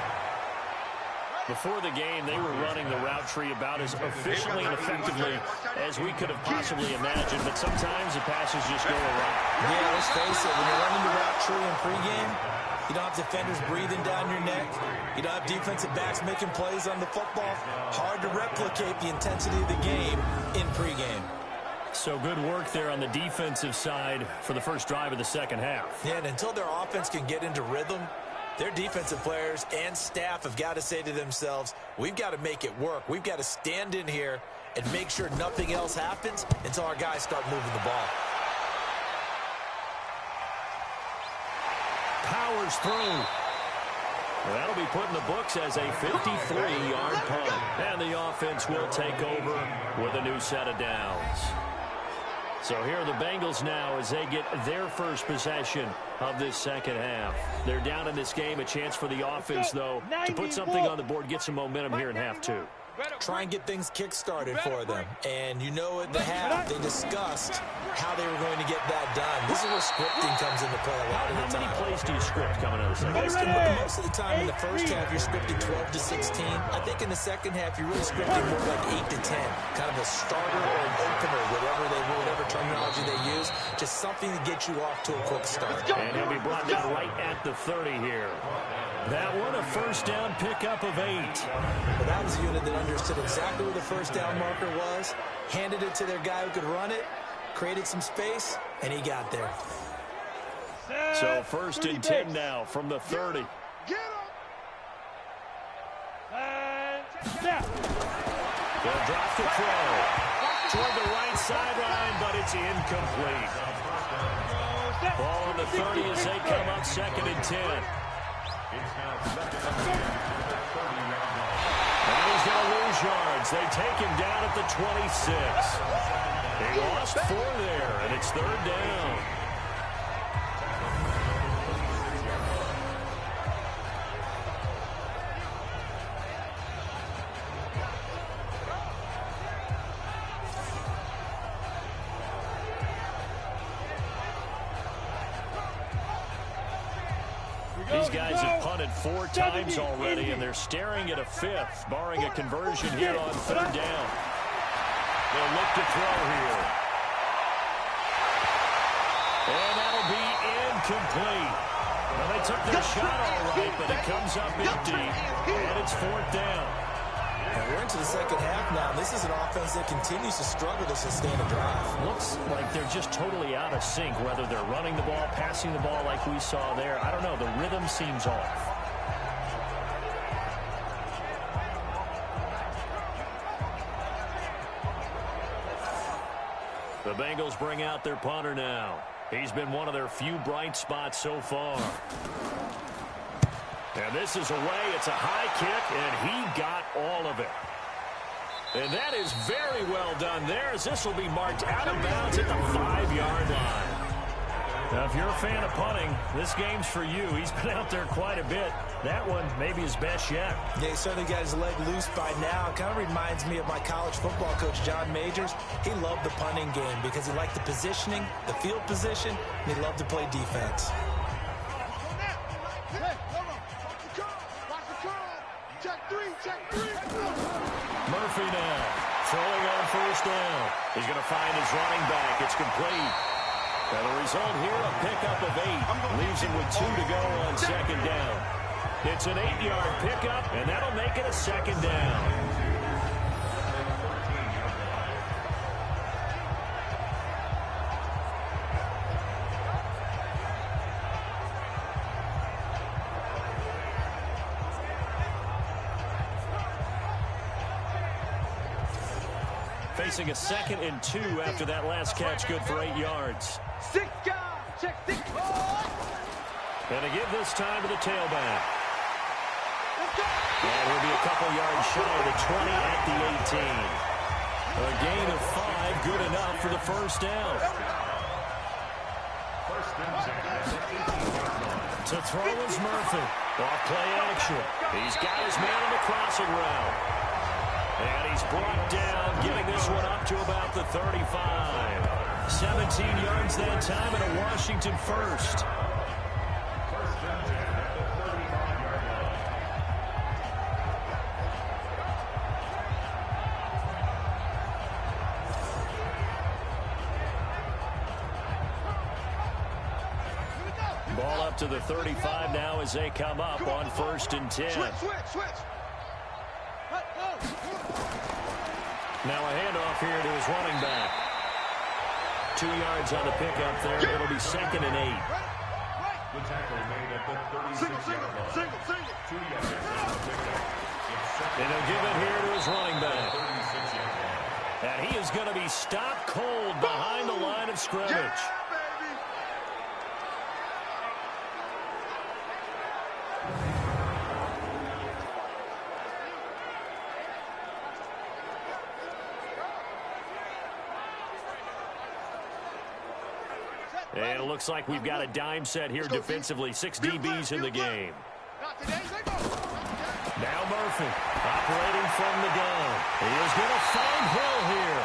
[SPEAKER 2] Before the game, they were running the route tree about as efficiently and effectively as we could have possibly imagined, but sometimes the passes just go awry.
[SPEAKER 3] Yeah, let's face it, when you're running the route tree in pregame, you don't have defenders breathing down your neck. You don't have defensive backs making plays on the football. Hard to replicate the intensity of the game in pregame.
[SPEAKER 2] So good work there on the defensive side for the first drive of the second half.
[SPEAKER 3] Yeah, and until their offense can get into rhythm, their defensive players and staff have got to say to themselves, we've got to make it work. We've got to stand in here and make sure nothing else happens until our guys start moving the ball.
[SPEAKER 2] Powers through. Well, that'll be put in the books as a 53-yard punt. And the offense will take over with a new set of downs. So here are the Bengals now as they get their first possession of this second half. They're down in this game. A chance for the offense, though, to put something on the board, get some momentum here in half 2.
[SPEAKER 3] Try and get things kick-started for them. And you know at the half, they discussed how they were going to get that done. This is where scripting comes into play a lot of the time.
[SPEAKER 2] How many plays do you script coming out of the second
[SPEAKER 3] half? Most of the time in the first half, you're scripting 12 to 16. I think in the second half, you're really scripting more like 8 to 10. Kind of a starter or an opener, whatever terminology they use. Just something to get you off to a quick start.
[SPEAKER 2] And he'll be brought down right at the 30 here. That one, a first down pickup of 8.
[SPEAKER 3] Well, that was a unit that understood exactly where the first down marker was, handed it to their guy who could run it, created some space, and he got there.
[SPEAKER 2] So first and 10 now from the 30.
[SPEAKER 5] Get up. And snap.
[SPEAKER 2] They'll drop the throw toward the right sideline, but it's incomplete. Ball on the 30 as they come up second and 10. And he's going to lose yards. They take him down at the 26. He lost 4 there, and it's third down. These guys have punted 4 times already, and they're staring at a 5th, barring a conversion here on third down. They'll look to throw here. And that'll be incomplete. Well, they took their shot all right, but it comes up empty, and it's 4th down.
[SPEAKER 3] And we're into the second half now. This is an offense that continues to struggle to sustain a drive.
[SPEAKER 2] Looks like they're just totally out of sync, whether they're running the ball, passing the ball like we saw there. I don't know. The rhythm seems off. The Bengals bring out their punter now. He's been one of their few bright spots so far. And this is away. It's a high kick, and he got all of it. And that is very well done there, as this will be marked out of bounds at the 5-yard line. Now, if you're a fan of punting, this game's for you. He's been out there quite a bit. That one maybe his best yet.
[SPEAKER 3] Yeah, he certainly got his leg loose by now. It kind of reminds me of my college football coach, John Majors. He loved the punting game because he liked the positioning, the field position, and he loved to play defense.
[SPEAKER 2] Murphy now throwing on first down. He's going to find his running back. It's complete. And the result here, a pickup of 8. Leaves him with 2 to go on second down. It's an 8-yard pickup, and that'll make it a second down. Facing a 2nd and 2 after that last catch, good for 8 yards.
[SPEAKER 5] 6 guys, check 6.
[SPEAKER 2] And to give this time to the tailback. And he'll be a couple yards shy of the 20 at the 18. A gain of 5, good enough for the first down. To throw is Murphy. Off play action. He's got his man on the crossing route. And he's brought down, getting this one up to about the 35. 17 yards that time, and a Washington first. Ball up to the 35 now as they come up on 1st and 10.
[SPEAKER 5] Switch.
[SPEAKER 2] Now a handoff here to his running back. 2 yards on the pickup there. It'll be 2nd and 8.
[SPEAKER 6] The tackle made at the 36-yard line. 2 yards on the pickup.
[SPEAKER 2] And he'll give it here to his running back. And he is going to be stopped cold behind the line of scrimmage. And it looks like we've got a dime set here defensively. 6 DBs in the game. Now Murphy operating from the gun. He is going to find Hill here.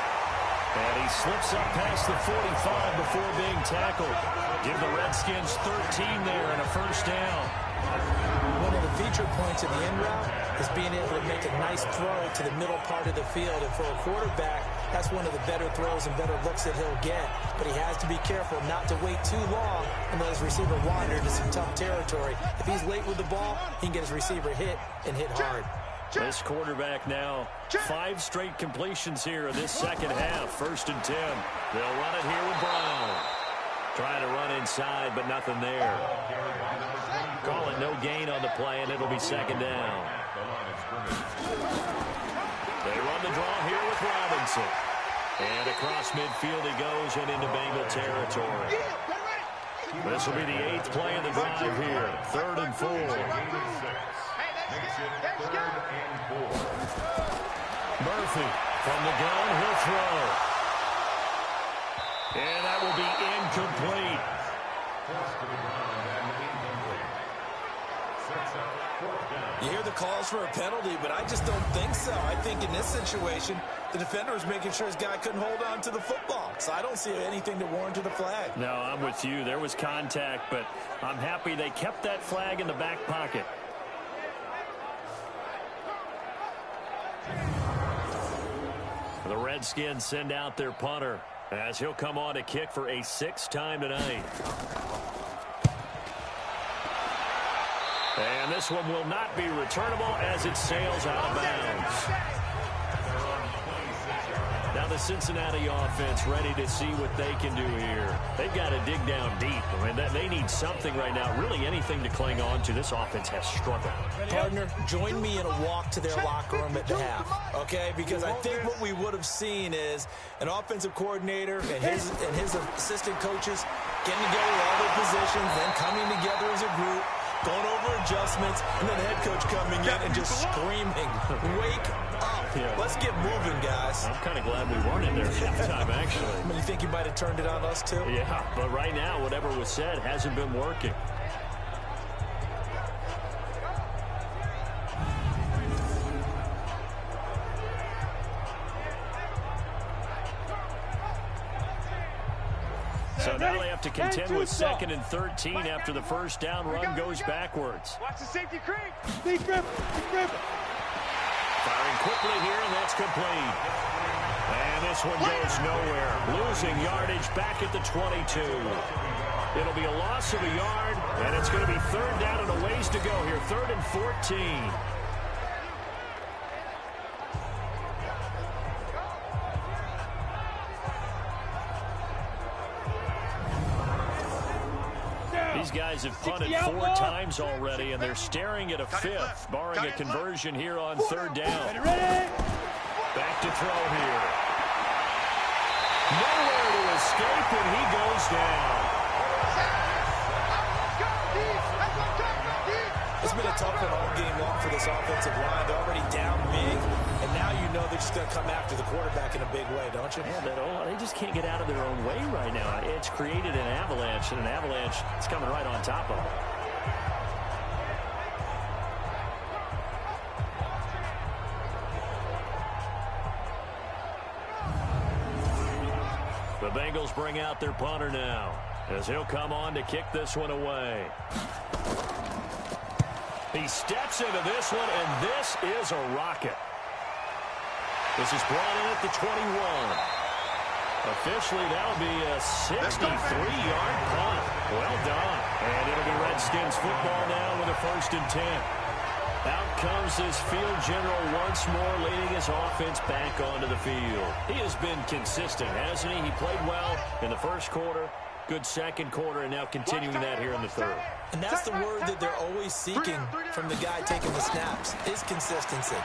[SPEAKER 2] And he slips up past the 45 before being tackled. Give the Redskins 13 there and a first down.
[SPEAKER 3] One of the feature points in the end route is being able to make a nice throw to the middle part of the field. And for a quarterback, that's one of the better throws and better looks that he'll get. But he has to be careful not to wait too long and let his receiver wander into some tough territory. If he's late with the ball, he can get his receiver hit and hit hard.
[SPEAKER 2] This quarterback now, 5 straight completions here in this second half. 1st and 10. They'll run it here with Brown. Trying to run inside, but nothing there. Call it no gain on the play, and it'll be 2nd down. They run the draw here with Robinson. And across midfield he goes and into Bengal territory. This will be the 8th play of the drive here. 3rd and 4. Murphy from the gun, he'll throw. And that will be incomplete.
[SPEAKER 7] You hear the calls for a penalty, but I just don't think so. I think in this situation, the defender was making sure his guy couldn't hold on to the football. So I don't see anything to warrant the flag.
[SPEAKER 2] No, I'm with you. There was contact, but I'm happy they kept that flag in the back pocket. The Redskins send out their punter as he'll come on to kick for a 6th time tonight. And this one will not be returnable as it sails out of bounds. Now the Cincinnati offense ready to see what they can do here. They've got to dig down deep. I mean, they need something right now, really anything to cling on to. This offense has struggled.
[SPEAKER 3] Partner, join me in a walk to their locker room at the half, okay? Because I think what we would have seen is an offensive coordinator and his assistant coaches getting together all their positions, then coming together as a group, going over adjustments, and then the head coach coming in and just screaming, wake up.
[SPEAKER 2] Yeah.
[SPEAKER 3] Let's get moving, guys.
[SPEAKER 2] I'm kind of glad we weren't in there at halftime, actually.
[SPEAKER 3] I mean, you think you might have turned it on us, too?
[SPEAKER 2] Yeah, but right now, whatever was said hasn't been working. So now they have to contend with 2nd and 13 after the first down run goes backwards.
[SPEAKER 5] Watch the safety creep. Deep grip.
[SPEAKER 2] Firing quickly here, and that's complete. And this one goes nowhere. Losing yardage back at the 22. It'll be a loss of a yard, and it's going to be third down and a ways to go here. 3rd and 14. These guys have punted 4 times already, and they're staring at a 5th, barring a conversion here on 3rd down. Back to throw here. Nowhere to escape, and he goes down.
[SPEAKER 3] It's been a tough one all game long for this offensive line. They're already down big, and now you know they're just going to come after the quarterback in a big way, don't you?
[SPEAKER 2] Yeah, they just can't get out of their own way right now. It's created an avalanche, and an avalanche is coming right on top of them. The Bengals bring out their punter now, as he'll come on to kick this one away. He steps into this one, and this is a rocket. This is brought in at the 21. Officially, that'll be a 63-yard punt. Well done. And it'll be Redskins football now with a 1st and 10. Out comes this field general once more, leading his offense back onto the field. He has been consistent, hasn't he? He played well in the 1st quarter, good 2nd quarter, and now continuing that here in the 3rd.
[SPEAKER 3] And that's the word that they're always seeking from the guy taking the snaps, is consistency.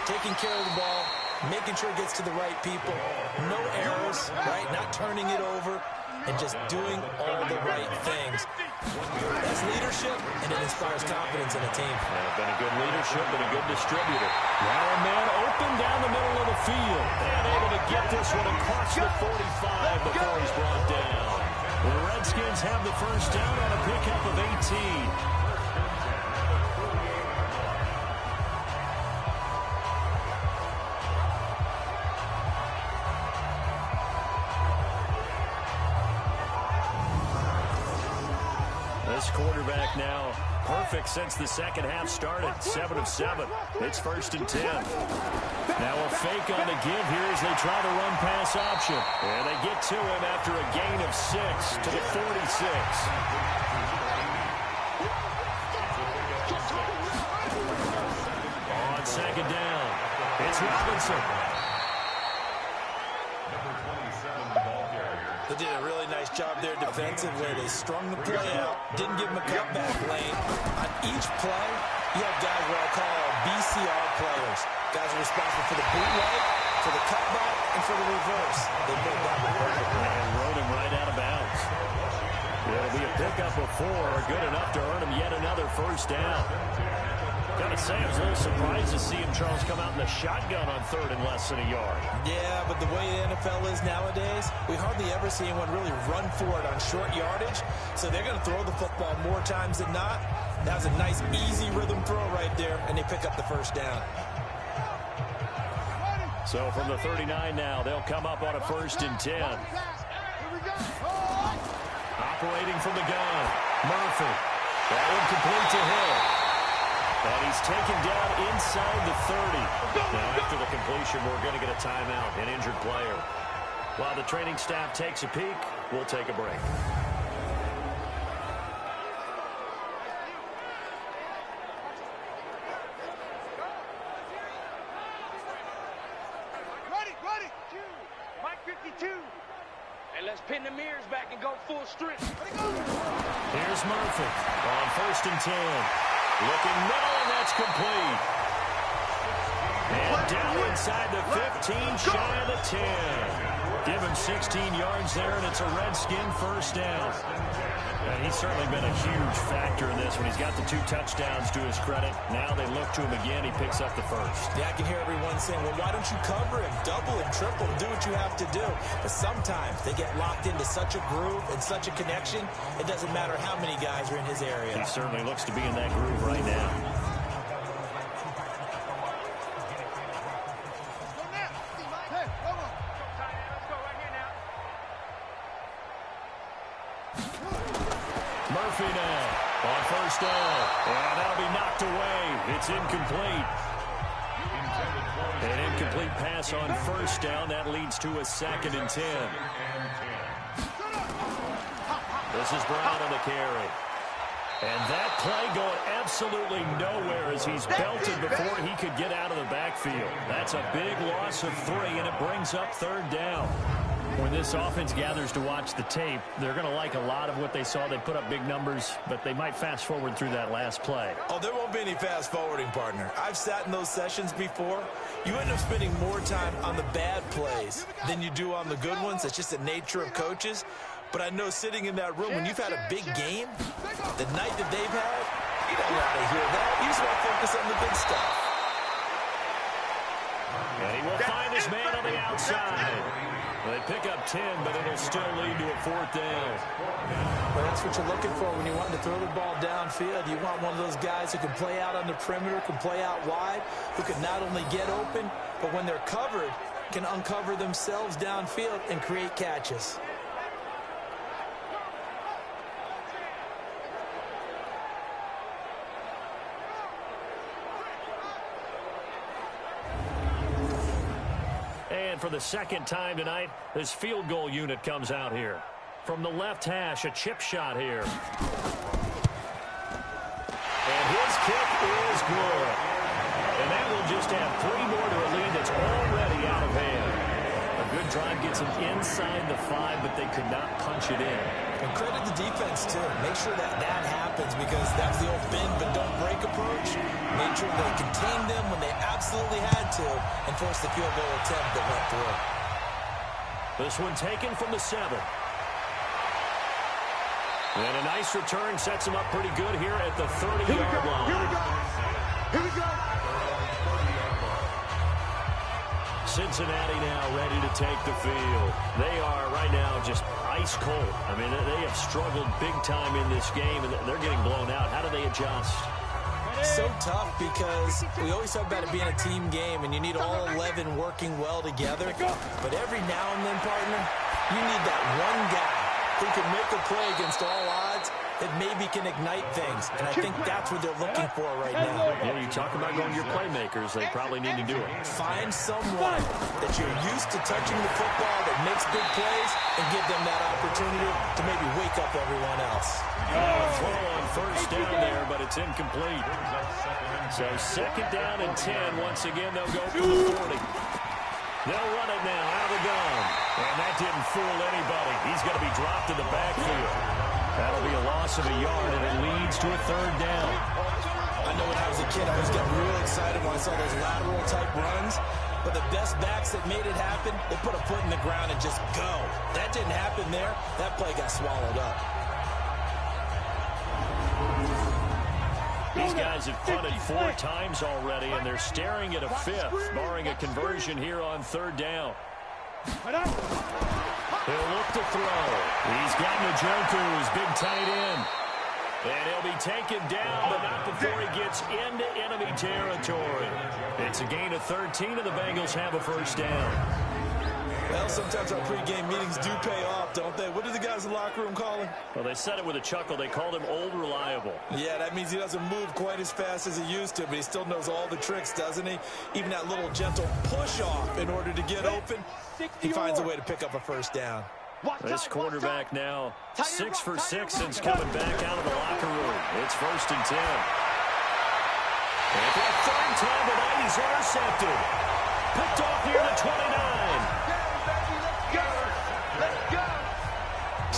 [SPEAKER 3] Taking care of the ball, making sure it gets to the right people, no errors, right? Not turning it over, and just doing all the right things. That's leadership, and it inspires confidence in a team.
[SPEAKER 2] Been a good leadership and a good distributor. Now a man open down the middle of the field, and able to get this one across the 45 before he's brought down. The Redskins have the 1st down on a pickup of 18. This quarterback now perfect since the 2nd half started. 7 of 7. It's 1st and 10. Now a fake on the give here as they try to run pass option. And they get to him after a gain of 6 to the 46. On 2nd down, it's Robinson.
[SPEAKER 3] They did a really nice job there defensively. They strung the play out, didn't give him a cutback lane. On each play, you have guys what I call BCR players. Guys are responsible for the bootleg, for the cutback, and for the reverse. They played that one perfectly.
[SPEAKER 2] And rode him right out of bounds. It'll be a pickup of 4, good enough to earn him yet another 1st down. Gotta say, I was a little surprised to see him, Charles, come out in the shotgun on 3rd and less than a yard.
[SPEAKER 3] Yeah, but the way the NFL is nowadays, we hardly ever see anyone really run for it on short yardage. So they're going to throw the football more times than not. That was a nice, easy rhythm throw right there, and they pick up the 1st down.
[SPEAKER 2] So from the 39 now, they'll come up on a 1st and 10. Operating from the gun, Murphy. That one complete to Hill. And he's taken down inside the 30. Now, after the completion, we're going to get a timeout, an injured player. While the training staff takes a peek, we'll take a break.
[SPEAKER 5] Ready. Mike 52. And let's pin the mirrors back and go full strength.
[SPEAKER 2] Here's Murphy on 1st and 10. Looking middle, and that's complete. And down inside the 15, shy of the 10. Give him 16 yards there, and it's a Redskin 1st down. And he's certainly been a huge factor in this when he's got the 2 touchdowns to his credit. Now they look to him again. He picks up the 1st.
[SPEAKER 3] Yeah, I can hear everyone saying, well, why don't you cover him, double him, triple him, do what you have to do. But sometimes they get locked into such a groove and such a connection, it doesn't matter how many guys are in his area.
[SPEAKER 2] He certainly looks to be in that groove right now. Murphy now on 1st down. And that'll be knocked away. It's incomplete.
[SPEAKER 6] Intended for
[SPEAKER 2] An incomplete pass on first down. That leads to a 2nd and 10. This is Brown on the carry. And that play going absolutely nowhere as he's belted before he could get out of the backfield. That's a big loss of 3, and it brings up 3rd down. When this offense gathers to watch the tape, they're going to like a lot of what they saw. They put up big numbers, but they might fast forward through that last play.
[SPEAKER 7] Oh, there won't be any fast forwarding, partner. I've sat in those sessions before. You end up spending more time on the bad plays than you do on the good ones. That's just the nature of coaches. But I know sitting in that room, when you've had a big game, the night that they've had, you don't want to hear that. You just want to focus on the good stuff.
[SPEAKER 2] And he will find his man on the outside. They pick up 10, but it'll still lead to a 4th down.
[SPEAKER 7] Well, that's what you're looking for when you want to throw the ball downfield. You want one of those guys who can play out on the perimeter, can play out wide, who can not only get open, but when they're covered, can uncover themselves downfield and create catches.
[SPEAKER 2] And for the 2nd time tonight, this field goal unit comes out here. From the left hash, a chip shot here. And his kick is good. And that will just add 3 more to a lead that's already out of hand. A good drive gets them inside the 5, but they could not punch it in.
[SPEAKER 7] And credit the defense, too. Make sure that that happens because that's the old bend but don't break approach. Made sure they contained them when they absolutely had to and forced the field goal attempt that went through.
[SPEAKER 2] This one taken from the 7. And a nice return sets him up pretty good here at the 30-yard line.
[SPEAKER 4] Here we go. Here we go.
[SPEAKER 2] Cincinnati now ready to take the field. They are right now just ice cold. I mean, they have struggled big time in this game, and they're getting blown out. How do they adjust?
[SPEAKER 7] So tough because we always talk about it being a team game, and you need all 11 working well together. But every now and then, partner, you need that one guy who can make a play against all odds that maybe can ignite things. And I think that's what they're looking for right now.
[SPEAKER 2] Yeah, you talk about going to your playmakers. They probably need to do it.
[SPEAKER 7] Find someone that you're used to touching the football that makes big plays and give them that opportunity to maybe wake up everyone else.
[SPEAKER 2] Throw on first down there, but it's incomplete. So 2nd down and 10. Once again, they'll go for the 40. They'll run it now out of the gun. And that didn't fool anybody. He's going to be dropped in the backfield. That'll be a loss of a yard, and it leads to a 3rd down.
[SPEAKER 7] I know when I was a kid, I was getting real excited when I saw those lateral-type runs. But the best backs that made it happen, they put a foot in the ground and just go. That didn't happen there. That play got swallowed up.
[SPEAKER 2] These guys have punted 4 times already, and they're staring at a 5th, barring a conversion here on 3rd down. He'll look to throw. He's got Njoku, his big tight end. And he'll be taken down, but not before he gets into enemy territory. It's a gain of 13, and the Bengals have a 1st down.
[SPEAKER 7] Well, sometimes our pregame meetings do pay off, don't they? What do the guys in the locker room call him?
[SPEAKER 2] Well, they said it with a chuckle. They called him Old Reliable.
[SPEAKER 7] Yeah, that means he doesn't move quite as fast as he used to, but he still knows all the tricks, doesn't he? Even that little gentle push-off in order to get open, he finds a way to pick up a 1st down.
[SPEAKER 2] This quarterback now 6 for 6 since coming back out of the locker room. It's 1st and 10. And for the 3rd time tonight, he's intercepted. Picked off near the 29.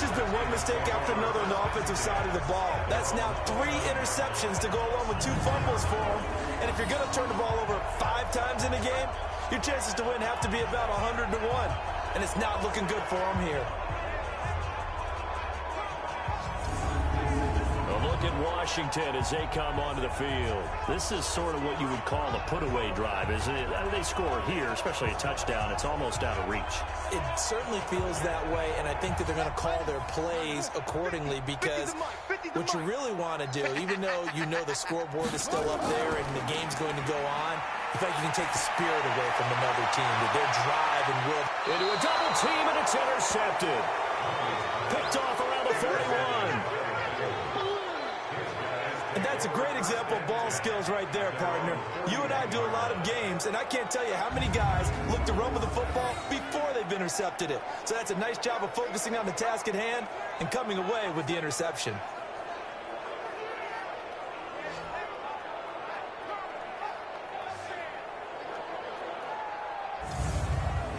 [SPEAKER 7] There's been one mistake after another on the offensive side of the ball. That's now 3 interceptions to go along with 2 fumbles for him. And if you're going to turn the ball over 5 times in a game, your chances to win have to be about 100 to 1. And it's not looking good for him here.
[SPEAKER 2] A look at Washington as they come onto the field. This is sort of what you would call a put-away drive, isn't it? I mean, they score here, especially a touchdown. It's almost out of reach.
[SPEAKER 7] It certainly feels that way, and I think that they're going to call their plays accordingly because what you really want to do, even though you know the scoreboard is still up there and the game's going to go on, in fact, you can take the spirit away from another team, that their drive and will.
[SPEAKER 2] Into a double team, and it's intercepted. Picked off around the 41.
[SPEAKER 7] And that's That's a great example of ball skills right there, partner. You and I do a lot of games, and I can't tell you how many guys look to run with the football before they've intercepted it. So that's a nice job of focusing on the task at hand and coming away with the interception.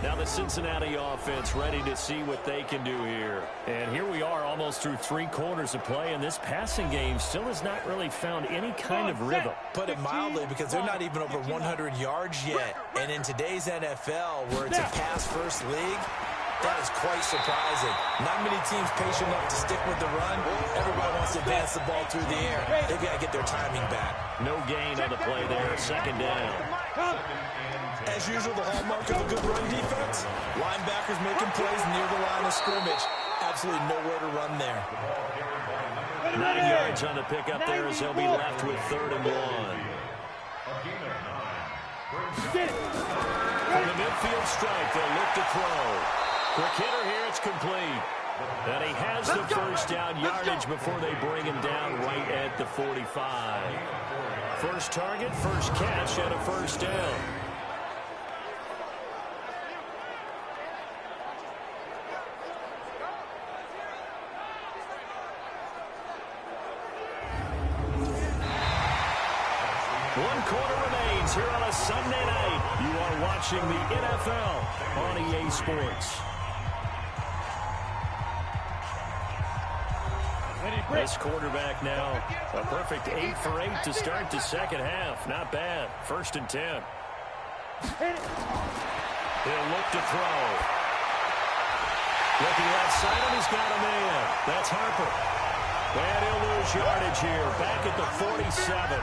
[SPEAKER 2] Now the Cincinnati offense ready to see what they can do here. And here we are almost through 3 quarters of play, and this passing game still has not really found any kind of rhythm.
[SPEAKER 7] Put it mildly, because they're not even over 100 yards yet. And in today's NFL, where it's a pass-first league, that is quite surprising. Not many teams patient enough to stick with the run. Everybody wants to advance the ball through the air. They've got to get their timing back.
[SPEAKER 2] No gain on the play there. 2nd down.
[SPEAKER 7] As usual, the hallmark of a good run defense, linebackers making plays near the line of scrimmage. Absolutely nowhere to run there.
[SPEAKER 2] 9 yards on the pickup there as he'll be left with 3rd and 1. From the midfield strike, they'll look to throw. Quick hitter here, it's complete. And he has the first down yardage before they bring him down right at the 45. First target, first catch, and a first down. One quarter remains here on a Sunday night. You are watching the NFL on EA Sports. This quarterback now, a perfect 8 for 8 to start the second half. Not bad. 1st and 10. He'll look to throw. Looking left side, and he's got a man. That's Harper. And he'll lose yardage here, back at the 47.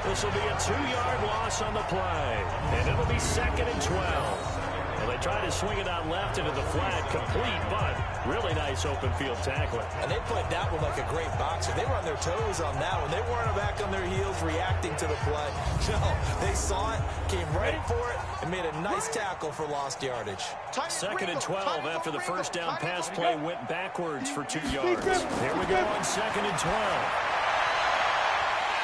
[SPEAKER 2] This will be a 2-yard loss on the play. And it'll be 2nd and 12. Well, they try to swing it out left into the flat, complete, but really nice open field tackling.
[SPEAKER 7] And they played that one like a great boxer. They were on their toes on that one. They weren't back on their heels reacting to the play. No, they saw it, came right for it, and made a nice tackle for lost yardage.
[SPEAKER 2] 2nd and 12 after the first down pass play went backwards for 2 yards. Here we go on 2nd and 12.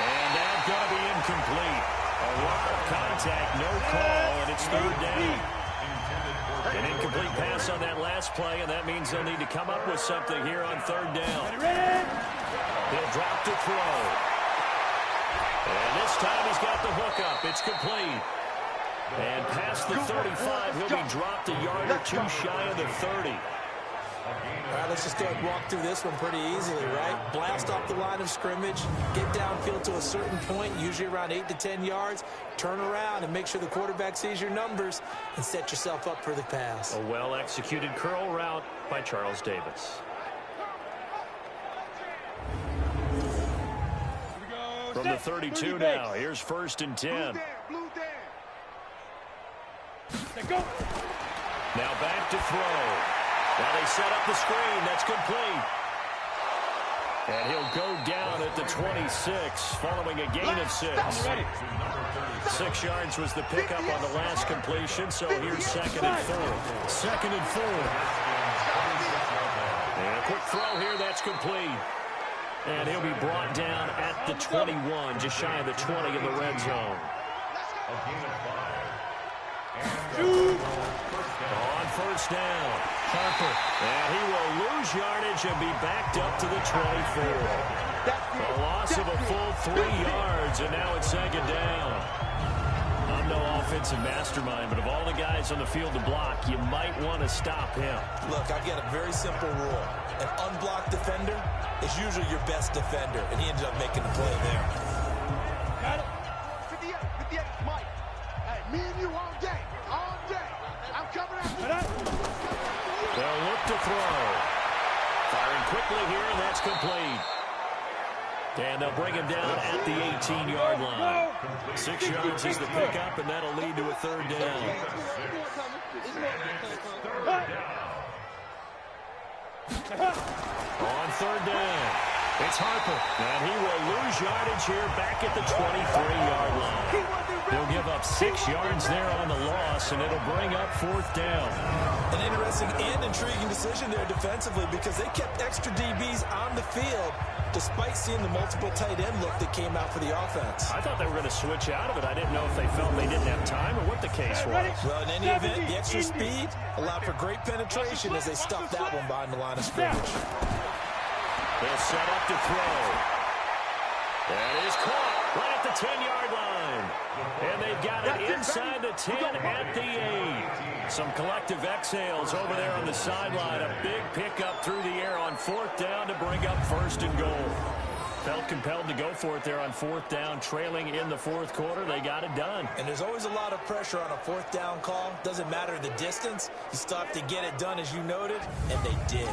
[SPEAKER 2] And that's going to be incomplete. A lot of contact, no call, and it's 3rd down. An incomplete pass on that last play, and that means they'll need to come up with something here on 3rd down. He'll drop to throw. And this time he's got the hookup. It's complete. And past the 35, he'll be dropped a yard or 2 shy of the 30.
[SPEAKER 7] All right, let's just go and walk through this one pretty easily, right? Blast off the line of scrimmage, get downfield to a certain point, usually around 8 to 10 yards, turn around and make sure the quarterback sees your numbers and set yourself up for the pass.
[SPEAKER 2] A well-executed curl route by Charles Davis. From the 32 now, here's 1st and 10. Now back to throw. Now they set up the screen. That's complete. And he'll go down at the 26 following a gain of 6. 6 yards was the pickup on the last completion, so here's 2nd and 4. 2nd and 4. And a quick throw here. That's complete. And he'll be brought down at the 21, just shy of the 20 in the red zone. On 1st down, Harper. And he will lose yardage and be backed up to the 24. A loss of a full 3 yards, and now it's 2nd down. I'm no offensive mastermind, but of all the guys on the field to block, you might want to stop him.
[SPEAKER 7] Look, I've got a very simple rule. An unblocked defender is usually your best defender, and he ended up making the play there.
[SPEAKER 4] Got it. 58, Mike. Hey, me and you all day. All day. I'm coming out.
[SPEAKER 2] They'll look to throw. Firing quickly here, and that's complete. And they'll bring him down at the 18-yard line. 6 yards is the pickup, and that'll lead to a 3rd down. On 3rd down, it's Harper. And he will lose yardage here back at the 23-yard line. He'll give up 6 yards there on the loss, and it'll bring up 4th down.
[SPEAKER 7] An interesting and intriguing decision there defensively, because they kept extra DBs on the field despite seeing the multiple tight end look that came out for the offense.
[SPEAKER 2] I thought they were going to switch out of it. I didn't know if they felt they didn't have time or what the case was.
[SPEAKER 7] Well, in any event, the extra speed allowed for great penetration as they stuffed that one behind the line of scrimmage.
[SPEAKER 2] They'll set up to throw. That is caught right at the 10-yard line. And they've got it inside the 10 at the 8. Some collective exhales over there on the sideline. A big pickup through the air on 4th down to bring up 1st and goal. Felt compelled to go for it there on 4th down, trailing in the 4th quarter. They got it done.
[SPEAKER 7] And there's always a lot of pressure on a 4th down call. Doesn't matter the distance. You still have to get it done, as you noted, and they did.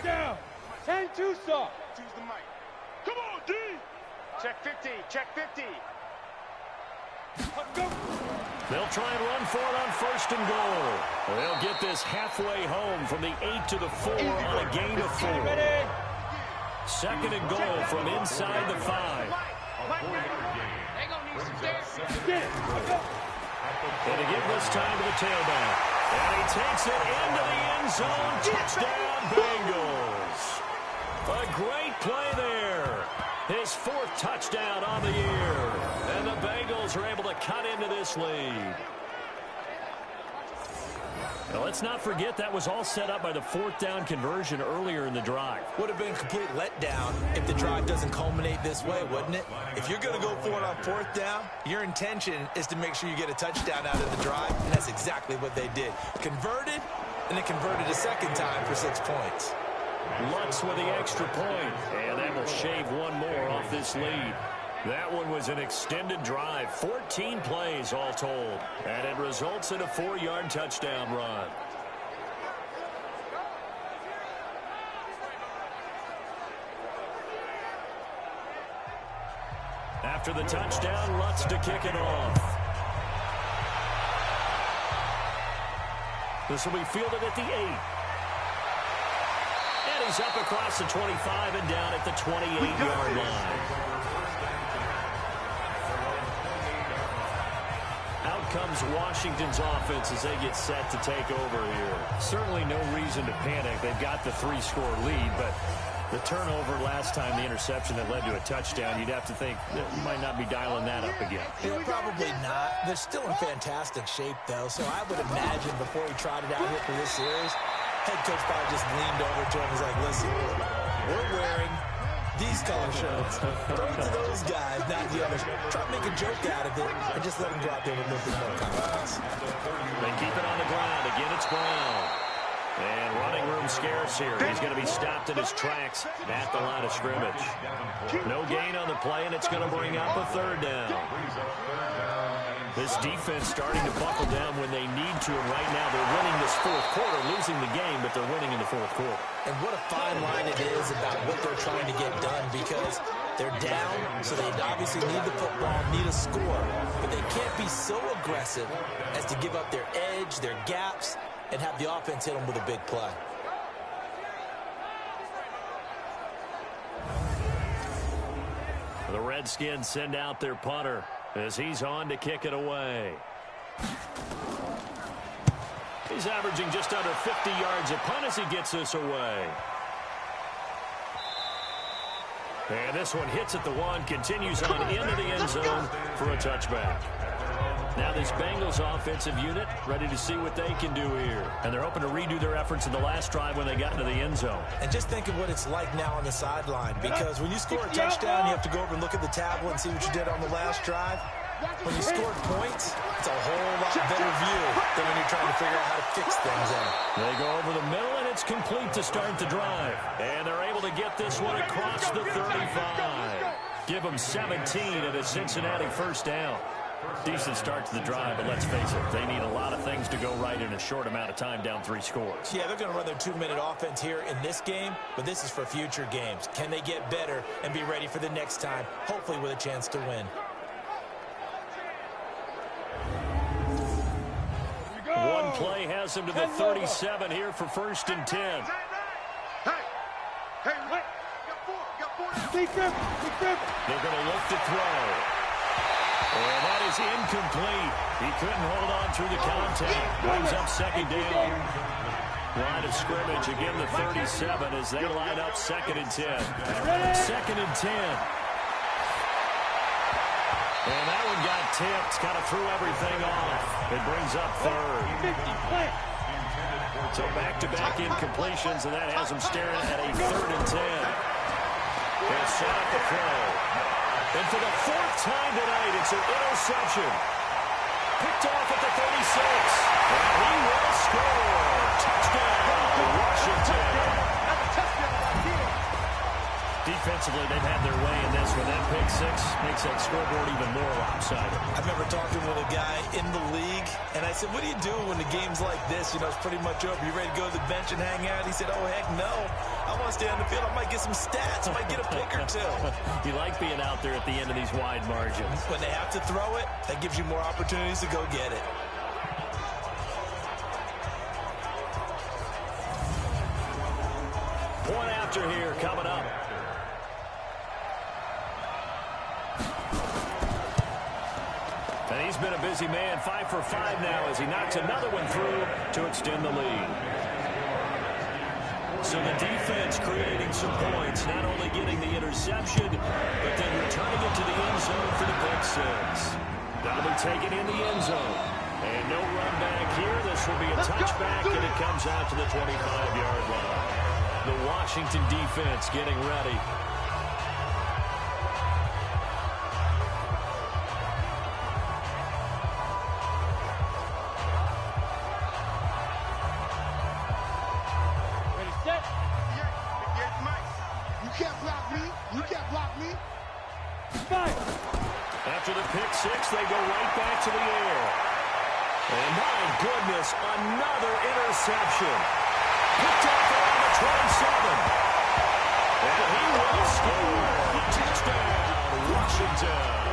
[SPEAKER 5] Down. 10-2 saw.
[SPEAKER 4] Choose the mic. Come on, D.
[SPEAKER 5] Check 50. Check 50. Go.
[SPEAKER 2] They'll try and run for it on 1st and goal. They'll get this halfway home from the 8 to the 4 on a gain of 4.
[SPEAKER 5] Ready?
[SPEAKER 2] 2nd and goal from inside the 5.
[SPEAKER 5] They gonna need some dance.
[SPEAKER 2] And to give this time to the tailback. And he takes it into the end zone. Touchdown, Bengals. A great play there. His 4th touchdown on the year. And the Bengals are able to cut into this lead. Now, let's not forget that was all set up by the 4th down conversion earlier in the drive.
[SPEAKER 7] Would have been a complete letdown if the drive doesn't culminate this way, wouldn't it? If you're going to go for it on 4th down, your intention is to make sure you get a touchdown out of the drive, and that's exactly what they did. Converted, and then converted a 2nd time for 6 points.
[SPEAKER 2] Lutz with the extra point, and that will shave one more off this lead. That one was an extended drive, 14 plays all told, and it results in a 4-yard touchdown run. After the touchdown, Lutz to kick it off. This will be fielded at the 8. And he's up across the 25 and down at the 28-yard line. Out comes Washington's offense as they get set to take over here. Certainly no reason to panic. They've got the 3-score lead, but the turnover last time, the interception that led to a touchdown, you'd have to think that you might not be dialing that up again.
[SPEAKER 7] Yeah, probably not. They're still in fantastic shape, though, so I would imagine before he trotted out here for this series, head coach probably just leaned over to him and was like, listen, we're wearing these color shirts. Throw it to those guys, not the others. Try to make a joke out of it and just let them go out there with a little bit more confidence.
[SPEAKER 2] They keep it on the ground. Again, it's Brown. And running room scarce here. He's going to be stopped in his tracks at the line of scrimmage. No gain on the play, and it's going to bring up a 3rd down. This defense starting to buckle down when they need to, and right now they're winning this 4th quarter, losing the game, but they're winning in the 4th quarter.
[SPEAKER 7] And what a fine line it is about what they're trying to get done, because they're down, so they obviously need the football, need a score, but they can't be so aggressive as to give up their edge, their gaps, and have the offense hit them with a big play.
[SPEAKER 2] The Redskins send out their punter as he's on to kick it away. He's averaging just under 50 yards a punt as he gets this away. And this one hits at the 1, continues on into the end zone for a touchback. Now this Bengals offensive unit ready to see what they can do here. And they're hoping to redo their efforts in the last drive when they got into the end zone.
[SPEAKER 7] And just think of what it's like now on the sideline, because when you score a touchdown, you have to go over and look at the tablet and see what you did on the last drive. When you scored points, it's a whole lot better view than when you're trying to figure out how to fix things in.
[SPEAKER 2] They go over the middle, and it's complete to start the drive. And they're able to get this one across the 35. Give them 17 at a Cincinnati 1st down. Decent start to the drive, but let's face it, they need a lot of things to go right in a short amount of time, down 3 scores.
[SPEAKER 7] Yeah, they're going to run their 2-minute offense here in this game, but this is for future games. Can they get better and be ready for the next time, hopefully with a chance to win?
[SPEAKER 2] One play has him to the 37 here for 1st and 10.
[SPEAKER 4] Hey, wait. Got four.
[SPEAKER 2] They're going to look to throw. And that is incomplete. He couldn't hold on through the contact. Brings up 2nd down. Line of scrimmage, again the 37 as they line up 2nd and 10. 2nd and 10. And that one got tipped, kind of threw everything off. It brings up 3rd. So back-to-back incompletions, and that has them staring at a 3rd and 10. They'll set up the throw. And for the 4th time tonight, it's an interception. Picked off at the 36. And he will score. Touchdown, Washington. Defensively, they've had their way in this one. That pick 6 makes that scoreboard even more lopsided.
[SPEAKER 7] I remember talking with a guy in the league, and I said, what do you do when the game's like this? You know, it's pretty much over. You ready to go to the bench and hang out? He said, oh, heck no. I want to stay on the field. I might get some stats. I might get a pick or two.
[SPEAKER 2] You like being out there at the end of these wide margins.
[SPEAKER 7] When they have to throw it, that gives you more opportunities to go get it.
[SPEAKER 2] Point after here coming up. And he's been a busy man, 5 for 5 now as he knocks another one through to extend the lead. So the defense creating some points, not only getting the interception, but then returning it to the end zone for the pick 6. That'll be taken in the end zone. And no run back here. This will be a touchback, and it comes out to the 25-yard line. The Washington defense getting ready. After the pick 6, they go right back to the air. And my goodness, another interception. Picked off around the 27. And he will score. Touchdown, Washington.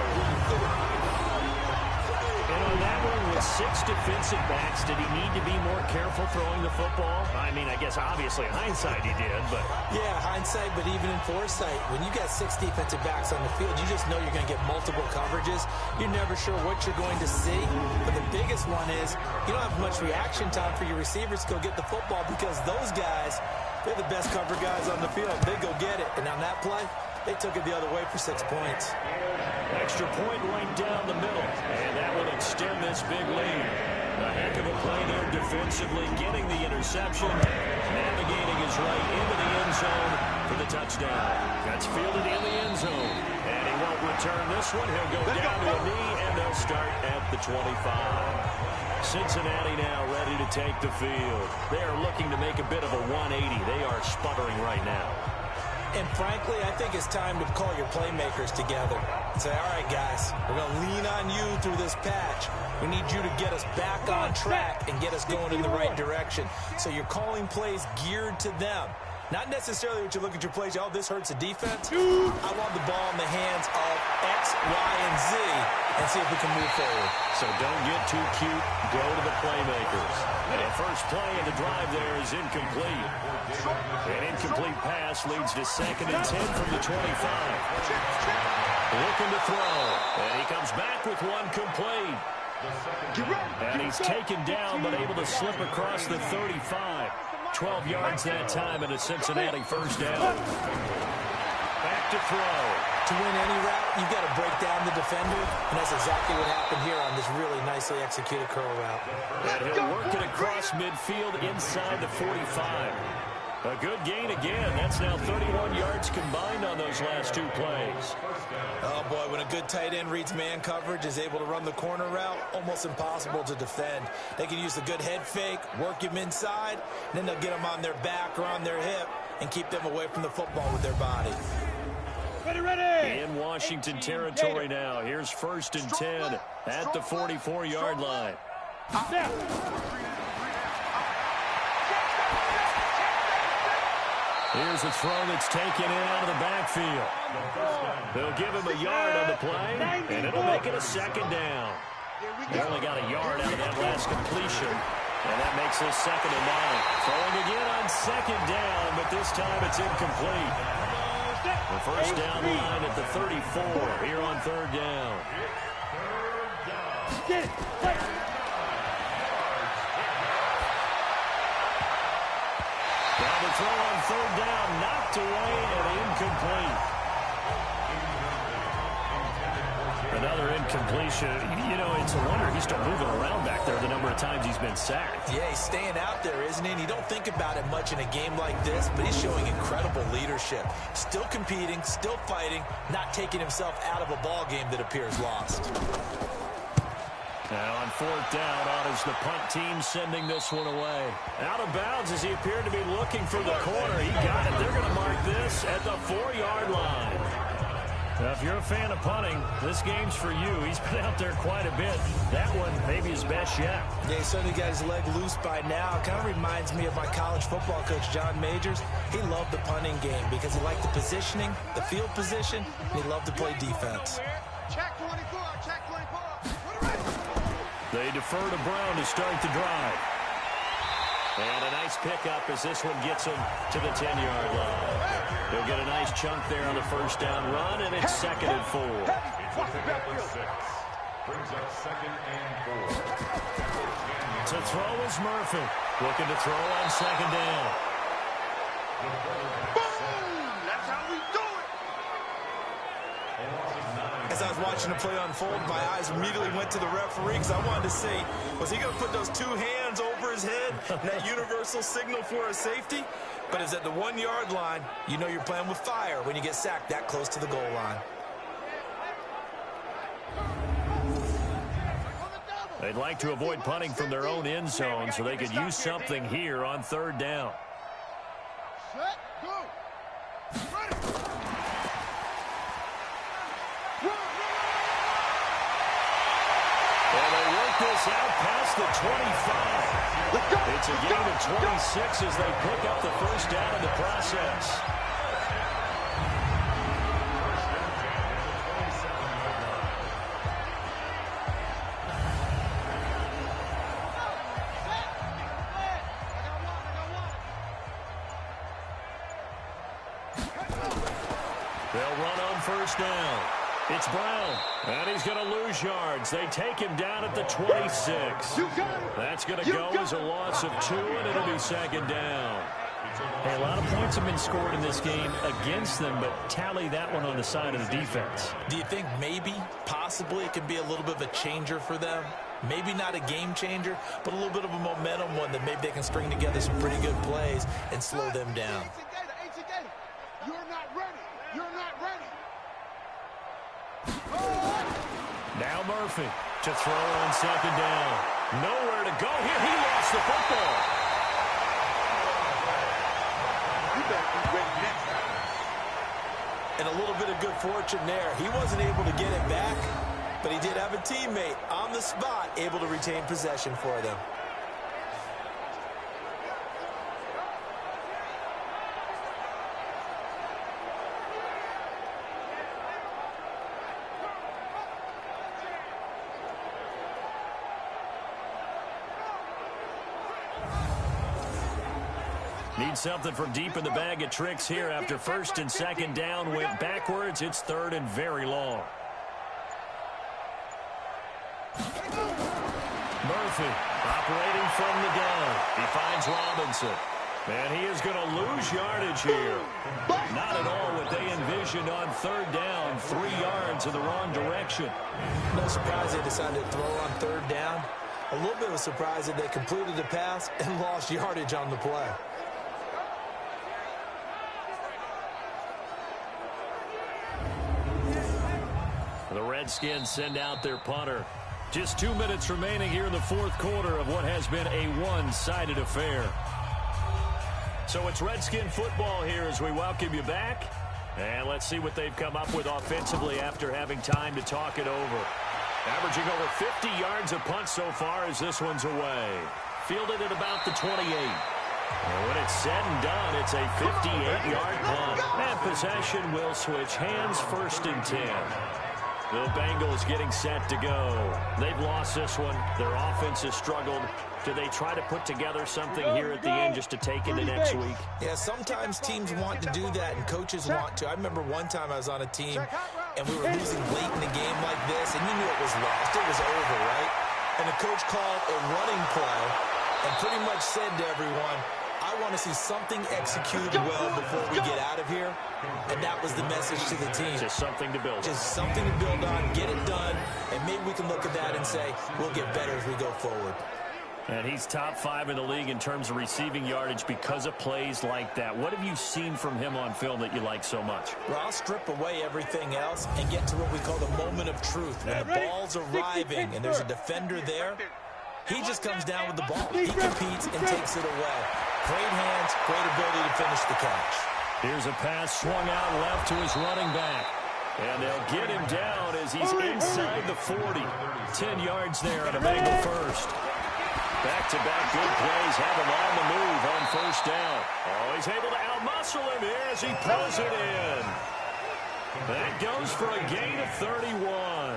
[SPEAKER 2] And on that one, with 6 defensive backs, did he need to be more careful throwing the football? I mean, I guess obviously hindsight he did, but...
[SPEAKER 3] Yeah, hindsight, but even in foresight, when you got 6 defensive backs on the field, you just know you're going to get multiple coverages. You're never sure what you're going to see. But the biggest one is you don't have much reaction time for your receivers to go get the football because those guys, they're the best cover guys on the field. They go get it. And on that play, they took it the other way for 6 points.
[SPEAKER 2] Extra point right down the middle. And that will extend this big lead. A heck of a play there defensively, getting the interception, navigating his way into the end zone for the touchdown. That's fielded in the end zone. And he won't return this one. He'll go down to a knee, and they'll start at the 25. Cincinnati now ready to take the field. They are looking to make a bit of a 180. They are sputtering right now.
[SPEAKER 3] And frankly, I think it's time to call your playmakers together and say, all right, guys, we're going to lean on you through this patch. We need you to get us back on track and get us going in the right direction. So you're calling plays geared to them. Not necessarily what you look at your plays, oh, this hurts the defense. I want the ball in the hands of X, Y, and Z and see if we can move forward.
[SPEAKER 2] So don't get too cute. Go to the playmakers. And the first play of the drive there is incomplete. An incomplete pass leads to 2nd and 10 from the 25. Looking to throw. And he comes back with one complete. And he's taken down but able to slip across the 35. 12 yards that time and a Cincinnati first down. Back to throw.
[SPEAKER 3] To win any route, you've got to break down the defender, and that's exactly what happened here on this really nicely executed curl route.
[SPEAKER 2] And he'll work it across midfield inside the 45. A good gain again. That's now 31 yards combined on those last 2 plays.
[SPEAKER 7] Oh, boy, when a good tight end reads man coverage, is able to run the corner route, almost impossible to defend. They can use the good head fake, work him inside, and then they'll get him on their back or on their hip and keep them away from the football with their body.
[SPEAKER 5] Ready.
[SPEAKER 2] In Washington territory now. Here's 1st and 10 at the 44-yard line. Here's a throw that's taken in out of the backfield. They'll give him a yard on the play, and it'll make it a 2nd down. They only got a yard out of that last completion, and that makes this 2nd and 9. Throwing again on 2nd down, but this time it's incomplete. The first down line at the 34 here on 3rd down. to throw on third down. Knocked away and incomplete. Another incompletion. You know, it's a wonder he's still moving around back there the number of times he's been sacked.
[SPEAKER 3] Yeah, he's staying out there, isn't he? And you don't think about it much in a game like this, but he's showing incredible leadership. Still competing, still fighting, not taking himself out of a ball game that appears lost.
[SPEAKER 2] Now on fourth down, on is the punt team sending this one away. Out of bounds as he appeared to be looking for the corner. He got it. They're going to mark this at the 4-yard line. Now, if you're a fan of punting, this game's for you. He's been out there quite a bit. That one, maybe his best yet.
[SPEAKER 3] Yeah, he certainly got his leg loose by now. Kind of reminds me of my college football coach, John Majors. He loved the punting game because he liked the positioning, the field position, and he loved to play defense.
[SPEAKER 4] Check 24, check 24.
[SPEAKER 2] They defer to Brown to start the drive. And a nice pickup as this one gets him to the 10-yard line. He'll get a nice chunk there on the first down run, and it's 2nd and 4.
[SPEAKER 6] Brings up 2nd and 4.
[SPEAKER 2] To throw is Murphy. Looking to throw on 2nd down.
[SPEAKER 4] Boom! That's how we do it!
[SPEAKER 7] As I was watching the play unfold, my eyes immediately went to the referee because I wanted to see, was he going to put those 2 hands over his head, that universal signal for a safety? But it's at the 1-yard line. You know you're playing with fire when you get sacked that close to the goal line.
[SPEAKER 2] They'd like to avoid punting from their own end zone so they could use something here on 3rd down.
[SPEAKER 4] Set, go! Ready!
[SPEAKER 2] And they work this out past the 25. It's a gain of 26 as they pick up the first down in the process. They'll run on first down. It's Brown, and he's going to lose yards. They take him down at the 26. That's going to go as a loss of 2, and it'll be 2nd down. Hey, a lot of points have been scored in this game against them, but tally that one on the side of the defense.
[SPEAKER 3] Do you think maybe, possibly, it could be a little bit of a changer for them? Maybe not a game changer, but a little bit of a momentum one that maybe they can string together some pretty good plays and slow them down.
[SPEAKER 4] You're not ready. You're not ready.
[SPEAKER 2] Now Murphy to throw on 2nd down. Nowhere to go here. He lost the football.
[SPEAKER 4] You better be ready next time.
[SPEAKER 7] And a little bit of good fortune there. He wasn't able to get it back, but he did have a teammate on the spot able to retain possession for them.
[SPEAKER 2] Need something from deep in the bag of tricks here after 1st and 2nd down went backwards. It's 3rd and very long. Murphy operating from the gun. He finds Robinson. And he is going to lose yardage here. Not at all what they envisioned on 3rd down. 3 yards in the wrong direction.
[SPEAKER 3] No surprise they decided to throw on 3rd down. A little bit of a surprise that they completed the pass and lost yardage on the play.
[SPEAKER 2] The Redskins send out their punter. Just 2 minutes remaining here in the 4th quarter of what has been a one-sided affair. So it's Redskin football here as we welcome you back. And let's see what they've come up with offensively after having time to talk it over. Averaging over 50 yards a punt so far as this one's away. Fielded at about the 28. And when it's said and done, it's a 58-yard punt. And possession will switch hands, 1st and 10. The Bengals getting set to go. They've lost this one. Their offense has struggled. Do they try to put together something here at the end just to take into next week?
[SPEAKER 3] Yeah, sometimes teams want to do that and coaches want to. I remember one time I was on a team and we were losing late in the game like this and you knew it was lost. It was over, right? And the coach called a running play and pretty much said to everyone, I want to see something executed well before we get out of here, and that was the message to the team.
[SPEAKER 2] Just something to build on.
[SPEAKER 3] Just something to build on, get it done, and maybe we can look at that and say, we'll get better as we go forward.
[SPEAKER 2] And he's top 5 in the league in terms of receiving yardage because of plays like that. What have you seen from him on film that you like so much?
[SPEAKER 3] Well, I'll strip away everything else and get to what we call the moment of truth. When the ball's arriving and there's a defender there, he just comes down with the ball. He competes and takes it away. Great hands, great ability to finish the catch.
[SPEAKER 2] Here's a pass swung out left to his running back. And they'll get him down as he's inside the 40. 10 yards there on a Bengal first. Back-to-back good plays have him on the move on first down. Oh, he's able to outmuscle him here as he pulls it in. That goes for a gain of 31.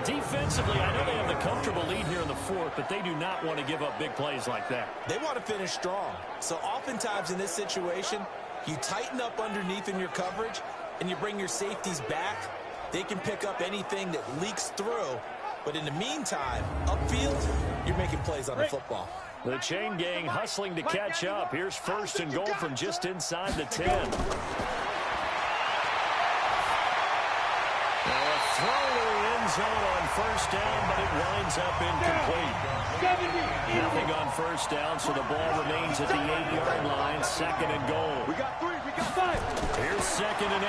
[SPEAKER 2] Defensively, I know they have the comfortable lead here in the fourth, but they do not want to give up big plays like that.
[SPEAKER 3] They want to finish strong. So oftentimes in this situation, you tighten up underneath in your coverage, and you bring your safeties back. They can pick up anything that leaks through. But in the meantime, upfield, you're making plays on the football.
[SPEAKER 2] The chain gang hustling to catch up. Here's first and goal from just inside the 10. Now a throw to the end zone on first down, but it winds up incomplete. Nothing on first down, so the ball remains at the 8-yard line. Second and goal.
[SPEAKER 4] We got 3, we got 5.
[SPEAKER 2] Here's second and 8.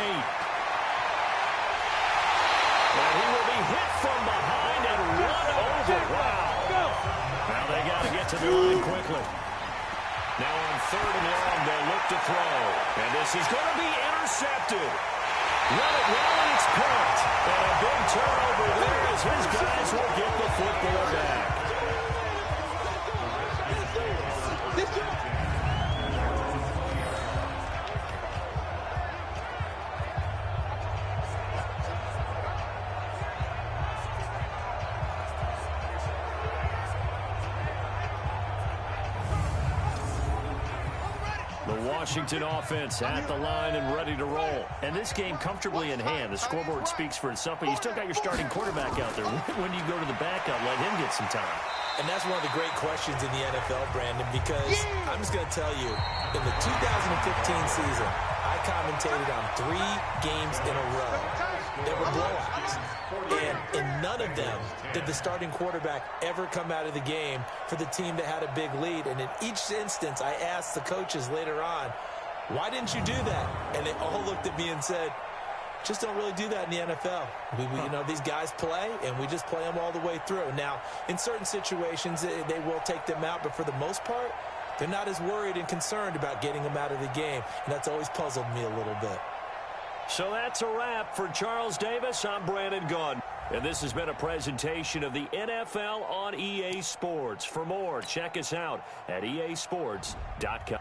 [SPEAKER 2] And he will be hit from behind and run over. Wow. Now they got to get to the line quickly. Now on third and long, they'll look to throw. And this is going to be intercepted. Run it well, and it's picked. And a big turnover there as his guys will get the football back. Washington offense at the line and ready to roll. And this game comfortably in hand. The scoreboard speaks for itself, but you still got your starting quarterback out there. When do you go to the backup, let him get some time?
[SPEAKER 3] And that's one of the great questions in the NFL, Brandon, because I'm just going to tell you, in the 2015 season, I commentated on 3 games in a row that were blowouts. And in none of them did the starting quarterback ever come out of the game for the team that had a big lead. And in each instance, I asked the coaches later on, why didn't you do that? And they all looked at me and said, just don't really do that in the NFL. You know, these guys play, and we just play them all the way through. Now, in certain situations, they will take them out, but for the most part, they're not as worried and concerned about getting them out of the game. And that's always puzzled me a little bit.
[SPEAKER 2] So that's a wrap for Charles Davis. I'm Brandon Gaudin. And this has been a presentation of the NFL on EA Sports. For more, check us out at easports.com.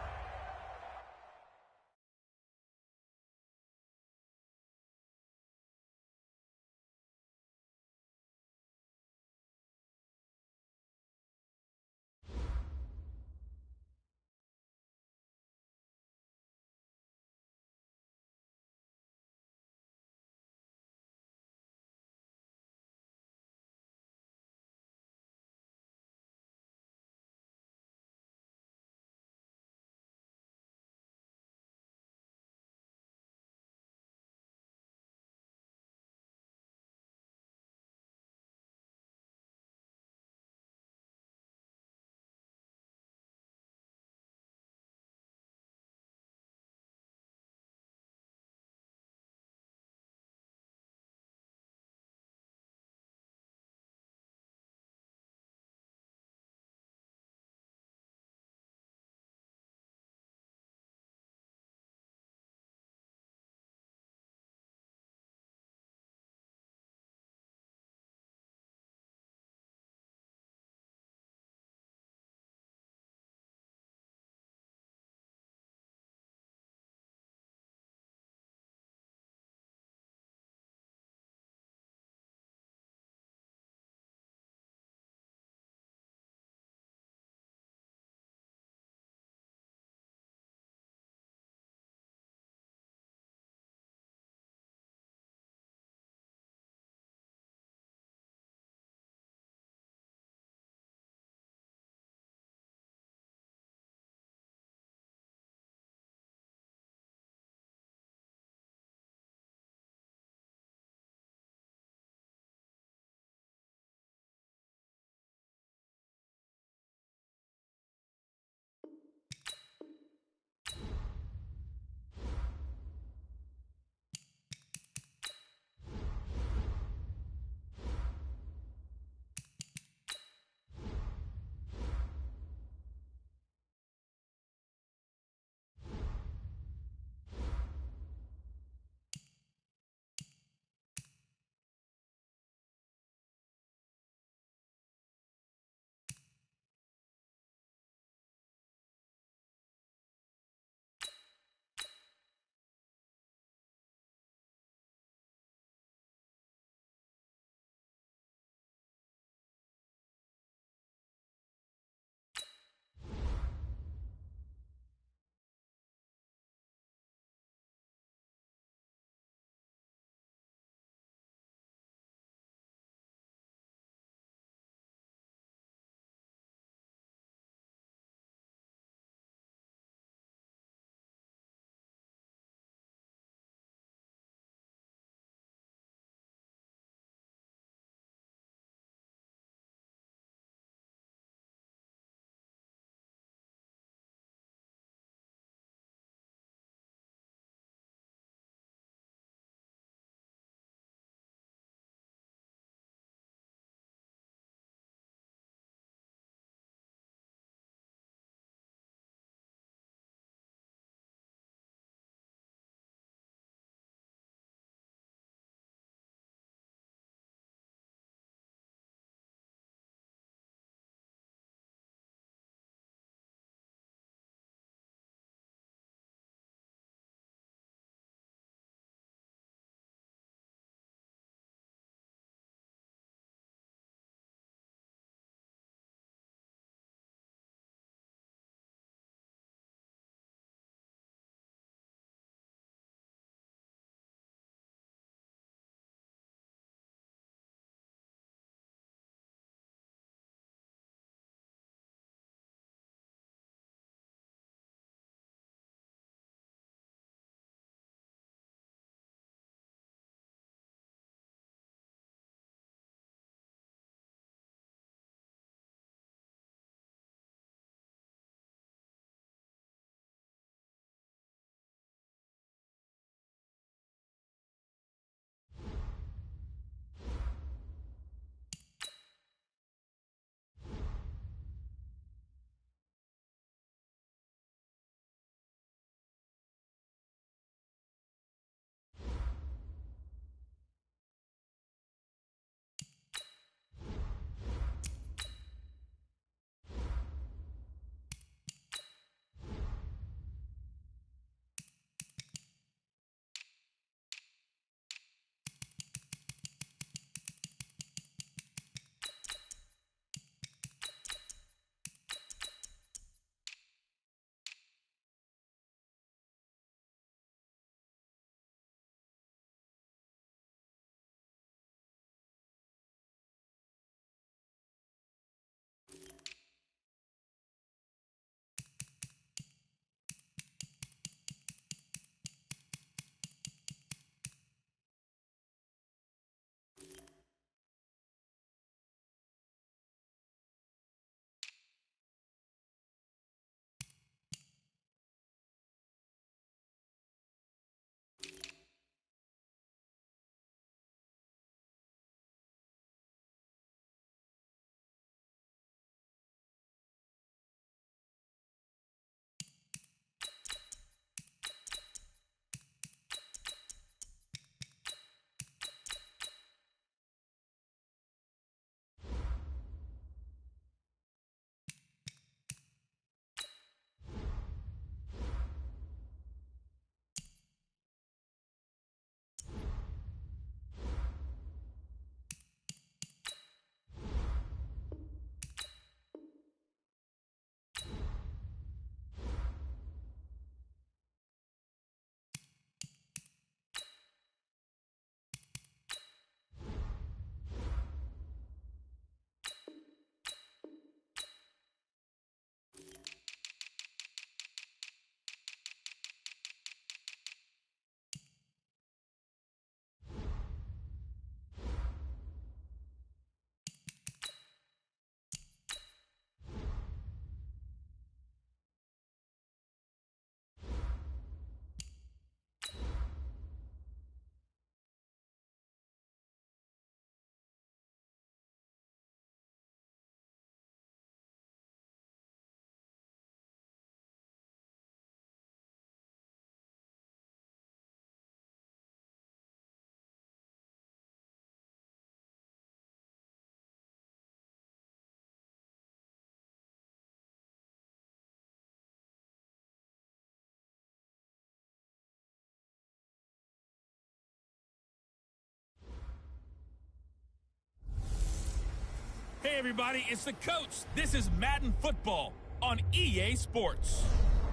[SPEAKER 1] Hey everybody, it's the coach. This is Madden Football on EA Sports.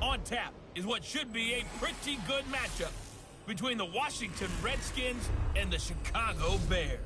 [SPEAKER 1] On tap is what should be a pretty good matchup between the Washington Redskins and the Chicago Bears.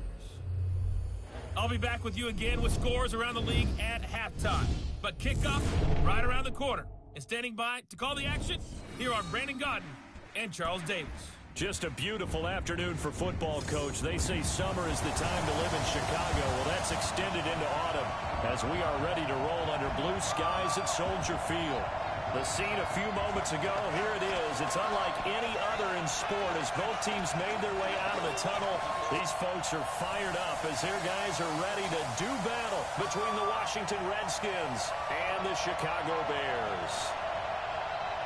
[SPEAKER 1] I'll be back with you again with scores around the league at halftime. But kickoff right around the corner. And standing by to call the action, here are Brandon Godden and Charles Davis.
[SPEAKER 2] Just a beautiful afternoon for football, Coach. They say summer is the time to live in Chicago. Well, that's extended into autumn as we are ready to roll under blue skies at Soldier Field. The scene a few moments ago, here it is. It's unlike any other in sport as both teams made their way out of the tunnel. These folks are fired up as their guys are ready to do battle between the Washington Redskins and the Chicago Bears.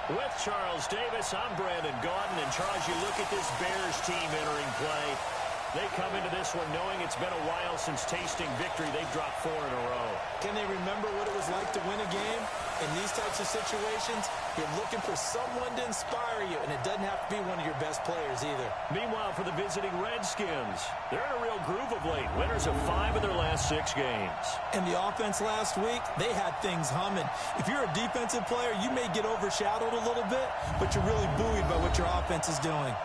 [SPEAKER 2] With Charles Davis, I'm Brandon Gaudin. And Charles, you look at this Bears team entering play. They come into this one knowing it's been a while since tasting victory. They've dropped 4 in a row.
[SPEAKER 7] Can they remember what it was like to win a game? In these types of situations, you're looking for someone to inspire you, and it doesn't have to be one of your best players either.
[SPEAKER 2] Meanwhile, for the visiting Redskins, they're in a real groove of late. Winners of 5 of their last 6 games.
[SPEAKER 7] And the offense last week, they had things humming. If you're a defensive player, you may get overshadowed a little bit, but you're really buoyed by what your offense is doing.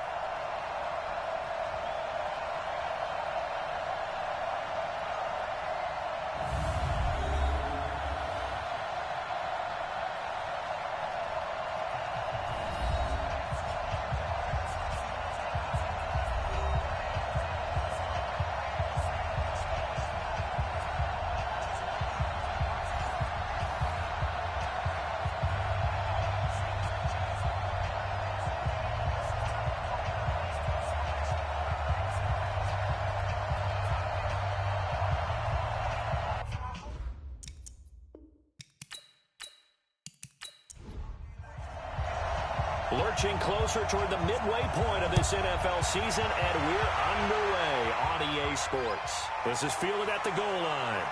[SPEAKER 2] Lurching closer toward the midway point of this NFL season, and we're underway on EA Sports. This is fielded at the goal line.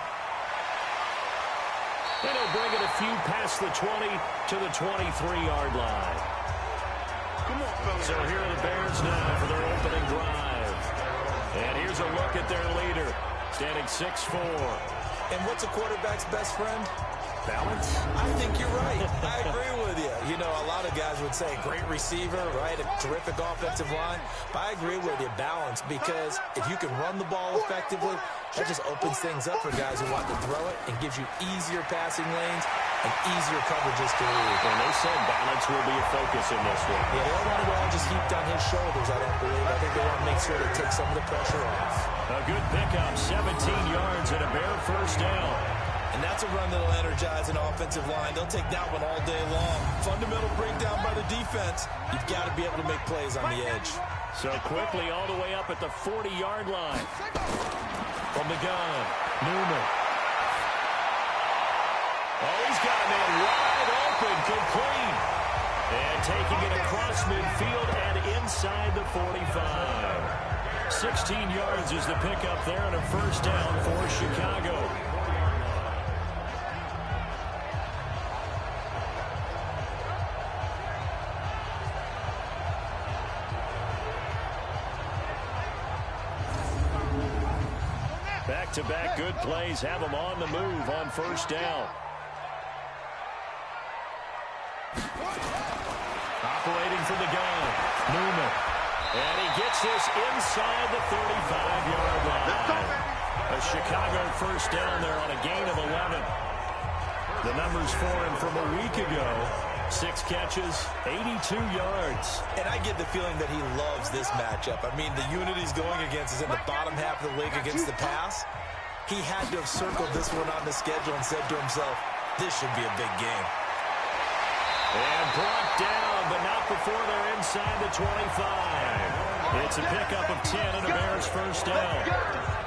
[SPEAKER 2] And he'll bring it a few past the 20 to the 23-yard line.
[SPEAKER 4] Come on, fellas.
[SPEAKER 2] So here are the Bears now for their opening drive. And here's a look at their leader, standing 6'4".
[SPEAKER 7] And what's a quarterback's best friend?
[SPEAKER 2] Balance?
[SPEAKER 7] I think you're right. I agree with you. You know, a lot of guys would say great receiver, right? A terrific offensive line. But I agree with you, balance, because if you can run the ball effectively, that just opens things up for guys who want to throw it and gives you easier passing lanes and easier coverages to read.
[SPEAKER 2] And they said balance will be a focus in this one.
[SPEAKER 7] Yeah, they don't want it all just heaped on his shoulders, I don't believe. I think they want to make sure they take some of the pressure off.
[SPEAKER 2] A good pickup, 17 yards and a Bear first down.
[SPEAKER 7] And that's a run that'll energize an offensive line. They'll take that one all day long. Fundamental breakdown by the defense. You've got to be able to make plays on the edge.
[SPEAKER 2] So quickly all the way up at the 40-yard line. From the gun, Newman. Oh, he's got a man wide open, complete. And taking it across midfield and inside the 45. 16 yards is the pickup there and a first down for Chicago. Back-to-back good plays have them on the move on first down. Operating from the gun, Newman. And he gets this inside the 35-yard line. A Chicago first down there on a gain of 11. The numbers for him from a week ago. 6 catches, 82 yards.
[SPEAKER 7] And I get the feeling that he loves this matchup. I mean, the unit he's going against is in the bottom half of the league against the pass. He had to have circled this one on the schedule and said to himself, this should be a big game.
[SPEAKER 2] And brought down, but not before they're inside the 25. It's a pickup of 10 and a Bears first down.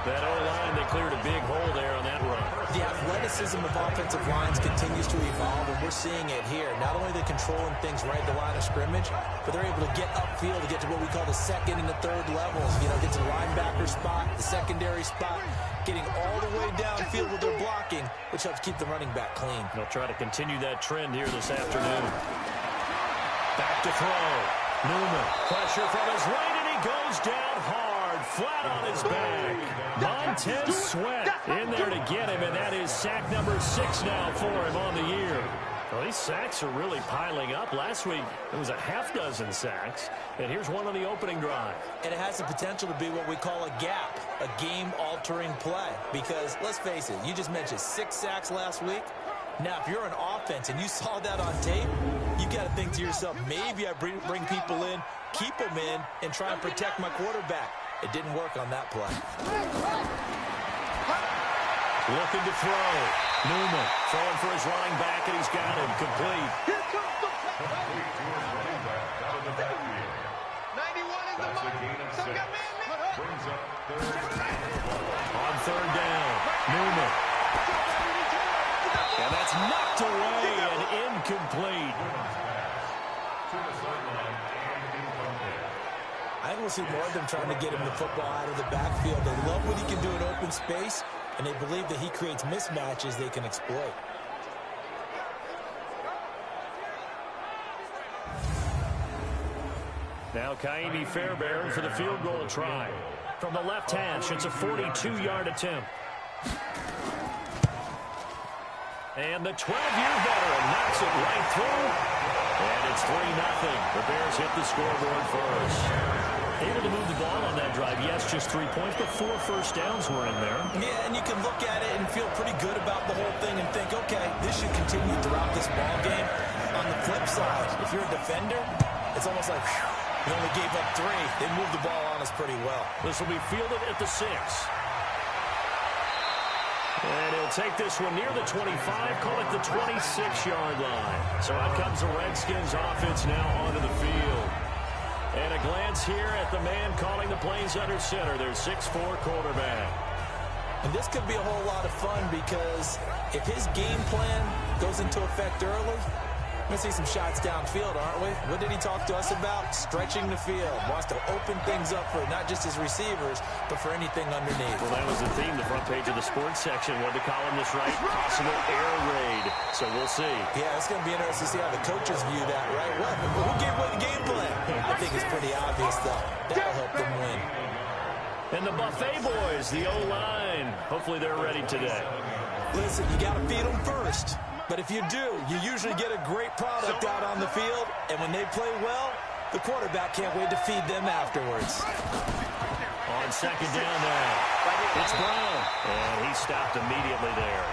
[SPEAKER 2] That O-line, they cleared a big hole there on that run.
[SPEAKER 7] The athleticism of offensive lines continues to evolve, and we're seeing it here. Not only are they controlling things right at the line of scrimmage, but they're able to get upfield to get to what we call the second and the third levels. You know, get to the linebacker spot, the secondary spot, getting all the way downfield with their blocking, which helps keep the running back clean.
[SPEAKER 2] They'll try to continue that trend here this afternoon. Back to throw. Newman, pressure from his right, and he goes down hard. guard flat on his back. Montez Sweat in there to get him, and that is sack number 6 now for him on the year. Well, these sacks are really piling up. Last week, it was a half-dozen sacks, and here's one on the opening drive.
[SPEAKER 3] And it has the potential to be what we call a gap, a game-altering play. Because, let's face it, you just mentioned 6 sacks last week. Now, if you're an offense and you saw that on tape, you got to think to yourself, maybe I bring people in, keep them in, and try and protect my quarterback. It didn't work on that play.
[SPEAKER 2] Looking to throw. Newman throwing for his running back, and he's got him complete.
[SPEAKER 4] Here comes the play. 91 is the mark. So got
[SPEAKER 6] Brings up third.
[SPEAKER 2] On third down, Newman. And that's knocked away and incomplete.
[SPEAKER 6] To the sideline and incomplete.
[SPEAKER 3] I think we'll see more of them trying to get him the football out of the backfield. They love what he can do in open space, and they believe that he creates mismatches they can exploit.
[SPEAKER 2] Now Kaimi Fairbairn for the field goal try. From the left hash, it's a 42-yard attempt. And the 12-year veteran knocks it right through. And it's 3-0. The Bears hit the scoreboard first. Able to move the ball on that drive. Yes, just 3 points, but 4 first downs were in there.
[SPEAKER 3] Yeah, and you can look at it and feel pretty good about the whole thing and think, okay, this should continue throughout this ball game. On the flip side, if you're a defender, it's almost like, whew, we only gave up 3. They moved the ball on us pretty well.
[SPEAKER 2] This will be fielded at the 6. And he'll take this one near the 25, call it the 26-yard line. So out comes the Redskins offense now onto the field. And a glance here at the man calling the plays under center, their 6'4" quarterback.
[SPEAKER 3] And this could be a whole lot of fun because if his game plan goes into effect early, we're going to see some shots downfield, aren't we? What did he talk to us about? Stretching the field. Wants to open things up for not just his receivers, but for anything underneath.
[SPEAKER 2] Well, that was the theme, the front page of the sports section. What the columnist write? Possible air raid. So we'll see.
[SPEAKER 3] Yeah, it's going to be interesting to see how the coaches view that, right? Who gave away the game plan? I think it's pretty obvious, though. That'll help them win.
[SPEAKER 2] And the Buffet boys, the O-line. Hopefully they're ready today.
[SPEAKER 3] Listen, you got to feed them first. But if you do, you usually get a great product out on the field. And when they play well, the quarterback can't wait to feed them afterwards.
[SPEAKER 2] On second down now, it's Brown. And he stopped immediately there.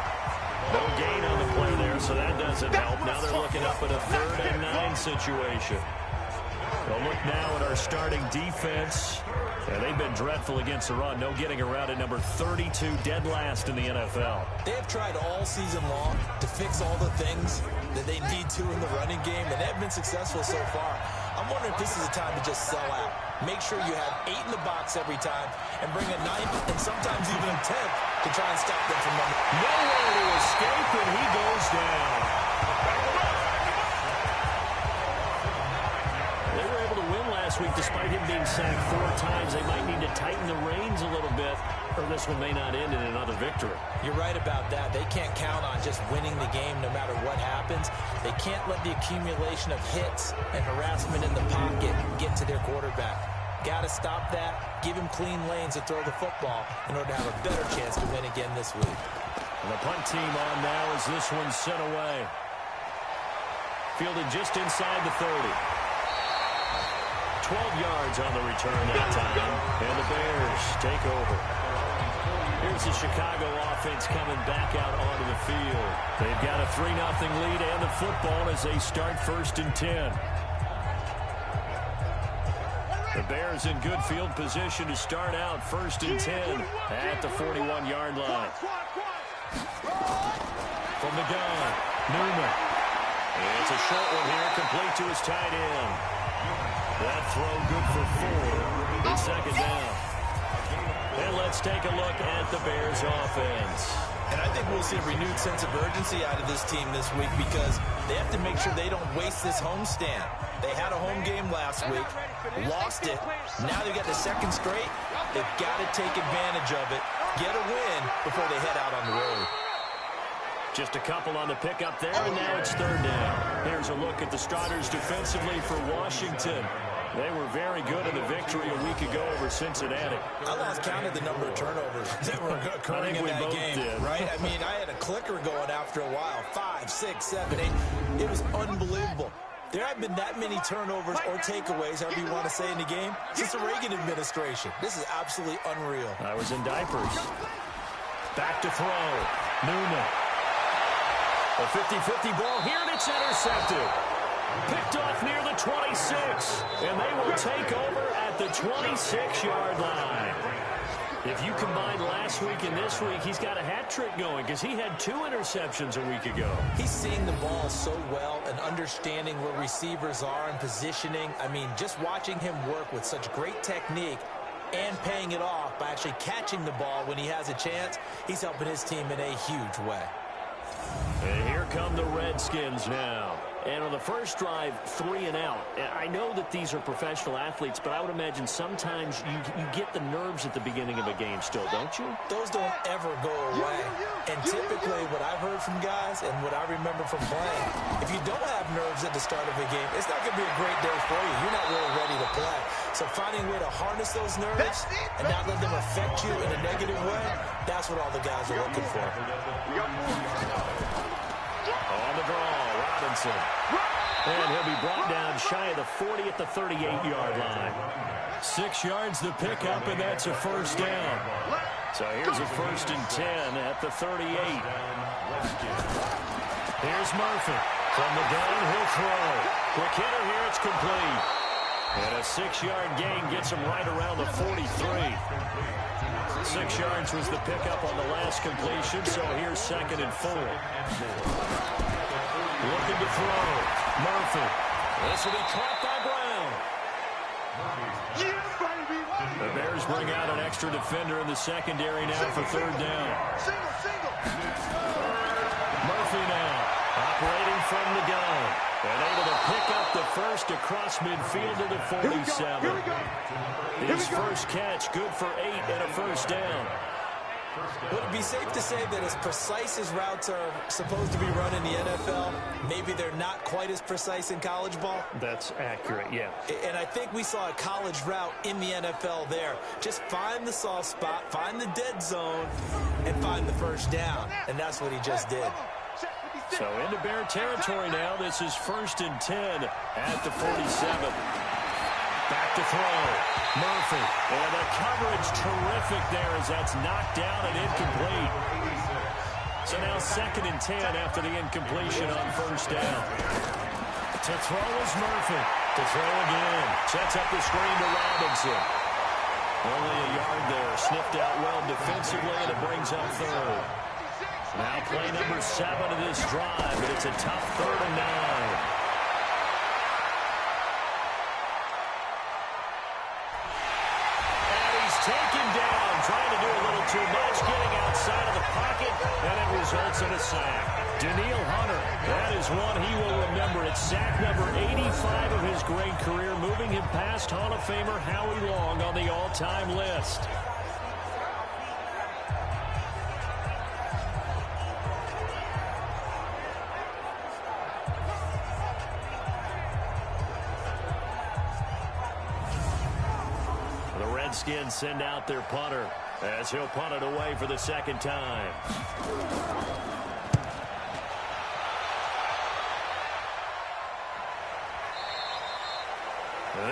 [SPEAKER 2] No gain on the play there, so that doesn't help. Now they're looking up at a 3rd and 9 situation. We'll look now at our starting defense. And they've been dreadful against the run. No getting around at number 32, dead last in the NFL.
[SPEAKER 3] They have tried all season long to fix all the things that they need to in the running game, and they've been successful so far. I'm wondering if this is a time to just sell out. Make sure you have 8 in the box every time and bring a 9th and sometimes even a 10th to try and stop them from running.
[SPEAKER 2] Nowhere to escape, and he goes down. They were able to win last week despite him being sacked 4 times. They might need to tighten the reins a little bit, or this one may not end in another victory.
[SPEAKER 3] You're right about that. They can't count on just winning the game no matter what happens. They can't let the accumulation of hits and harassment in the pocket get to their quarterback. Got to stop that, give him clean lanes to throw the football in order to have a better chance to win again this week.
[SPEAKER 2] And the punt team on now as this one's sent away. Fielded just inside the 30. 12 yards on the return that time. And the Bears take over. Here's the Chicago offense coming back out onto the field. They've got a 3-0 lead and the football as they start 1st and 10. The Bears in good field position to start out 1st and 10 at the 41-yard line. From the gun, Newman. It's a short one here, complete to his tight end. That throw good for 4. It's 2nd down. And let's take a look at the Bears offense.
[SPEAKER 3] And I think we'll see a renewed sense of urgency out of this team this week because they have to make sure they don't waste this homestand. They had a home game last week, lost it. Now they've got the 2nd straight. They've got to take advantage of it, get a win before they head out on the road.
[SPEAKER 2] Just a couple on the pickup there, and now it's 3rd down. Here's a look at the starters defensively for Washington. They were very good in the victory a week ago over Cincinnati.
[SPEAKER 3] I lost count of the number of turnovers that were occurring in that game, right? I mean, I had a clicker going after a while. 5, 6, 7, 8. It was unbelievable. There haven't been that many turnovers or takeaways, however you want to say, in the game since the Reagan administration. This is absolutely unreal.
[SPEAKER 2] I was in diapers. Back to throw. Newman. A 50-50 ball here, and it's intercepted. Picked off near the 26, and they will take over at the 26-yard line. If you combine last week and this week, he's got a hat trick going because he had 2 interceptions a week ago.
[SPEAKER 3] He's seeing the ball so well and understanding where receivers are and positioning. I mean, just watching him work with such great technique and paying it off by actually catching the ball when he has a chance, he's helping his team in a huge way.
[SPEAKER 2] And here come the Redskins now. And on the first drive, 3 and out. I know that these are professional athletes, but I would imagine sometimes you get the nerves at the beginning of a game still, don't you?
[SPEAKER 3] Those don't ever go away. And typically what I've heard from guys and what I remember from playing, if you don't have nerves at the start of a game, it's not going to be a great day for you. You're not really ready to play. So finding a way to harness those nerves and not let them affect you in a negative way, that's what all the guys are looking for.
[SPEAKER 2] On the draw, Robinson. And he'll be brought down shy of the 40 at the 38-yard line. 6 yards the pickup, and that's a first down. So here's a 1st and 10 at the 38. Here's Murphy. From the gun, he'll throw. Quick hitter here, it's complete. And a 6-yard gain gets him right around the 43. 6 yards was the pickup on the last completion, so here's 2nd and 4. Looking to throw. Murphy. This will be caught by Brown. The Bears bring out an extra defender in the secondary now for 3rd down. Murphy now operating from the gun. And able to pick up the first across midfield to the 47. His first catch, good for 8 and a first down.
[SPEAKER 3] Would it be safe to say that as precise as routes are supposed to be run in the NFL, maybe they're not quite as precise in college ball?
[SPEAKER 2] That's accurate, yeah.
[SPEAKER 3] And I think we saw a college route in the NFL there. Just find the soft spot, find the dead zone, and find the first down. And that's what he just did.
[SPEAKER 2] So into Bear territory now. This is 1st and 10 at the 47. Back to throw. Murphy. And the coverage terrific there as that's knocked down and incomplete. So now 2nd and 10 after the incompletion on 1st down. To throw is Murphy. To throw again. Sets up the screen to Robinson. Only a yard there. Sniffed out well defensively, and it brings up 3rd. Now play number 7 of this drive, but it's a tough 3rd and 9. Taken down, trying to do a little too much, getting outside of the pocket, and it results in a sack. Daniil Hunter, that is one he will remember. It's sack number 85 of his great career, moving him past Hall of Famer Howie Long on the all-time list. Redskins send out their punter as he'll punt it away for the 2nd time.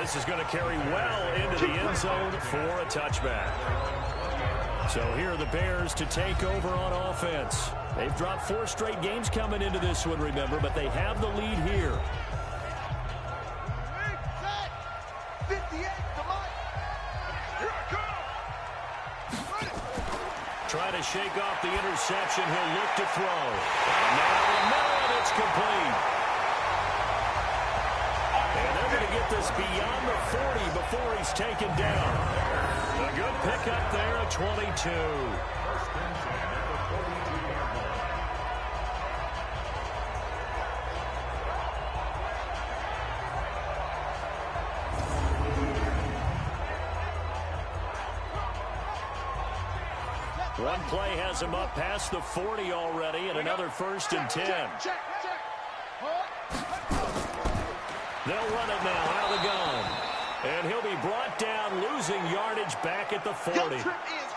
[SPEAKER 2] This is going to carry well into the end zone for a touchback. So here are the Bears to take over on offense. They've dropped 4 straight games coming into this one, remember, but they have the lead here. Trying to shake off the interception. He'll look to throw. And now in the middle, and it's complete. And they're going to get this beyond the 40 before he's taken down. A good pickup there at 22. One play has him up past the 40 already, and another 1st and 10. They'll run it now out of the gun. And he'll be brought down, losing yardage back at the 40.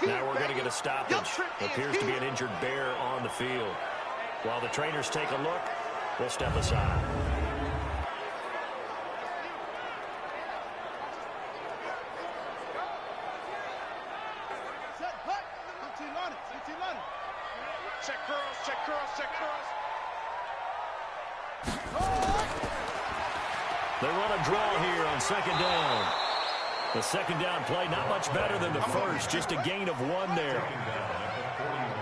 [SPEAKER 2] Now we're going to get a stoppage. Appears to be an injured bear on the field. While the trainers take a look, we'll step aside.
[SPEAKER 5] Check girls, check girls, check girls.
[SPEAKER 2] They run a draw here on second down. The second down play not much better than the first, just a gain of 1 there.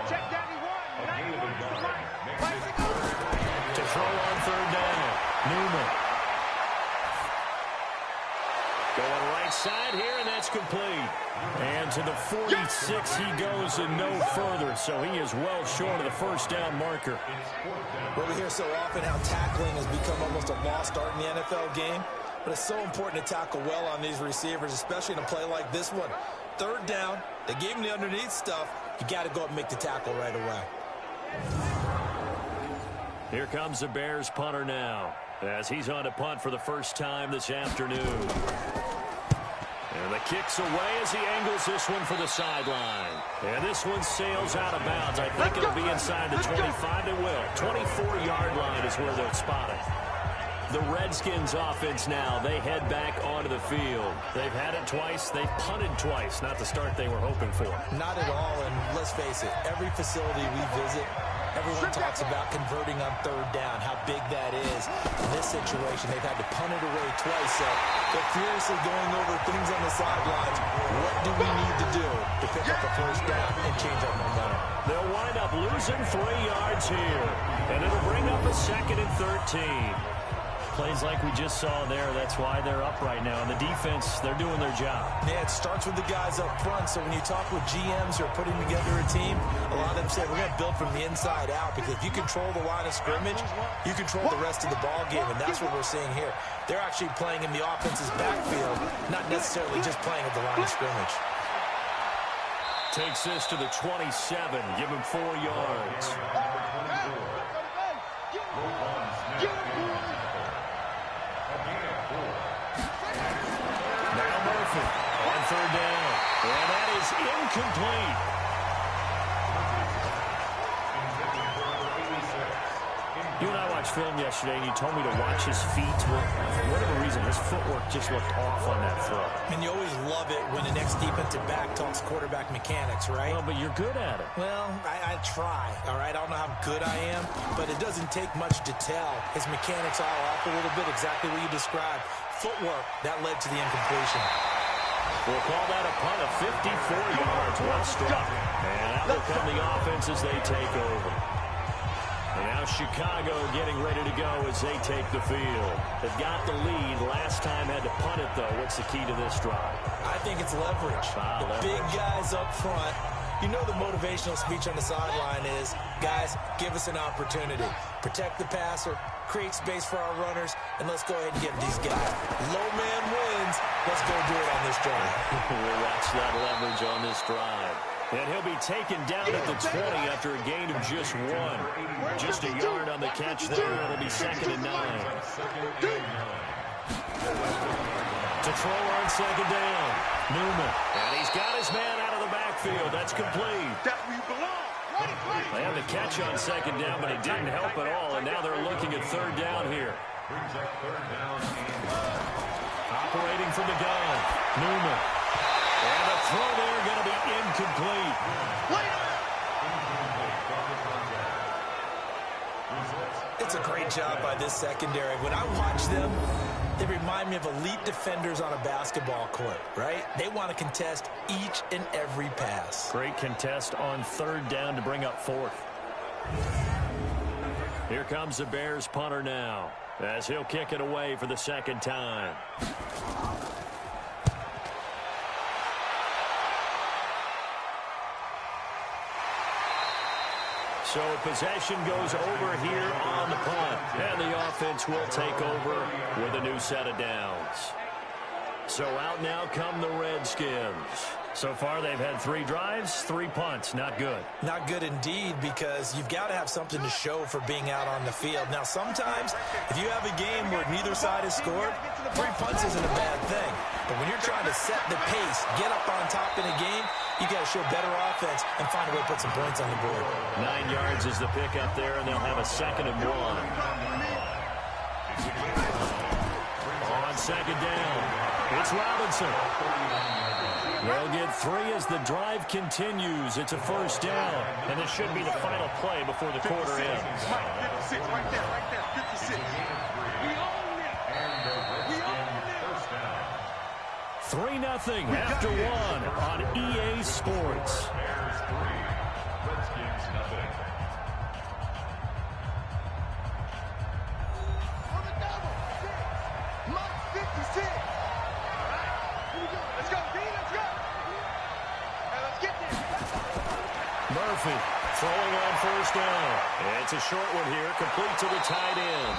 [SPEAKER 5] Check Danny 1, 91 to the right.
[SPEAKER 2] To throw on third down, Newman. Going right side here, and that's complete. And to the 46 he goes and no further, so he is well short of the first down marker.
[SPEAKER 7] Well, we hear so often how tackling has become almost a lost art in the NFL game, but it's so important to tackle well on these receivers, especially in a play like this one. Third down, they gave him the underneath stuff. You got to go up and make the tackle right away.
[SPEAKER 2] Here comes the Bears punter now, as he's on to punt for the first time this afternoon. And the kick's away as he angles this one for the sideline. And this one sails out of bounds. I think it'll be inside the 25. It will. 24-yard line is where they'll spot it. The Redskins offense now, they head back onto the field. They've had it twice. They've punted twice. Not the start they were hoping for.
[SPEAKER 7] Not at all, and let's face it, every facility we visit, everyone talks about converting on third down, how big that is. In this situation, they've had to punt it away twice, so they're furiously going over things on the sidelines. What do we need to do to pick up a first down and change our momentum?
[SPEAKER 2] They'll wind up losing 3 yards here, and it'll bring up a 2nd and 13. Plays like we just saw there, that's why they're up right now. And the defense, they're doing their job.
[SPEAKER 7] Yeah, it starts with the guys up front. So when you talk with GMs who are putting together a team, a lot of them say, we're going to build from the inside out, because if you control the line of scrimmage, you control the rest of the ball game, and that's what we're seeing here. They're actually playing in the offense's backfield, not necessarily just playing at the line of scrimmage.
[SPEAKER 2] Takes this to the 27, give him 4 yards. On third down, and that is incomplete. You and I watched film yesterday, and you told me to watch his feet. Well, for whatever reason, his footwork just looked off on that throw.
[SPEAKER 7] And you always love it when the next defensive back talks quarterback mechanics, right?
[SPEAKER 2] Well, but you're good at it.
[SPEAKER 7] Well, I try, all right? I don't know how good I am, but it doesn't take much to tell. His mechanics are off a little bit, exactly what you described. Footwork, that led to the incompletion.
[SPEAKER 2] We'll call that a punt of 54 yards, well struck. And that will come the offense as they take over. And now Chicago getting ready to go as they take the field. They've got the lead. Last time had to punt it, though. What's the key to this drive?
[SPEAKER 7] I think it's leverage. The big guys up front. You know the motivational speech on the sideline is, guys, give us an opportunity. Protect the passer, create space for our runners, and let's go ahead and give these guys. Low man wins. Let's go do it on this drive.
[SPEAKER 2] We'll watch that leverage on this drive. And he'll be taken down at the 20 after a gain of just 1. Just a yard on the catch there. It'll be 2nd and 9. To throw on second down, Newman. And he's got his man out of the backfield. That's complete.
[SPEAKER 4] That's where you belong.
[SPEAKER 2] They had the catch on second down, but it didn't help at all. And now they're looking at third down here. Operating from the gun, Newman. And the throw there going to be incomplete.
[SPEAKER 7] It's a great job by this secondary. When I watch them, they remind me of elite defenders on a basketball court, right? They want to contest each and every pass.
[SPEAKER 2] Great contest on third down to bring up 4th. Here comes the Bears punter now, as he'll kick it away for the 2nd time. So possession goes over here on the punt, and the offense will take over with a new set of downs. So out now come the Redskins. So far, they've had 3 drives, 3 punts. Not good.
[SPEAKER 7] Not good indeed, because you've got to have something to show for being out on the field. Now, sometimes, if you have a game where neither side has scored, 3 punts isn't a bad thing. But when you're trying to set the pace, get up on top in a game, you got to show better offense and find a way to put some points on the board.
[SPEAKER 2] 9 yards is the pickup there, and they'll have a 2nd and 1. On 2nd down, it's Robinson. They'll get 3 as the drive continues. It's a 1st down, and this should be the final play before the quarter ends.
[SPEAKER 4] 56, right there, 56. We own it. We own it.
[SPEAKER 2] 3-0 after 1 on EA Sports.
[SPEAKER 6] Bears 3, Redskins nothing.
[SPEAKER 4] On the double. Mike 56. Let's go, D. Let's go. Now let's get this.
[SPEAKER 2] Murphy throwing on 1st down. It's a short one here, complete to the tight end.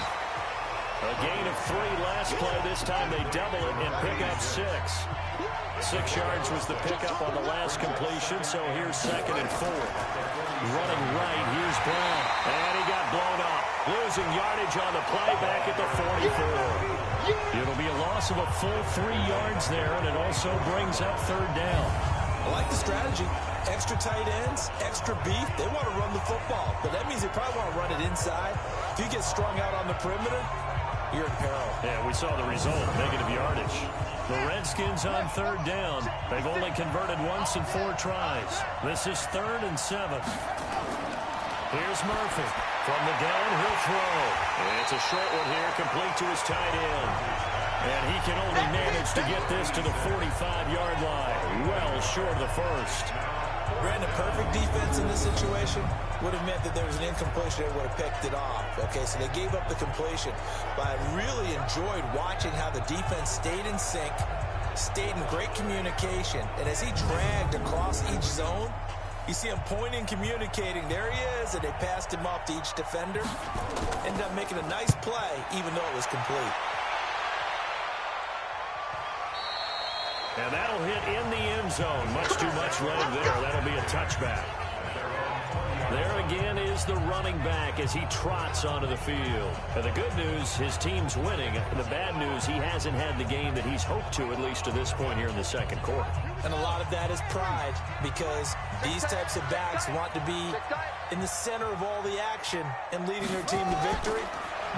[SPEAKER 2] A gain of 3 last play. This time they double it and pick up 6. 6 yards was the pickup on the last completion, so here's 2nd and 4. Running right, here's Brown. And he got blown up. Losing yardage on the play back at the 44. It'll be a loss of a full 3 yards there, and it also brings up 3rd down.
[SPEAKER 7] I like the strategy. Extra tight ends, extra beef. They want to run the football, but that means they probably want to run it inside. If you get strung out on the perimeter, you're in peril.
[SPEAKER 2] Yeah, we saw the result, negative yardage. The Redskins on 3rd down. They've only converted once in 4 tries. This is 3rd and 7. Here's Murphy. From the gun, he'll throw. It's a short one here, complete to his tight end. And he can only manage to get this to the 45-yard line. Well short of the 1st.
[SPEAKER 7] Brandon, perfect defense in this situation would have meant that there was an incompletion. They would have picked it off. Okay, so they gave up the completion. But I really enjoyed watching how the defense stayed in sync, stayed in great communication. And as he dragged across each zone, you see him pointing, communicating. There he is, and they passed him off to each defender. Ended up making a nice play, even though it was complete.
[SPEAKER 2] And that'll hit in the end zone. Much too much leg there. That'll be a touchback. There again is the running back as he trots onto the field. And the good news, his team's winning. The bad news, he hasn't had the game that he's hoped to, at least to this point here in the 2nd quarter.
[SPEAKER 7] And a lot of that is pride, because these types of backs want to be in the center of all the action and leading their team to victory.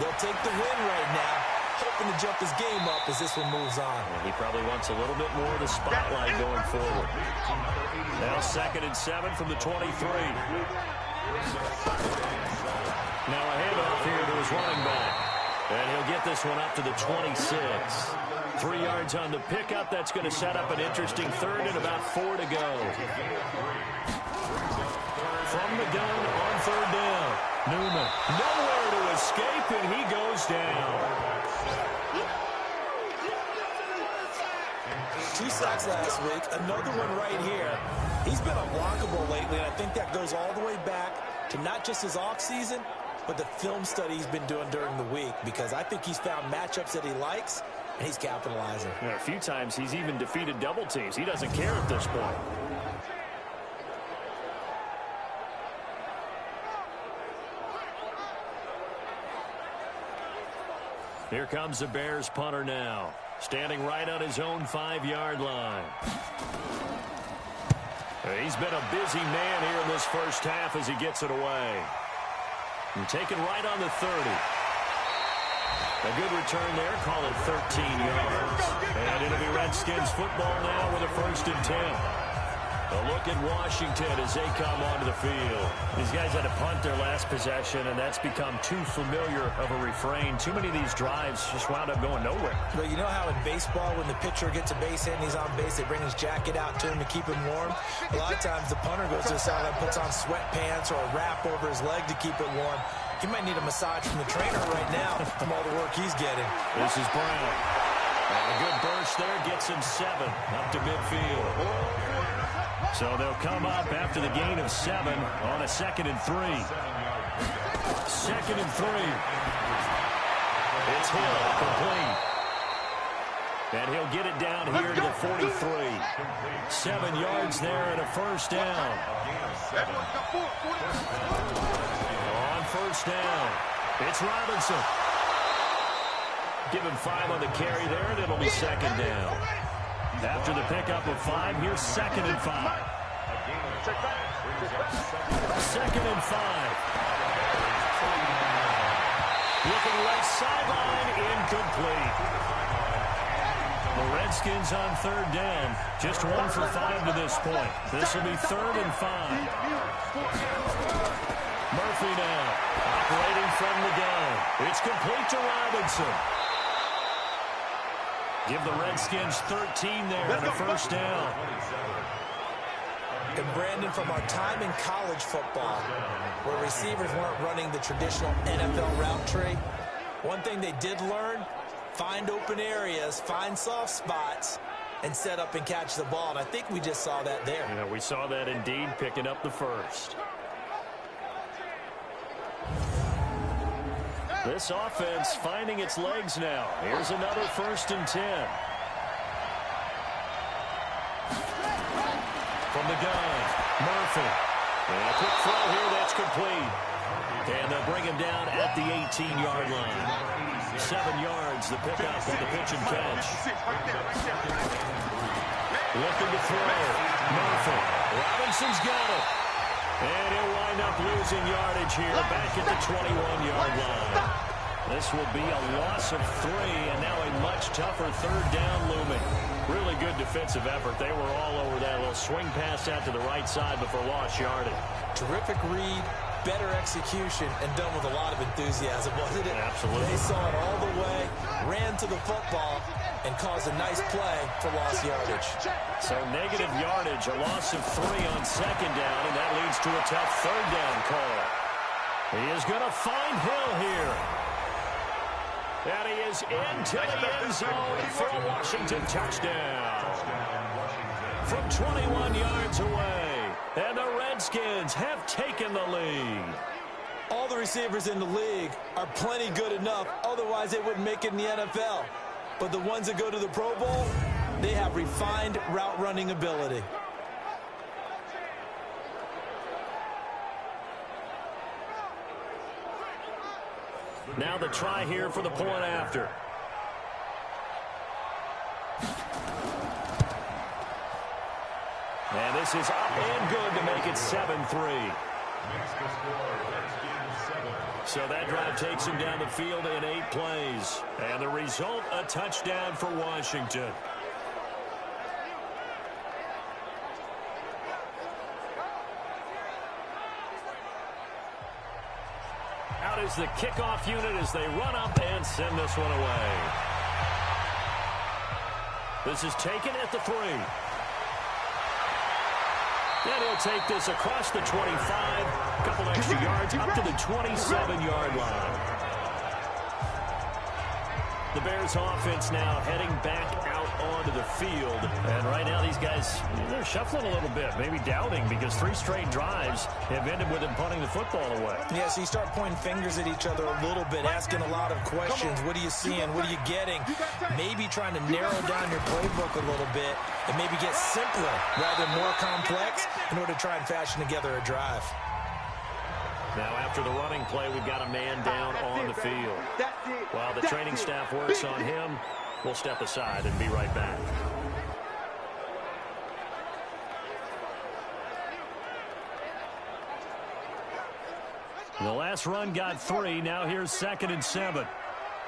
[SPEAKER 7] They'll take the win right now, hoping to jump his game up as this one moves on.
[SPEAKER 2] He probably wants a little bit more of the spotlight going forward. Now 2nd and 7 from the 23. Now a handoff here to his running back. And he'll get this one up to the 26. 3 yards on the pickup. That's going to set up an interesting 3rd and about 4 to go. From the gun on 3rd down. Newman nowhere to escape, and he goes down.
[SPEAKER 7] 2 sacks last week, another one right here. He's been unblockable lately, and I think that goes all the way back to not just his offseason, but the film study he's been doing during the week, because I think he's found matchups that he likes, and he's capitalizing.
[SPEAKER 2] A few times he's even defeated double teams. He doesn't care at this point. Here comes the Bears punter now. Standing right on his own 5-yard line. He's been a busy man here in this first half as he gets it away. And taken right on the 30. A good return there. Call it 13 yards. And it'll be Redskins football now with a 1st and 10. A look at Washington as they come onto the field. These guys had to punt their last possession, and that's become too familiar of a refrain. Too many of these drives just wound up going nowhere.
[SPEAKER 7] But you know how in baseball, when the pitcher gets a base hit and he's on base, they bring his jacket out to him to keep him warm? A lot of times the punter goes to the sideline, puts on sweatpants or a wrap over his leg to keep it warm. He might need a massage from the trainer right now from all the work he's getting.
[SPEAKER 2] This is Brown. And a good burst there gets him 7 up to midfield. So they'll come up after the gain of 7 on a 2nd and 3. 2nd and 3. It's Hill, complete. And he'll get it down here to the 43. 7 yards there and a first down. On first down, it's Robinson. Give him 5 on the carry there, and it'll be second down. After the pickup of 5, here's 2nd and 5. 2nd and 5. Looking left sideline, incomplete. The Redskins on 3rd down. Just 1 for 5 to this point. This will be 3rd and 5. Murphy now, operating from the gun. It's complete to Robinson. Give the Redskins 13 there and a first down.
[SPEAKER 3] And Brandon, from our time in college football, where receivers weren't running the traditional NFL route tree, one thing they did learn, find open areas, find soft spots, and set up and catch the ball. And I think we just saw that there.
[SPEAKER 2] Yeah, we saw that indeed, picking up the first. This offense finding its legs now. Here's another 1st and 10. From the gun, Murphy. And a quick throw here that's complete. And they'll bring him down at the 18-yard line. 7 yards, the pickup on the pitch and catch. Looking to throw. Murphy. Robinson's got it. And he'll wind up losing yardage here back at the 21-yard line. This will be a loss of 3, and now a much tougher 3rd down looming. Really good defensive effort. They were all over that little swing pass out to the right side before lost yardage.
[SPEAKER 3] Terrific read, better execution, and done with a lot of enthusiasm, wasn't it?
[SPEAKER 2] Absolutely.
[SPEAKER 3] They saw it all the way, ran to the football, and caused a nice play for lost yardage.
[SPEAKER 2] So negative yardage, a loss of 3 on 2nd down, and that leads to a tough 3rd down call. He is going to find Hill here. And he is into the end zone for a Washington touchdown. From 21 yards away, and the Redskins have taken the lead.
[SPEAKER 3] All the receivers in the league are plenty good enough, otherwise they wouldn't make it in the NFL. But the ones that go to the Pro Bowl, they have refined route running ability.
[SPEAKER 2] Now the try here for the point after. And this is up and good to make it 7-3. So that drive takes him down the field in 8 plays. And the result, a touchdown for Washington. Out is the kickoff unit as they run up and send this one away. This is taken at the 3. And he'll take this across the 25, a couple extra yards, up to the 27-yard line. The Bears offense now heading back out onto the field. And right now these guys, they're shuffling a little bit, maybe doubting, because 3 straight drives have ended with them punting the football away.
[SPEAKER 3] Yeah, so you start pointing fingers at each other a little bit, asking a lot of questions. What are you seeing? What are you getting? Maybe trying to narrow down your playbook a little bit and maybe get simpler rather than more complex in order to try and fashion together a drive.
[SPEAKER 2] Now, after the running play, we've got a man down on the field. While the training staff works on him, we'll step aside and be right back. The last run got 3. Now here's 2nd and 7.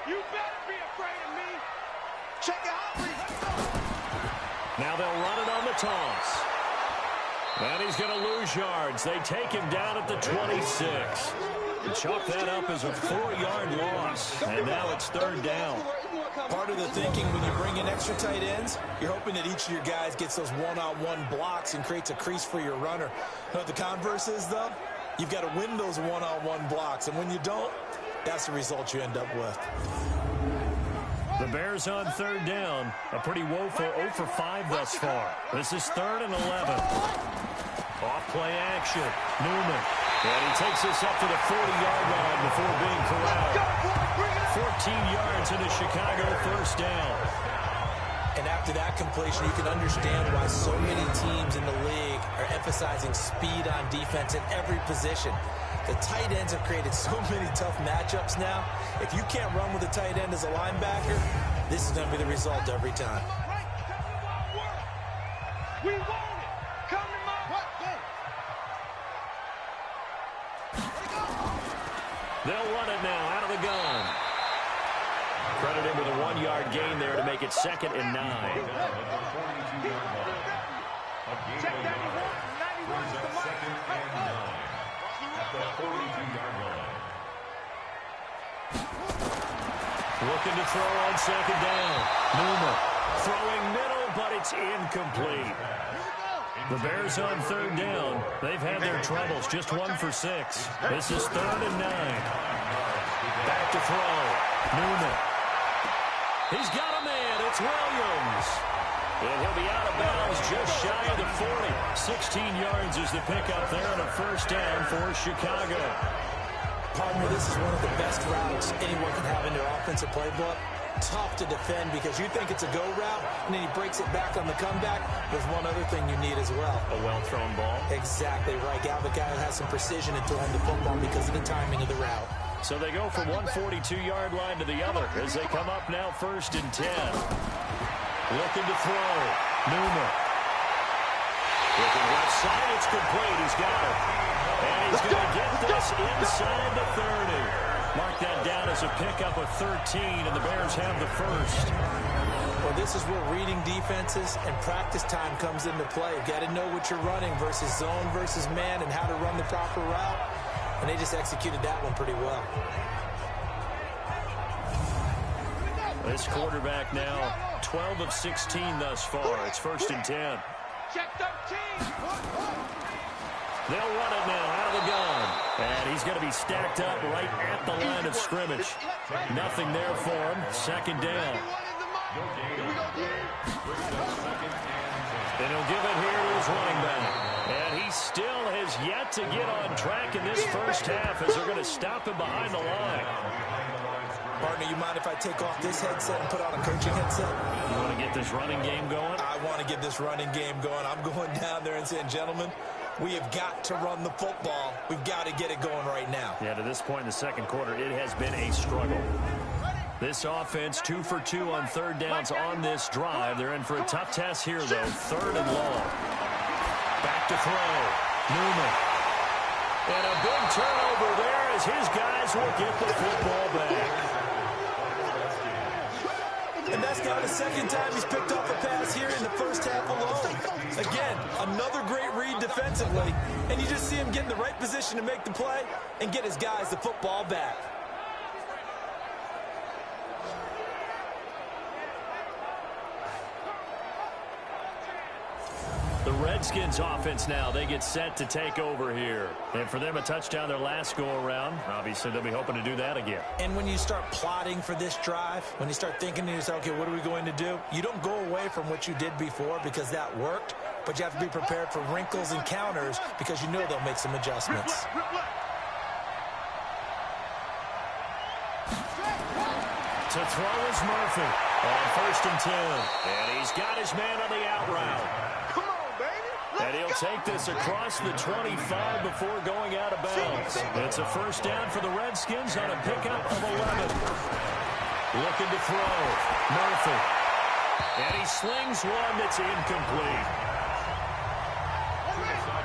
[SPEAKER 5] You better be afraid of me. Check out.
[SPEAKER 2] Now they'll run it on the toss. And he's going to lose yards. They take him down at the 26. And chalk that up as a 4-yard loss. And now it's 3rd down.
[SPEAKER 3] Part of the thinking when you bring in extra tight ends, you're hoping that each of your guys gets those one-on-one blocks and creates a crease for your runner. You know what the converse is, though? You've got to win those one-on-one blocks. And when you don't, that's the result you end up with.
[SPEAKER 2] The Bears on 3rd down. A pretty woeful 0 for 5 thus far. This is 3rd and 11. Off play action. Newman. And he takes this up to the 40-yard line before being corralled. 14 yards into Chicago, 1st down.
[SPEAKER 3] After that completion, you can understand why so many teams in the league are emphasizing speed on defense in every position. The tight ends have created so many tough matchups now. If you can't run with a tight end as a linebacker, this is going to be the result every time.
[SPEAKER 5] We want it. Come to my way.
[SPEAKER 2] They'll run it now out of the gun. Credited with a 1-yard gain there to make it 2nd and 9.
[SPEAKER 5] Check 91. 91 is the mark.
[SPEAKER 6] At the 42-yard line.
[SPEAKER 2] Looking to throw on 2nd down. Newman throwing middle, but it's incomplete. The Bears on 3rd down. They've had their troubles, just 1 for 6. This is 3rd and 9. Back to throw. Newman. He's got a man. It's Williams. And he'll be out of bounds just shy of the 40. 16 yards is the pickup there and a 1st down for Chicago.
[SPEAKER 3] Partner, this is one of the best routes anyone can have in their offensive playbook. Tough to defend because you think it's a go route, and then he breaks it back on the comeback. There's one other thing you need as well.
[SPEAKER 2] A well-thrown ball.
[SPEAKER 3] Exactly right. Gal, the guy has some precision in throwing the football because of the timing of the route.
[SPEAKER 2] So they go from one 42-yard line to the other as they come up now 1st and 10. Looking to throw. Newman. Looking left side, it's complete. He's got it. And he's going to get this inside the 30. Mark that down as a pickup of 13, and the Bears have the 1st.
[SPEAKER 3] Well, this is where reading defenses and practice time comes into play. You've got to know what you're running versus zone versus man and how to run the proper route. And they just executed that one pretty well.
[SPEAKER 2] This quarterback now 12 of 16 thus far. It's 1st and 10.
[SPEAKER 5] Check 13.
[SPEAKER 2] They'll run it now out of the gun. And he's going to be stacked up right at the line of scrimmage. Nothing there for him. 2nd down. And he'll give it here to his running back. And he still has yet to get on track in this 1st half as they're going to stop him behind the line.
[SPEAKER 3] Partner, you mind if I take off this headset and put on a coaching headset?
[SPEAKER 2] You want to get this running game going?
[SPEAKER 3] I want to get this running game going. I'm going down there and saying, gentlemen, we have got to run the football. We've got to get it going right now.
[SPEAKER 2] Yeah, to this point in the 2nd quarter, it has been a struggle. This offense 2 for 2 on 3rd downs on this drive. They're in for a tough test here, though. 3rd and long. Back to throw. Newman. And a big turnover there as his guys will get the football back.
[SPEAKER 3] And that's now the 2nd time he's picked up a pass here in the 1st half alone. Again, another great read defensively. And you just see him get in the right position to make the play and get his guys the football back.
[SPEAKER 2] The Redskins offense now, they get set to take over here. And for them, a touchdown their last go-around. Obviously, they'll be hoping to do that again.
[SPEAKER 3] And when you start plotting for this drive, when you start thinking to yourself, okay, what are we going to do? You don't go away from what you did before because that worked, but you have to be prepared for wrinkles and counters because you know they'll make some adjustments.
[SPEAKER 2] To throw is Murphy on 1st and 10. And he's got his man on the out route. And he'll take this across the 25 before going out of bounds. It's a 1st down for the Redskins on a pickup of 11. Looking to throw. Murphy. And he slings one that's incomplete.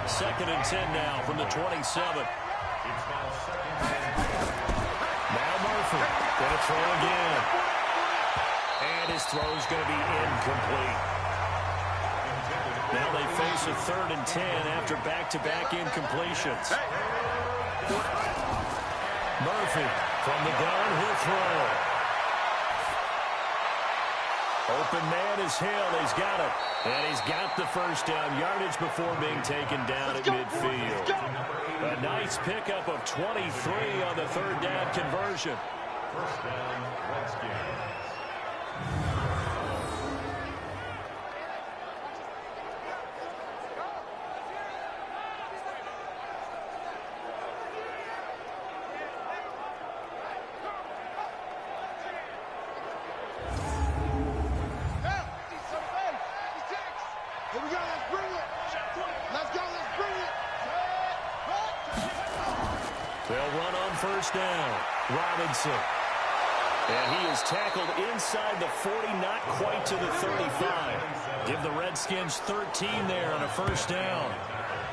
[SPEAKER 2] 2nd and 10 now from the 27. Now Murphy. Going to throw again. And his throw's going to be incomplete. Now they face a 3rd and 10 after back-to-back incompletions. Murphy from the gun, he'll throw. Open man is Hill. He's got it. And he's got the 1st down yardage before being taken down at midfield. A nice pickup of 23 on the 3rd down conversion.
[SPEAKER 6] 1st down, Redskins.
[SPEAKER 2] first down. Robinson. And he is tackled inside the 40, not quite to the 35. Give the Redskins 13 there on a first down.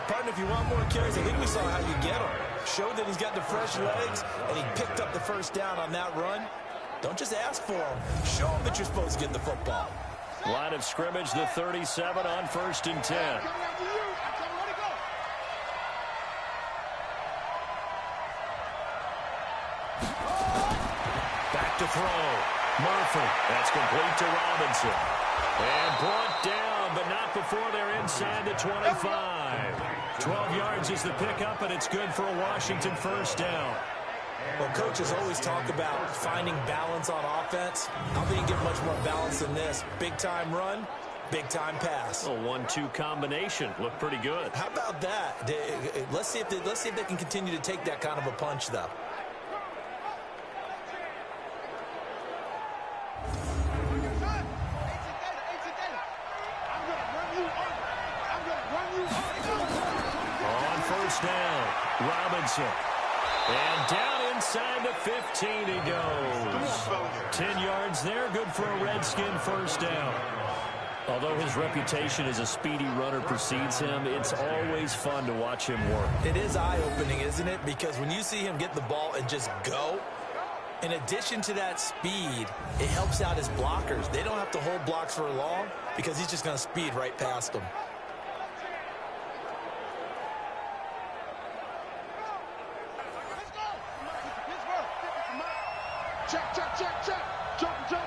[SPEAKER 7] Partner, if you want more carries, I think we saw how you get him. Showed that he's got the fresh legs, and he picked up the first down on that run. Don't just ask for him. Show him that you're supposed to get the football.
[SPEAKER 2] Line of scrimmage, the 37 on 1st and 10. Back to throw. Murphy. That's complete to Robinson. And brought down, but not before they're inside the 25. 12 yards is the pickup, and it's good for a Washington first down.
[SPEAKER 7] Well, coaches always talk about finding balance on offense. I don't think you get much more balance than this. Big-time run, big-time pass.
[SPEAKER 2] A 1-2 combination. Looked pretty good.
[SPEAKER 7] How about that? Let's see if they can continue to take that kind of a punch, though.
[SPEAKER 2] On first down, Robinson. And down inside the 15 he goes. 10 yards there, good for a Redskin first down. Although his reputation as a speedy runner precedes him, it's always fun to watch him work.
[SPEAKER 7] It is eye-opening, isn't it? Because when you see him get the ball and just go, in addition to that speed, it helps out his blockers. They don't have to hold blocks for long because he's just going to speed right past them.
[SPEAKER 4] Check. Jumping.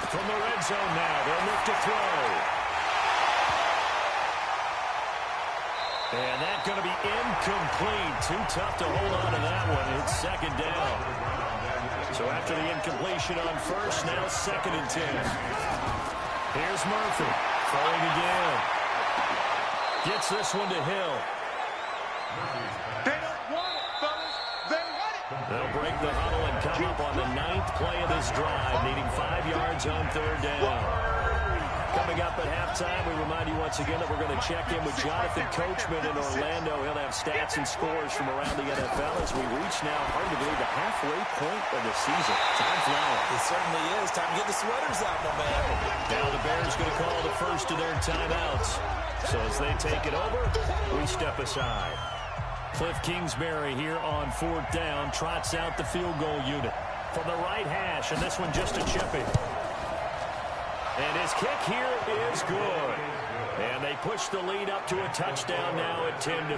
[SPEAKER 2] From the red zone now, they'll look to throw. And that's going to be incomplete. Too tough to hold on to that one. It's second down. So after the incompletion on first, now 2nd and 10. Here's Murphy. Throwing again. Gets this one to Hill.
[SPEAKER 4] They don't want it, fellas. They want it.
[SPEAKER 2] They'll break the huddle and come up on the 9th play of this drive, needing 5 yards on 3rd down. Coming up at halftime, we remind you once again that we're going to check in with Jonathan Coachman in Orlando. He'll have stats and scores from around the NFL as we reach now, hard to believe, the halfway point of the season. Time flying.
[SPEAKER 7] It certainly is. Time to get the sweaters out, my man.
[SPEAKER 2] Now the Bears going to call the first of their timeouts. So as they take it over, we step aside. Cliff Kingsbury here on 4th down, trots out the field goal unit from the right hash, and this one just a chipping. And his kick here is good. And they push the lead up to a touchdown now at 10-3.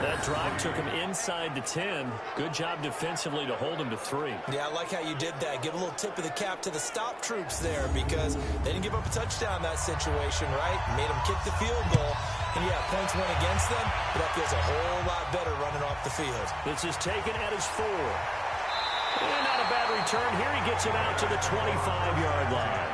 [SPEAKER 2] That drive took him inside the 10. Good job defensively to hold him to 3.
[SPEAKER 7] Yeah, I like how you did that. Give a little tip of the cap to the stop troops there because they didn't give up a touchdown in that situation, right? Made them kick the field goal. And, yeah, points went against them, but that feels a whole lot better running off the field.
[SPEAKER 2] This is taken at his 4. And not a bad return. Here he gets it out to the 25-yard line.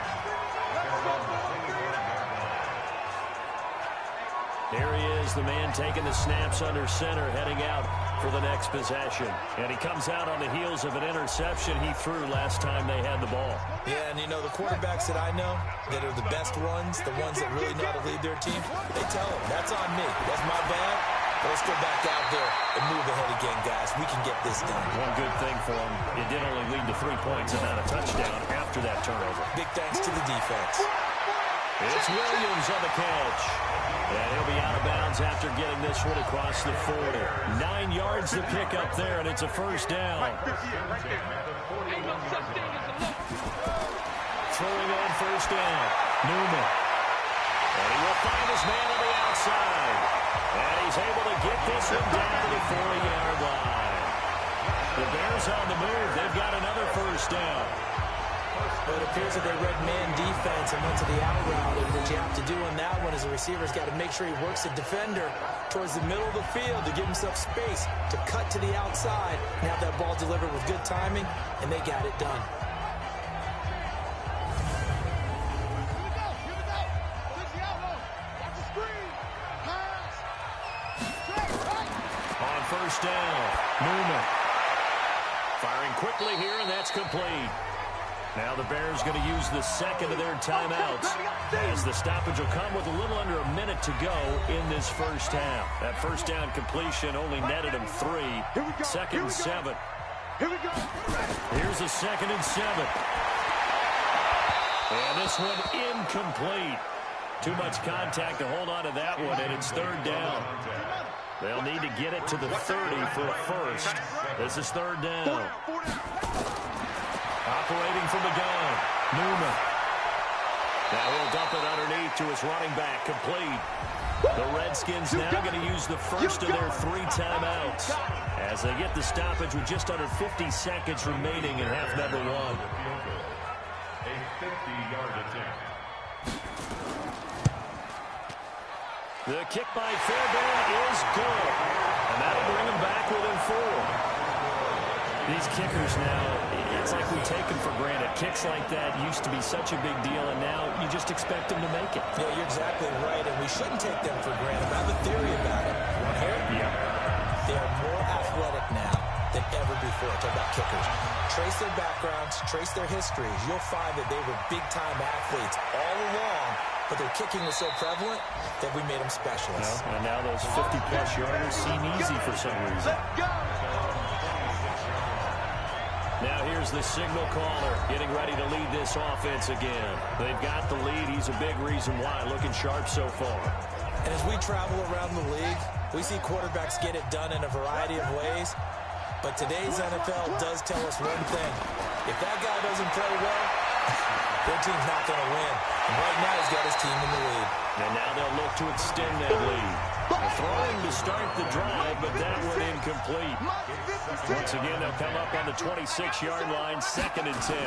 [SPEAKER 2] There he is, the man taking the snaps under center, heading out for the next possession. And he comes out on the heels of an interception he threw last time they had the ball.
[SPEAKER 7] Yeah, and you know, the quarterbacks that I know that are the best ones, the ones that really know how to lead their team, they tell them, that's on me. That's my bad. But let's go back out there and move ahead again, guys. We can get this done.
[SPEAKER 2] One good thing for him, it did only lead to 3 points and not a touchdown after that turnover.
[SPEAKER 7] Big thanks to the defense.
[SPEAKER 2] It's Williams on the catch. And he'll be out of bounds after getting this one across the 40. 9 yards to pick up there, and it's a first down. Throwing on first down, Newman. And he will find his man on the outside. And he's able to get this one down to the 40-yard line. The Bears on the move. They've got another first down.
[SPEAKER 7] But it appears that they read man defense and went to the out route. And what you have to do on that one is the receiver's got to make sure he works the defender towards the middle of the field to give himself space to cut to the outside and have that ball delivered with good timing, and they got it done.
[SPEAKER 2] On first down, Newman. Firing quickly here, and that's complete. Now the Bears going to use the second of their timeouts, as the stoppage will come with a little under a minute to go in this first half. That first down completion only netted them 3. Second and 7.
[SPEAKER 4] Here we go.
[SPEAKER 2] Here's a 2nd and 7. And this one incomplete. Too much contact to hold on to that one, and it's 3rd down. They'll need to get it to the 30 for a first. This is 3rd down. Operating from the gun, Newman. Now he'll dump it underneath to his running back, complete. The Redskins now going to use the first of their 3 timeouts as they get the stoppage with just under 50 seconds remaining in half number 1.
[SPEAKER 6] A 50-yard attempt.
[SPEAKER 2] The kick by Fairbairn is good, and that'll bring them back within 4. These kickers now, it's like we take them for granted. Kicks like that used to be such a big deal, and now you just expect them to make it.
[SPEAKER 3] Yeah, you're exactly right, and we shouldn't take them for granted. I have a theory about it. You want to hear it?
[SPEAKER 2] Yeah.
[SPEAKER 3] They are more athletic now than ever before. Talk about kickers. Trace their backgrounds, trace their histories. You'll find that they were big-time athletes all along, but their kicking was so prevalent that we made them specialists.
[SPEAKER 2] Well, and now those 50-plus yarders seem easy for some reason. Now here's the signal caller getting ready to lead this offense again. They've got the lead. He's a big reason why. Looking sharp so far.
[SPEAKER 3] And as we travel around the league, we see quarterbacks get it done in a variety of ways. But today's NFL does tell us one thing. If that guy doesn't play well, their team's not going to win. And right now he's got his team in the lead.
[SPEAKER 2] And now they'll look to extend that lead. Throwing to start the drive, but that one incomplete. Once again, they'll come up on the 26-yard line, 2nd and 10.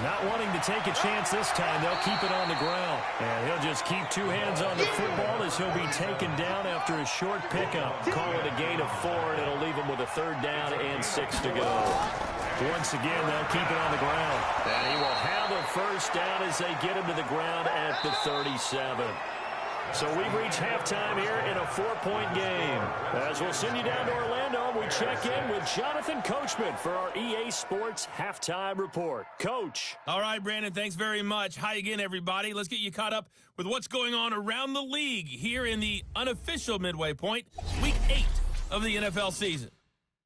[SPEAKER 2] Not wanting to take a chance this time, they'll keep it on the ground. And he'll just keep 2 hands on the football as he'll be taken down after a short pickup. Call it a gain of 4, and it'll leave him with a 3rd down and 6 to go. Once again, they'll keep it on the ground. And he will have a first down as they get him to the ground at the 37. So we've reached halftime here in a 4-point game. As we'll send you down to Orlando, we check in with Jonathan Coachman for our EA Sports Halftime Report. Coach.
[SPEAKER 1] All right, Brandon, thanks very much. Hi again, everybody. Let's get you caught up with what's going on around the league here in the unofficial midway point, Week 8 of the NFL season.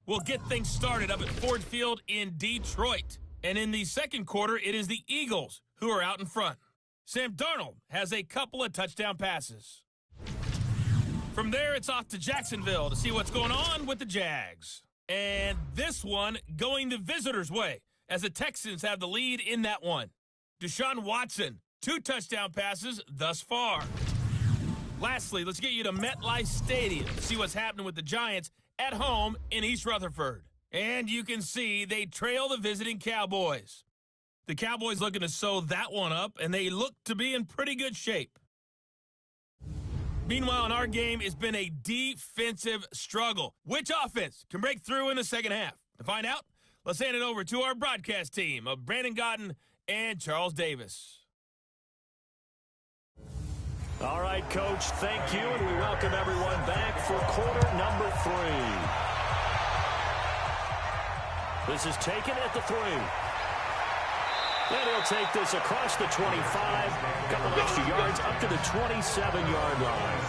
[SPEAKER 1] We'll get things started up at Ford Field in Detroit. And in the second quarter, it is the Eagles who are out in front. Sam Darnold has a couple of touchdown passes. From there, it's off to Jacksonville to see what's going on with the Jags. And this one going the visitors' way as the Texans have the lead in that one. Deshaun Watson, 2 touchdown passes thus far. Lastly, let's get you to MetLife Stadium to see what's happening with the Giants at home in East Rutherford. And you can see they trail the visiting Cowboys. The Cowboys looking to sew that one up, and they look to be in pretty good shape. Meanwhile, in our game, it's been a defensive struggle. Which offense can break through in the second half? To find out, let's hand it over to our broadcast team of Brandon Gotten and Charles Davis.
[SPEAKER 2] All right, Coach, thank you, and we welcome everyone back for quarter number 3. This is taken at the 3. And he'll take this across the 25, a couple extra yards up to the 27-yard line.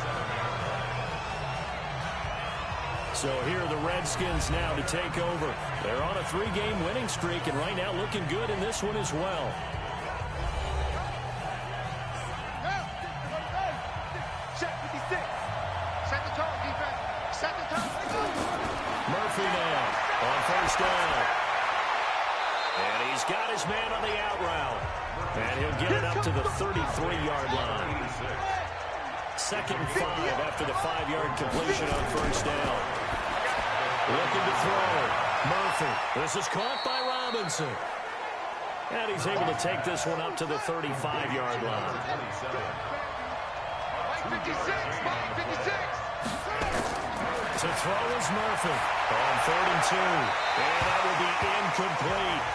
[SPEAKER 2] So here are the Redskins now to take over. They're on a 3-game winning streak, and right now looking good in this one as well.
[SPEAKER 4] Set 56. Set the tone, defense. Set the tone.
[SPEAKER 2] Murphy now on first down. And he's got his man on the out route. And he'll get it up to the 33-yard line. 2nd and 5 after the 5-yard completion on first down. Looking to throw. Murphy. This is caught by Robinson. And he's able to take this one up to the 35-yard line.
[SPEAKER 4] 56. 56.
[SPEAKER 2] To throw is Murphy on 3rd and 2. And that will be incomplete.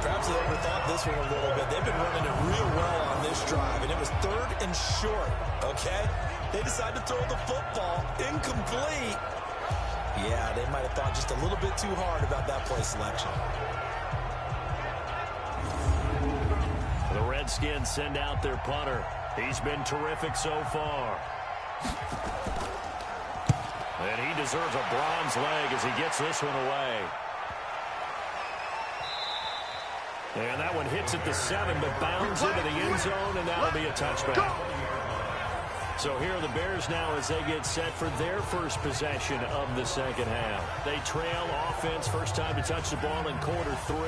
[SPEAKER 3] Perhaps they overthought this one a little bit. They've been running it real well on this drive, and it was 3rd and short, okay? They decided to throw the football incomplete. Yeah, they might have thought just a little bit too hard about that play selection.
[SPEAKER 2] The Redskins send out their punter. He's been terrific so far. And he deserves a bronze leg as he gets this one away. And that one hits at the 7, but bounds into the end zone, and that'll be a touchback. So here are the Bears now as they get set for their first possession of the second half. They trail offense, first time to touch the ball in quarter 3,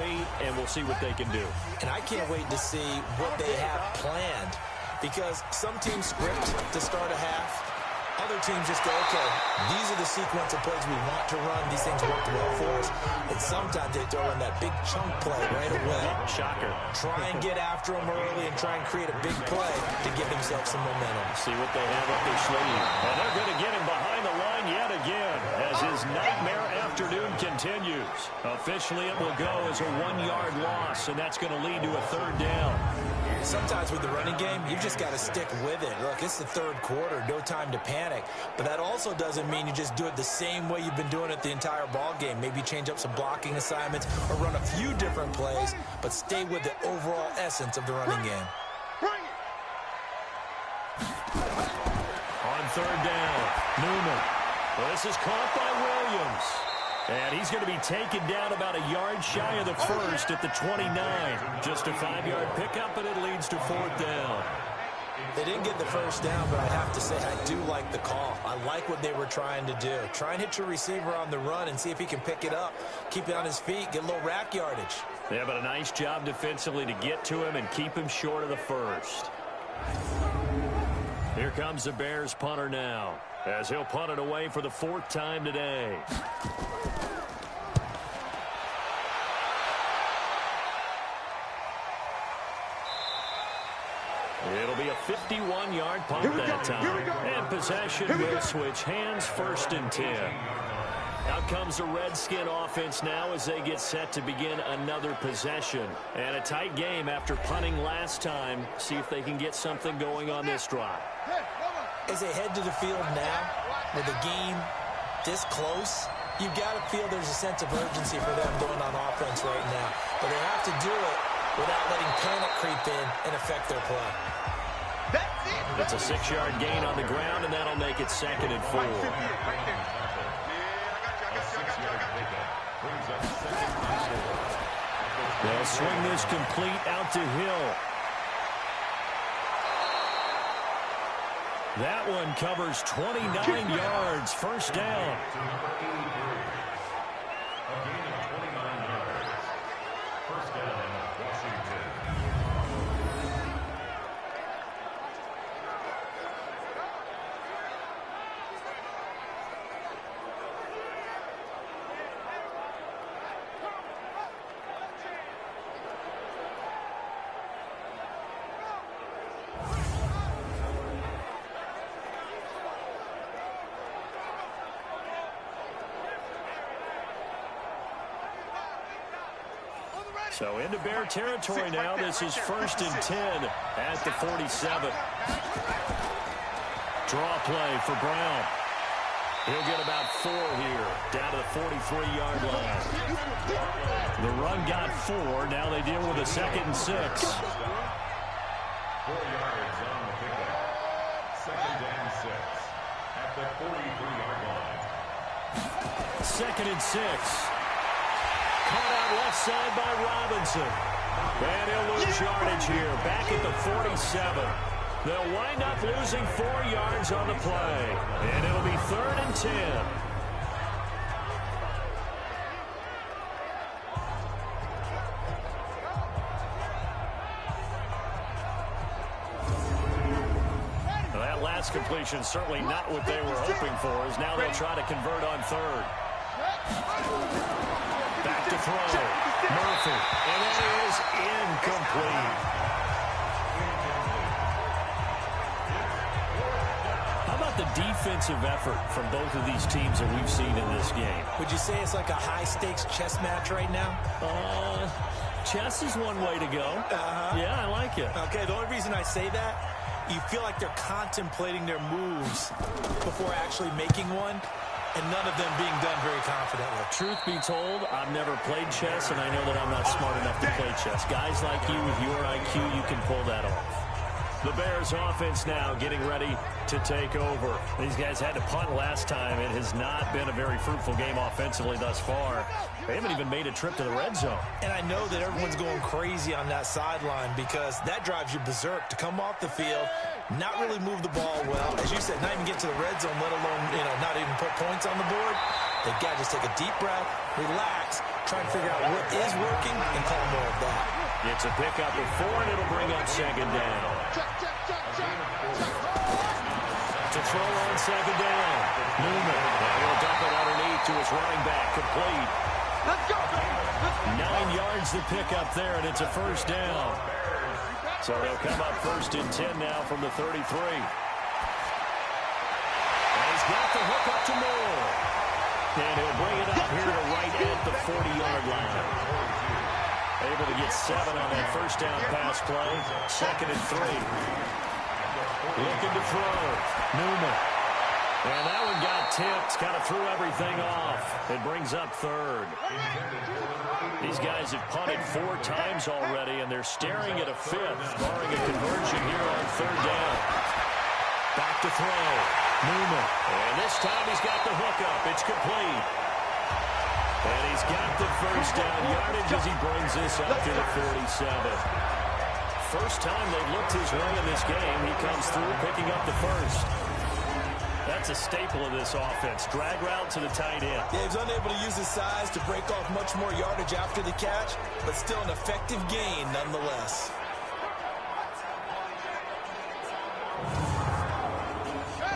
[SPEAKER 2] and we'll see what they can do.
[SPEAKER 3] And I can't wait to see what they have planned, because some teams script to start a half. Other teams just go, okay, these are the sequence of plays we want to run. These things worked well for us. And sometimes they throw in that big chunk play right away.
[SPEAKER 2] Shocker.
[SPEAKER 3] Try and get after them early and try and create a big play to give themselves some momentum.
[SPEAKER 2] See what they have up their sleeve. And they're going to get him behind the line yet again as his nightmare afternoon continues. Officially, it will go as a 1-yard loss, and that's going to lead to a 3rd down.
[SPEAKER 3] Sometimes with the running game, you've just got to stick with it. Look, it's the 3rd quarter, no time to panic. But that also doesn't mean you just do it the same way you've been doing it the entire ball game. Maybe change up some blocking assignments or run a few different plays, but stay with the overall essence of the running game.
[SPEAKER 2] On 3rd down, Newman. Well, this is caught by Williams. And he's going to be taken down about a yard shy of the first at the 29. Just a 5-yard pickup, and it leads to 4th down.
[SPEAKER 3] They didn't get the first down, but I have to say I do like the call. I like what they were trying to do. Try and hit your receiver on the run and see if he can pick it up. Keep it on his feet, get a little rack yardage.
[SPEAKER 2] Yeah, but a nice job defensively to get to him and keep him short of the first. Here comes the Bears punter now, as he'll punt it away for the 4th time today. It'll be a 51-yard punt that time. And possession will switch hands, 1st and 10. Out comes the Redskin offense now as they get set to begin another possession. And a tight game after punting last time. See if they can get something going on this drive.
[SPEAKER 3] As they head to the field now, with the game this close, you've got to feel there's a sense of urgency for them going on offense right now. But they have to do it without letting panic creep in and affect their play.
[SPEAKER 2] It's a 6-yard gain on the ground, and that'll make it 2nd and 4. They'll swing this complete out to Hill. That one covers 29 yards, 1st down. So into Bear territory now. This is 1st and 10 at the 47. Draw play for Brown. He'll get about 4 here, down to the 43-yard line. The run got 4. Now they deal with a 2nd and 6.
[SPEAKER 6] 4 yards on the pickup. 2nd and 6 at the 43-yard line.
[SPEAKER 2] 2nd and 6. Caught out left side by Robinson. And he'll lose yardage here, back at the 47. They'll wind up losing 4 yards on the play. And it'll be 3rd and 10. Well, that last completion certainly not what they were hoping for, as now they'll try to convert on 3rd. Back to throw. Murphy. And it is incomplete. How about the defensive effort from both of these teams that we've seen in this game?
[SPEAKER 3] Would you say it's like a high-stakes chess match right now?
[SPEAKER 2] Chess is one way to go. Yeah, I like it.
[SPEAKER 3] Okay, the only reason I say that, you feel like they're contemplating their moves before actually making one.
[SPEAKER 7] and none of them being done very confidently.
[SPEAKER 2] Truth be told, I've never played chess, and I know that I'm not smart enough to play chess. Guys like you with your IQ, you can pull that off. The Bears offense now getting ready to take over. These guys had to punt last time. It has not been a very fruitful game offensively thus far. They haven't even made a trip to the red zone.
[SPEAKER 7] And I know that everyone's going crazy on that sideline because that drives you berserk to come off the field, not really move the ball well. As you said, not even get to the red zone, let alone, not even put points on the board. They've got to just take a deep breath, relax, try and figure out what is working, and call more of that.
[SPEAKER 2] It's a pickup of 4, and it'll bring up second down. To throw on second down. Newman. And he'll dump it underneath to his running back. Complete.
[SPEAKER 5] Let's go.
[SPEAKER 2] 9 yards to pick up there, and it's a first down. So they'll come up 1st and 10 now from the 33. And he's got the hook up to Moore. And he'll bring it up here to right at the 40-yard line. Able to get 7 on that first down pass play. 2nd and 3. Looking to throw. Newman. And that one got tipped. Kind of threw everything off. It brings up 3rd. These guys have punted 4 times already, and they're staring at a 5th, barring a conversion here on 3rd down. Back to throw. Newman. And this time he's got the hook up. It's complete. And he's got the first down yardage as he brings this up to the 47. First time they've looked his way in this game. He comes through picking up the first. That's a staple of this offense. Drag route to the tight end.
[SPEAKER 7] Yeah, he's unable to use his size to break off much more yardage after the catch, but still an effective gain nonetheless.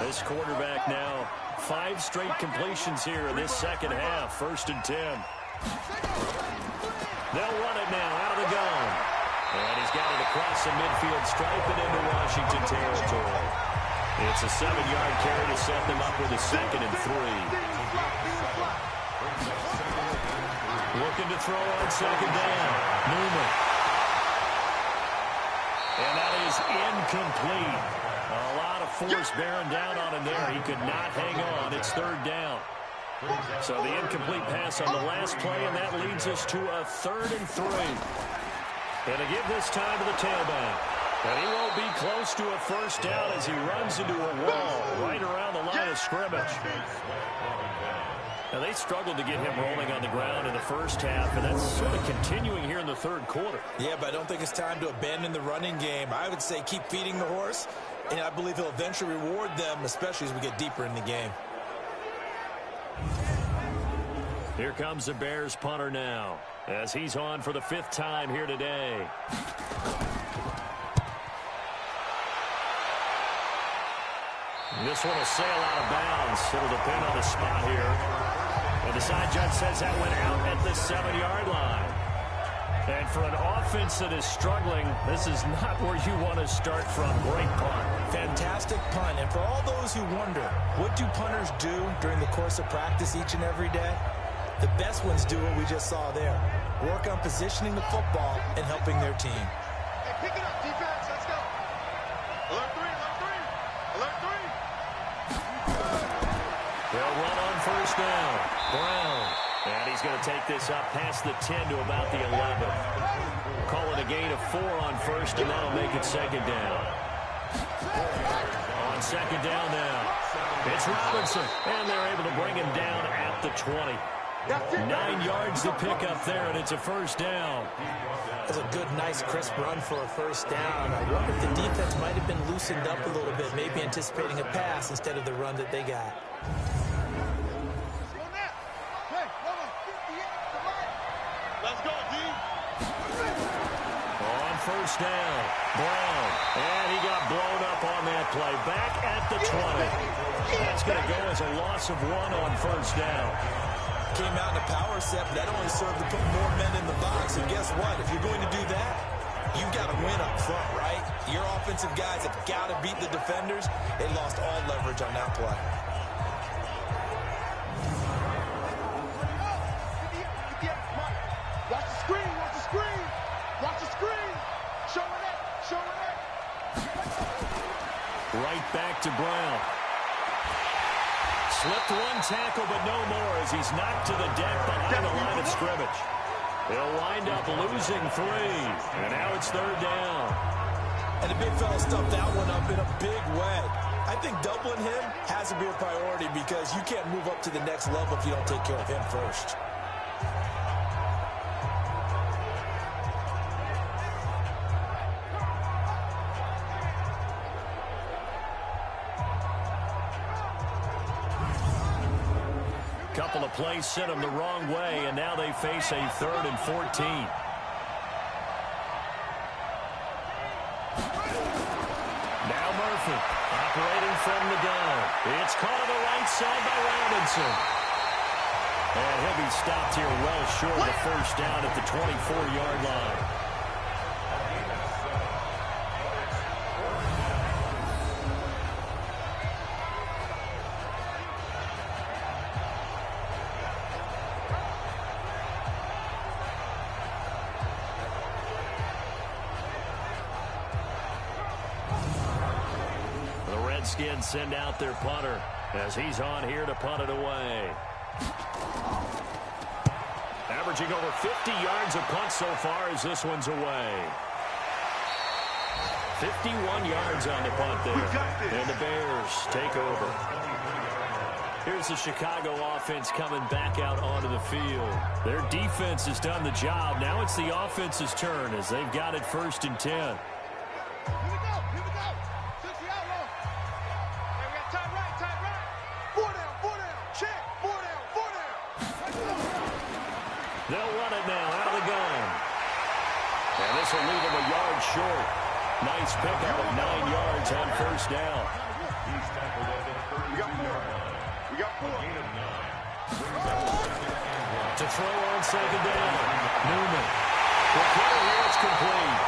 [SPEAKER 2] This quarterback now 5 straight completions here in this second half. 1st and 10. They'll run it now out of the gun. And he's got it across the midfield stripe and into Washington territory. It's a 7-yard carry to set them up with a 2nd and 3. Looking to throw on 2nd down. Newman. And that is incomplete. A lot of force bearing down on him there. He could not hang on. It's 3rd down. So the incomplete pass on the last play, and that leads us to a 3rd and 3. And to give this time to the tailback. And he won't be close to a first down as he runs into a wall right around the line of scrimmage. Now, they struggled to get him rolling on the ground in the first half, and that's sort of continuing here in the 3rd quarter.
[SPEAKER 7] Yeah, but I don't think it's time to abandon the running game. I would say keep feeding the horse, and I believe he'll eventually reward them, especially as we get deeper in the game.
[SPEAKER 2] Here comes the Bears punter now, as he's on for the 5th time here today. This one will sail out of bounds. It'll depend on the spot here. And the side judge says that went out at the 7-yard line. And for an offense that is struggling, this is not where you want to start from. Great punt.
[SPEAKER 7] Fantastic punt. And for all those who wonder, what do punters do during the course of practice each and every day? The best ones do what we just saw there. Work on positioning the football and helping their team.
[SPEAKER 4] Hey, pick it up, defense. Let's go. Alert 3, alert 3. Alert 3.
[SPEAKER 2] They'll run on first down. Brown. And he's going to take this up past the 10 to about the 11. Call it a gain of 4 on first, and that'll make it 2nd down. On 2nd down now, it's Robinson. And they're able to bring him down at the 20. 9 yards to pick up there, and it's a first down.
[SPEAKER 7] That's a good, nice, crisp run for a first down. I wonder if the defense might have been loosened up a little bit, maybe anticipating a pass instead of the run that they got.
[SPEAKER 4] Let's go, D.
[SPEAKER 2] On first down, Brown. And he got blown up on that play. Back at the 20. That's going to go as a loss of 1 on first down.
[SPEAKER 7] Came out in a power set, but that only served to put more men in the box. And guess what? If you're going to do that, you've got to win up front, right? Your offensive guys have got to beat the defenders. They lost all leverage on that play.
[SPEAKER 4] Watch the screen, watch the screen. Watch the screen. Show it up, show it up.
[SPEAKER 2] Right back to Brown. Slipped one tackle, but no more as he's knocked to the deck behind the line of scrimmage. He'll wind up losing 3, and now it's 3rd down.
[SPEAKER 7] And the big fella stuffed that one up in a big way. I think doubling him has to be a priority because you can't move up to the next level if you don't take care of him first.
[SPEAKER 2] Couple of plays sent them the wrong way, and now they face a 3rd and 14. Now Murphy operating from the gun. It's caught on the right side by Robinson. And he'll be stopped here well short of the first down at the 24-yard line. Redskins send out their punter as he's on here to punt it away. Averaging over 50 yards a punt so far as this one's away. 51 yards on the punt there. And the Bears take over. Here's the Chicago offense coming back out onto the field. Their defense has done the job. Now it's the offense's turn as they've got it 1st and 10. They'll run it now out of the gun. And this will leave them a yard short. Nice pickup of 9 yards on 1st down.
[SPEAKER 6] He's tackled at the 32-yard line.
[SPEAKER 4] We got 4.
[SPEAKER 2] To throw on 2nd down. Newman. The play here is complete.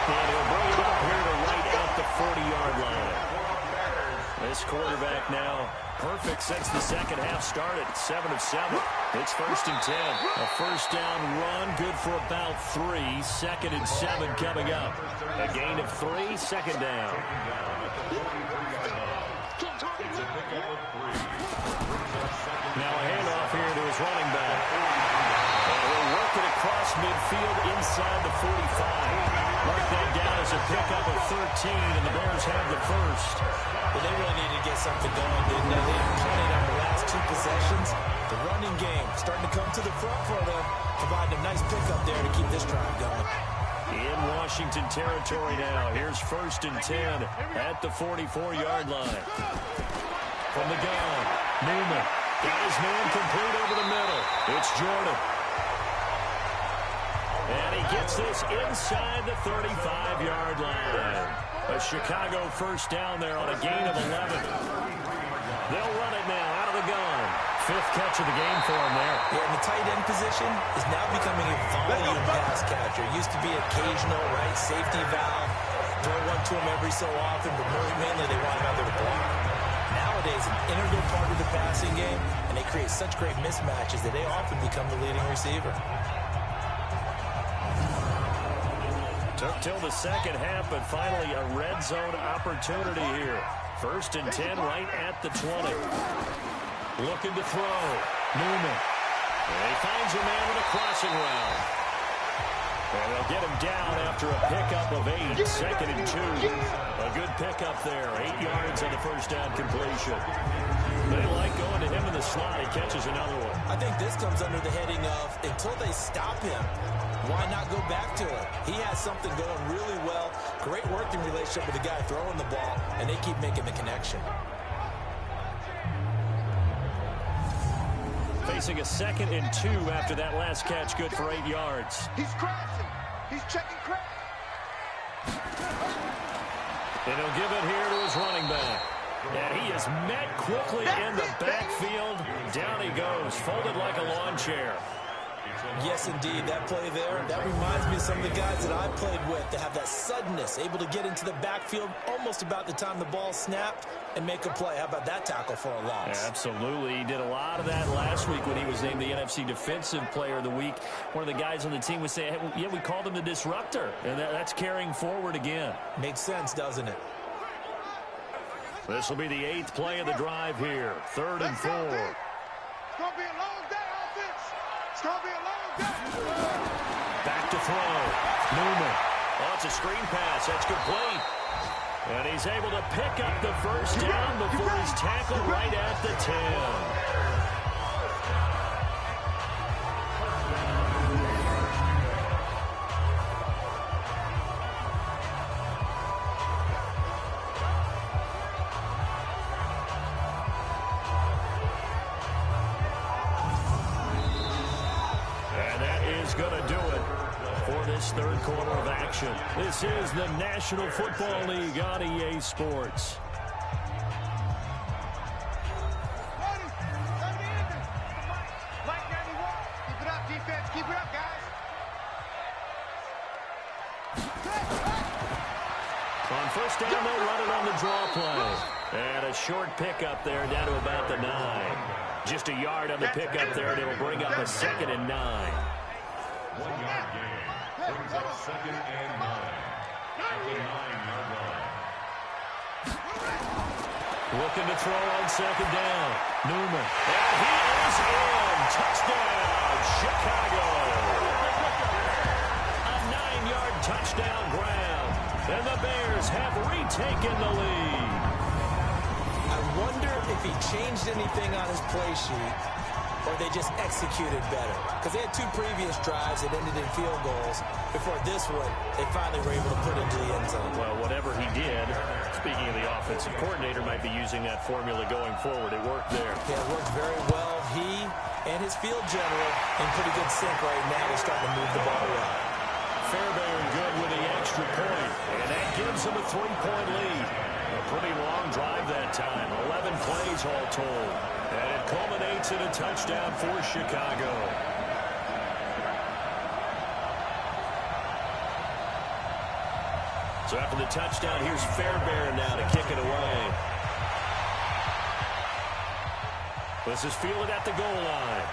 [SPEAKER 2] And he'll bring it up here to right at the 40-yard line. This quarterback now perfect since the second half started. 7 of 7. It's 1st and 10. A 1st down run, good for about 3. 2nd and 7 coming up. A gain of 3, 2nd down. Now a handoff here to his running back. And he'll work it across midfield inside the 45. Mark that down as a pickup of 13, and the Bears have the 1st.
[SPEAKER 7] Well, they really needed to get something going, didn't they? They punted on the last 2 possessions. The running game starting to come to the front for them, providing a nice pickup there to keep this drive going.
[SPEAKER 2] In Washington territory now. Here's 1st and 10 at the 44-yard line. From the gun, Newman. Got his man complete over the middle. It's Jordan. And he gets this inside the 35-yard line. A Chicago 1st down there on a gain of 11. They'll run it now out of the gun. 5th catch of the game for him there.
[SPEAKER 7] Yeah, and the tight end position is now becoming a volume pass catcher. It used to be occasional, right, safety valve. Throw one to him every so often, but mainly they want him out there to block. Nowadays, an integral part of the passing game, and they create such great mismatches that they often become the leading receiver.
[SPEAKER 2] Took till the second half, but finally a red zone opportunity here. 1st and 10 right at the 20. Looking to throw. Newman. And he finds a man with a crossing route. And they'll get him down after a pickup of 8. 2nd and 2. A good pickup there. 8 yards on the 1st down completion. They like going to him in the slot. He catches another one.
[SPEAKER 7] I think this comes under the heading of until they stop him, why not go back to it? He has something going really well. Great working relationship with the guy throwing the ball, and they keep making the connection.
[SPEAKER 2] Facing a 2nd and 2 after that last catch, good for 8 yards.
[SPEAKER 4] He's crashing. He's checking crash.
[SPEAKER 2] And he'll give it here to his running back. And he is met quickly in the backfield. Down he goes, folded like a lawn chair.
[SPEAKER 7] Yes, indeed. That play there, that reminds me of some of the guys that I played with that have that suddenness, able to get into the backfield almost about the time the ball snapped and make a play. How about that tackle for a loss?
[SPEAKER 2] Absolutely. He did a lot of that last week when he was named the NFC Defensive Player of the Week. One of the guys on the team was saying, hey, yeah, we called him the disruptor, and that's carrying forward again.
[SPEAKER 7] Makes sense, doesn't it?
[SPEAKER 2] This will be the 8th play of the drive here. 3rd and 4.
[SPEAKER 4] It's going to be a long day, offense. It's going to be a long day.
[SPEAKER 2] Back to throw. Newman. Oh, it's a screen pass. That's complete. And he's able to pick up the first down before he's tackled right at the 10. Going to do it for this 3rd quarter of action. This is the National Football League on EA Sports.
[SPEAKER 4] Keep it up, defense. Keep it up, guys.
[SPEAKER 2] On first down, they'll run it on the draw play. And a short pickup there down to about the 9. Just a yard on the pickup there, and it'll bring up a 2nd and 9.
[SPEAKER 6] 1-yard gain brings up 2nd and 9 at the 9-yard line.
[SPEAKER 2] Looking to throw on 2nd down. Newman. And he is in. Touchdown, Chicago. A 9-yard touchdown grab. And the Bears have retaken the lead.
[SPEAKER 3] I wonder if he changed anything on his play sheet, or they just executed better. Because they had 2 previous drives that ended in field goals. Before this one, they finally were able to put into the end zone.
[SPEAKER 2] Well, whatever he did, speaking of the offensive coordinator, might be using that formula going forward. It worked there.
[SPEAKER 3] Yeah, it worked very well. He and his field general in pretty good sync right now. They're starting to move the ball well.
[SPEAKER 2] Fairbairn good with the extra point. And that gives them a 3-point lead. A pretty long drive that time. 11 plays all told. And it culminates in a touchdown for Chicago. So after the touchdown, here's Fairbairn now to kick it away. This is fielded at the goal line.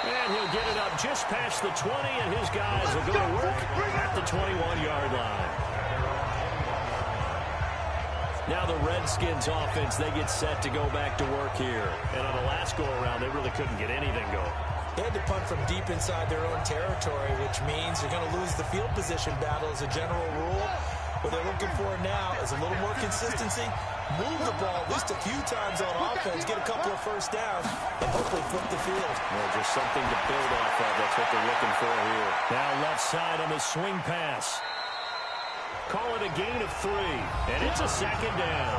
[SPEAKER 2] And he'll get it up just past the 20, and his guys will go to work at the 21-yard line. Now the Redskins offense, they get set to go back to work here. And on the last go-around, they really couldn't get anything going.
[SPEAKER 3] They had to punt from deep inside their own territory, which means they're going to lose the field position battle as a general rule. What they're looking for now is a little more consistency, move the ball at least a few times on offense, get a couple of first downs, and hopefully flip the field.
[SPEAKER 2] Well, just something to build off of. That's what they're looking for here. Now left side on the swing pass. Call it a gain of 3, and it's a 2nd down.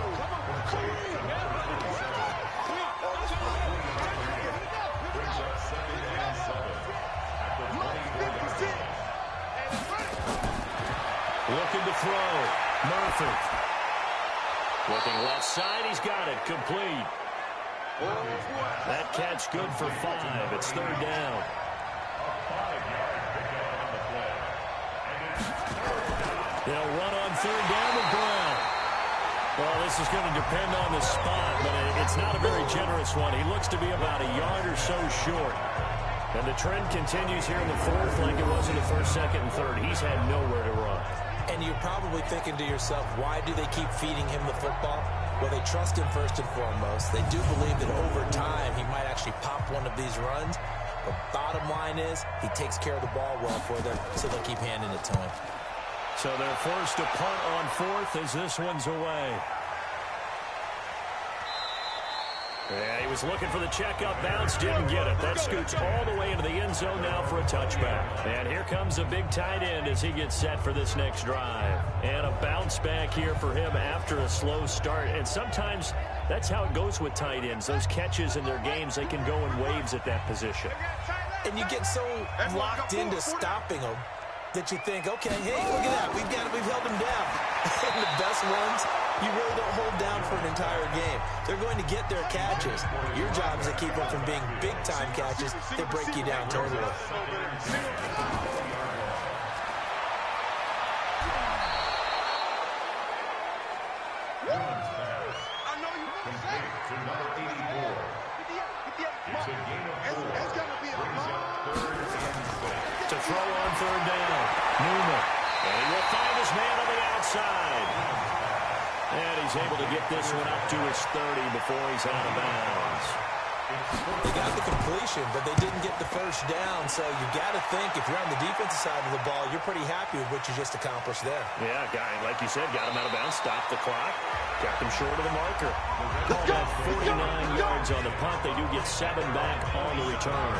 [SPEAKER 2] Looking to throw. Murphy. Looking left side. He's got it. Complete. That catch good for 5. It's 3rd down. They'll run on 3rd down with Brown. Well, this is going to depend on the spot, but it's not a very generous one. He looks to be about a yard or so short. And the trend continues here in the 4th like it was in the 1st, 2nd, and 3rd. He's had nowhere to run.
[SPEAKER 3] And you're probably thinking to yourself, why do they keep feeding him the football? Well, they trust him first and foremost. They do believe that over time he might actually pop one of these runs. But bottom line is he takes care of the ball well for them, so they'll keep handing it to him.
[SPEAKER 2] So they're forced to punt on 4th as this one's away. Yeah, he was looking for the checkup bounce, didn't get it. That scoots all the way into the end zone now for a touchback. And here comes a big tight end as he gets set for this next drive. And a bounce back here for him after a slow start. And sometimes that's how it goes with tight ends. Those catches in their games, they can go in waves at that position.
[SPEAKER 3] And you get so locked into stopping them that you think, okay, hey, look at that. We've held them down. And the best ones, you really don't hold down for an entire game. They're going to get their catches. Your job is to keep them from being big-time catches that break you down totally.
[SPEAKER 2] To throw on 3rd down. Newman. And he will find his man on the outside. And he's able to get this one up to his 30 before he's out of bounds.
[SPEAKER 3] They got the completion, but they didn't get the first down. So you got to think if you're on the defensive side of the ball, you're pretty happy with what you just accomplished there.
[SPEAKER 2] Yeah, guy, like you said, got him out of bounds, stopped the clock, kept him short of the marker. Called that 49 yards on the punt. They do get 7 back on the return.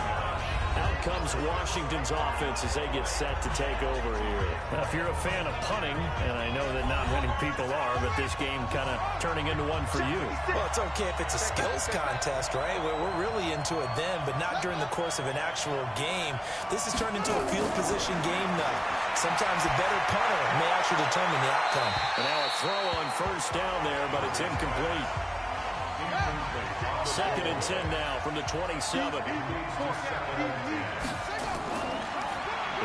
[SPEAKER 2] Out comes Washington's offense as they get set to take over here.
[SPEAKER 8] Now, if you're a fan of punting, and I know that not many people are, but this game kind of turning into one for you.
[SPEAKER 3] Well, it's okay if it's a skills contest, right? We're really into it then, but not during the course of an actual game. This has turned into a field position game now. Sometimes a better punter may actually determine the outcome.
[SPEAKER 2] And now a throw on first down there, but it's incomplete. 2nd and 10 now from the 27. They'll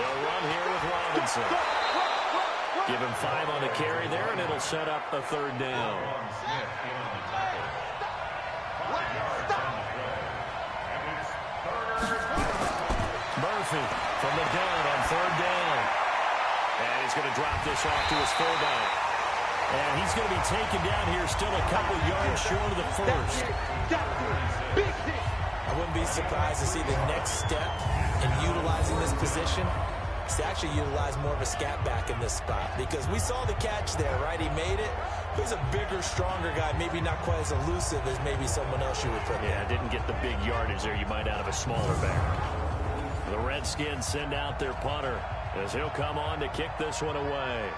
[SPEAKER 2] run here with Robinson. Give him 5 on the carry there, and it'll set up a 3rd down. Murphy from the gun on 3rd down. And he's going to drop this off to his fullback. And he's going to be taken down here still a couple yards short of the first.
[SPEAKER 3] I wouldn't be surprised to see the next step in utilizing this position is to actually utilize more of a scat back in this spot. Because we saw the catch there, right? He made it. He's a bigger, stronger guy, maybe not quite as elusive as maybe someone else you would put there.
[SPEAKER 2] Yeah, didn't get the big yardage there you might out of a smaller back. The Redskins send out their punter as he'll come on to kick this one away.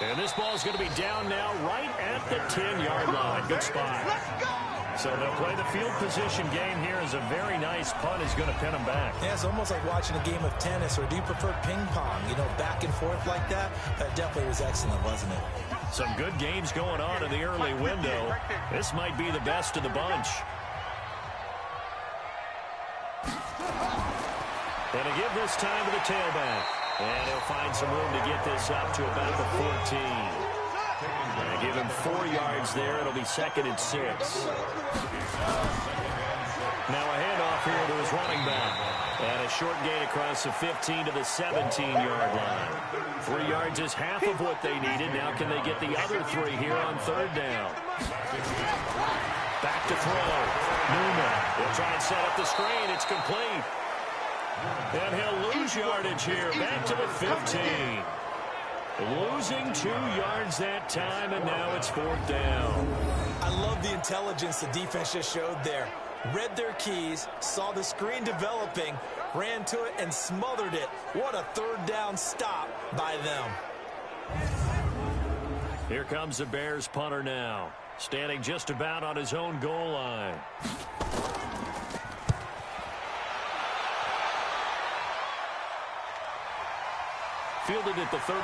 [SPEAKER 2] And this ball is going to be down now right at the 10-yard line. Good spot. So they'll play the field position game here as a very nice punt is going to pin them back.
[SPEAKER 3] Yeah, it's almost like watching a game of tennis, or do you prefer ping pong? You know, back and forth like that? That definitely was excellent, wasn't it?
[SPEAKER 2] Some good games going on in the early window. This might be the best of the bunch. And to give this time to the tailback. And he'll find some room to get this up to about the 14. And give him 4 yards there. It'll be 2nd and 6. Now a handoff here to his running back. And a short gain across the 15 to the 17-yard line. 3 yards is half of what they needed. Now can they get the other 3 here on 3rd down? Back to throw. Newman. They'll try and set up the screen. It's complete. And he'll lose yardage here. Back to the 15. Losing 2 yards that time, and now it's 4th down.
[SPEAKER 3] I love the intelligence the defense just showed there. Read their keys, saw the screen developing, ran to it, and smothered it. What a 3rd down stop by them.
[SPEAKER 2] Here comes the Bears punter now, standing just about on his own goal line. Fielded at the 33.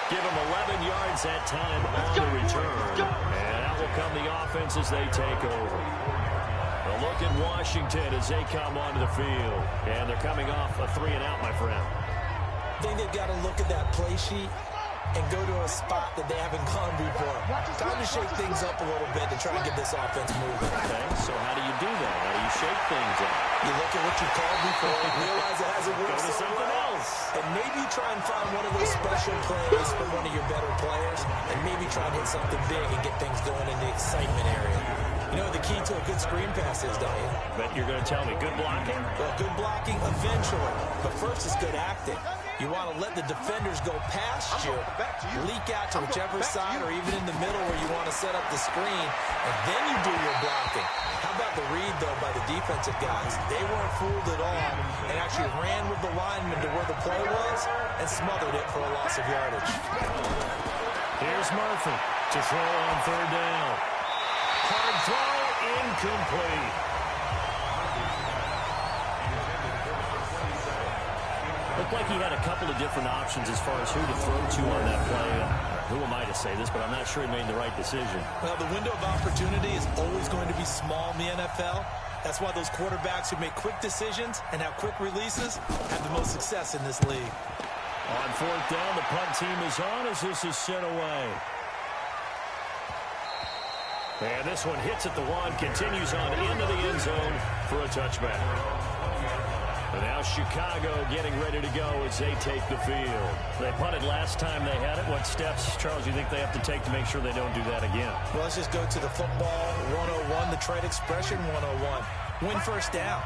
[SPEAKER 2] Give him 11 yards that time on the return. And out will come the offense as they take over. A look at Washington as they come onto the field. And they're coming off a 3-and-out, my friend.
[SPEAKER 3] I think they've got to look at that play sheet and go to a spot that they haven't gone before. Time to shake things up a little bit to try and get this offense moving.
[SPEAKER 2] Okay, so how do you do that? How do you shake things up?
[SPEAKER 3] You look at what you called before and realize it hasn't worked.
[SPEAKER 2] Go to something else.
[SPEAKER 3] And maybe try and find one of those special plays for one of your better players, and maybe try and hit something big and get things going in the excitement area. You know what the key to a good screen pass is, don't you?
[SPEAKER 2] But you're going to tell me good blocking?
[SPEAKER 3] Well, good blocking eventually. But first is good acting. You want to let the defenders go past you, leak out to whichever side or even in the middle where you want to set up the screen, and then you do your blocking. How about the read, though, by the defensive guys? They weren't fooled at all and actually ran with the lineman to where the play was and smothered it for a loss of yardage.
[SPEAKER 2] Here's Murphy to throw on 3rd down. Hard throw, incomplete. Looked like he had a couple of different options as far as who to throw to on that play. Who am I to say this, but I'm not sure he made the right decision.
[SPEAKER 3] Well, the window of opportunity is always going to be small in the NFL. That's why those quarterbacks who make quick decisions and have quick releases have the most success in this league.
[SPEAKER 2] On 4th down, the punt team is on as this is sent away. And this one hits at the 1, continues on into the end zone for a touchback. now Chicago getting ready to go as they take the field. They punted last time they had it. What steps, Charles, do you think they have to take to make sure they don't do that again?
[SPEAKER 3] Well, let's just go to the football 101, the trade expression 101. Win first down.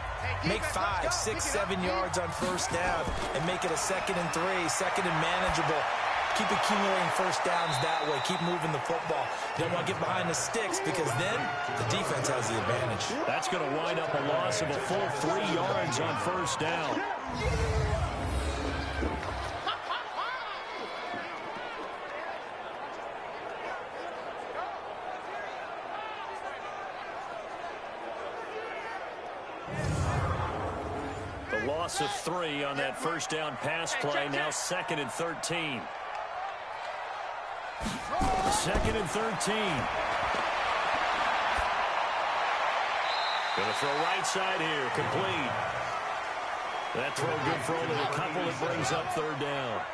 [SPEAKER 3] Make 5, 6, 7 yards on first down and make it a 2nd and 3, second and manageable. Keep accumulating first downs that way. Keep moving the football. You don't want to get behind the sticks because then the defense has the advantage.
[SPEAKER 2] That's going to wind up a loss of a full 3 yards on first down. The loss of 3 on that first down pass play. Now 2nd and 13. 2nd and 13. Going to throw right side here. Complete. That throw good for only a couple. It brings up 3rd down.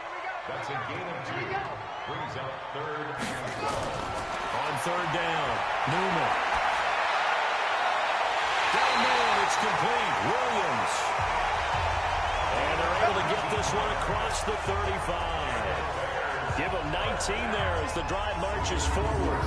[SPEAKER 6] That's a gain of 2. Brings up 3rd and 4.
[SPEAKER 2] On 3rd down, Newman. Down man, it's complete. Williams. And they're able to get this one across the 35. Give them 19 there as the drive marches forward.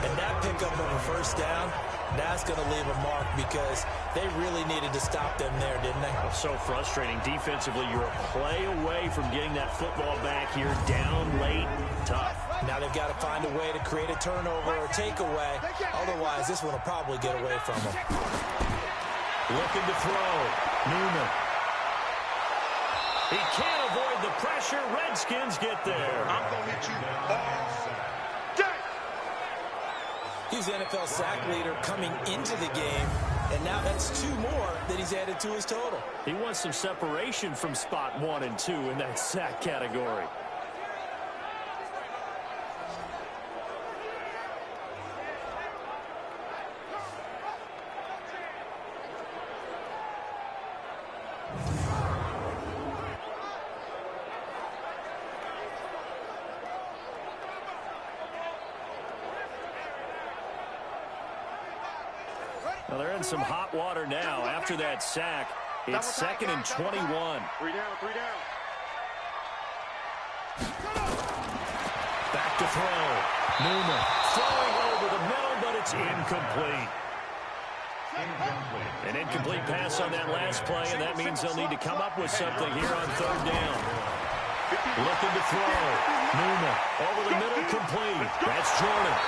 [SPEAKER 3] And that pickup of a first down, that's going to leave a mark because they really needed to stop them there, didn't they?
[SPEAKER 2] So frustrating. Defensively, you're a play away from getting that football back here. Down late, tough.
[SPEAKER 3] Now they've got to find a way to create a turnover or takeaway. Otherwise, this one will probably get away from them.
[SPEAKER 2] Looking to throw. Newman. He can't avoid the pressure. Redskins get there.
[SPEAKER 4] I'm going to hit you all day.
[SPEAKER 3] He's the NFL sack leader coming into the game, and now that's 2 more that he's added to his total.
[SPEAKER 2] He wants some separation from spot 1 and 2 in that sack category. Well, they're in some hot water now. After that sack, it's 2nd and 21.
[SPEAKER 4] 3 down, 3 down.
[SPEAKER 2] Back to throw. Newman throwing over the middle, but it's incomplete. An incomplete pass on that last play, and that means they'll need to come up with something here on 3rd down. Looking to throw. Newman over the middle, complete. That's Jordan.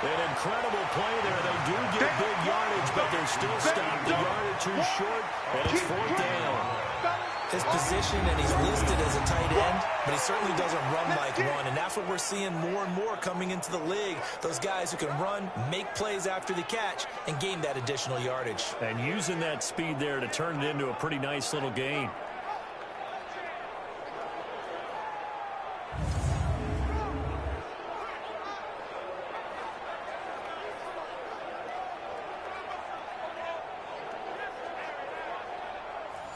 [SPEAKER 2] An incredible play there. They do get big yardage, but they're still stopped a yard or 2 short, and it's 4th down.
[SPEAKER 3] His position, and he's listed as a tight end, but he certainly doesn't run like one, and that's what we're seeing more and more coming into the league. Those guys who can run, make plays after the catch, and gain that additional yardage.
[SPEAKER 2] And using that speed there to turn it into a pretty nice little gain.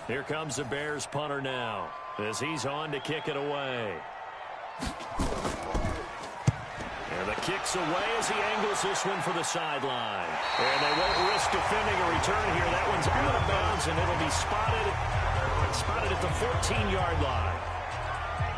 [SPEAKER 2] Here comes the Bears punter now as he's on to kick it away. And the kick's away as he angles this one for the sideline. And they won't risk defending a return here. That one's out of bounds, and it'll be spotted at the 14-yard line.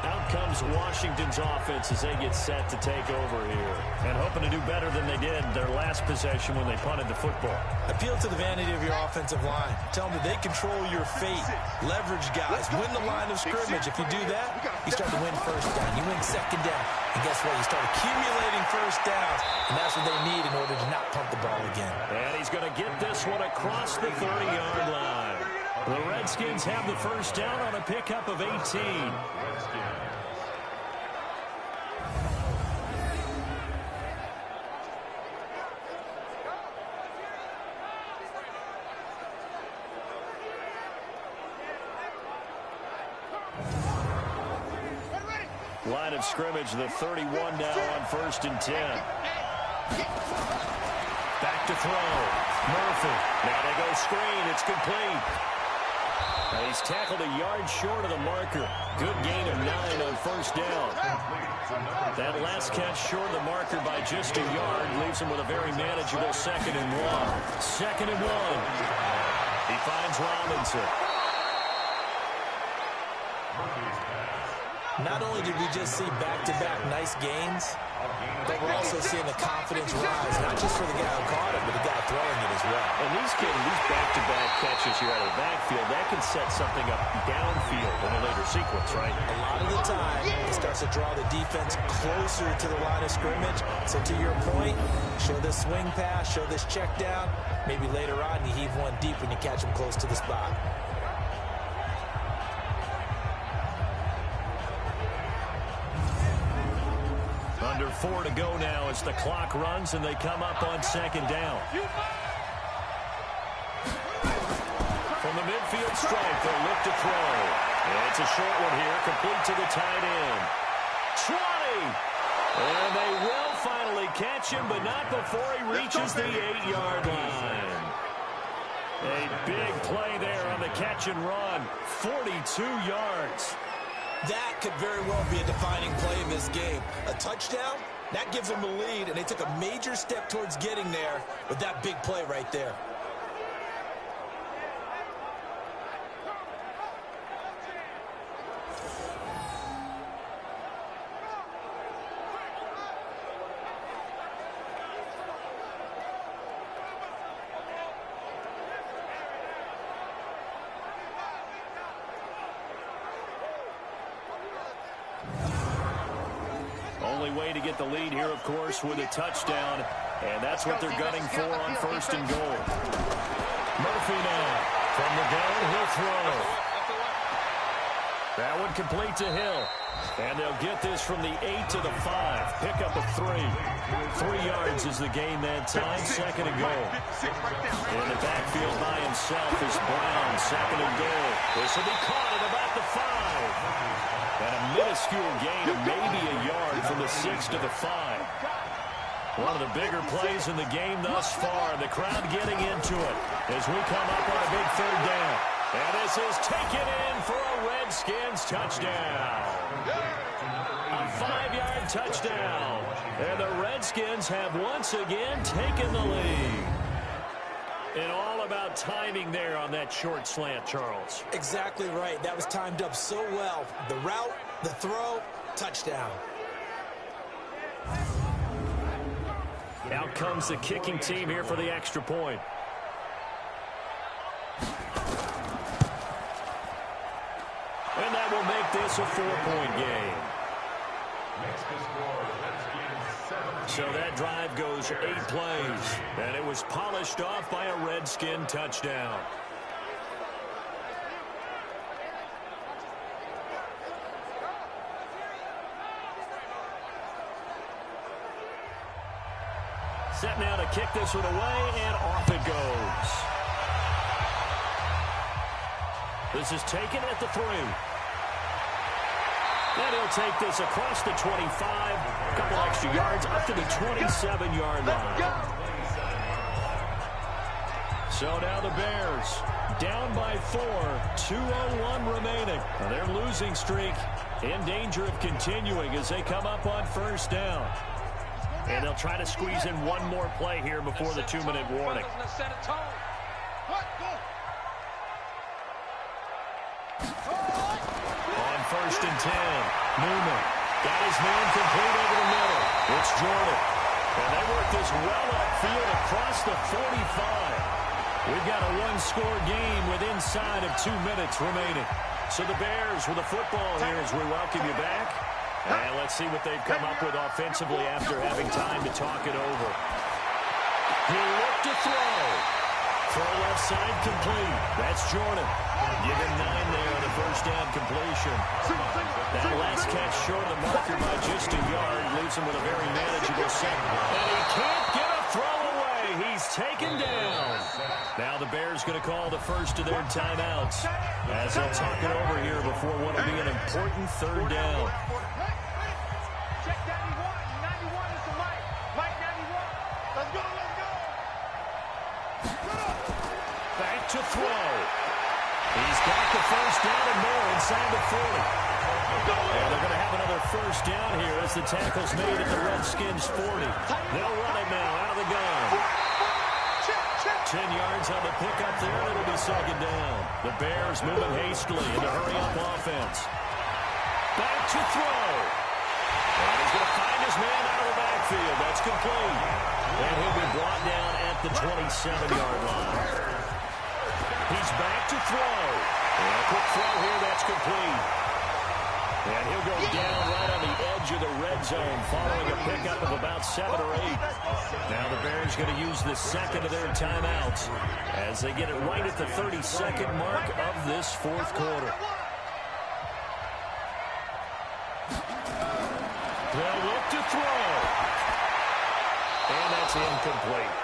[SPEAKER 2] Out comes Washington's offense as they get set to take over here. And hoping to do better than they did their last possession when they punted the football.
[SPEAKER 3] Appeal to the vanity of your offensive line. Tell them that they control your fate. Leverage guys. Win the line of scrimmage. If you do that, you start to win first down. You win 2nd down. And guess what? You start accumulating first downs. And that's what they need in order to not punt the ball again. And
[SPEAKER 2] he's going to get this one across the 30-yard line. The Redskins have the first down on a pickup of 18. Line of scrimmage, the 31 now on 1st and 10. Back to throw. Murphy. Now they go screen. It's complete. And he's tackled a yard short of the marker. Good gain of 9 on 1st down. That last catch short of the marker by just a yard leaves him with a very manageable 2nd and 1. 2nd and 1. He finds Robinson.
[SPEAKER 3] Not only did we just see back-to-back nice gains, but we're also seeing the confidence rise, not just for the guy who caught it, but the guy throwing it as well.
[SPEAKER 2] And these back-to-back catches here out of the backfield, that can set something up downfield in a later sequence, right?
[SPEAKER 3] A lot of the time, it starts to draw the defense closer to the line of scrimmage. So to your point, show this swing pass, show this check down. Maybe later on, you heave one deep when you catch him close to the spot.
[SPEAKER 2] Under 4 to go now as the clock runs and they come up on second down. From the midfield stripe, they'll look to throw. And it's a short one here, complete to the tight end. 20! And they will finally catch him, but not before he reaches the 8-yard line. A big play there on the catch and run. 42 yards.
[SPEAKER 3] That could very well be a defining play in this game. A touchdown, that gives them the lead, and they took a major step towards getting there with that big play right there.
[SPEAKER 2] Only way to get the lead here, of course, with a touchdown, and that's what they're gunning for on first and goal. Murphy now from the gun, he'll throw. That one complete to Hill, and they'll get this from the 8 to the 5. Pick up a 3. 3 yards is the gain that time. Second and goal. In the backfield by himself is Brown. Second and goal. This will be caught at about the 5. And a minuscule gain of maybe a yard from the 6 to the 5. One of the bigger plays in the game thus far. The crowd getting into it as we come up on a big third down. And this is taken in for a Redskins touchdown. A 5-yard touchdown. And the Redskins have once again taken the lead. And all about timing there on that short slant, Charles.
[SPEAKER 3] Exactly right. That was timed up so well. The route, the throw, touchdown.
[SPEAKER 2] Out comes the kicking team here for the extra point. And that will make this a 4-point game. So that drive goes 8 plays, and it was polished off by a Redskin touchdown. Set now to kick this one away, and off it goes. This is taken at the 3. And he'll take this across the 25, a couple extra yards, up to the 27-yard line. So now the Bears down by 4, 2:01 remaining. Now their losing streak in danger of continuing as they come up on first down. And they'll try to squeeze in one more play here before the 2-minute warning. On first and 10, Newman got his man complete over the middle. It's Jordan. And they work this well upfield across the 45. We've got a one-score game with inside of 2 minutes remaining. So the Bears with the football here as we welcome you back. And let's see what they've come up with offensively after having time to talk it over. He'll look to throw. Throw left side complete. That's Jordan. Give him 9 there on the first down completion. That last catch short of the marker by just a yard leaves him with a very manageable second. And he can't get a throw away. He's taken down. Now the Bears going to call the first of their timeouts as they'll talk it over here before what will be an important third down.
[SPEAKER 5] Check 91. 91 is the Mike. Mike 91. Let's go, let's go.
[SPEAKER 2] Back to throw. He's got the first down and more inside the 40. And they're going to have another first down here as the tackle's made at the Redskins 40. They'll run it now out of the gun. To 10 yards on the pickup there. It'll be second down. The Bears moving hastily in the hurry-up offense. Back to throw. And he's going to find his man out of the backfield. That's complete. And he'll be brought down at the 27-yard line. He's back to throw. And a quick throw here. That's complete. And he'll go down right on the edge of the red zone following a pickup of about 7 or 8. Now the Bears going to use the second of their timeouts as they get it right at the 32nd mark of this fourth quarter. They'll look to throw. And that's incomplete.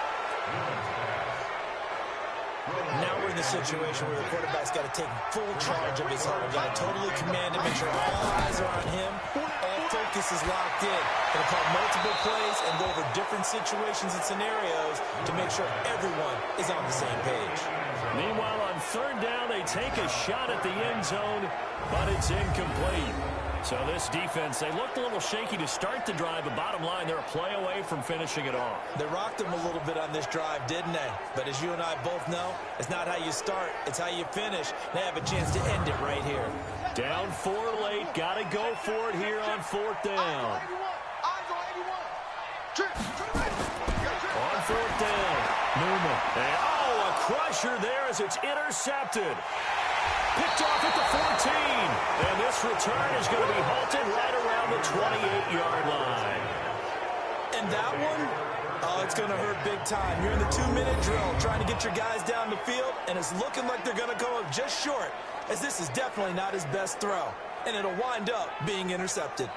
[SPEAKER 3] Now we're in the situation where the quarterback's got to take full charge of his huddle. Got to totally command it, make sure all eyes are on him. All focus is locked in. Going to call multiple plays and go over different situations and scenarios to make sure everyone is on the same page.
[SPEAKER 2] Meanwhile, on third down, they take a shot at the end zone, but it's incomplete. So this defense, they looked a little shaky to start the drive, but bottom line, they're a play away from finishing it off.
[SPEAKER 3] They rocked them a little bit on this drive, didn't they? But as you and I both know, it's not how you start, it's how you finish. They have a chance to end it right here.
[SPEAKER 2] Down 4 late, got to go for it here on fourth down. On fourth down, Newman. And, a crusher there as it's intercepted. Picked off at the 14. And this return is going to be halted right around the 28-yard line.
[SPEAKER 3] And that one, it's going to hurt big time. You're in the 2-minute drill trying to get your guys down the field, and it's looking like they're going to go up just short, as this is definitely not his best throw. And it'll wind up being intercepted.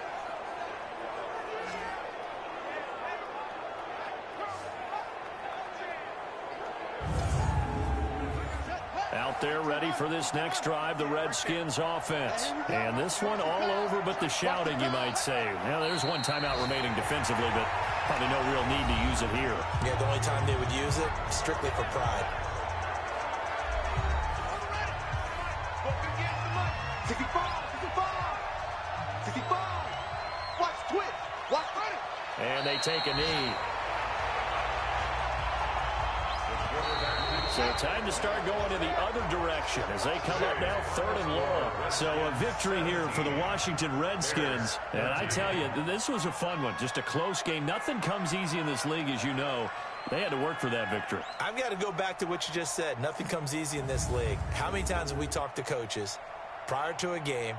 [SPEAKER 2] Out there ready for this next drive, the Redskins offense. And this one all over but the shouting, you might say. Now, there's one timeout remaining defensively, but probably no real need to use it here.
[SPEAKER 3] Yeah, the only time they would use it, strictly for pride.
[SPEAKER 2] And they take a knee. So time to start going in the other direction as they come up now 3rd and long. So a victory here for the Washington Redskins. And I tell you, this was a fun one. Just a close game. Nothing comes easy in this league, as you know. They had to work for that victory.
[SPEAKER 3] I've got to go back to what you just said. Nothing comes easy in this league. How many times have we talked to coaches prior to a game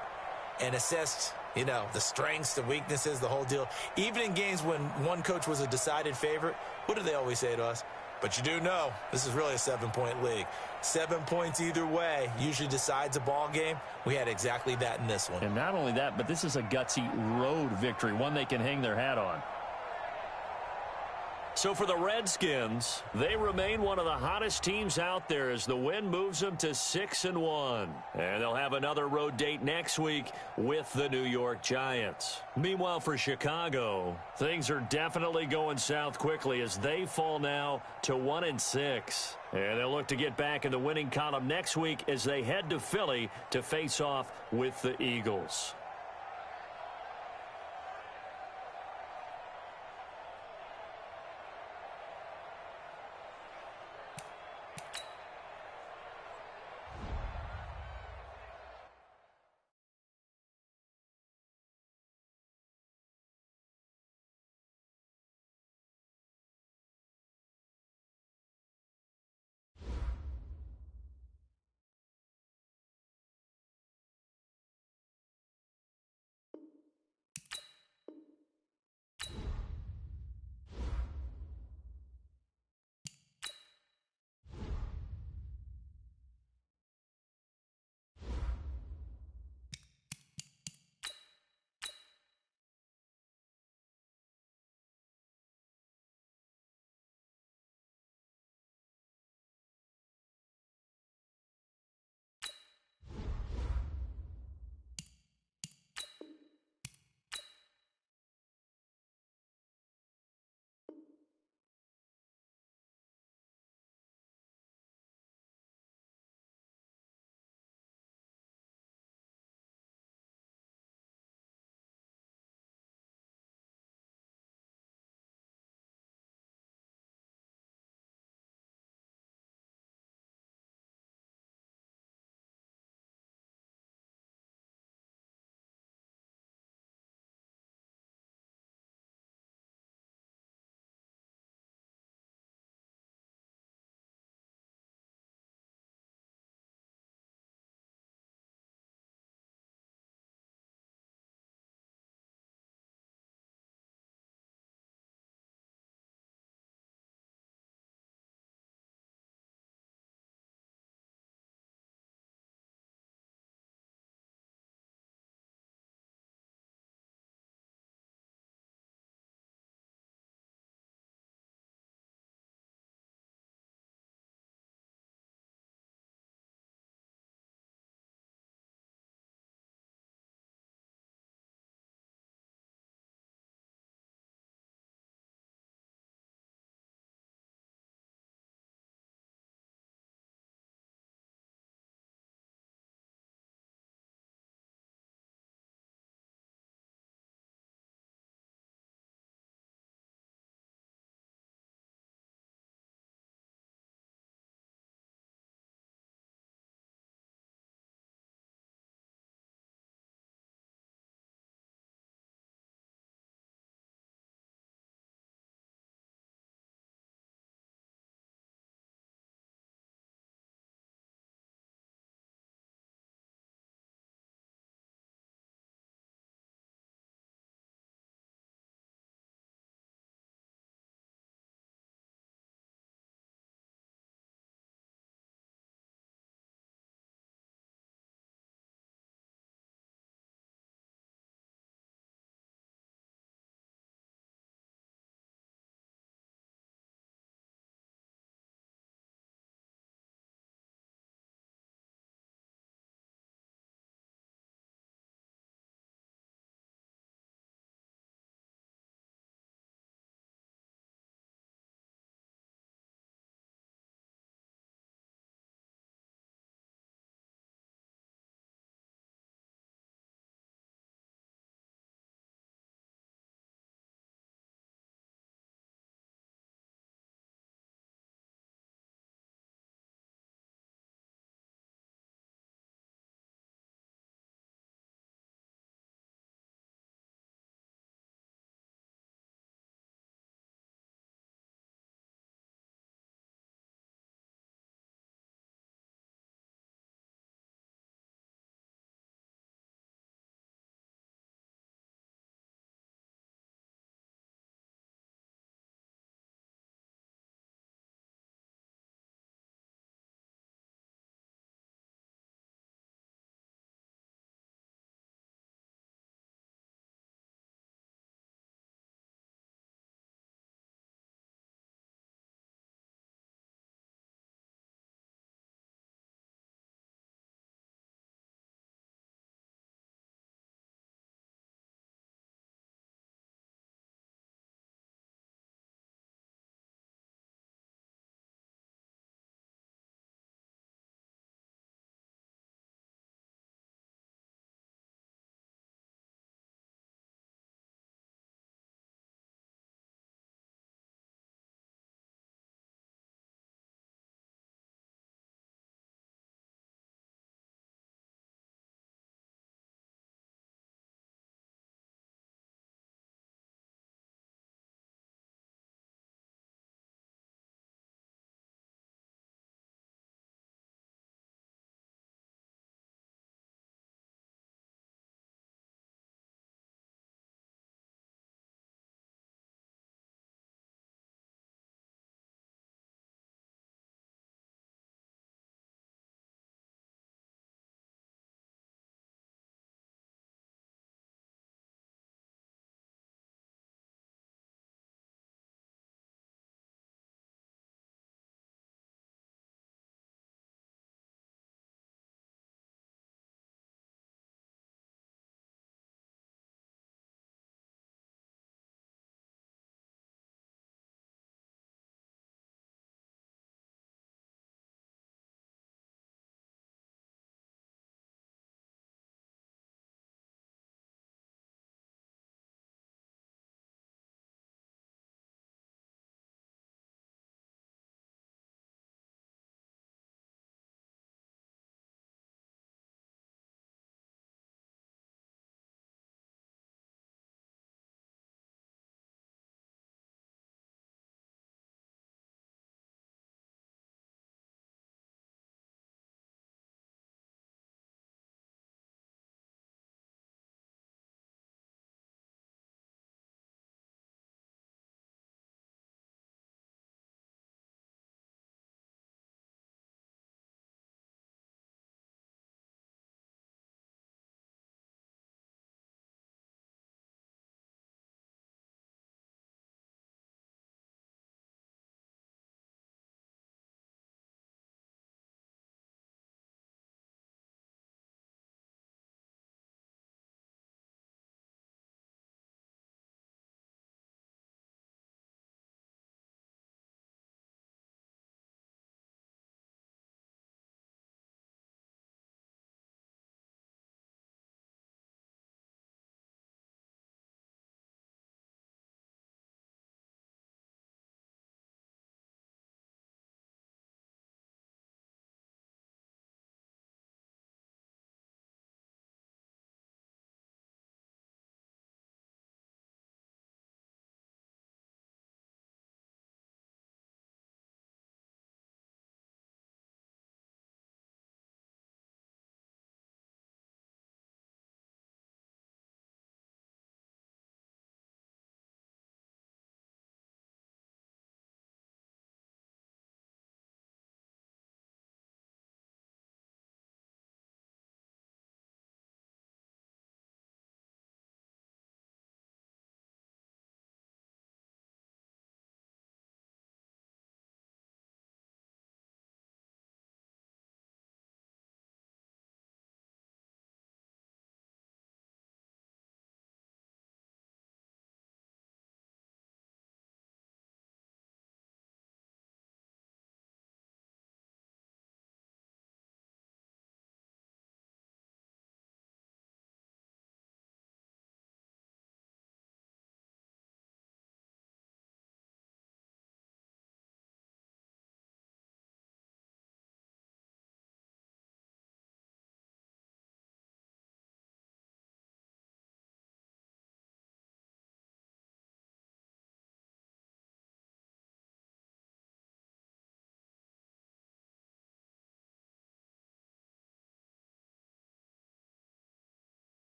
[SPEAKER 3] and assessed, the strengths, the weaknesses, the whole deal? Even in games when one coach was a decided favorite, what do they always say to us? But you do know this is really a 7-point league. 7 points either way usually decides a ball game. We had exactly that in this one.
[SPEAKER 2] And not only that, but this is a gutsy road victory, one they can hang their hat on. So for the Redskins, they remain one of the hottest teams out there as the win moves them to 6-1. And they'll have another road date next week with the New York Giants. Meanwhile, for Chicago, things are definitely going south quickly as they fall now to 1-6. And they'll look to get back in the winning column next week as they head to Philly to face off with the Eagles.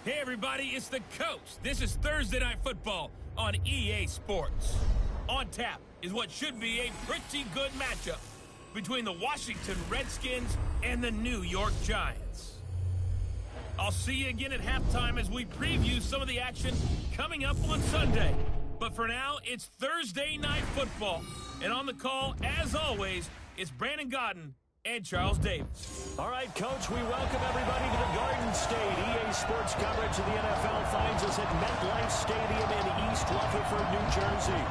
[SPEAKER 1] Hey everybody, it's the Coach. This is Thursday Night Football on EA Sports. On tap is what should be a pretty good matchup between the Washington Redskins and the New York Giants. I'll see you again at halftime as we preview some of the action coming up on Sunday. But for now, it's Thursday Night Football. And on the call, as always, it's Brandon Godden and Charles Davis.
[SPEAKER 2] All right, Coach, we welcome everybody to the Garden State. EA Sports coverage of the NFL finds us at MetLife Stadium in East Rutherford, New Jersey.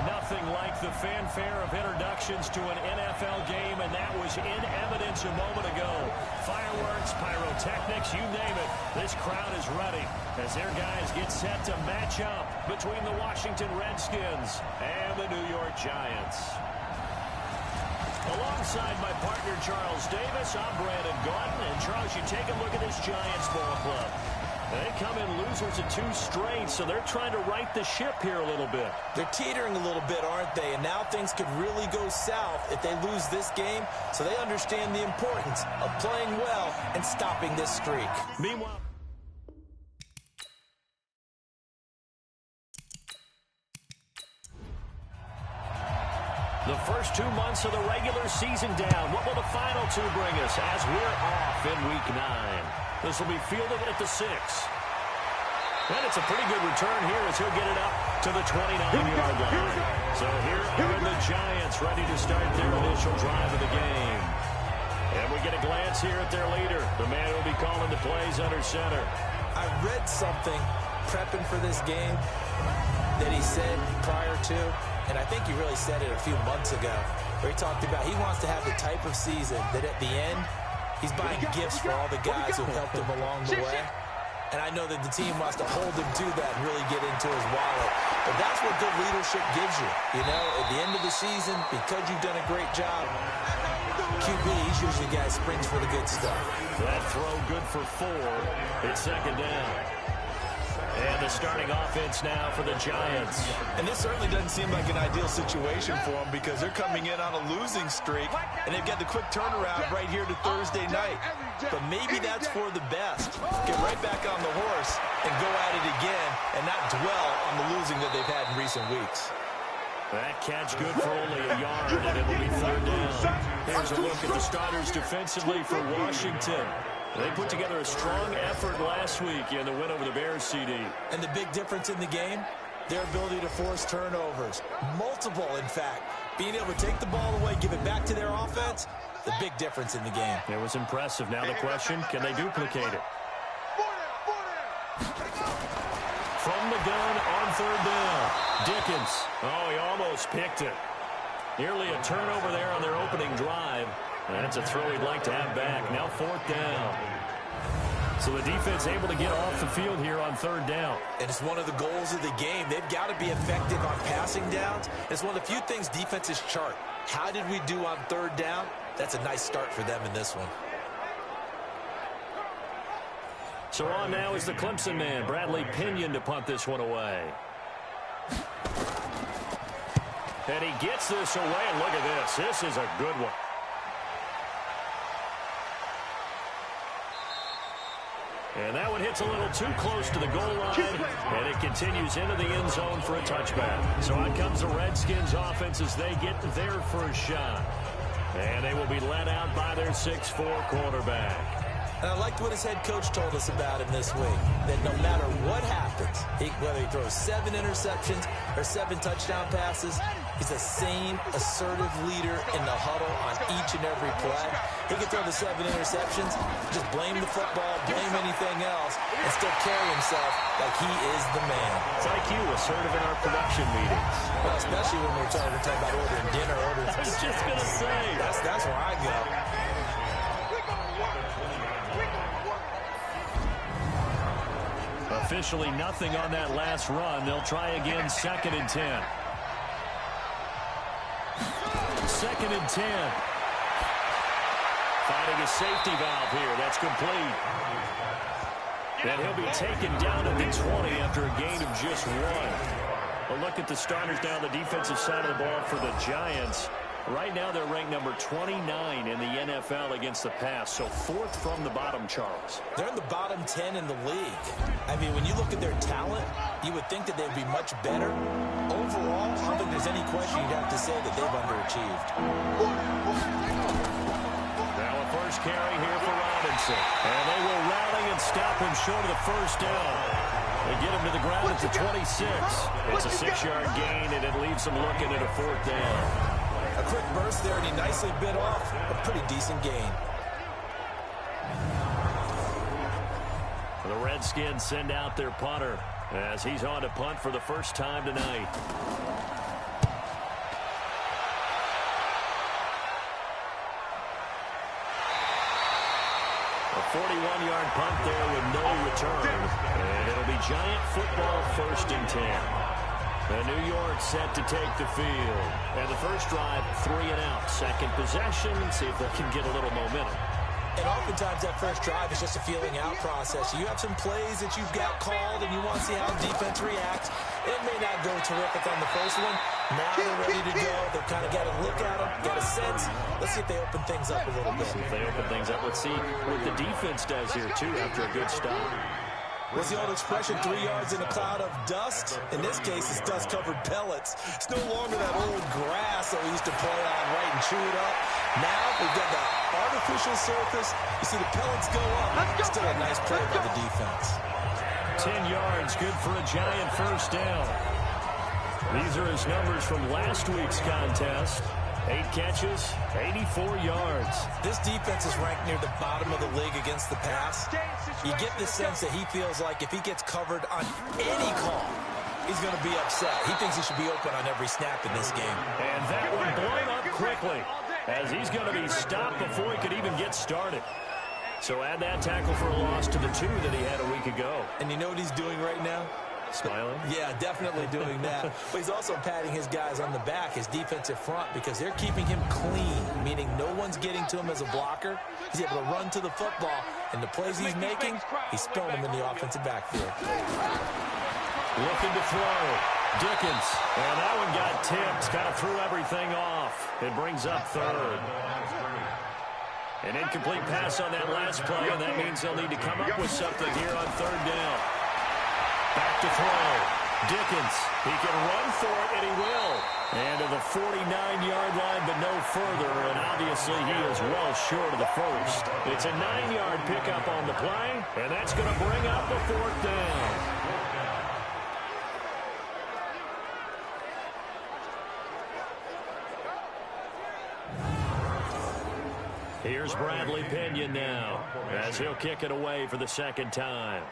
[SPEAKER 2] Nothing like the fanfare of introductions to an NFL game, and that was in evidence a moment ago. Fireworks, pyrotechnics, you name it. This crowd is ready as their guys get set to match up between the Washington Redskins and the New York Giants. Alongside my partner, Charles Davis, I'm Brandon Godden. And, Charles, you take a look at this Giants ball club. They come in losers of 2 straight, so they're trying to right the ship here a little bit.
[SPEAKER 3] They're teetering a little bit, aren't they? And now things could really go south if they lose this game, so they understand the importance of playing well and stopping this streak.
[SPEAKER 2] Meanwhile, the first 2 months of the regular season down. What will the final 2 bring us as we're off in Week 9? This will be fielded at the 6. And it's a pretty good return here as he'll get it up to the 29-yard line. So here are the Giants ready to start their initial drive of the game. And we get a glance here at their leader, the man who will be calling the plays under center.
[SPEAKER 3] I read something prepping for this game that he said prior to, and I think he really said it a few months ago, where he talked about he wants to have the type of season that at the end, he's buying gifts for all the guys who helped him along the way. And I know that the team wants to hold him to that and really get into his wallet. But that's what good leadership gives you. You know, at the end of the season, because you've done a great job, QB, he's usually the guy who springs for the good stuff.
[SPEAKER 2] That throw good for 4. It's second down. And the starting offense now for the Giants.
[SPEAKER 7] And this certainly doesn't seem like an ideal situation for them because they're coming in on a losing streak, and they've got the quick turnaround right here to Thursday night. But maybe that's for the best. Get right back on the horse and go at it again and not dwell on the losing that they've had in recent weeks.
[SPEAKER 2] That catch good for only a yard, and it'll be third down. Here's a look at the starters defensively for Washington. They put together a strong effort last week in the win over the Bears, CD.
[SPEAKER 3] And the big difference in the game, their ability to force turnovers. Multiple, in fact. Being able to take the ball away, give it back to their offense, the big difference in the game.
[SPEAKER 2] It was impressive. Now the question, can they duplicate it? From the gun on third down. Dickens. Oh, he almost picked it. Nearly a turnover there on their opening drive. That's a throw he'd like to have back. Now fourth down. So the defense able to get off the field here on third down.
[SPEAKER 3] And it's one of the goals of the game. They've got to be effective on passing downs. It's one of the few things defenses chart. How did we do on third down? That's a nice start for them in this one.
[SPEAKER 2] So on now is the Clemson man, Bradley Pinion, to punt this one away. And he gets this away, and look at this. This is a good one. And that one hits a little too close to the goal line, and it continues into the end zone for a touchback. So out comes the Redskins offense as they get their first shot. And they will be led out by their 6'4" quarterback.
[SPEAKER 3] And I liked what his head coach told us about him this week, that no matter what happens, whether he throws 7 interceptions or 7 touchdown passes, he's the same assertive leader in the huddle on each and every play. He can throw the 7 interceptions, just blame the football, blame anything else, and still carry himself like he is the man.
[SPEAKER 2] It's like you, assertive in our production meetings.
[SPEAKER 3] Well, especially when we're talking about ordering dinner, ordering
[SPEAKER 2] I was just going to say.
[SPEAKER 3] That's where I go.
[SPEAKER 2] Officially nothing on that last run. They'll try again, 2nd and 10. 2nd and 10. Finding a safety valve here. That's complete. And he'll be taken down at the 20 after a gain of just 1. A look at the starters down the defensive side of the ball for the Giants.
[SPEAKER 8] Right now, they're ranked number 29 in the NFL against the pass, so 4th from the bottom, Charles.
[SPEAKER 3] They're in the bottom 10 in the league. I mean, when you look at their talent, you would think that they'd be much better. Overall, I don't think there's any question you'd have to say that they've underachieved.
[SPEAKER 8] Now a first carry here for Robinson. And they will rally and stop him short of the first down. They get him to the ground at the 26. It's a 6-yard gain, and it leaves them looking at a 4th down.
[SPEAKER 3] A quick burst there, and he nicely bit off a pretty decent gain.
[SPEAKER 8] The Redskins send out their punter as he's on to punt for the first time tonight. A 41-yard punt there with no return. And it'll be Giant football 1st and 10. New York set to take the field. And the first drive, 3 and out. Second possession, see if they can get a little momentum.
[SPEAKER 3] And oftentimes that first drive is just a feeling out process. You have some plays that you've got called and you want to see how the defense reacts. It may not go terrific on the first one. Now they're ready to go. They've kind of got to look at them, get a sense. Let's see if they open things up a little bit.
[SPEAKER 8] See if they open things up. Let's see what the defense does here, too, after a good stop.
[SPEAKER 3] What's the old expression, 3 yards in a cloud of dust? In this case, it's dust-covered pellets. It's no longer that old grass that we used to play on, right, and chew it up. Now we've got the artificial surface. You see the pellets go up. Still a nice play by the defense.
[SPEAKER 8] 10 yards, good for a Giant first down. These are his numbers from last week's contest. 8 catches, 84 yards.
[SPEAKER 3] This defense is ranked near the bottom of the league against the pass. You get the sense that he feels like if he gets covered on any call, he's going to be upset. He thinks he should be open on every snap in this game.
[SPEAKER 8] And that one blown up quickly as he's going to be stopped before he could even get started. So add that tackle for a loss to the 2 that he had a week ago.
[SPEAKER 3] And you know what he's doing right now?
[SPEAKER 8] Smiling?
[SPEAKER 3] Yeah, definitely doing that. But he's also patting his guys on the back, his defensive front, because they're keeping him clean, meaning no one's getting to him as a blocker. He's able to run to the football, and the plays he's making, he's throwing them in the offensive backfield.
[SPEAKER 8] Looking to throw. Dickens. And that one got tipped. Kind of threw everything off. It brings up 3rd. An incomplete pass on that last play, and that means they'll need to come up with something here on 3rd down. Back to throw. Dickens. He can run for it, and he will. And to the 49-yard line, but no further. And obviously, he is well short of the first. It's a 9-yard pickup on the play, and that's going to bring up the 4th down. Here's Bradley Pinion now, as he'll kick it away for the 2nd time.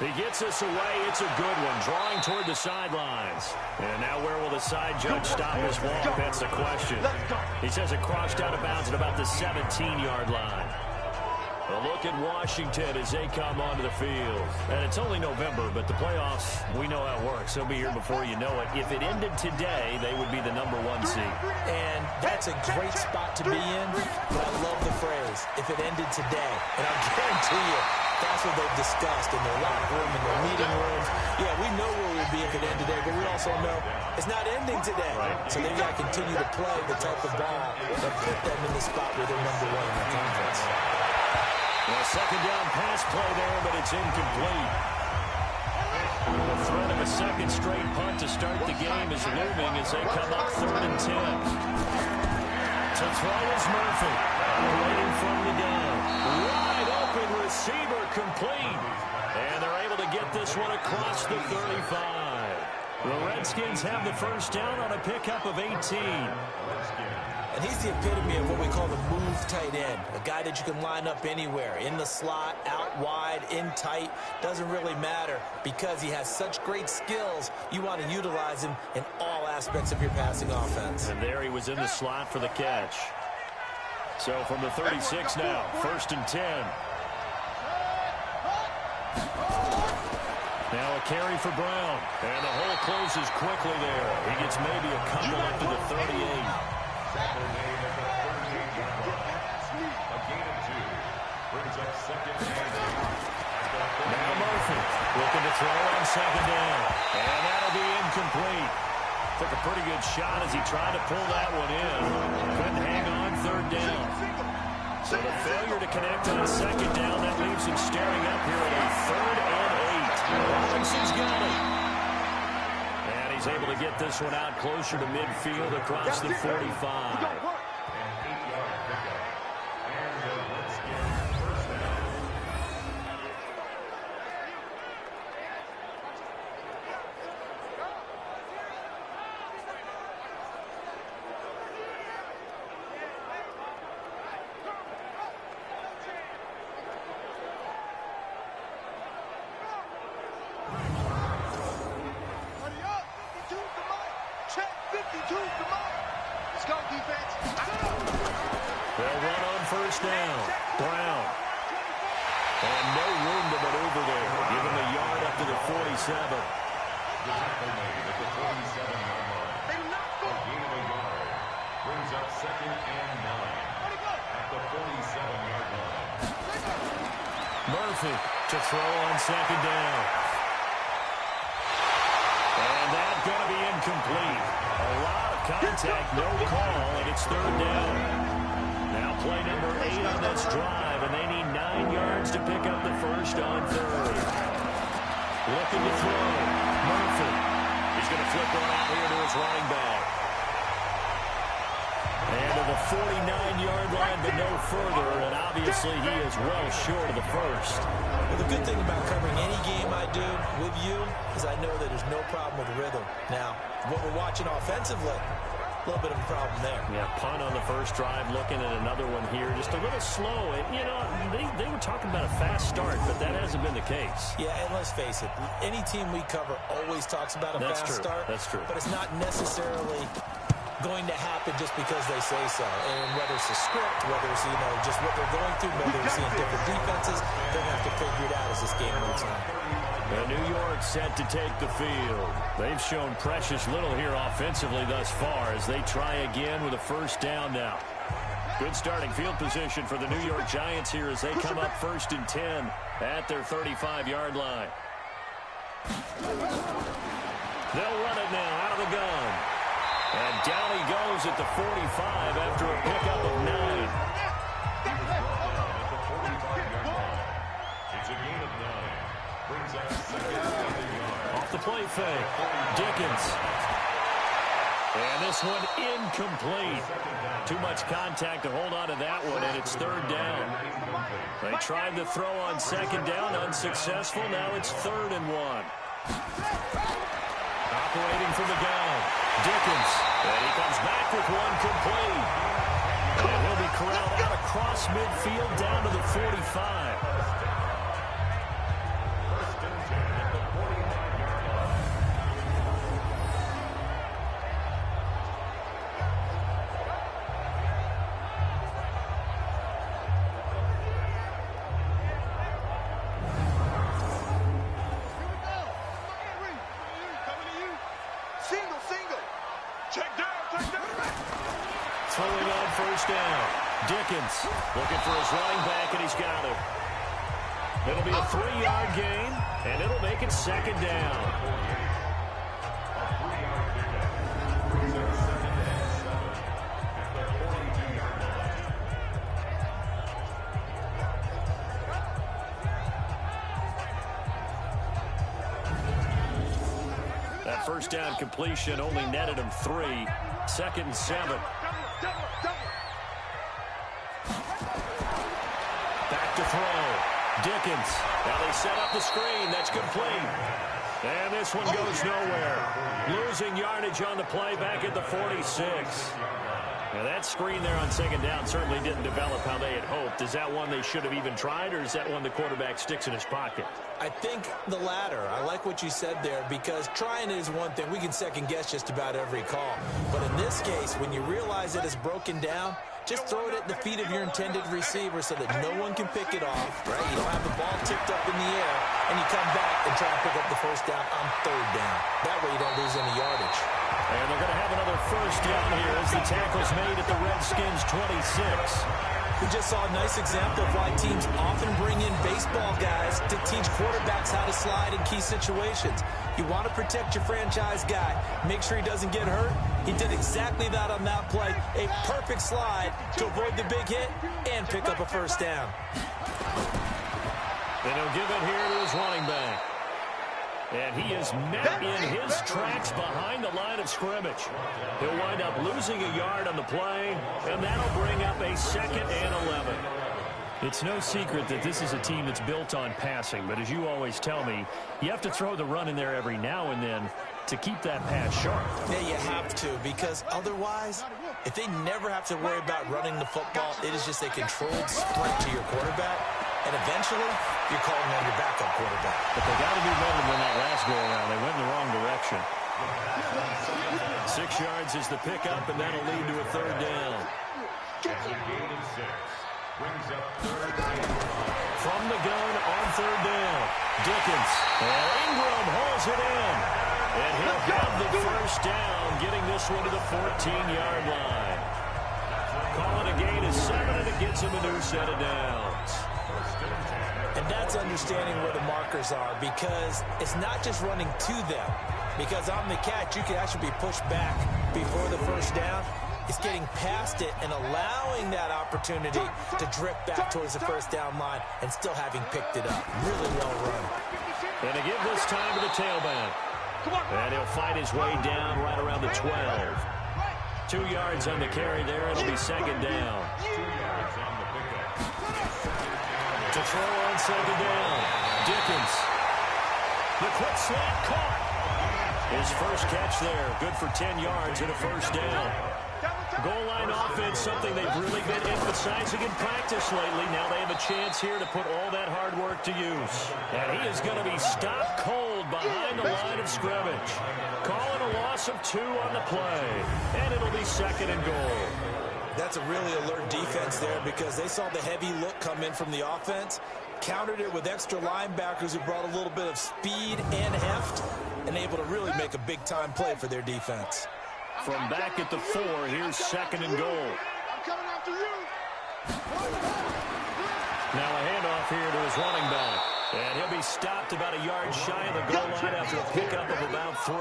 [SPEAKER 8] He gets this away. It's a good one, drawing toward the sidelines. And now where will the side judge stop this walk? That's the question. He says it crossed out of bounds at about the 17-yard line. A look at Washington as they come onto the field. And it's only November, but the playoffs, we know how it works. They'll be here before you know it. If it ended today, they would be the number 1 seed.
[SPEAKER 3] And that's a great spot to be in, but I love the phrase, if it ended today. And I guarantee you, that's what they've discussed in their locker room, in their meeting rooms. Yeah, we know where we'll be if it ended today, but we also know it's not ending today. Right. So they've got to continue to play the type of ball that put them in the spot where they're number 1 in the conference.
[SPEAKER 8] Well, 2nd down pass play there, but it's incomplete. The threat of a 2nd straight punt to start the game is looming as they come up 3rd and 10. To throw is Murphy. Waiting from the down. Wide open receiver complete. And they're able to get this one across the 35. The Redskins have the first down on a pickup of 18.
[SPEAKER 3] And he's the epitome of what we call the move tight end. A guy that you can line up anywhere. In the slot, out wide, in tight. Doesn't really matter because he has such great skills. You want to utilize him in all aspects of your passing offense.
[SPEAKER 8] And there he was in the slot for the catch. So from the 36 now, 1st and 10. Now a carry for Brown. And the hole closes quickly there. He gets maybe a couple up to the 38.
[SPEAKER 6] A gain of 2 brings up 2nd and 8.
[SPEAKER 8] Now Murphy looking to throw on 2nd down. And that'll be incomplete.
[SPEAKER 2] Took a pretty good shot as he tried to pull that one in. Couldn't hang on third down. So the failure to connect on second down, that leaves him staring up here at a 3rd and 8. Robinson's got it. And he's able to get this one out closer to midfield across the 45. They'll run on first down. Brown. And no room to maneuver there. Give him a yard up to the 47.
[SPEAKER 6] The tackle made at the 47-yard line. A gain of a yard. Brings up 2nd and 9 at the 47-yard line.
[SPEAKER 2] Murphy to throw on second down. And that's going to be incomplete. A lot of contact, no call, and it's 3rd down. Now play number 8 on this drive, and they need 9 yards to pick up the first on 3rd. Looking to throw. Murphy. He's going to flip one out here to his running back. And to the 49-yard line, but no further, and obviously he is well short of the first.
[SPEAKER 3] Well, the good thing about covering any game I do with you is I know that there's no problem with rhythm. Now, what we're watching offensively, a little bit of a problem there.
[SPEAKER 2] Yeah, punt on the first drive, looking at another one here. Just a little slow. And, you know, they were talking about a fast start, but that hasn't been the case.
[SPEAKER 3] Yeah, and let's face it, any team we cover always talks about a fast start.
[SPEAKER 2] That's true.
[SPEAKER 3] But it's not necessarily going to happen just because they say so. And whether it's a script, whether it's, you know, just what they're going through, maybe they're seeing different defenses, they're going to have to figure it out as this game moves on.
[SPEAKER 2] And New York set to take the field. They've shown precious little here offensively thus far as they try again with a first down now. Good starting field position for the New York Giants here as they come up 1st and 10 at their 35-yard line. They'll run it now out of the gun. And down he goes at the 45 after a pickup of 9.
[SPEAKER 6] It's a gain of 9. Brings up 2nd and 8.
[SPEAKER 2] Off the play fake. Dickens. And this one incomplete. Too much contact to hold on to that one, and it's 3rd down. They tried to throw on second down, unsuccessful. Now it's 3rd and 1. Operating from the gun. Dickens. And he comes back with one complete. And he'll be corralled out across midfield down to the 45. Throwing on first down. Dickens looking for his running back, and he's got him. It'll be a 3-yard gain, and it'll make it 2nd down. That first down completion only netted him 3. 2nd and 7. Back to throw. Dickens. Now they set up the screen. That's complete. And this one goes nowhere. Losing yardage on the play back at the 46. Now that screen there on second down certainly didn't develop how they had hoped. Is that one they should have even tried, or is that one the quarterback sticks in his pocket?
[SPEAKER 3] I think the latter. I like what you said there, because trying is one thing. We can second guess just about every call. But in this case, when you realize that it's broken down, just throw it at the feet of your intended receiver so that no one can pick it off, right? You don't have the ball tipped up in the air, and you come back and try and pick up the first down on 3rd down. That way you don't lose any yardage.
[SPEAKER 2] And they're going to have another first down here as the tackle's made at the Redskins' 26.
[SPEAKER 3] We just saw a nice example of why teams often bring in baseball guys to teach quarterbacks how to slide in key situations. You want to protect your franchise guy. Make sure he doesn't get hurt. He did exactly that on that play. A perfect slide to avoid the big hit and pick up a first down.
[SPEAKER 2] And he'll give it here to his running back. And he is met in his tracks behind the line of scrimmage. He'll wind up losing a yard on the play, and that'll bring up a 2nd and 11. It's no secret that this is a team that's built on passing, but as you always tell me, you have to throw the run in there every now and then to keep that pass sharp.
[SPEAKER 3] Yeah, you have to, because otherwise, if they never have to worry about running the football, it is just a controlled sprint to your quarterback, and eventually, you're calling on your backup quarterback.
[SPEAKER 2] But they got to do better than that last go-around. They went in the wrong direction. 6 yards is the pickup, and that'll lead to a 3rd down.
[SPEAKER 6] It's a gain of 6. Brings up 3rd and 5.
[SPEAKER 2] From the gun on 3rd down, Dickens. And Ingram hauls it in. And he'll have the first down, getting this one to the 14-yard line. Calling a gain of 7, and it gets him a new set of downs.
[SPEAKER 3] And that's understanding where the markers are, because it's not just running to them. Because on the catch, you can actually be pushed back before the first down. It's getting past it and allowing that opportunity to drip back towards the first down line and still having picked it up. Really well run.
[SPEAKER 2] And to give this time to the tailback. And he'll fight his way down right around the 12. 2 yards on the carry there. It'll be 2nd down.
[SPEAKER 6] 2 yards on the pickup.
[SPEAKER 2] To throw on 2nd down. Dickens. The quick slant caught. His first catch there. Good for 10 yards and a first down. Goal line offense, something they've really been emphasizing in practice lately. Now they have a chance here to put all that hard work to use. And he is going to be stopped cold behind the line of scrimmage. Calling a loss of 2 on the play. And it'll be 2nd and goal.
[SPEAKER 3] That's a really alert defense there, because they saw the heavy look come in from the offense, countered it with extra linebackers who brought a little bit of speed and heft, and able to really make a big-time play for their defense.
[SPEAKER 2] From back at the 4, here's 2nd and goal.
[SPEAKER 4] I'm coming after you.
[SPEAKER 2] Now a handoff here to his running back. And he'll be stopped about a yard shy of the goal line after a pickup of about 3.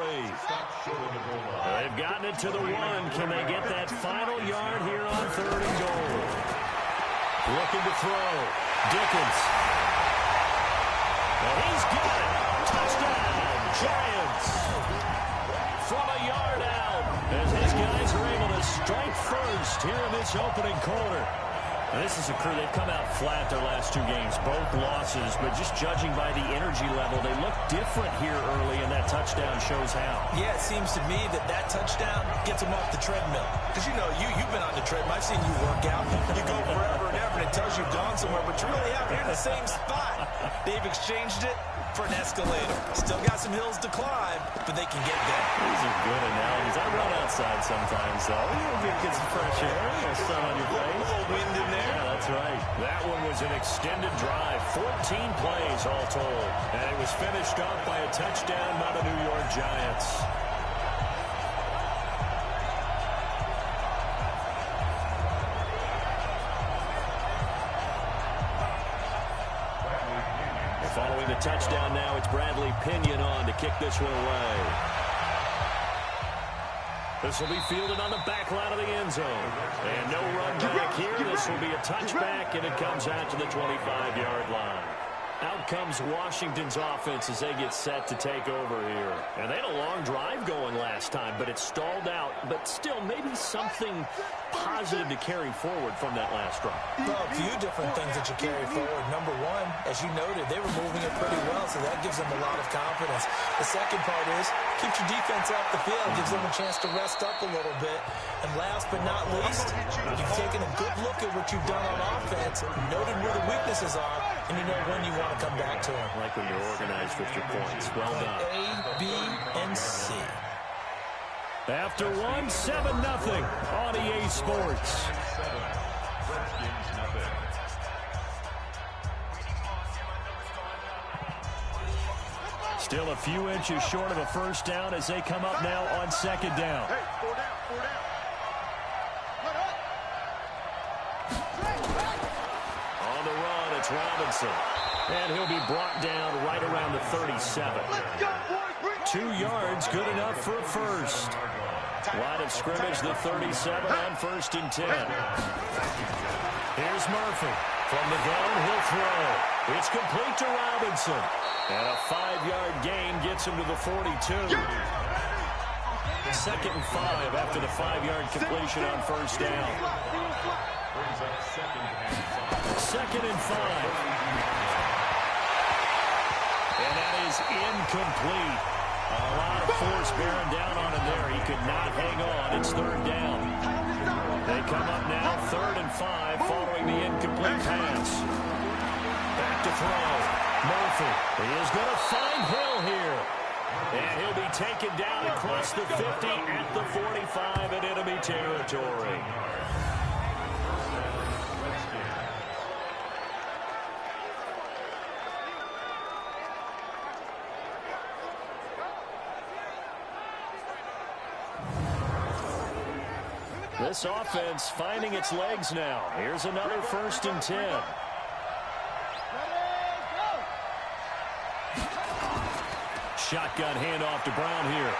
[SPEAKER 2] They've gotten it to the 1. Can they get that final yard here on 3rd and goal? Looking to throw. Dickens. And he's got it. Touchdown, Giants. From a yard out, as his guys are able to strike first here in this opening quarter. This is a crew, they've come out flat their last 2 games, both losses, but just judging by the energy level, they look different here early, and that touchdown shows how.
[SPEAKER 3] Yeah, it seems to me that touchdown gets them off the treadmill. Because, you know, you've been on the treadmill. I've seen you work out. You go forever and ever, and it tells you've gone somewhere, but you really haven't. You're in the same spot. They've exchanged it for an escalator. Still got some hills to climb, but they can get there.
[SPEAKER 2] These are good analogies. I run outside sometimes, though. You get some fresh air, a little sun on your face.
[SPEAKER 3] A little wind in there.
[SPEAKER 2] Yeah, that's right. That one was an extended drive. 14 plays all told. And it was finished off by a touchdown by the New York Giants. Following the touchdown now, it's Bradley Pinion on to kick this one away. This will be fielded on the back line of the end zone. And no run back here. This will be a touchback, and it comes out to the 25-yard line. Out comes Washington's offense as they get set to take over here. And they had a long drive going last time, but it stalled out. But still, maybe something positive to carry forward from that last drive.
[SPEAKER 3] Well, a few different things that you carry forward. Number one, as you noted, they were moving it pretty well, so that gives them a lot of confidence. The second part is, keeps your defense off the field, gives them a chance to rest up a little bit. And last but not least, you've taken a good look at what you've done on offense, noted where the weaknesses are, and you know when you want to come back to them.
[SPEAKER 2] Like when you're organized with your points. Well done.
[SPEAKER 3] A, B, and C.
[SPEAKER 2] After 1, 7-0 on EA Sports. Still a few inches short of a first down as they come up now on 2nd down.
[SPEAKER 4] Hey, 4 down, 4 down.
[SPEAKER 2] On the run, it's Robinson. And he'll be brought down right around the 37. 2 yards, good enough for a first. Line of scrimmage, the 37 on 1st and 10. Here's Murphy. From the gun, he'll throw. It's complete to Robinson. And a 5-yard gain gets him to the 42. 2nd and 5 after the 5-yard completion on 1st down. 2nd and 5. And that is incomplete. A lot of force bearing down on him there. He could not hang on. It's 3rd down. They come up now 3rd and 5 following the incomplete pass. Back to throw. Murphy. He is going to find Hill here. And he'll be taken down across the 50 at the 45 in enemy territory. This offense finding its legs now. Here's another 1st and 10. Shotgun handoff to Brown here.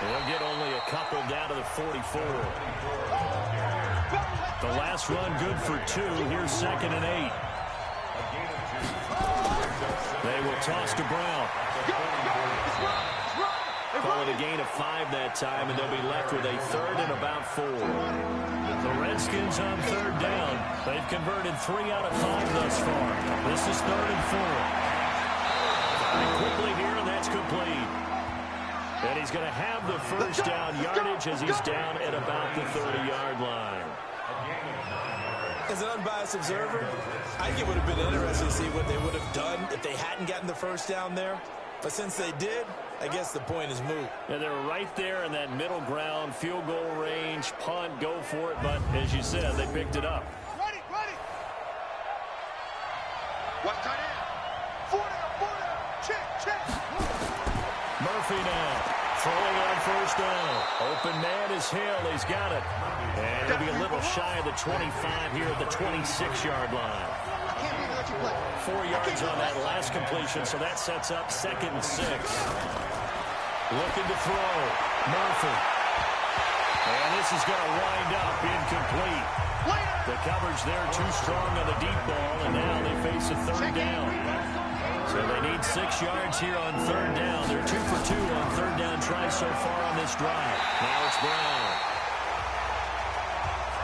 [SPEAKER 2] They'll get only a couple down to the 44. The last run good for 2. Here's 2nd and 8. They will toss to Brown. Call it a gain of 5 that time, and they'll be left with a 3rd and about 4. The Redskins on 3rd down. They've converted 3 out of 5 thus far. This is 3rd and 4. And quickly here, and that's complete. And he's going to have the 1st down yardage as he's down at about the 30-yard line.
[SPEAKER 7] As an unbiased observer, I think it would have been interesting to see what they would have done if they hadn't gotten the 1st down there. But since they did, I guess the point is moot.
[SPEAKER 2] And they're right there in that middle ground, field goal range, punt, go for it. But as you said, they picked it up.
[SPEAKER 4] Ready. What's tight end? 40, check.
[SPEAKER 2] Murphy now, throwing on 1st down. Open man is Hill. He's got it. And he'll be a little shy of the 25 here at the 26-yard line. 4 yards on that last completion, so that sets up 2nd and 6. Looking to throw. Murphy. And this is going to wind up incomplete. The coverage there too strong on the deep ball, and now they face a 3rd down. So they need 6 yards here on 3rd down. They're 2 for 2 on 3rd down tries so far on this drive. Now it's Brown.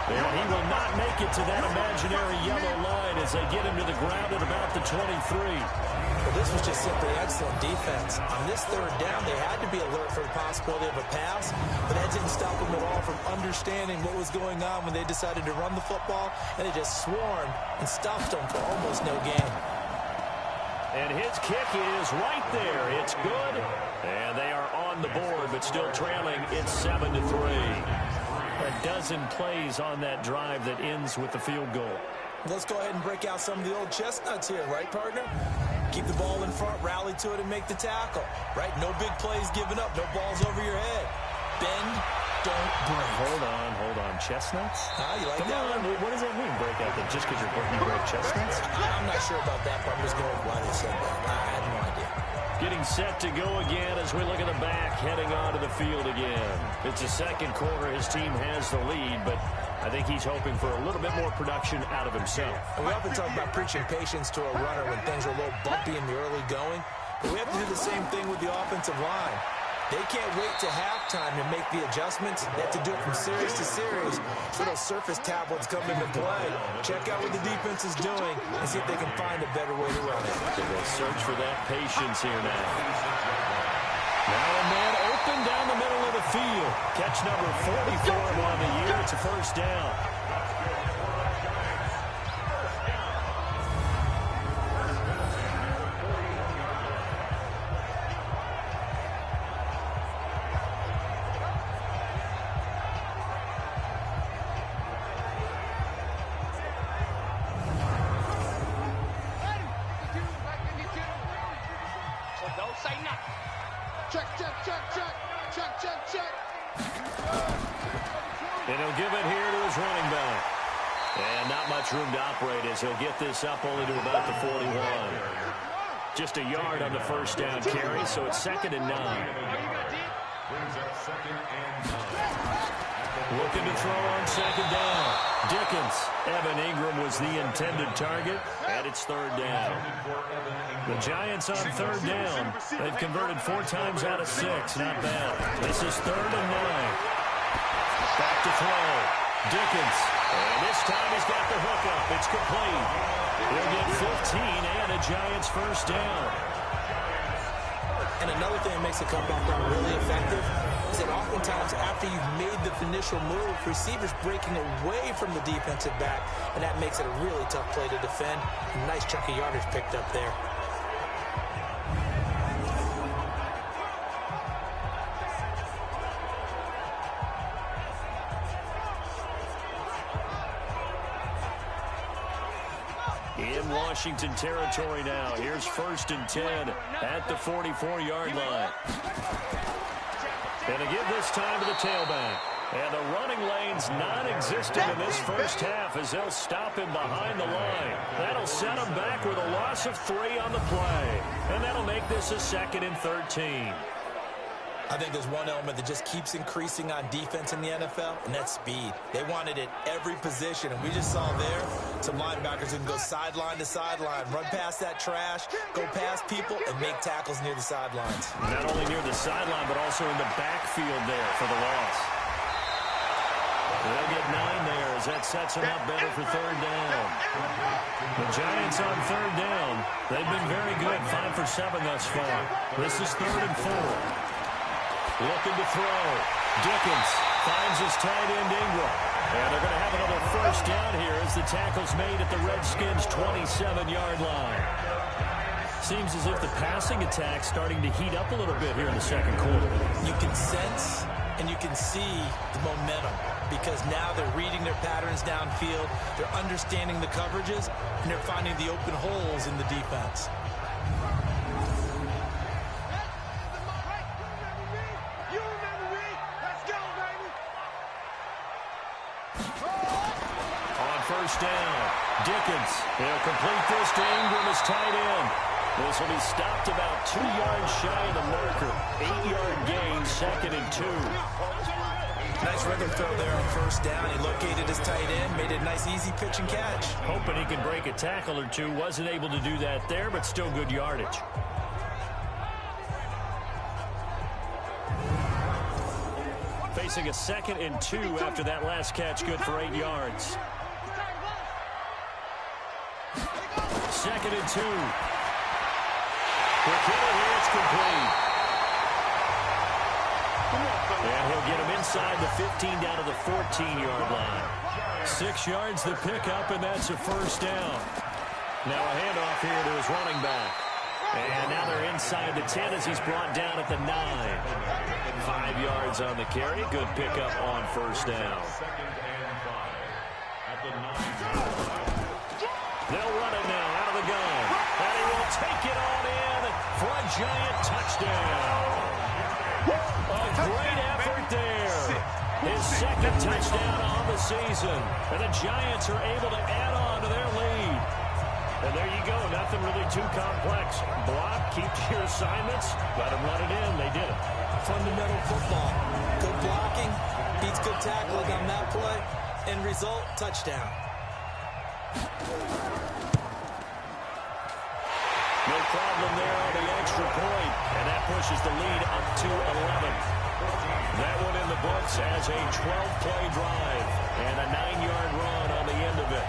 [SPEAKER 2] And he will not make it to that imaginary yellow line as they get him to the ground at about the 23.
[SPEAKER 3] Well, this was just simply excellent defense. On this 3rd down, they had to be alert for the possibility of a pass, but that didn't stop them at all from understanding what was going on when they decided to run the football, and they just swarmed and stuffed them for almost no gain.
[SPEAKER 2] And his kick is right there. It's good. And they are on the board, but still trailing. It's 7-3. A dozen plays on that drive that ends with the field goal.
[SPEAKER 3] Let's go ahead and break out some of the old chestnuts here, right, partner? Keep the ball in front, rally to it, and make the tackle, right? No big plays given up, no balls over your head. Bend, don't break.
[SPEAKER 2] Hold on. Chestnuts?
[SPEAKER 3] You like
[SPEAKER 2] Come
[SPEAKER 3] that
[SPEAKER 2] on,
[SPEAKER 3] one?
[SPEAKER 2] what does that mean, break out? That just because you break chestnuts?
[SPEAKER 3] I'm not sure about that, but I'm just going with why they said that. I have no idea.
[SPEAKER 2] Getting set to go again as we look at the back, heading onto the field again. It's the 2nd quarter. His team has the lead, but I think he's hoping for a little bit more production out of himself.
[SPEAKER 3] And we often talk about preaching patience to a runner when things are a little bumpy in the early going, but we have to do the same thing with the offensive line. They can't wait to halftime to make the adjustments. They have to do it from series to series. So those surface tablets come into play. Check out what the defense is doing and see if they can find a better way to run it.
[SPEAKER 2] They will search for that patience here now. Now a man open down the middle of the field. Catch number 44 on the year. It's a 1st down.
[SPEAKER 4] Check.
[SPEAKER 2] And he'll give it here to his running back. And not much room to operate as he'll get this up only to about the 41. Just a yard on the first down carry, so it's 2nd and 9.
[SPEAKER 6] Brings up 2nd and 9.
[SPEAKER 2] Looking to throw on 2nd down. Dickens. Evan Ingram was the intended target, and it's 3rd down. The Giants on 3rd down. They've converted 4 times out of 6. Not bad. This is 3rd and 9. Back to throw. Dickens. And this time he's got the hook up. It's complete. He'll get 15 and a Giants first down.
[SPEAKER 3] And another thing that makes a comeback run really effective is that oftentimes after you've made the initial move, receivers breaking away from the defensive back, and that makes it a really tough play to defend. A nice chunk of yardage picked up there.
[SPEAKER 2] In Washington territory now. Here's 1st and 10 at the 44-yard line. And to give this time to the tailback. And the running lane's non-existent in this first half as they'll stop him behind the line. That'll set him back with a loss of 3 on the play. And that'll make this a 2nd and 13.
[SPEAKER 3] I think there's one element that just keeps increasing on defense in the NFL, and that's speed. They want it at every position, and we just saw there some linebackers who can go sideline to sideline, run past that trash, go past people, and make tackles near the sidelines.
[SPEAKER 2] Not only near the sideline, but also in the backfield there for the loss. They'll get 9 there as that sets them up better for 3rd down. The Giants on 3rd down. They've been very good, 5 for 7 thus far. This is 3rd and 4. Looking to throw. Dickens finds his tight end Ingram. And they're going to have another first down here as the tackle's made at the Redskins' 27-yard line. Seems as if the passing attack's starting to heat up a little bit here in the 2nd quarter.
[SPEAKER 3] You can sense and you can see the momentum because now they're reading their patterns downfield, they're understanding the coverages, and they're finding the open holes in the defense.
[SPEAKER 2] First down. Dickens. He'll complete this to Ingram as tight end. This will be stopped about 2 yards shy of the marker. 8-yard gain, 2nd and 2.
[SPEAKER 3] Nice rhythm throw there on first down. He located his tight end, made it a nice easy pitch and catch.
[SPEAKER 2] Hoping he could break a tackle or two. Wasn't able to do that there, but still good yardage. Facing a 2nd and 2 after that last catch, good for 8 yards. 2nd and 2. Quick hitter here, it's complete. And he'll get him inside the 15 down to the 14-yard line. 6 yards the pickup, and that's a first down. Now a handoff here to his running back. And now they're inside the 10 as he's brought down at the 9. 5 yards on the carry. Good pickup on first down.
[SPEAKER 6] 2nd and 5 at the 9-yard line.
[SPEAKER 2] They'll run it now out of the gun. And he will take it on in for a Giant touchdown. A great effort there. His 2nd touchdown on the season. And the Giants are able to add on to their lead. And there you go. Nothing really too complex. Block, keep to your assignments. Let them run it in. They did it.
[SPEAKER 3] Fundamental football. Good blocking beats good tackling on that play. End result, touchdown.
[SPEAKER 2] No problem there on the extra point, and that pushes the lead up to 11. That one in the books as a 12-play drive and a 9-yard run on the end of it.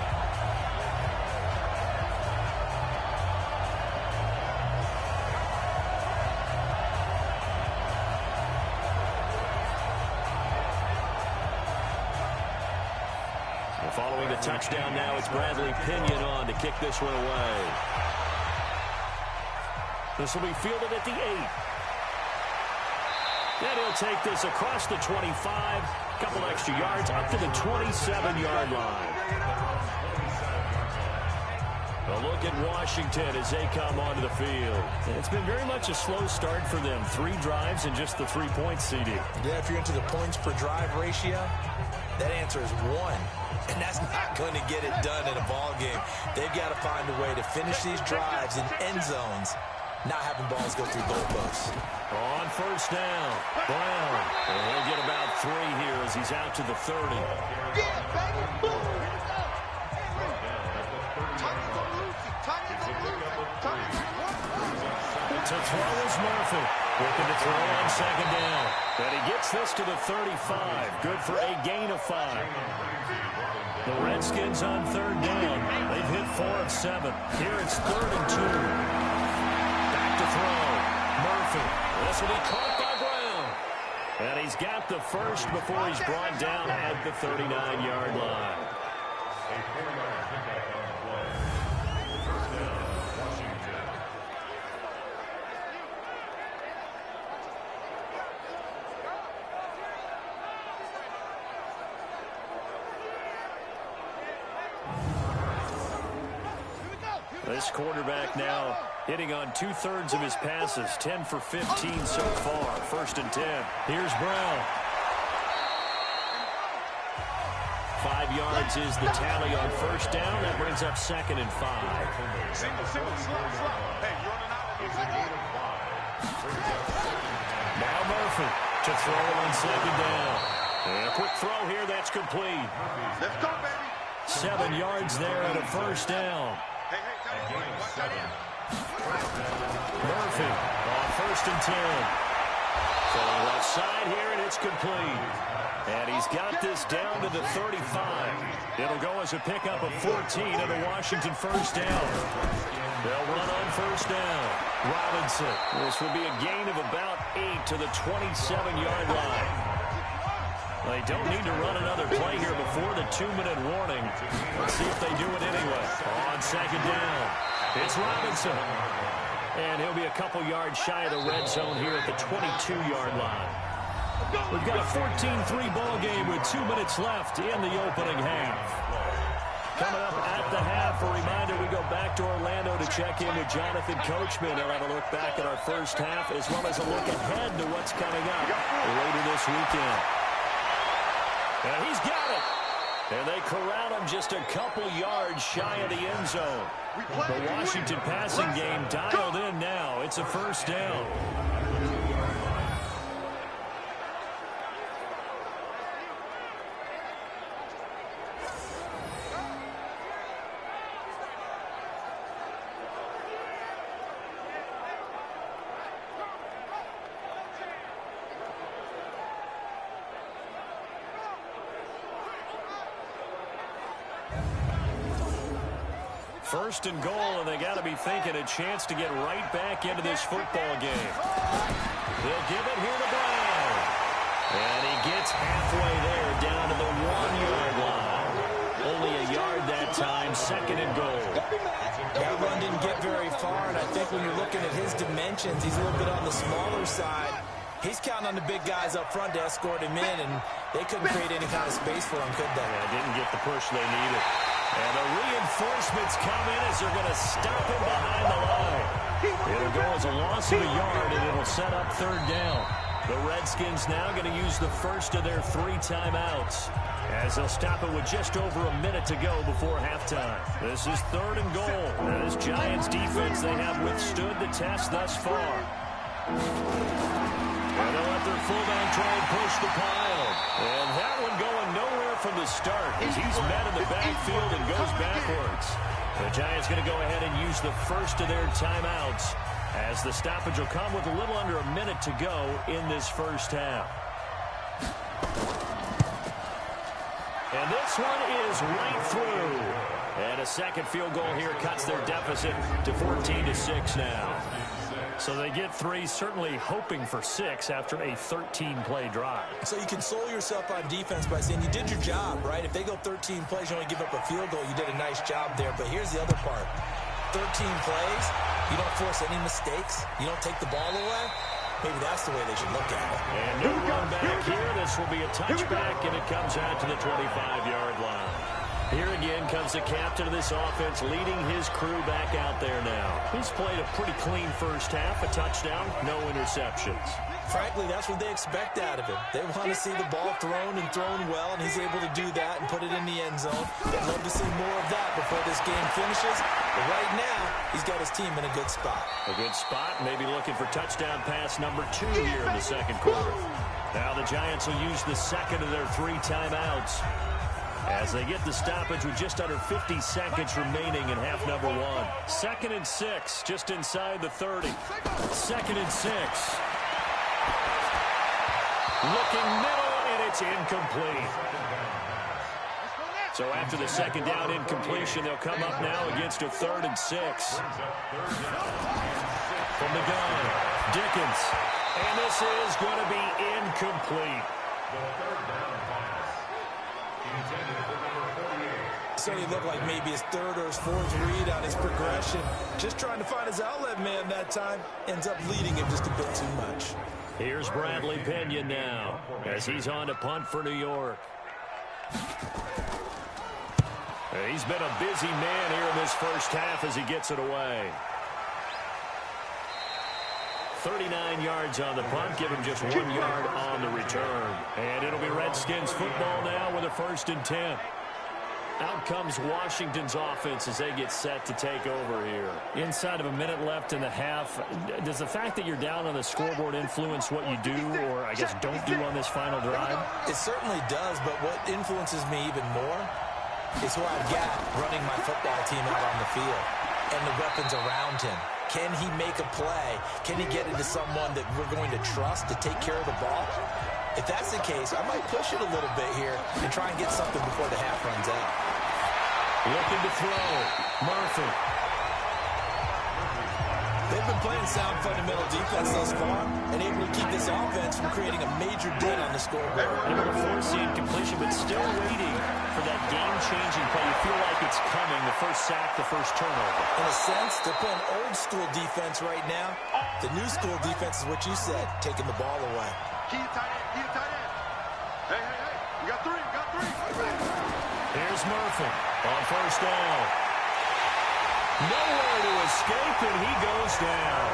[SPEAKER 2] Following the touchdown now, it's Bradley Pinion on to kick this one away. This will be fielded at the 8. Then he'll take this across the 25, a couple extra yards up to the 27-yard line. A look at Washington as they come onto the field. It's been very much a slow start for them. 3 drives and just the 3 points, CD.
[SPEAKER 3] Yeah, if you're into the points per drive ratio, That answer is 1. And that's not going to get it done in a ball game. They've got to find a way to finish these drives in end zones, not having balls go through goalposts.
[SPEAKER 2] On first down, Brown. And he'll get about 3 here as he's out to the 30. To throw is Murphy. Looking to throw on second down. And he gets this to the 35. Good for a gain of 5. The Redskins on third down. They've hit 4 of 7. Here it's 3rd and 2. Back to throw. Murphy. This will be caught by Brown. And he's got the first before he's brought down at the 39-yard line. This quarterback now hitting on 2/3 of his passes, 10 for 15 so far. 1st and 10. Here's Brown. 5 yards is the tally on first down. That brings up 2nd and 5.
[SPEAKER 4] Single, slot. Hey, you're running out.
[SPEAKER 2] Now Murphy to throw on second down. And a quick throw here. That's complete.
[SPEAKER 4] Let's go, baby.
[SPEAKER 2] 7 yards there and a first down. Murphy on 1st and 10. Filling left side here, and it's complete. And he's got this down to the 35. It'll go as a pickup of 14 and a Washington first down. They'll run on first down. Robinson. This will be a gain of about 8 to the 27-yard line. They don't need to run another play here before the 2-minute warning. Let's see if they do it anyway. On second down, it's Robinson. And he'll be a couple yards shy of the red zone here at the 22-yard line. We've got a 14-3 ball game with 2 minutes left in the opening half. Coming up at the half, a reminder, we go back to Orlando to check in with Jonathan Coachman. He'll have a look back at our first half as well as a look ahead to what's coming up later this weekend. And he's got it. And they corral him just a couple yards shy of the end zone. The Washington passing game dialed in now. It's a first down. First and goal, and they got to be thinking a chance to get right back into this football game. They'll give it here to Brown. And he gets halfway there, down to the 1-yard line. Only a yard that time, 2nd and goal.
[SPEAKER 3] That run didn't get very far, and I think when you're looking at his dimensions, he's a little bit on the smaller side. He's counting on the big guys up front to escort him in, and they couldn't create any kind of space for him, could they?
[SPEAKER 2] Yeah, didn't get the push they needed. And the reinforcements come in as they're going to stop him behind the line. It'll go as a loss of a yard, and it'll set up 3rd down. The Redskins now going to use the first of their 3 timeouts as they'll stop it with just over a minute to go before halftime. This is 3rd and goal. And this Giants defense, they have withstood the test thus far. And they'll let their fullback try and push the pile. And that one going nowhere from the start as he's met in the backfield and goes backwards. The Giants going to go ahead and use the first of their timeouts as the stoppage will come with a little under a minute to go in this first half. And this one is right through. And a second field goal here cuts their deficit to 14-6 now. So they get 3, certainly hoping for 6 after a 13-play drive.
[SPEAKER 3] So you console yourself on defense by saying you did your job, right? If they go 13 plays, you only give up a field goal, you did a nice job there. But here's the other part. 13 plays, you don't force any mistakes, you don't take the ball away. Maybe that's the way they should look at it.
[SPEAKER 2] And no run back here. This will be a touchback, and it comes out to the 25-yard line. Here again comes the captain of this offense leading his crew back out there now. He's played a pretty clean first half, a touchdown, no interceptions.
[SPEAKER 7] Frankly, that's what they expect out of him. They want to see the ball thrown and thrown well, and he's able to do that and put it in the end zone. They'd love to see more of that before this game finishes. But right now, he's got his team in a good spot.
[SPEAKER 2] A good spot, maybe looking for touchdown pass number 2 here in the second quarter. Now the Giants will use the second of their 3 timeouts as they get the stoppage with just under 50 seconds remaining in half number 1. 2nd and 6, just inside the 30. 2nd and 6. Looking middle, and it's incomplete. So after the second down incompletion, they'll come up now against a 3rd and 6. From the gun, Dickens. And this is going to be incomplete.
[SPEAKER 7] So he looked like maybe his 3rd or his 4th read on his progression. Just trying to find his outlet man that time. Ends up leading him just a bit too much.
[SPEAKER 2] Here's Bradley Pena now as he's on to punt for New York. He's been a busy man here in this first half as he gets it away. 39 yards on the punt, give him just 1 yard on the return. And it'll be Redskins football now with a 1st and 10. Out comes Washington's offense as they get set to take over here. Inside of a minute left in the half, does the fact that you're down on the scoreboard influence what you do, or I guess don't do on this final drive?
[SPEAKER 7] It certainly does, but what influences me even more is who I've got running my football team out on the field and the weapons around him. Can he make a play? Can he get into someone that we're going to trust to take care of the ball? If that's the case, I might push it a little bit here and try and get something before the half runs out.
[SPEAKER 2] Looking to throw. Murphy.
[SPEAKER 7] They've been playing sound fundamental defense thus far and able to keep this offense from creating a major dent on the scoreboard.
[SPEAKER 2] Able to force the incompletion, but still waiting for that game-changing play. You feel like it's coming, the first sack, the first turnover.
[SPEAKER 7] In a sense, they're playing old-school defense right now. The new-school defense is what you said, taking the ball away.
[SPEAKER 4] Key to tight end, key to tight end. Hey, hey, hey, we got 3, we got 3.
[SPEAKER 2] Here's Murphy on 1st down. Nowhere to escape, and he goes down.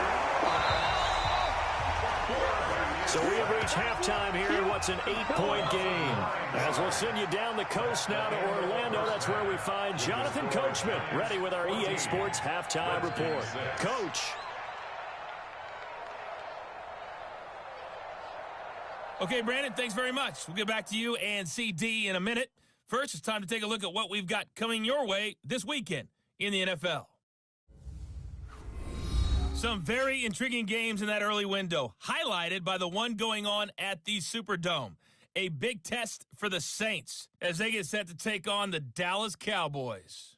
[SPEAKER 2] So we have reached halftime here in what's an 8-point game. As we'll send you down the coast now to Orlando, that's where we find Jonathan Coachman, ready with our EA Sports halftime report. Coach.
[SPEAKER 1] Okay, Brandon, thanks very much. We'll get back to you and CD in a minute. First, it's time to take a look at what we've got coming your way this weekend in the NFL. Some very intriguing games in that early window, highlighted by the one going on at the Superdome. A big test for the Saints as they get set to take on the Dallas Cowboys.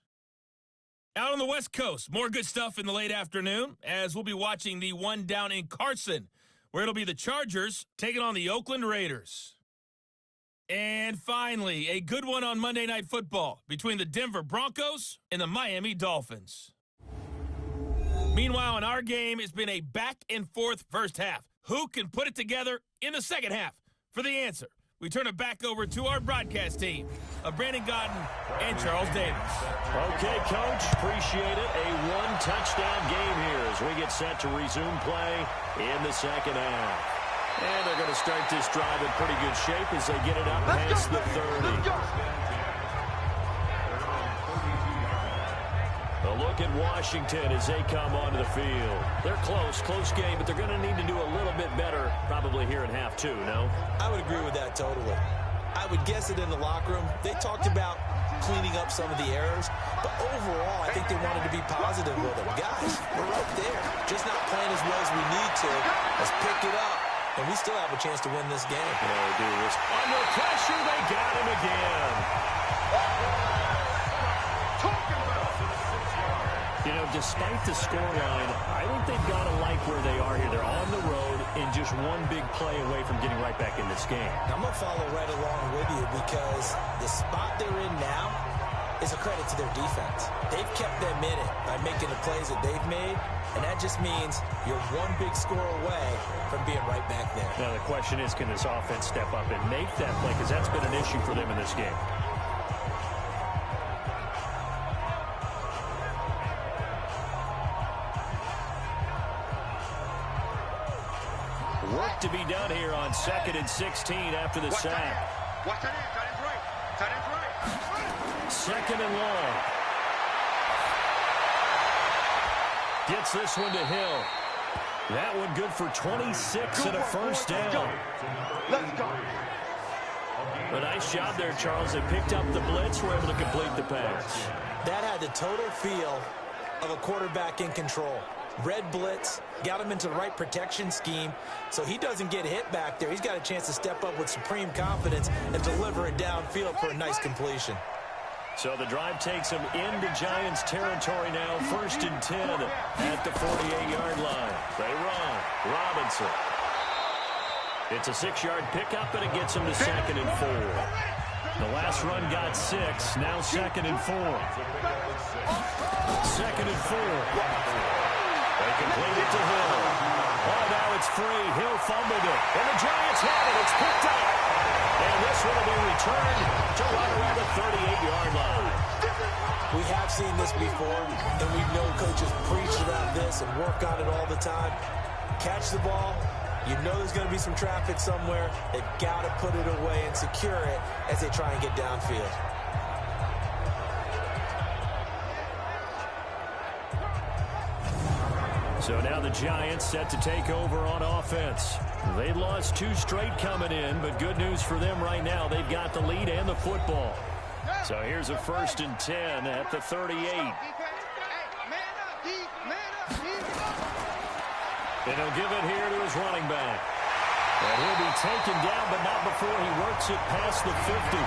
[SPEAKER 1] Out on the West Coast, more good stuff in the late afternoon as we'll be watching the one down in Carson, where it'll be the Chargers taking on the Oakland Raiders. And finally, a good one on Monday Night Football between the Denver Broncos and the Miami Dolphins. Meanwhile, in our game, it's been a back-and-forth first half. Who can put it together in the second half? For the answer, we turn it back over to our broadcast team of Brandon Godden and Charles Davis.
[SPEAKER 2] Okay, Coach, appreciate it. A one-touchdown game here as we get set to resume play in the second half. And they're going to start this drive in pretty good shape as they get it up past the 30. A look at Washington as they come onto the field. They're close game, but they're going to need to do a little bit better probably here in half 2, no?
[SPEAKER 7] I would agree with that totally. I would guess it in the locker room. They talked about cleaning up some of the errors, but overall, I think they wanted to be positive with them. Guys, we're right there. Just not playing as well as we need to. Let's pick it up, and we still have a chance to win this game.
[SPEAKER 2] They do. Under pressure, they got him again. You know, despite the scoreline, I think they've got to like where they are here. They're on the road and just one big play away from getting right back in this game.
[SPEAKER 7] I'm going to follow right along with you because the spot they're in now is a credit to their defense. They've kept them in it by making the plays that they've made, and that just means you're one big score away from being right back there.
[SPEAKER 2] Now, the question is, can this offense step up and make that play? Because that's been an issue for them in this game. to be done here on 2nd and 16 after the sack.
[SPEAKER 4] Watch that end. Tight end's right. Tight end's right.
[SPEAKER 2] 2nd and long. Gets this one to Hill. That one good for 26 and a first down.
[SPEAKER 4] Let's go.
[SPEAKER 2] A nice job there, Charles. They picked up the blitz, were able to complete the pass.
[SPEAKER 3] That had the total feel of a quarterback in control. Red blitz, got him into the right protection scheme, so he doesn't get hit back there. He's got a chance to step up with supreme confidence and deliver it downfield for a nice completion.
[SPEAKER 2] So the drive takes him into Giants territory now, 1st and 10 at the 48-yard line. They run. Robinson. It's a 6-yard pickup, and it gets him to 2nd and 4. The last run got 6, now 2nd and 4. 2nd and 4. They complete it to Hill. Oh, now it's free. Hill fumbled it. And the Giants have it. It's picked up. And this one will be returned to right around the 38-yard line.
[SPEAKER 3] We have seen this before, and we know coaches preach about this and work on it all the time. Catch the ball. You know there's going to be some traffic somewhere. They've got to put it away and secure it as they try and get downfield.
[SPEAKER 2] So now the Giants set to take over on offense. They lost 2 straight coming in, but good news for them right now. They've got the lead and the football. So here's a 1st and 10 at the 38. And he'll give it here to his running back. And he'll be taken down, but not before he works it past the 50.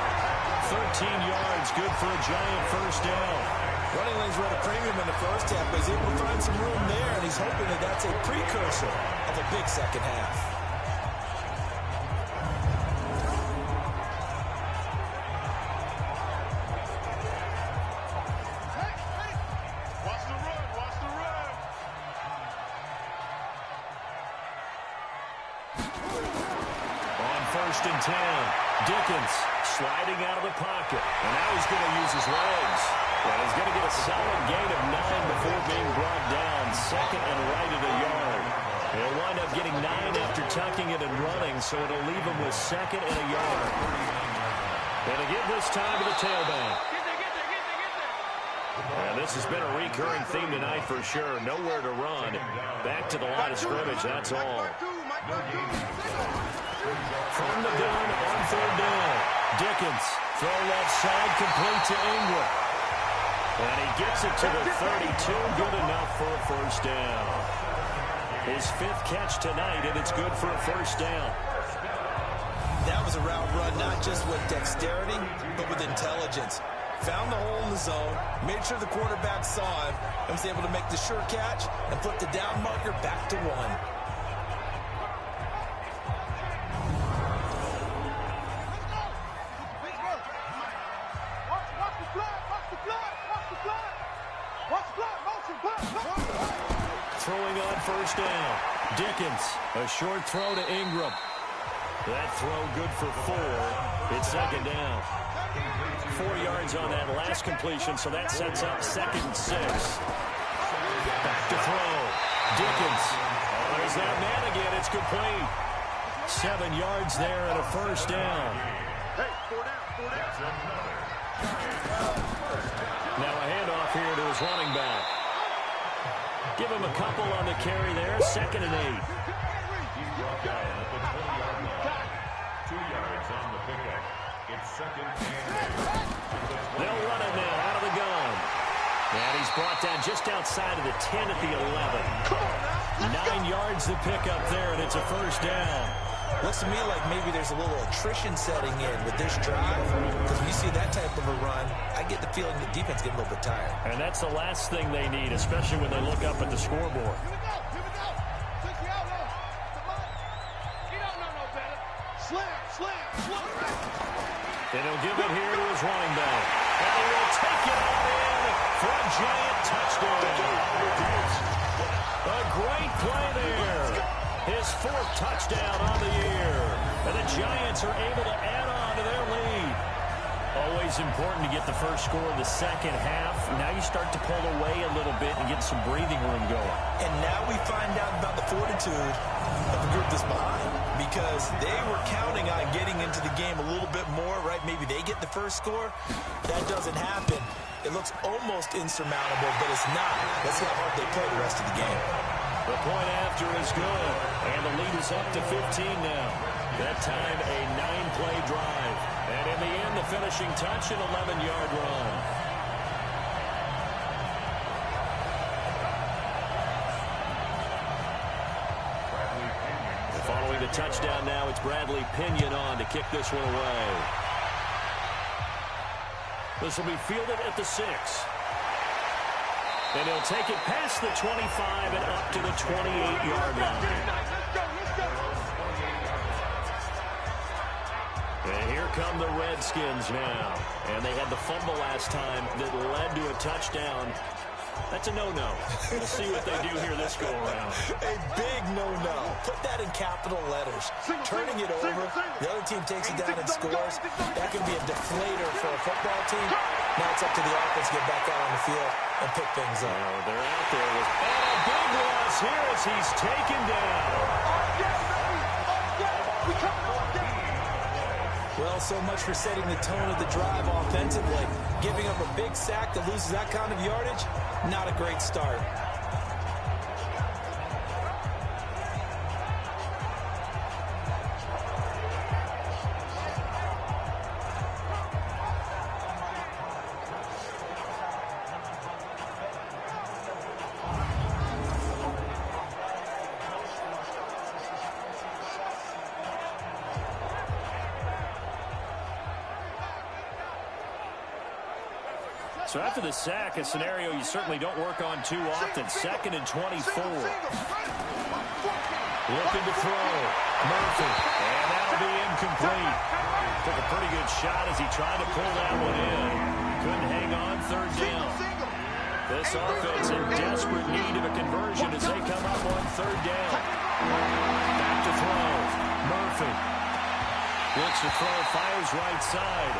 [SPEAKER 2] 13 yards, good for a Giant first down.
[SPEAKER 3] Running lanes were at a premium in the first half, but he's able to find some room there, and he's hoping that that's a precursor of a big second half.
[SPEAKER 4] Watch the run. Watch the run.
[SPEAKER 2] On 1st and 10, Dickens sliding out of the pocket, and now he's going to use his legs. And he's going to get a solid gain of 9 before being brought down. 2nd and right at a yard. He'll wind up getting 9 after tucking it and running, so it'll leave him with 2nd and a yard. And to give this time to the tailback. And this has been a recurring theme tonight for sure. Nowhere to run. Back to the line of scrimmage, that's all. From the gun on 3rd down. Dickens, throw left side, complete to Ingram. And he gets it to the 32, good enough for a first down. His 5th catch tonight, and it's good for a first down.
[SPEAKER 3] That was a route run, not just with dexterity, but with intelligence. Found the hole in the zone, made sure the quarterback saw him, and was able to make the sure catch and flip the down marker back to 1.
[SPEAKER 2] Throwing on first down. Dickens, a short throw to Ingram. That throw good for 4. It's 2nd down. 4 yards on that last completion, so that sets up 2nd and 6. Back to throw. Dickens. There's that man again. It's complete. 7 yards there and a first down.
[SPEAKER 4] Hey, 4 down.
[SPEAKER 2] Now a handoff here to his running back. Give him a couple on the carry there. 2nd and 8.
[SPEAKER 6] He's brought down at the 20-yard line. 2 yards on the pickup. It's 2nd and 8.
[SPEAKER 2] They'll run it now out of the gun. And he's brought down just outside of the 10 at the 11. 9 yards the pickup there, and it's a first down.
[SPEAKER 3] Looks to me like maybe there's a little attrition setting in with this drive, because when you see that type of a run, I get the feeling the defense getting a little bit tired.
[SPEAKER 2] And that's the last thing they need, especially when they look up at the scoreboard. And he'll give it here to his running back. And he will take it all in for a Giant touchdown. A great play there. His 4th touchdown on the year. And the Giants are able to add on to their lead. Always important to get the first score of the second half. Now you start to pull away a little bit and get some breathing room going.
[SPEAKER 3] And now we find out about the fortitude of the group that's behind.
[SPEAKER 7] because they were counting on getting into the game a little bit more, right? Maybe they get the first score. That doesn't happen. It looks almost insurmountable, but it's not. Let's see how hard they play the rest of the game.
[SPEAKER 2] The point after is good, and the lead is up to 15 now. That time, a 9-play drive. And in the end, the finishing touch, an 11-yard run. Following the touchdown now, it's Bradley Pinion on to kick this one away. This will be fielded at the 6. And he'll take it past the 25 and up to the 28-yard line. And here come the Redskins now. And they had the fumble last time that led to a touchdown. That's a no-no. We'll see what they do here this go-around.
[SPEAKER 7] A big no-no. Put that in capital letters. Turning it over, the other team takes it down and scores. That can be a deflator for a football team. Now it's up to the offense to get back out on the field and pick things up.
[SPEAKER 2] Oh, they're out there with a big loss here as he's taken down.
[SPEAKER 7] Well, so much for setting the tone of the drive offensively. Giving up a big sack that loses that kind of yardage, not a great start.
[SPEAKER 2] So after the sack, a scenario you certainly don't work on too often. 2nd and 24. Looking to throw. Murphy. And that'll be incomplete. Took a pretty good shot as he tried to pull that one in. Couldn't hang on 3rd down. This offense in desperate need of a conversion as they come up on 3rd down. Back to throw. Murphy. Looks to throw, fires right side.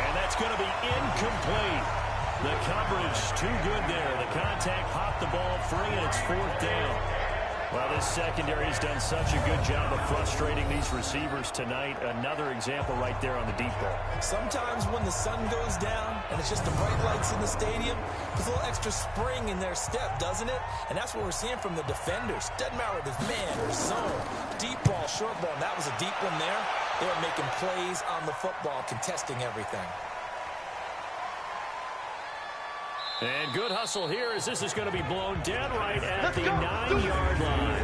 [SPEAKER 2] And that's going to be incomplete. The coverage too good there. The contact popped the ball free, and it's 4th down. Well, this secondary has done such a good job of frustrating these receivers tonight. Another example right there on the deep ball.
[SPEAKER 7] Sometimes when the sun goes down and it's just the bright lights in the stadium, there's a little extra spring in their step, doesn't it? And that's what we're seeing from the defenders. Doesn't matter if it's man or zone. Deep ball, short ball, and that was a deep one there. They were making plays on the football, contesting everything.
[SPEAKER 2] And good hustle here as this is going to be blown dead right at the 9-yard line.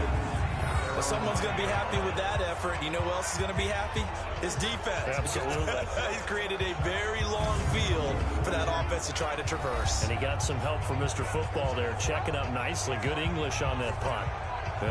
[SPEAKER 7] Well, someone's going to be happy with that effort. You know who else is going to be happy? His defense.
[SPEAKER 2] Absolutely.
[SPEAKER 7] He's created a very long field for that offense to try to traverse.
[SPEAKER 2] And he got some help from Mr. Football there, checking up nicely. Good English on that punt.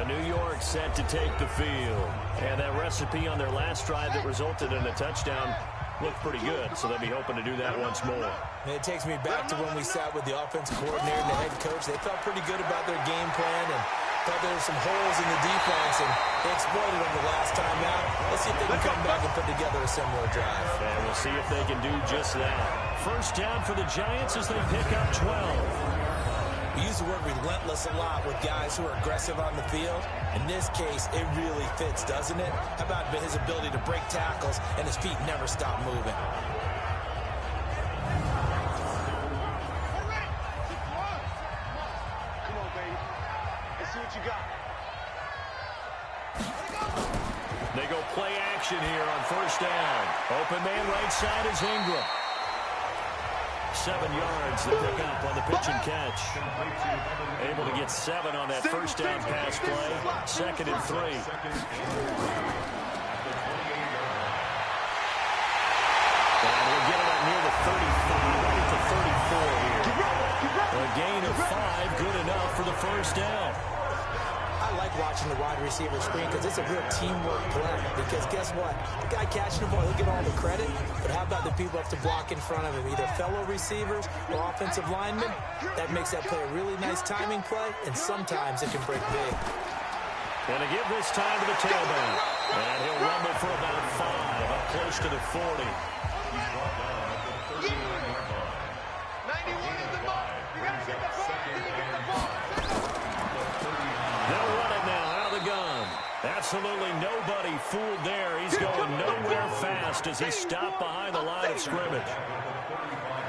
[SPEAKER 2] New York set to take the field. And that recipe on their last drive that resulted in a touchdown looked pretty good, so they'll be hoping to do that once more.
[SPEAKER 7] And it takes me back to when we sat with the offensive coordinator and the head coach. They felt pretty good about their game plan and thought there were some holes in the defense, and they exploited them the last time out. Let's see if they can come back and put together a similar drive.
[SPEAKER 2] And we'll see if they can do just that. 1st down for the Giants as they pick up 12.
[SPEAKER 7] We use the word relentless a lot with guys who are aggressive on the field. In this case, it really fits, doesn't it? How about his ability to break tackles and his feet never stop moving?
[SPEAKER 4] Come on, baby. Let's see what you got.
[SPEAKER 2] They go play action here on 1st down. Open man right side is Ingram. 7 yards to pick up on the pitch and catch. Able to get 7 on that 1st down pass play. 2nd and 3. And we'll get it up near the 35, right at the 34 here. A gain of 5, good enough for the 1st down.
[SPEAKER 7] I like watching the wide receiver screen because it's a real teamwork play. Because guess what? The guy catching the ball, he'll get all the credit. But how about the people up to block in front of him, either fellow receivers or offensive linemen? That makes that play a really nice timing play, and sometimes it can break big.
[SPEAKER 2] Gonna give this time to the tailback. And he'll rumble for about 5, up close to the 40.
[SPEAKER 4] 91 is the ball. You got to get the ball.
[SPEAKER 2] They'll run it now out of the gun.
[SPEAKER 8] Absolutely nobody fooled there. He's going nowhere fast as he stopped behind the line of scrimmage.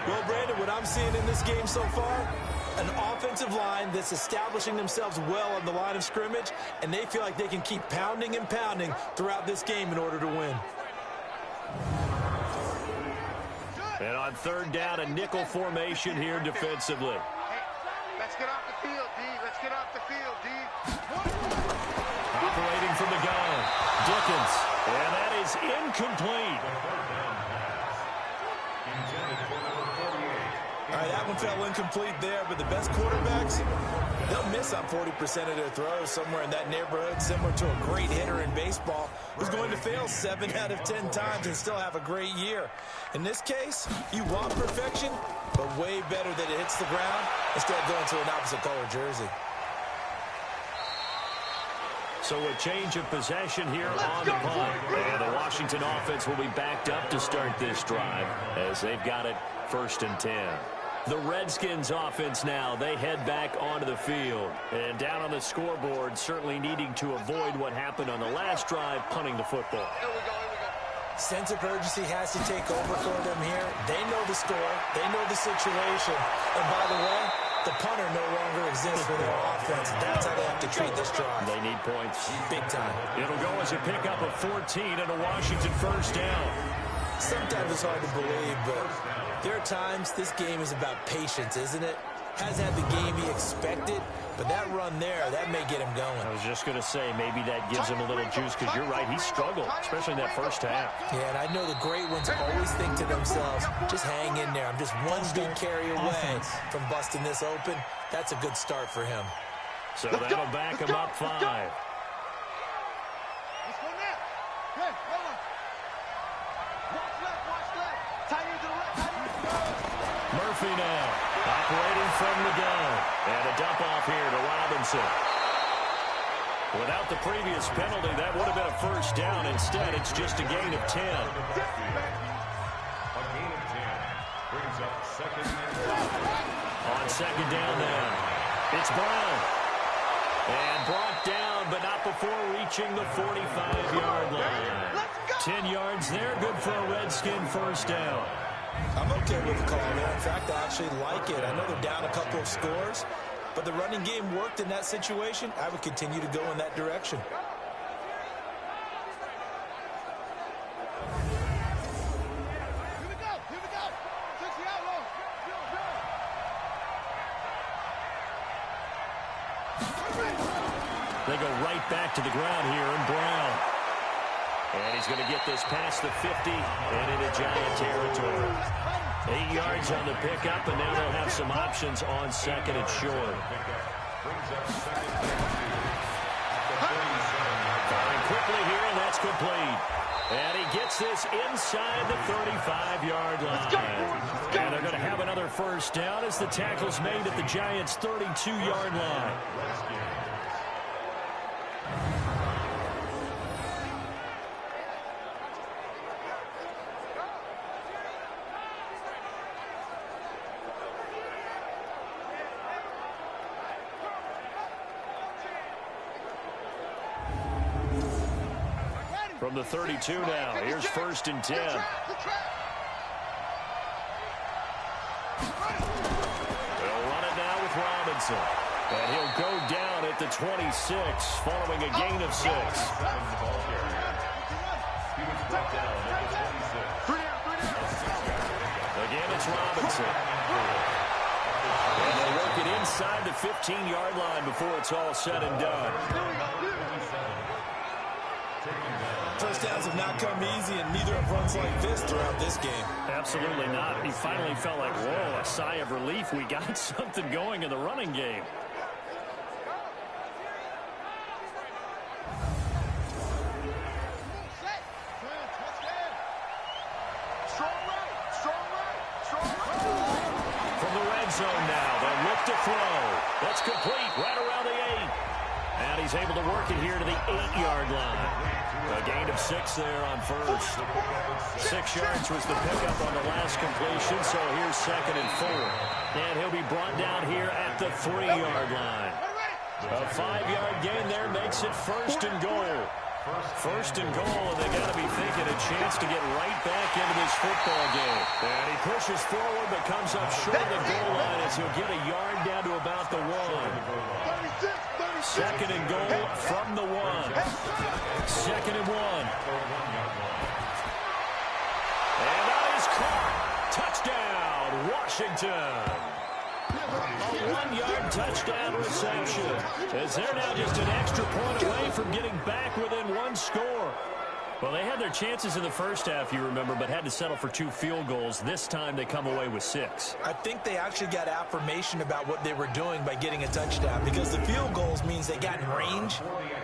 [SPEAKER 7] Well, Brandon, what I'm seeing in this game so far, an offensive line that's establishing themselves well on the line of scrimmage, and they feel like they can keep pounding and pounding throughout this game in order to win.
[SPEAKER 8] And on third down, a nickel formation here defensively.
[SPEAKER 4] Hey, let's get off the field, D. Let's get off the field, D.
[SPEAKER 8] Operating from the gun, Dickens, and that is incomplete.
[SPEAKER 7] All right, that one fell incomplete there, but the best quarterbacks, they'll miss on 40% of their throws, somewhere in that neighborhood, similar to a great hitter in baseball who's going to fail 7 out of 10 times and still have a great year. In this case, you want perfection, but way better that it hits the ground instead of going to an opposite color jersey.
[SPEAKER 8] So a change of possession here on the punt. And the Washington offense will be backed up to start this drive as they've got it 1st and 10. The Redskins offense now, they head back onto the field. And down on the scoreboard, certainly needing to avoid what happened on the last drive, punting the football.
[SPEAKER 4] Here we go.
[SPEAKER 7] Sense of urgency has to take over for them here. They know the score. They know the situation. And by the way, the punter no longer exists for their offense. That's how they have to treat this drive.
[SPEAKER 8] They need points.
[SPEAKER 7] Big time.
[SPEAKER 8] It'll go as a pickup of 14 and a Washington 1st down.
[SPEAKER 7] Sometimes it's hard to believe, but there are times this game is about patience, isn't it? Hasn't had the game he expected, but that run there, that may get him going.
[SPEAKER 8] I was just going to say, maybe that gives him a little juice, because you're right, he struggled, especially in that first half.
[SPEAKER 7] Yeah, and I know the great ones always think to themselves, just hang in there. I'm just one big carry away from busting this open. That's a good start for him.
[SPEAKER 8] So that'll back him up 5.
[SPEAKER 4] Let's go now. Hey, hold on. Watch left. Tight end to the left.
[SPEAKER 8] Murphy now, operating from the gun. And a dump off here to Robinson. Without the previous penalty, that would have been a 1st down. Instead, it's just a gain of 10.
[SPEAKER 6] A gain of 10 brings up 2nd and 5.
[SPEAKER 8] On 2nd down then, it's Brown. And brought down, but not before reaching the 45-yard line. 10 yards there, good for a Redskin 1st down.
[SPEAKER 7] I'm okay with the call there. In fact, I actually like it. I know they're down a couple of scores, but the running game worked in that situation. I would continue to go in that direction.
[SPEAKER 4] Here we go. 60 out low.
[SPEAKER 8] They go right back to the ground here in Brown. And he's going to get this past the 50 and into Giant territory. 8 yards on the pickup, and now they'll have some options on 2nd and short. Firing quickly here, and that's complete. And he gets this inside the 35-yard line. And they're going to have another 1st down as the tackle's made at the Giants' 32-yard line. From the 32 now, here's 1st and 10. They'll run it now with Robinson. And he'll go down at the 26, following a gain of 6. Again, it's Robinson. And they'll work it inside the 15-yard line before it's all said and done.
[SPEAKER 7] First downs have not come easy, and neither have runs like this throughout this game.
[SPEAKER 8] Absolutely not. He finally felt like, whoa, a sigh of relief. We got something going in the running game. From the red zone now, they'll look to throw. That's complete right around the 8. And he's able to work it here to the 8-yard line. A gain of 6 there on 1st. 6 yards was the pickup on the last completion, so here's 2nd and 4. And he'll be brought down here at the 3-yard line.
[SPEAKER 2] A 5-yard gain there makes it first and goal. First and goal, and they got to be thinking a chance to get right back into this football game. And he pushes forward but comes up short of the goal line as he'll get a yard down to about the 1. Second and goal from the 1. Second and 1. And that is caught. Touchdown, Washington. A 1-yard touchdown reception, as they're now just an extra point away from getting back within 1 score. Well, they had their chances in the first half, you remember, but had to settle for 2 field goals. This time they come away with 6.
[SPEAKER 7] I think they actually got affirmation about what they were doing by getting a touchdown, because the field goals means they got in range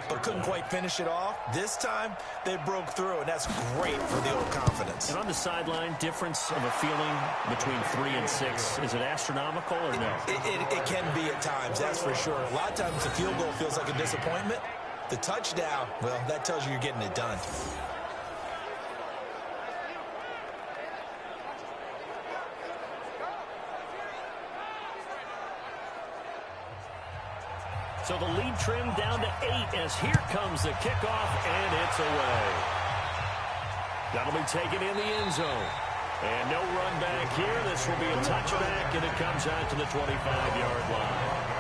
[SPEAKER 7] but couldn't quite finish it off. This time they broke through, and that's great for the old confidence.
[SPEAKER 2] And on the sideline, difference of a feeling between 3 and 6, is it astronomical or no?
[SPEAKER 7] It can be at times, that's for sure. A lot of times the field goal feels like a disappointment. The touchdown, well, that tells you you're getting it done.
[SPEAKER 2] So the lead trimmed down to 8 as here comes the kickoff, and it's away. That'll be taken in the end zone. And no run back here. This will be a touchback, and it comes out to the 25-yard line.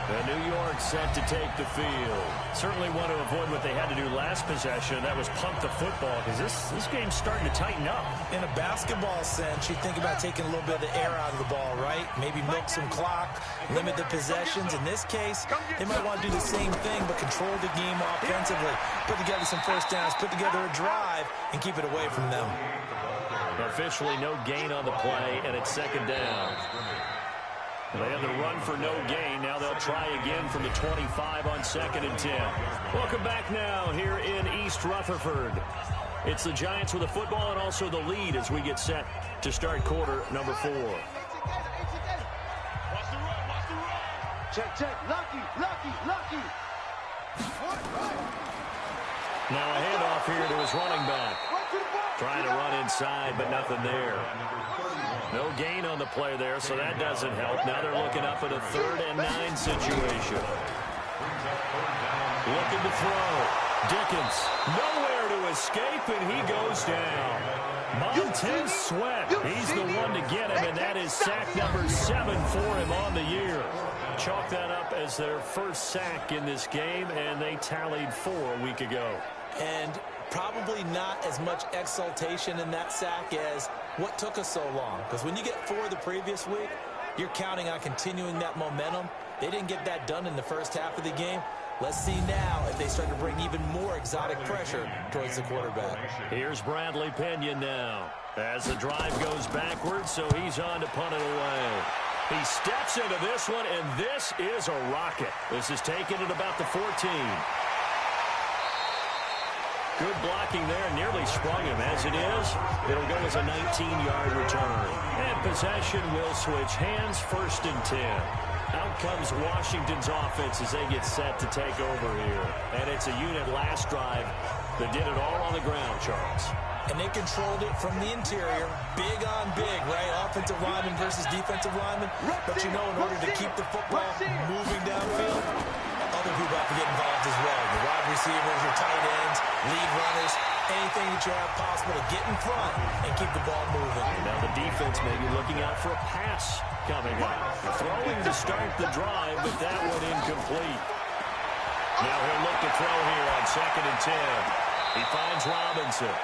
[SPEAKER 2] And New York set to take the field. Certainly want to avoid what they had to do last possession. That was pump the football, because this game's starting to tighten up.
[SPEAKER 7] In a basketball sense, you think about taking a little bit of the air out of the ball, right? Maybe milk some clock, limit the possessions. In this case, they might want to do the same thing, but control the game offensively. Put together some first downs, put together a drive, and keep it away from them.
[SPEAKER 2] Officially no gain on the play, and it's second down. They had the run for no gain. Now they'll try again from the 25 on 2nd and 10. Welcome back now here in East Rutherford. It's the Giants with the football and also the lead as we get set to start quarter number 4.
[SPEAKER 5] Check. Lucky.
[SPEAKER 2] Now a handoff here to his running back. Trying to run inside, but nothing there. No gain on the play there, so that doesn't help. Now they're looking up at a 3rd and 9 situation. Looking to throw. Dickens, nowhere to escape, and he goes down. Montez Sweat, he's the one to get him, and that is sack number 7 for him on the year. Chalk that up as their first sack in this game, and they tallied 4 a week ago.
[SPEAKER 7] And probably not as much exultation in that sack as what took us so long. Because when you get 4 the previous week, you're counting on continuing that momentum. They didn't get that done in the first half of the game. Let's see now if they start to bring even more exotic pressure towards the quarterback.
[SPEAKER 2] Here's Bradley Pinion now as the drive goes backwards, so he's on to punt it away. He steps into this one, and this is a rocket. This is taken at about the 14. Good blocking there, nearly sprung him. As it is, it'll go as a 19-yard return. And possession will switch hands, 1st and 10. Out comes Washington's offense as they get set to take over here. And it's a unit last drive that did it all on the ground, Charles.
[SPEAKER 7] And they controlled it from the interior. Big on big, right? Offensive lineman versus defensive lineman. But you know, in order to keep the football moving downfield, other people have to get involved as well. The wide receivers, your tight ends, lead runners, anything that you have possible to get in front and keep the ball moving.
[SPEAKER 2] And now the defense may be looking out for a pass coming up. Throwing to start the drive, but that one incomplete. Now he'll look to throw here on 2nd and 10. He finds Robinson.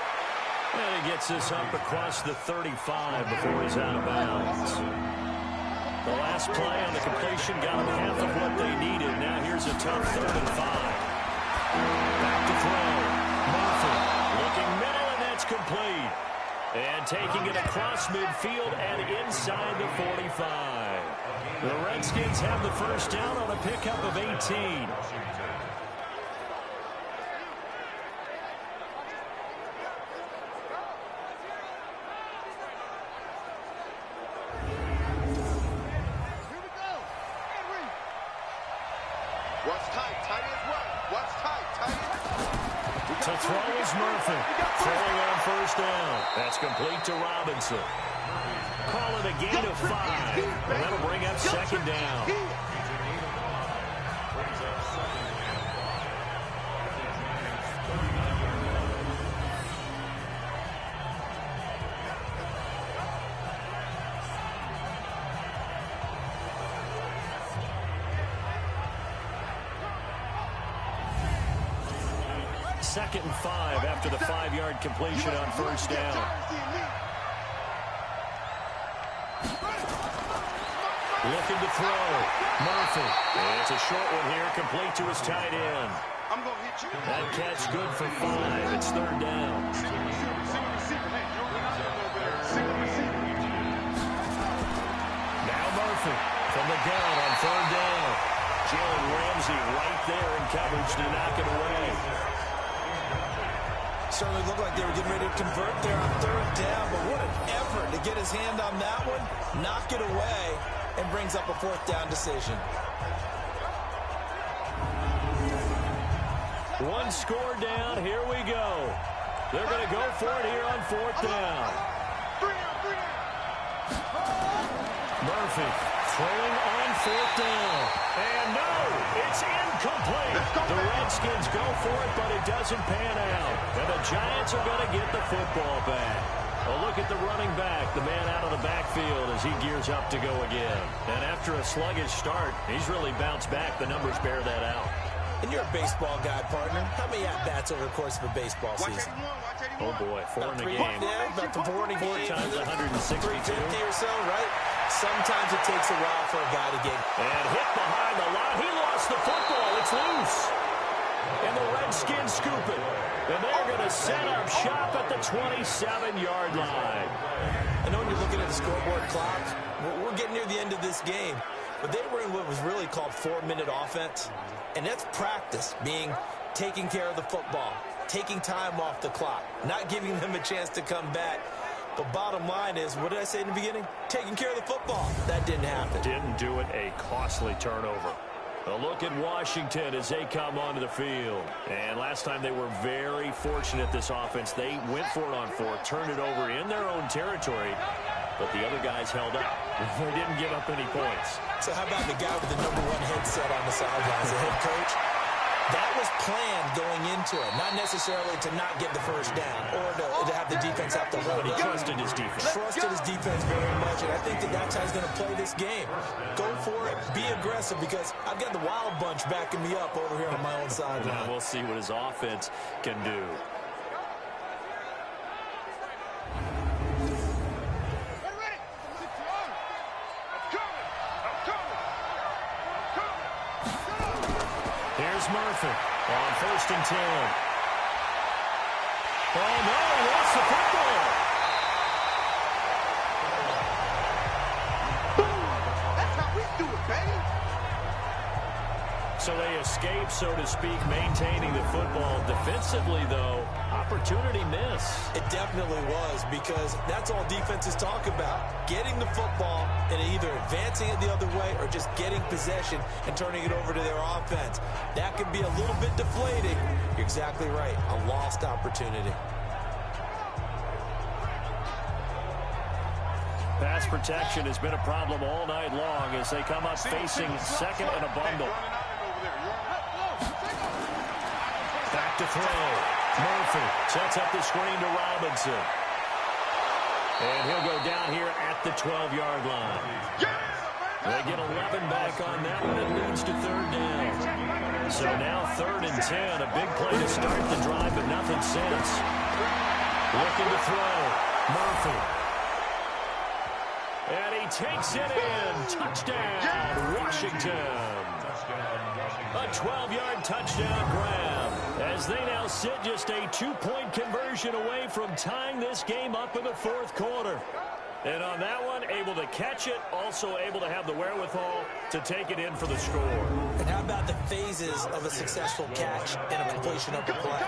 [SPEAKER 2] And he gets this up across the 35 before he's out of bounds. The last play on the completion got them half of what they needed. Now here's a tough 3rd and 5. Back to throw. Murphy looking middle, and that's complete. And taking it across midfield and inside the 45. The Redskins have the first down on a pickup of 18. To throw is Murphy. Throwing on 1st down. That's complete to Robinson. Call it a gain of 5. And that'll bring up 2nd down. Second and 5 after the 5-yard completion on first down. Looking to throw. Murphy. It's a short one here, complete to his tight end. That catch good for 5. It's third down. Now Murphy from the gun on third down. Jalen Ramsey right there in coverage to knock it away.
[SPEAKER 3] Certainly looked like they were getting ready to convert there on third down, but what an effort to get his hand on that one, knock it away, and brings up a fourth down decision.
[SPEAKER 2] One score down, here we go. They're going to go for it here on fourth down. Murphy throwing on fourth down. And no, it's incomplete. The Redskins go for it, but it doesn't pan out. And the Giants are going to get the football back. A look at the running back, the man out of the backfield as he gears up to go again. And after a sluggish start, he's really bounced back. The numbers bear that out.
[SPEAKER 3] And you're a baseball guy, partner. How many at-bats over the course of a baseball season?
[SPEAKER 2] Oh, boy, 4 in a game.
[SPEAKER 3] Yeah, about 4 in a game.
[SPEAKER 2] 4 times 162.
[SPEAKER 3] 350 or so, right? Sometimes it takes a while for a guy to get.
[SPEAKER 2] And hit behind the line. He lost the football. It's loose. And the Redskins scoop it. And they're going to set up shop at the 27-yard line.
[SPEAKER 3] I know when you're looking at the scoreboard clock, we're getting near the end of this game. But they were in what was really called 4-minute offense. And that's practice, being taking care of the football, taking time off the clock, not giving them a chance to come back. But bottom line is, what did I say in the beginning? Taking care of the football. That didn't happen.
[SPEAKER 2] Didn't do it. A costly turnover. A look at Washington as they come onto the field. And last time they were very fortunate, this offense. They went for it on fourth, turned it over in their own territory. But the other guys held up. They didn't give up any points.
[SPEAKER 3] So how about the guy with the #1 headset on the sidelines, the head coach? That was planned going into it, not necessarily to not get the first down or to have the defense have to hold
[SPEAKER 2] He
[SPEAKER 3] up.
[SPEAKER 2] trusted his defense.
[SPEAKER 3] Trusted his defense very much, and I think that's how he's going to play this game. Go for it, be aggressive, because I've got the wild bunch backing me up over here on my own sideline.
[SPEAKER 2] Now we'll see what his offense can do. Here's Murphy on 1st and 10. Oh, no, he lost the football.
[SPEAKER 4] That's how we do it, baby.
[SPEAKER 2] So they escape, so to speak, maintaining the football. Defensively, though, opportunity miss.
[SPEAKER 3] It definitely was, because that's all defenses talk about. Getting the football and either advancing it the other way or just getting possession and turning it over to their offense. That can be a little bit deflating. You're exactly right. A lost opportunity.
[SPEAKER 2] Pass protection has been a problem all night long as they come up facing second and a bundle. Back to throw. Murphy sets up the screen to Robinson. And he'll go down here at the 12-yard line. They get 11 back on that one. It leads to third down. So now 3rd and 10. A big play to start the drive, but nothing since. Looking to throw. Murphy. And he takes it in. Touchdown, Washington. A 12-yard touchdown grab as they now sit just a 2-point conversion away from tying this game up in the 4th quarter. And on that one, able to catch it, also able to have the wherewithal to take it in for the score.
[SPEAKER 3] And how about the phases of a successful catch and a completion of the play?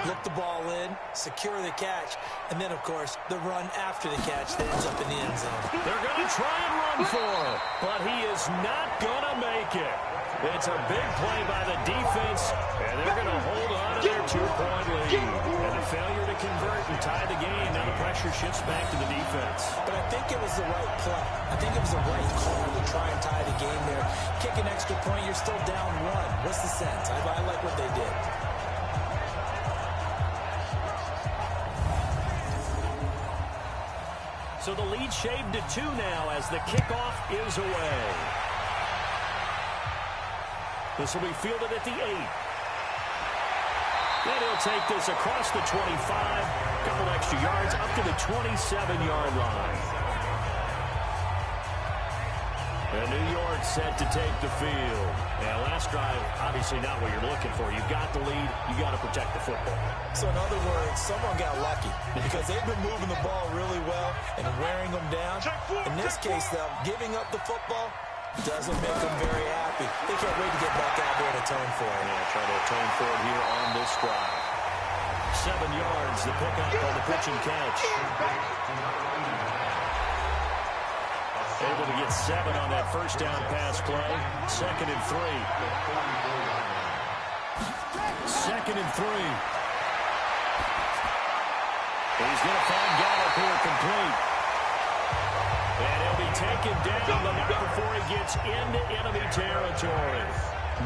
[SPEAKER 3] Look the ball in, secure the catch, and then, of course, the run after the catch that ends up in the end zone.
[SPEAKER 2] They're going to try and run for it, but he is not going to make it. It's a big play by the defense, and they're going to hold on to their 2-point lead. And a failure to convert and tie the game. Now the pressure shifts back to the defense.
[SPEAKER 3] But I think it was was the right play. I think it was the right call to try and tie the game there. Kick an extra point, you're still down 1. What's the sense? I like what they did.
[SPEAKER 2] So the lead shaved to 2 now as the kickoff is away. This will be fielded at the 8. And he'll take this across the 25, a couple extra yards up to the 27-yard line. And New York set to take the field. And last drive, obviously not what you're looking for. You've got the lead. You've got to protect the football.
[SPEAKER 3] So in other words, someone got lucky because they've been moving the ball really well and wearing them down. In this case, though, giving up the football doesn't make them very happy. They can't wait to get back out there and atone for it.
[SPEAKER 2] Yeah, try to atone for it here on this drive. 7 yards, the pickup on the pitch and catch. Able to get 7 on that first down pass play. 2nd and 3. 2nd and 3. He's going to find Gallup here complete. And he'll be taken down, but not before he gets into enemy territory.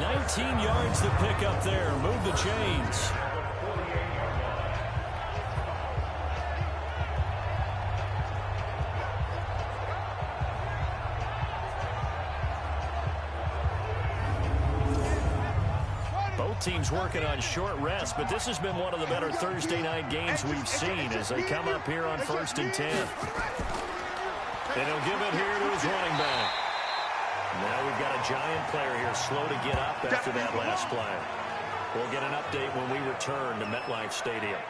[SPEAKER 2] 19 yards to pick up there. Move the chains. Teams working on short rest, but this has been one of the better Thursday night games we've seen as they come up here on 1st and 10. And he'll give it here to his running back. Now we've got a giant player here slow to get up after that last play. We'll get an update when we return to MetLife Stadium.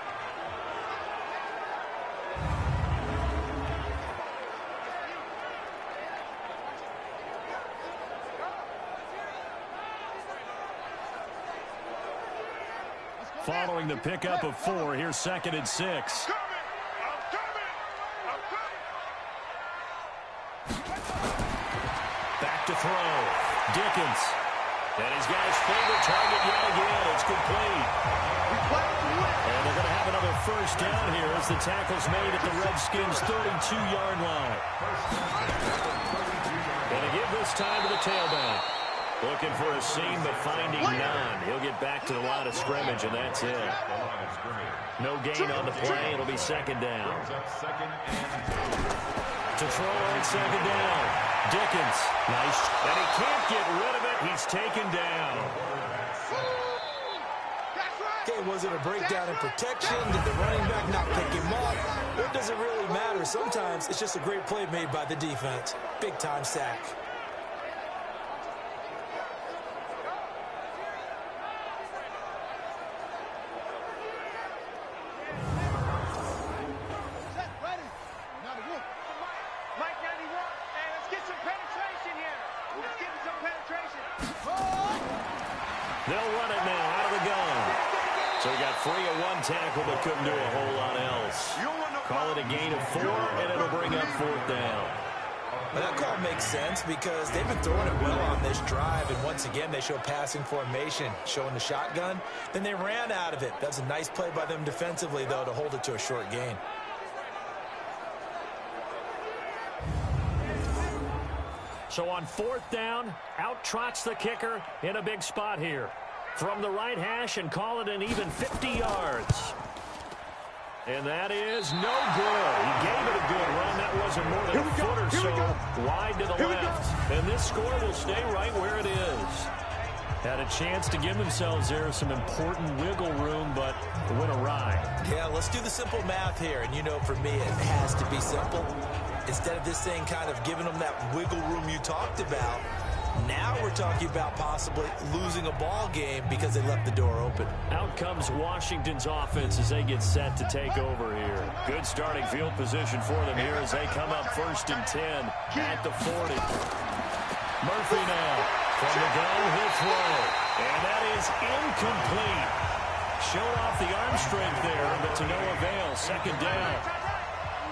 [SPEAKER 2] Following the pickup of 4, here's 2nd and 6. Back to throw. Dickens. And he's got his favorite target yet again. It's complete. And they're going to have another first down here as the tackle's made at the Redskins' 32-yard line. Going to give this time to the tailback. Looking for a seam, but finding none. He'll get back to the line of scrimmage, and that's it. No gain on the play. It'll be 2nd down. To throw on 2nd down. Dickens. Nice. And he can't get rid of it. He's taken down.
[SPEAKER 3] Okay, was it a breakdown in protection? Did the running back not pick him up? What does it really matter? Sometimes it's just a great play made by the defense. Big-time sack.
[SPEAKER 2] They'll run it now out of the gun. So he got free of 1 tackle but couldn't do a whole lot else. Call it a gain of 4, and it'll bring up 4th down.
[SPEAKER 3] Well, that call makes sense because they've been throwing it well on this drive, and once again they show passing formation, showing the shotgun. Then they ran out of it. That's a nice play by them defensively, though, to hold it to a short gain.
[SPEAKER 2] So on 4th down, out trots the kicker in a big spot here. From the right hash and call it an even 50 yards. And that is no good. He gave it a good run. That wasn't more than a foot or so wide to the left. And this score will stay right where it is. Had a chance to give themselves there some important wiggle room, but it went awry.
[SPEAKER 3] Yeah, let's do the simple math here. And you know, for me, it has to be simple. Instead of this thing kind of giving them that wiggle room you talked about, now we're talking about possibly losing a ball game because they left the door open.
[SPEAKER 2] Out comes Washington's offense as they get set to take over here. Good starting field position for them here as they come up 1st and 10 at the 40. Murphy now from the gun, he'll throw. And that is incomplete. Showed off the arm strength there, but to no avail. 2nd down.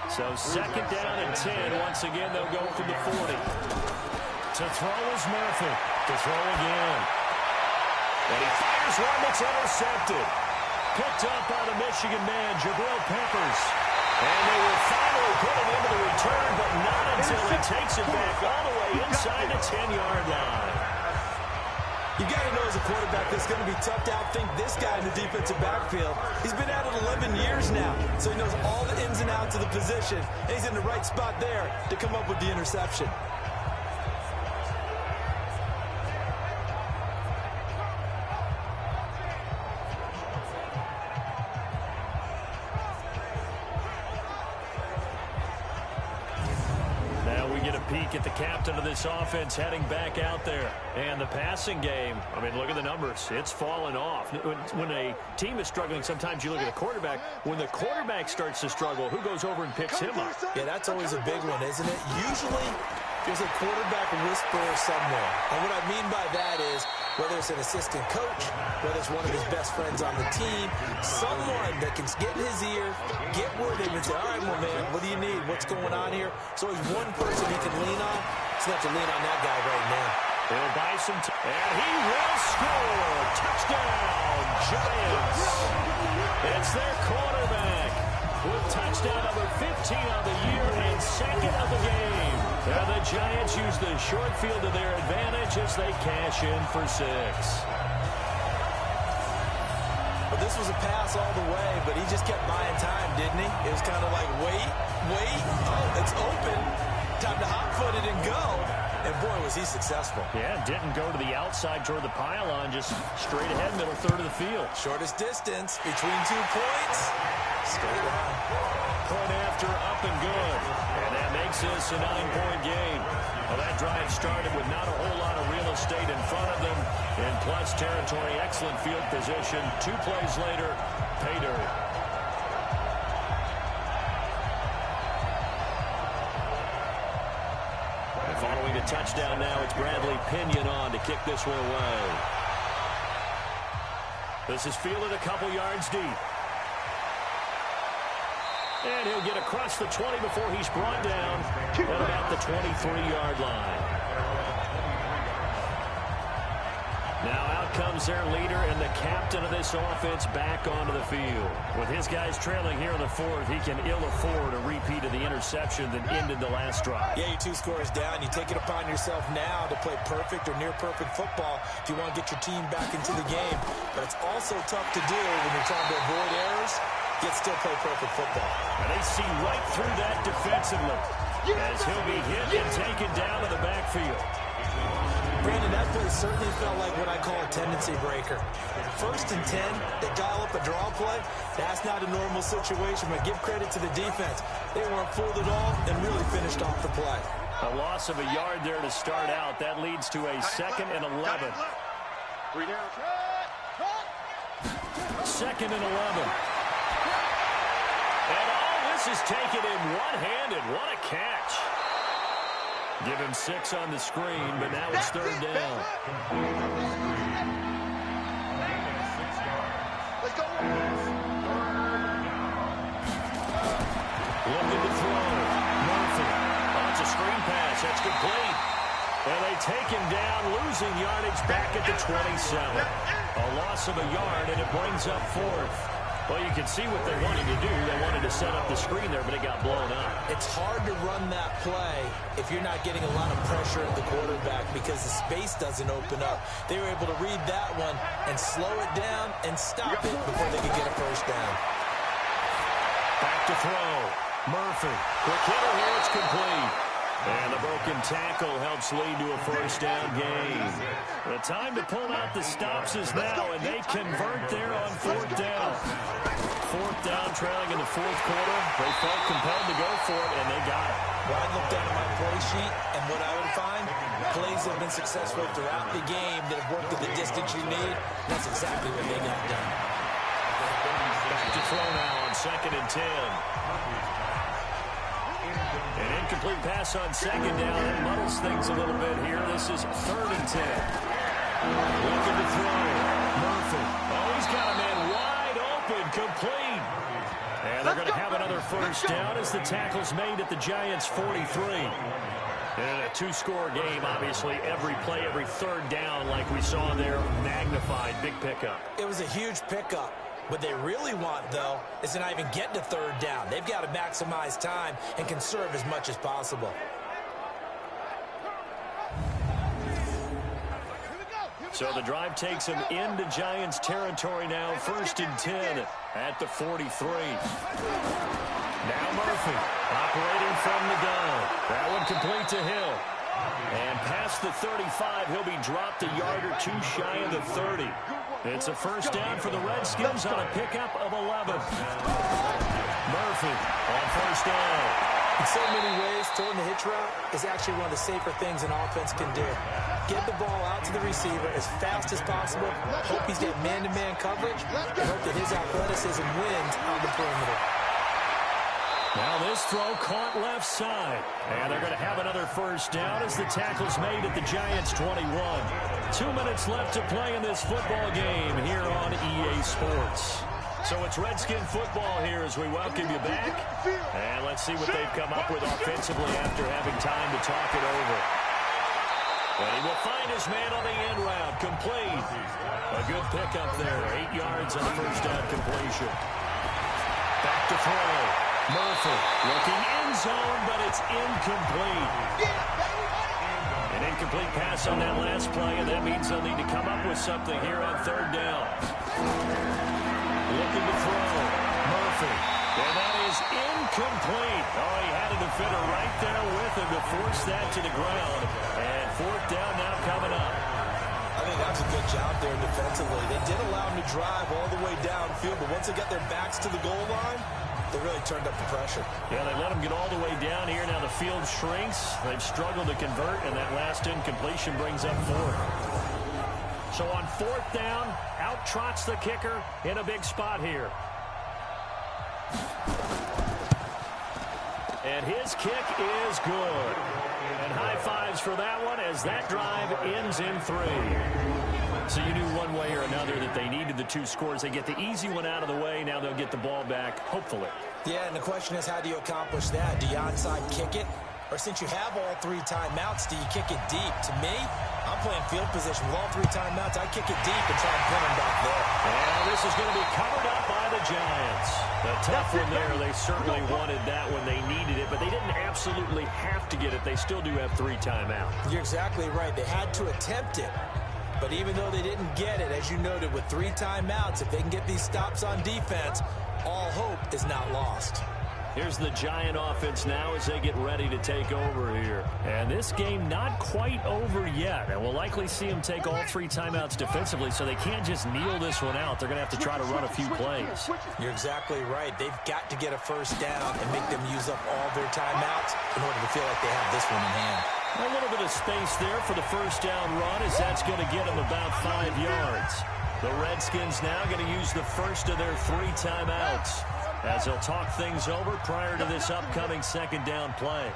[SPEAKER 2] So 2nd down and 10. Once again, they'll go from the 40. To throw is Murphy. To throw again. And he fires one that's intercepted. Picked up by the Michigan man, Jabril Peppers. And they will finally put it into the return, but not takes it back all the way inside the 10-yard line.
[SPEAKER 7] You got to know as a quarterback it's going to be tough to outthink this guy in the defensive backfield. He's been at it 11 years now, so he knows all the ins and outs of the position, and he's in the right spot there to come up with the interception.
[SPEAKER 2] Peek at the captain of this offense heading back out there. And the passing game, I mean, look at the numbers. It's fallen off. When a team is struggling, sometimes you look at the quarterback. When the quarterback starts to struggle, who goes over and picks him up?
[SPEAKER 7] Yeah, that's always a big one, isn't it? Usually, there's a quarterback whisperer somewhere. And what I mean by that is, whether it's an assistant coach, whether it's one of his best friends on the team, someone that can get in his ear, get with him and say, all right, well, man, what do you need? What's going on here? So he's one person he can lean on. He's going to have to lean on that guy right now.
[SPEAKER 2] He'll buy some time. And he will score. Touchdown, Giants. It's their quarterback with touchdown number 15 on the year and second of the game. And the Giants use the short field to their advantage as they cash in for 6.
[SPEAKER 7] Well, this was a pass all the way, but he just kept buying time, didn't he? It was kind of like, wait. Oh, it's open. Time to hot-foot it and go. And, boy, was he successful.
[SPEAKER 2] Yeah, didn't go to the outside toward the pylon, just straight ahead, middle third of the field.
[SPEAKER 7] Shortest distance between 2 points. Straight line.
[SPEAKER 2] Point after, up and good. And that makes this a 9-point game. Well, that drive started with not a whole lot of real estate in front of them. In plus territory, excellent field position. 2 plays later, pay dirt. And following a touchdown now, it's Bradley Pinion on to kick this one away. This is fielded a couple yards deep. And he'll get across the 20 before he's brought down at about the 23-yard line. Now out comes their leader and the captain of this offense back onto the field. With his guys trailing here in the 4th, he can ill afford a repeat of the interception that ended the last drive.
[SPEAKER 7] Yeah, you're 2 scores down. You take it upon yourself now to play perfect or near-perfect football if you want to get your team back into the game. But it's also tough to do when you're trying to avoid errors, yet still play perfect football.
[SPEAKER 2] And they see right through that defensively as he'll be hit and taken down to the backfield.
[SPEAKER 7] Brandon, that play certainly felt like what I call a tendency breaker. 1st and 10, they dial up a draw play. That's not a normal situation, but give credit to the defense. They weren't fooled at all and really finished off the play.
[SPEAKER 2] A loss of a yard there to start out. That leads to a 2nd and 11.
[SPEAKER 4] 3 down.
[SPEAKER 2] 2nd and 11. And all this is taken in one-handed. What a catch. Give him 6 on the screen, but now it's 3rd down.
[SPEAKER 4] Let's go.
[SPEAKER 2] Looking to throw. Murphy. Oh, it's a screen pass. That's complete. And they take him down, losing yardage back at the 27. A loss of a yard, and it brings up 4th. Well, you can see what they wanted to do. They wanted to set up the screen there, but it got blown up.
[SPEAKER 7] It's hard to run that play if you're not getting a lot of pressure at the quarterback because the space doesn't open up. They were able to read that one and slow it down and stop it before they could get a 1st down.
[SPEAKER 2] Back to throw. Murphy. Quick hitter here. It's complete. And the broken tackle helps lead to a 1st down gain. The time to pull out the stops is now, and they convert there on 4th down. 4th down, trailing in the 4th quarter. They felt compelled to go for it, and they got it.
[SPEAKER 7] Well, I looked down at my play sheet, and what I would find, plays have been successful throughout the game that have worked at the distance you need. That's exactly what they got done.
[SPEAKER 2] Back to throw now on 2nd and 10. An incomplete pass on 2nd down. It muddles things a little bit here. This is 3rd and 10. Looking to throw. Murphy. Oh, he's got a man wide open. Complete. And they're going to have another 1st down as the tackle's made at the Giants' 43. And a 2-score game, obviously. Every play, every 3rd down, like we saw there, magnified. Big pickup.
[SPEAKER 7] It was a huge pickup. What they really want, though, is to not even get to 3rd down. They've got to maximize time and conserve as much as possible.
[SPEAKER 2] So the drive takes him into Giants territory now, 1st and 10 at the 43. Now Murphy operating from the gun. That one complete to Hill. And past the 35, he'll be dropped a yard or two shy of the 30. It's a first down for the Redskins on a pickup of 11. Murphy on first down.
[SPEAKER 3] In so many ways, throwing the hitch route is actually one of the safer things an offense can do. Get the ball out to the receiver as fast as possible, hope he's got man-to-man coverage, and hope that his athleticism wins on the perimeter.
[SPEAKER 2] Now this throw caught left side. And they're going to have another first down as the tackle's made at the Giants' 21. 2 minutes left to play in this football game here on EA Sports. So it's Redskin football here as we welcome you back. And let's see what they've come up with offensively after having time to talk it over. But he will find his man on the end route. Complete. A good pickup there. 8 yards on the first down completion. Back to throw. Murphy looking end zone, but it's incomplete. An incomplete pass on that last play, and that means they'll need to come up with something here on 3rd down. Looking to throw. Murphy. And that is incomplete. Oh, he had a defender right there with him to force that to the ground. And 4th down now coming up.
[SPEAKER 3] I think that was a good job there defensively. They did allow him to drive all the way downfield, but once they got their backs to the goal line, they really turned up the pressure.
[SPEAKER 2] Yeah, they let him get all the way down here. Now the field shrinks. They've struggled to convert, and that last incompletion brings up 4th. So on 4th down, out trots the kicker in a big spot here. And his kick is good. And high fives for that one as that drive ends in 3. So you knew one way or another that they needed the 2 scores. They get the easy one out of the way. Now they'll get the ball back, hopefully.
[SPEAKER 3] Yeah, and the question is, how do you accomplish that? Do you onside kick it? Or since you have all 3 timeouts, do you kick it deep? To me, I'm playing field position with all 3 timeouts. I kick it deep and try and pin them back there.
[SPEAKER 2] And this is going to be covered up by the Giants. A tough one there. They certainly wanted that when they needed it, but they didn't absolutely have to get it. They still do have 3 timeouts.
[SPEAKER 3] You're exactly right. They had to attempt it. But even though they didn't get it, as you noted, with 3 timeouts, if they can get these stops on defense, all hope is not lost.
[SPEAKER 2] Here's the Giant offense now as they get ready to take over here. And this game not quite over yet. And we'll likely see them take all 3 timeouts defensively, so they can't just kneel this one out. They're going to have to try to run a few plays.
[SPEAKER 3] You're exactly right. They've got to get a first down and make them use up all their timeouts in order to feel like they have this one in hand.
[SPEAKER 2] A little bit of space there for the first down run as that's going to get them about 5 yards. The Redskins now going to use the first of their 3 timeouts as they'll talk things over prior to this upcoming 2nd down play.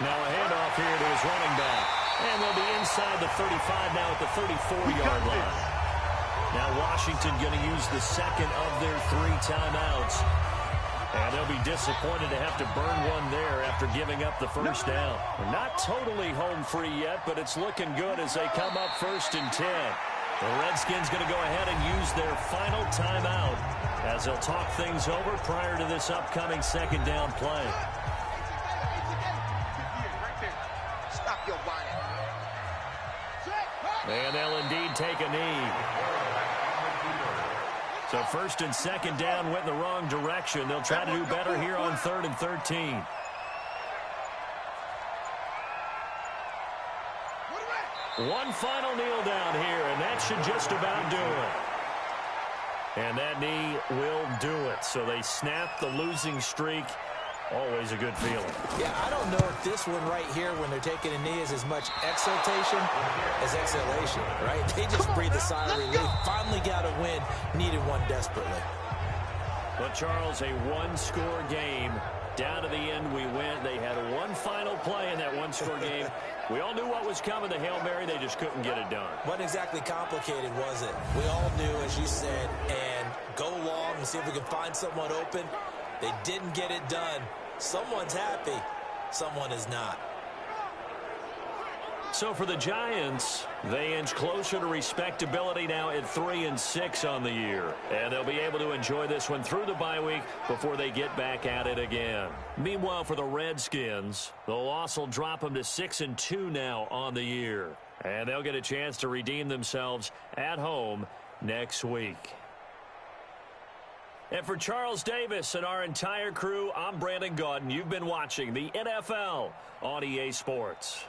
[SPEAKER 2] Now a handoff here to his running back. And they'll be inside the 35 now at the 34-yard line. Now Washington going to use the second of their 3 timeouts. And they'll be disappointed to have to burn one there after giving up the first down. They're not totally home free yet, but it's looking good as they come up 1st and 10. The Redskins going to go ahead and use their final timeout as they'll talk things over prior to this upcoming 2nd down play. And they'll indeed take a knee. So 1st and 2nd down went in the wrong direction. They'll try to do better here on 3rd and 13. One final kneel down here, and that should just about do it. And that knee will do it. So they snap the losing streak. Always a good feeling.
[SPEAKER 3] Yeah, I don't know if this one right here, when they're taking a knee, is as much exultation as exhalation, right? They just breathe a sigh of relief. Finally got a win. Needed one desperately.
[SPEAKER 2] But, Charles, a one-score game. Down to the end we went. They had one final play in that one-score game. We all knew what was coming, the Hail Mary. They just couldn't get it done.
[SPEAKER 3] Wasn't exactly complicated, was it? We all knew, as you said, and go long and see if we can find someone open. They didn't get it done. Someone's happy. Someone is not.
[SPEAKER 2] So for the Giants, they inch closer to respectability now at 3-6 on the year. And they'll be able to enjoy this one through the bye week before they get back at it again. Meanwhile, for the Redskins, the loss will drop them to 6-2 now on the year. And they'll get a chance to redeem themselves at home next week. And for Charles Davis and our entire crew, I'm Brandon Gaudin. You've been watching the NFL on EA Sports.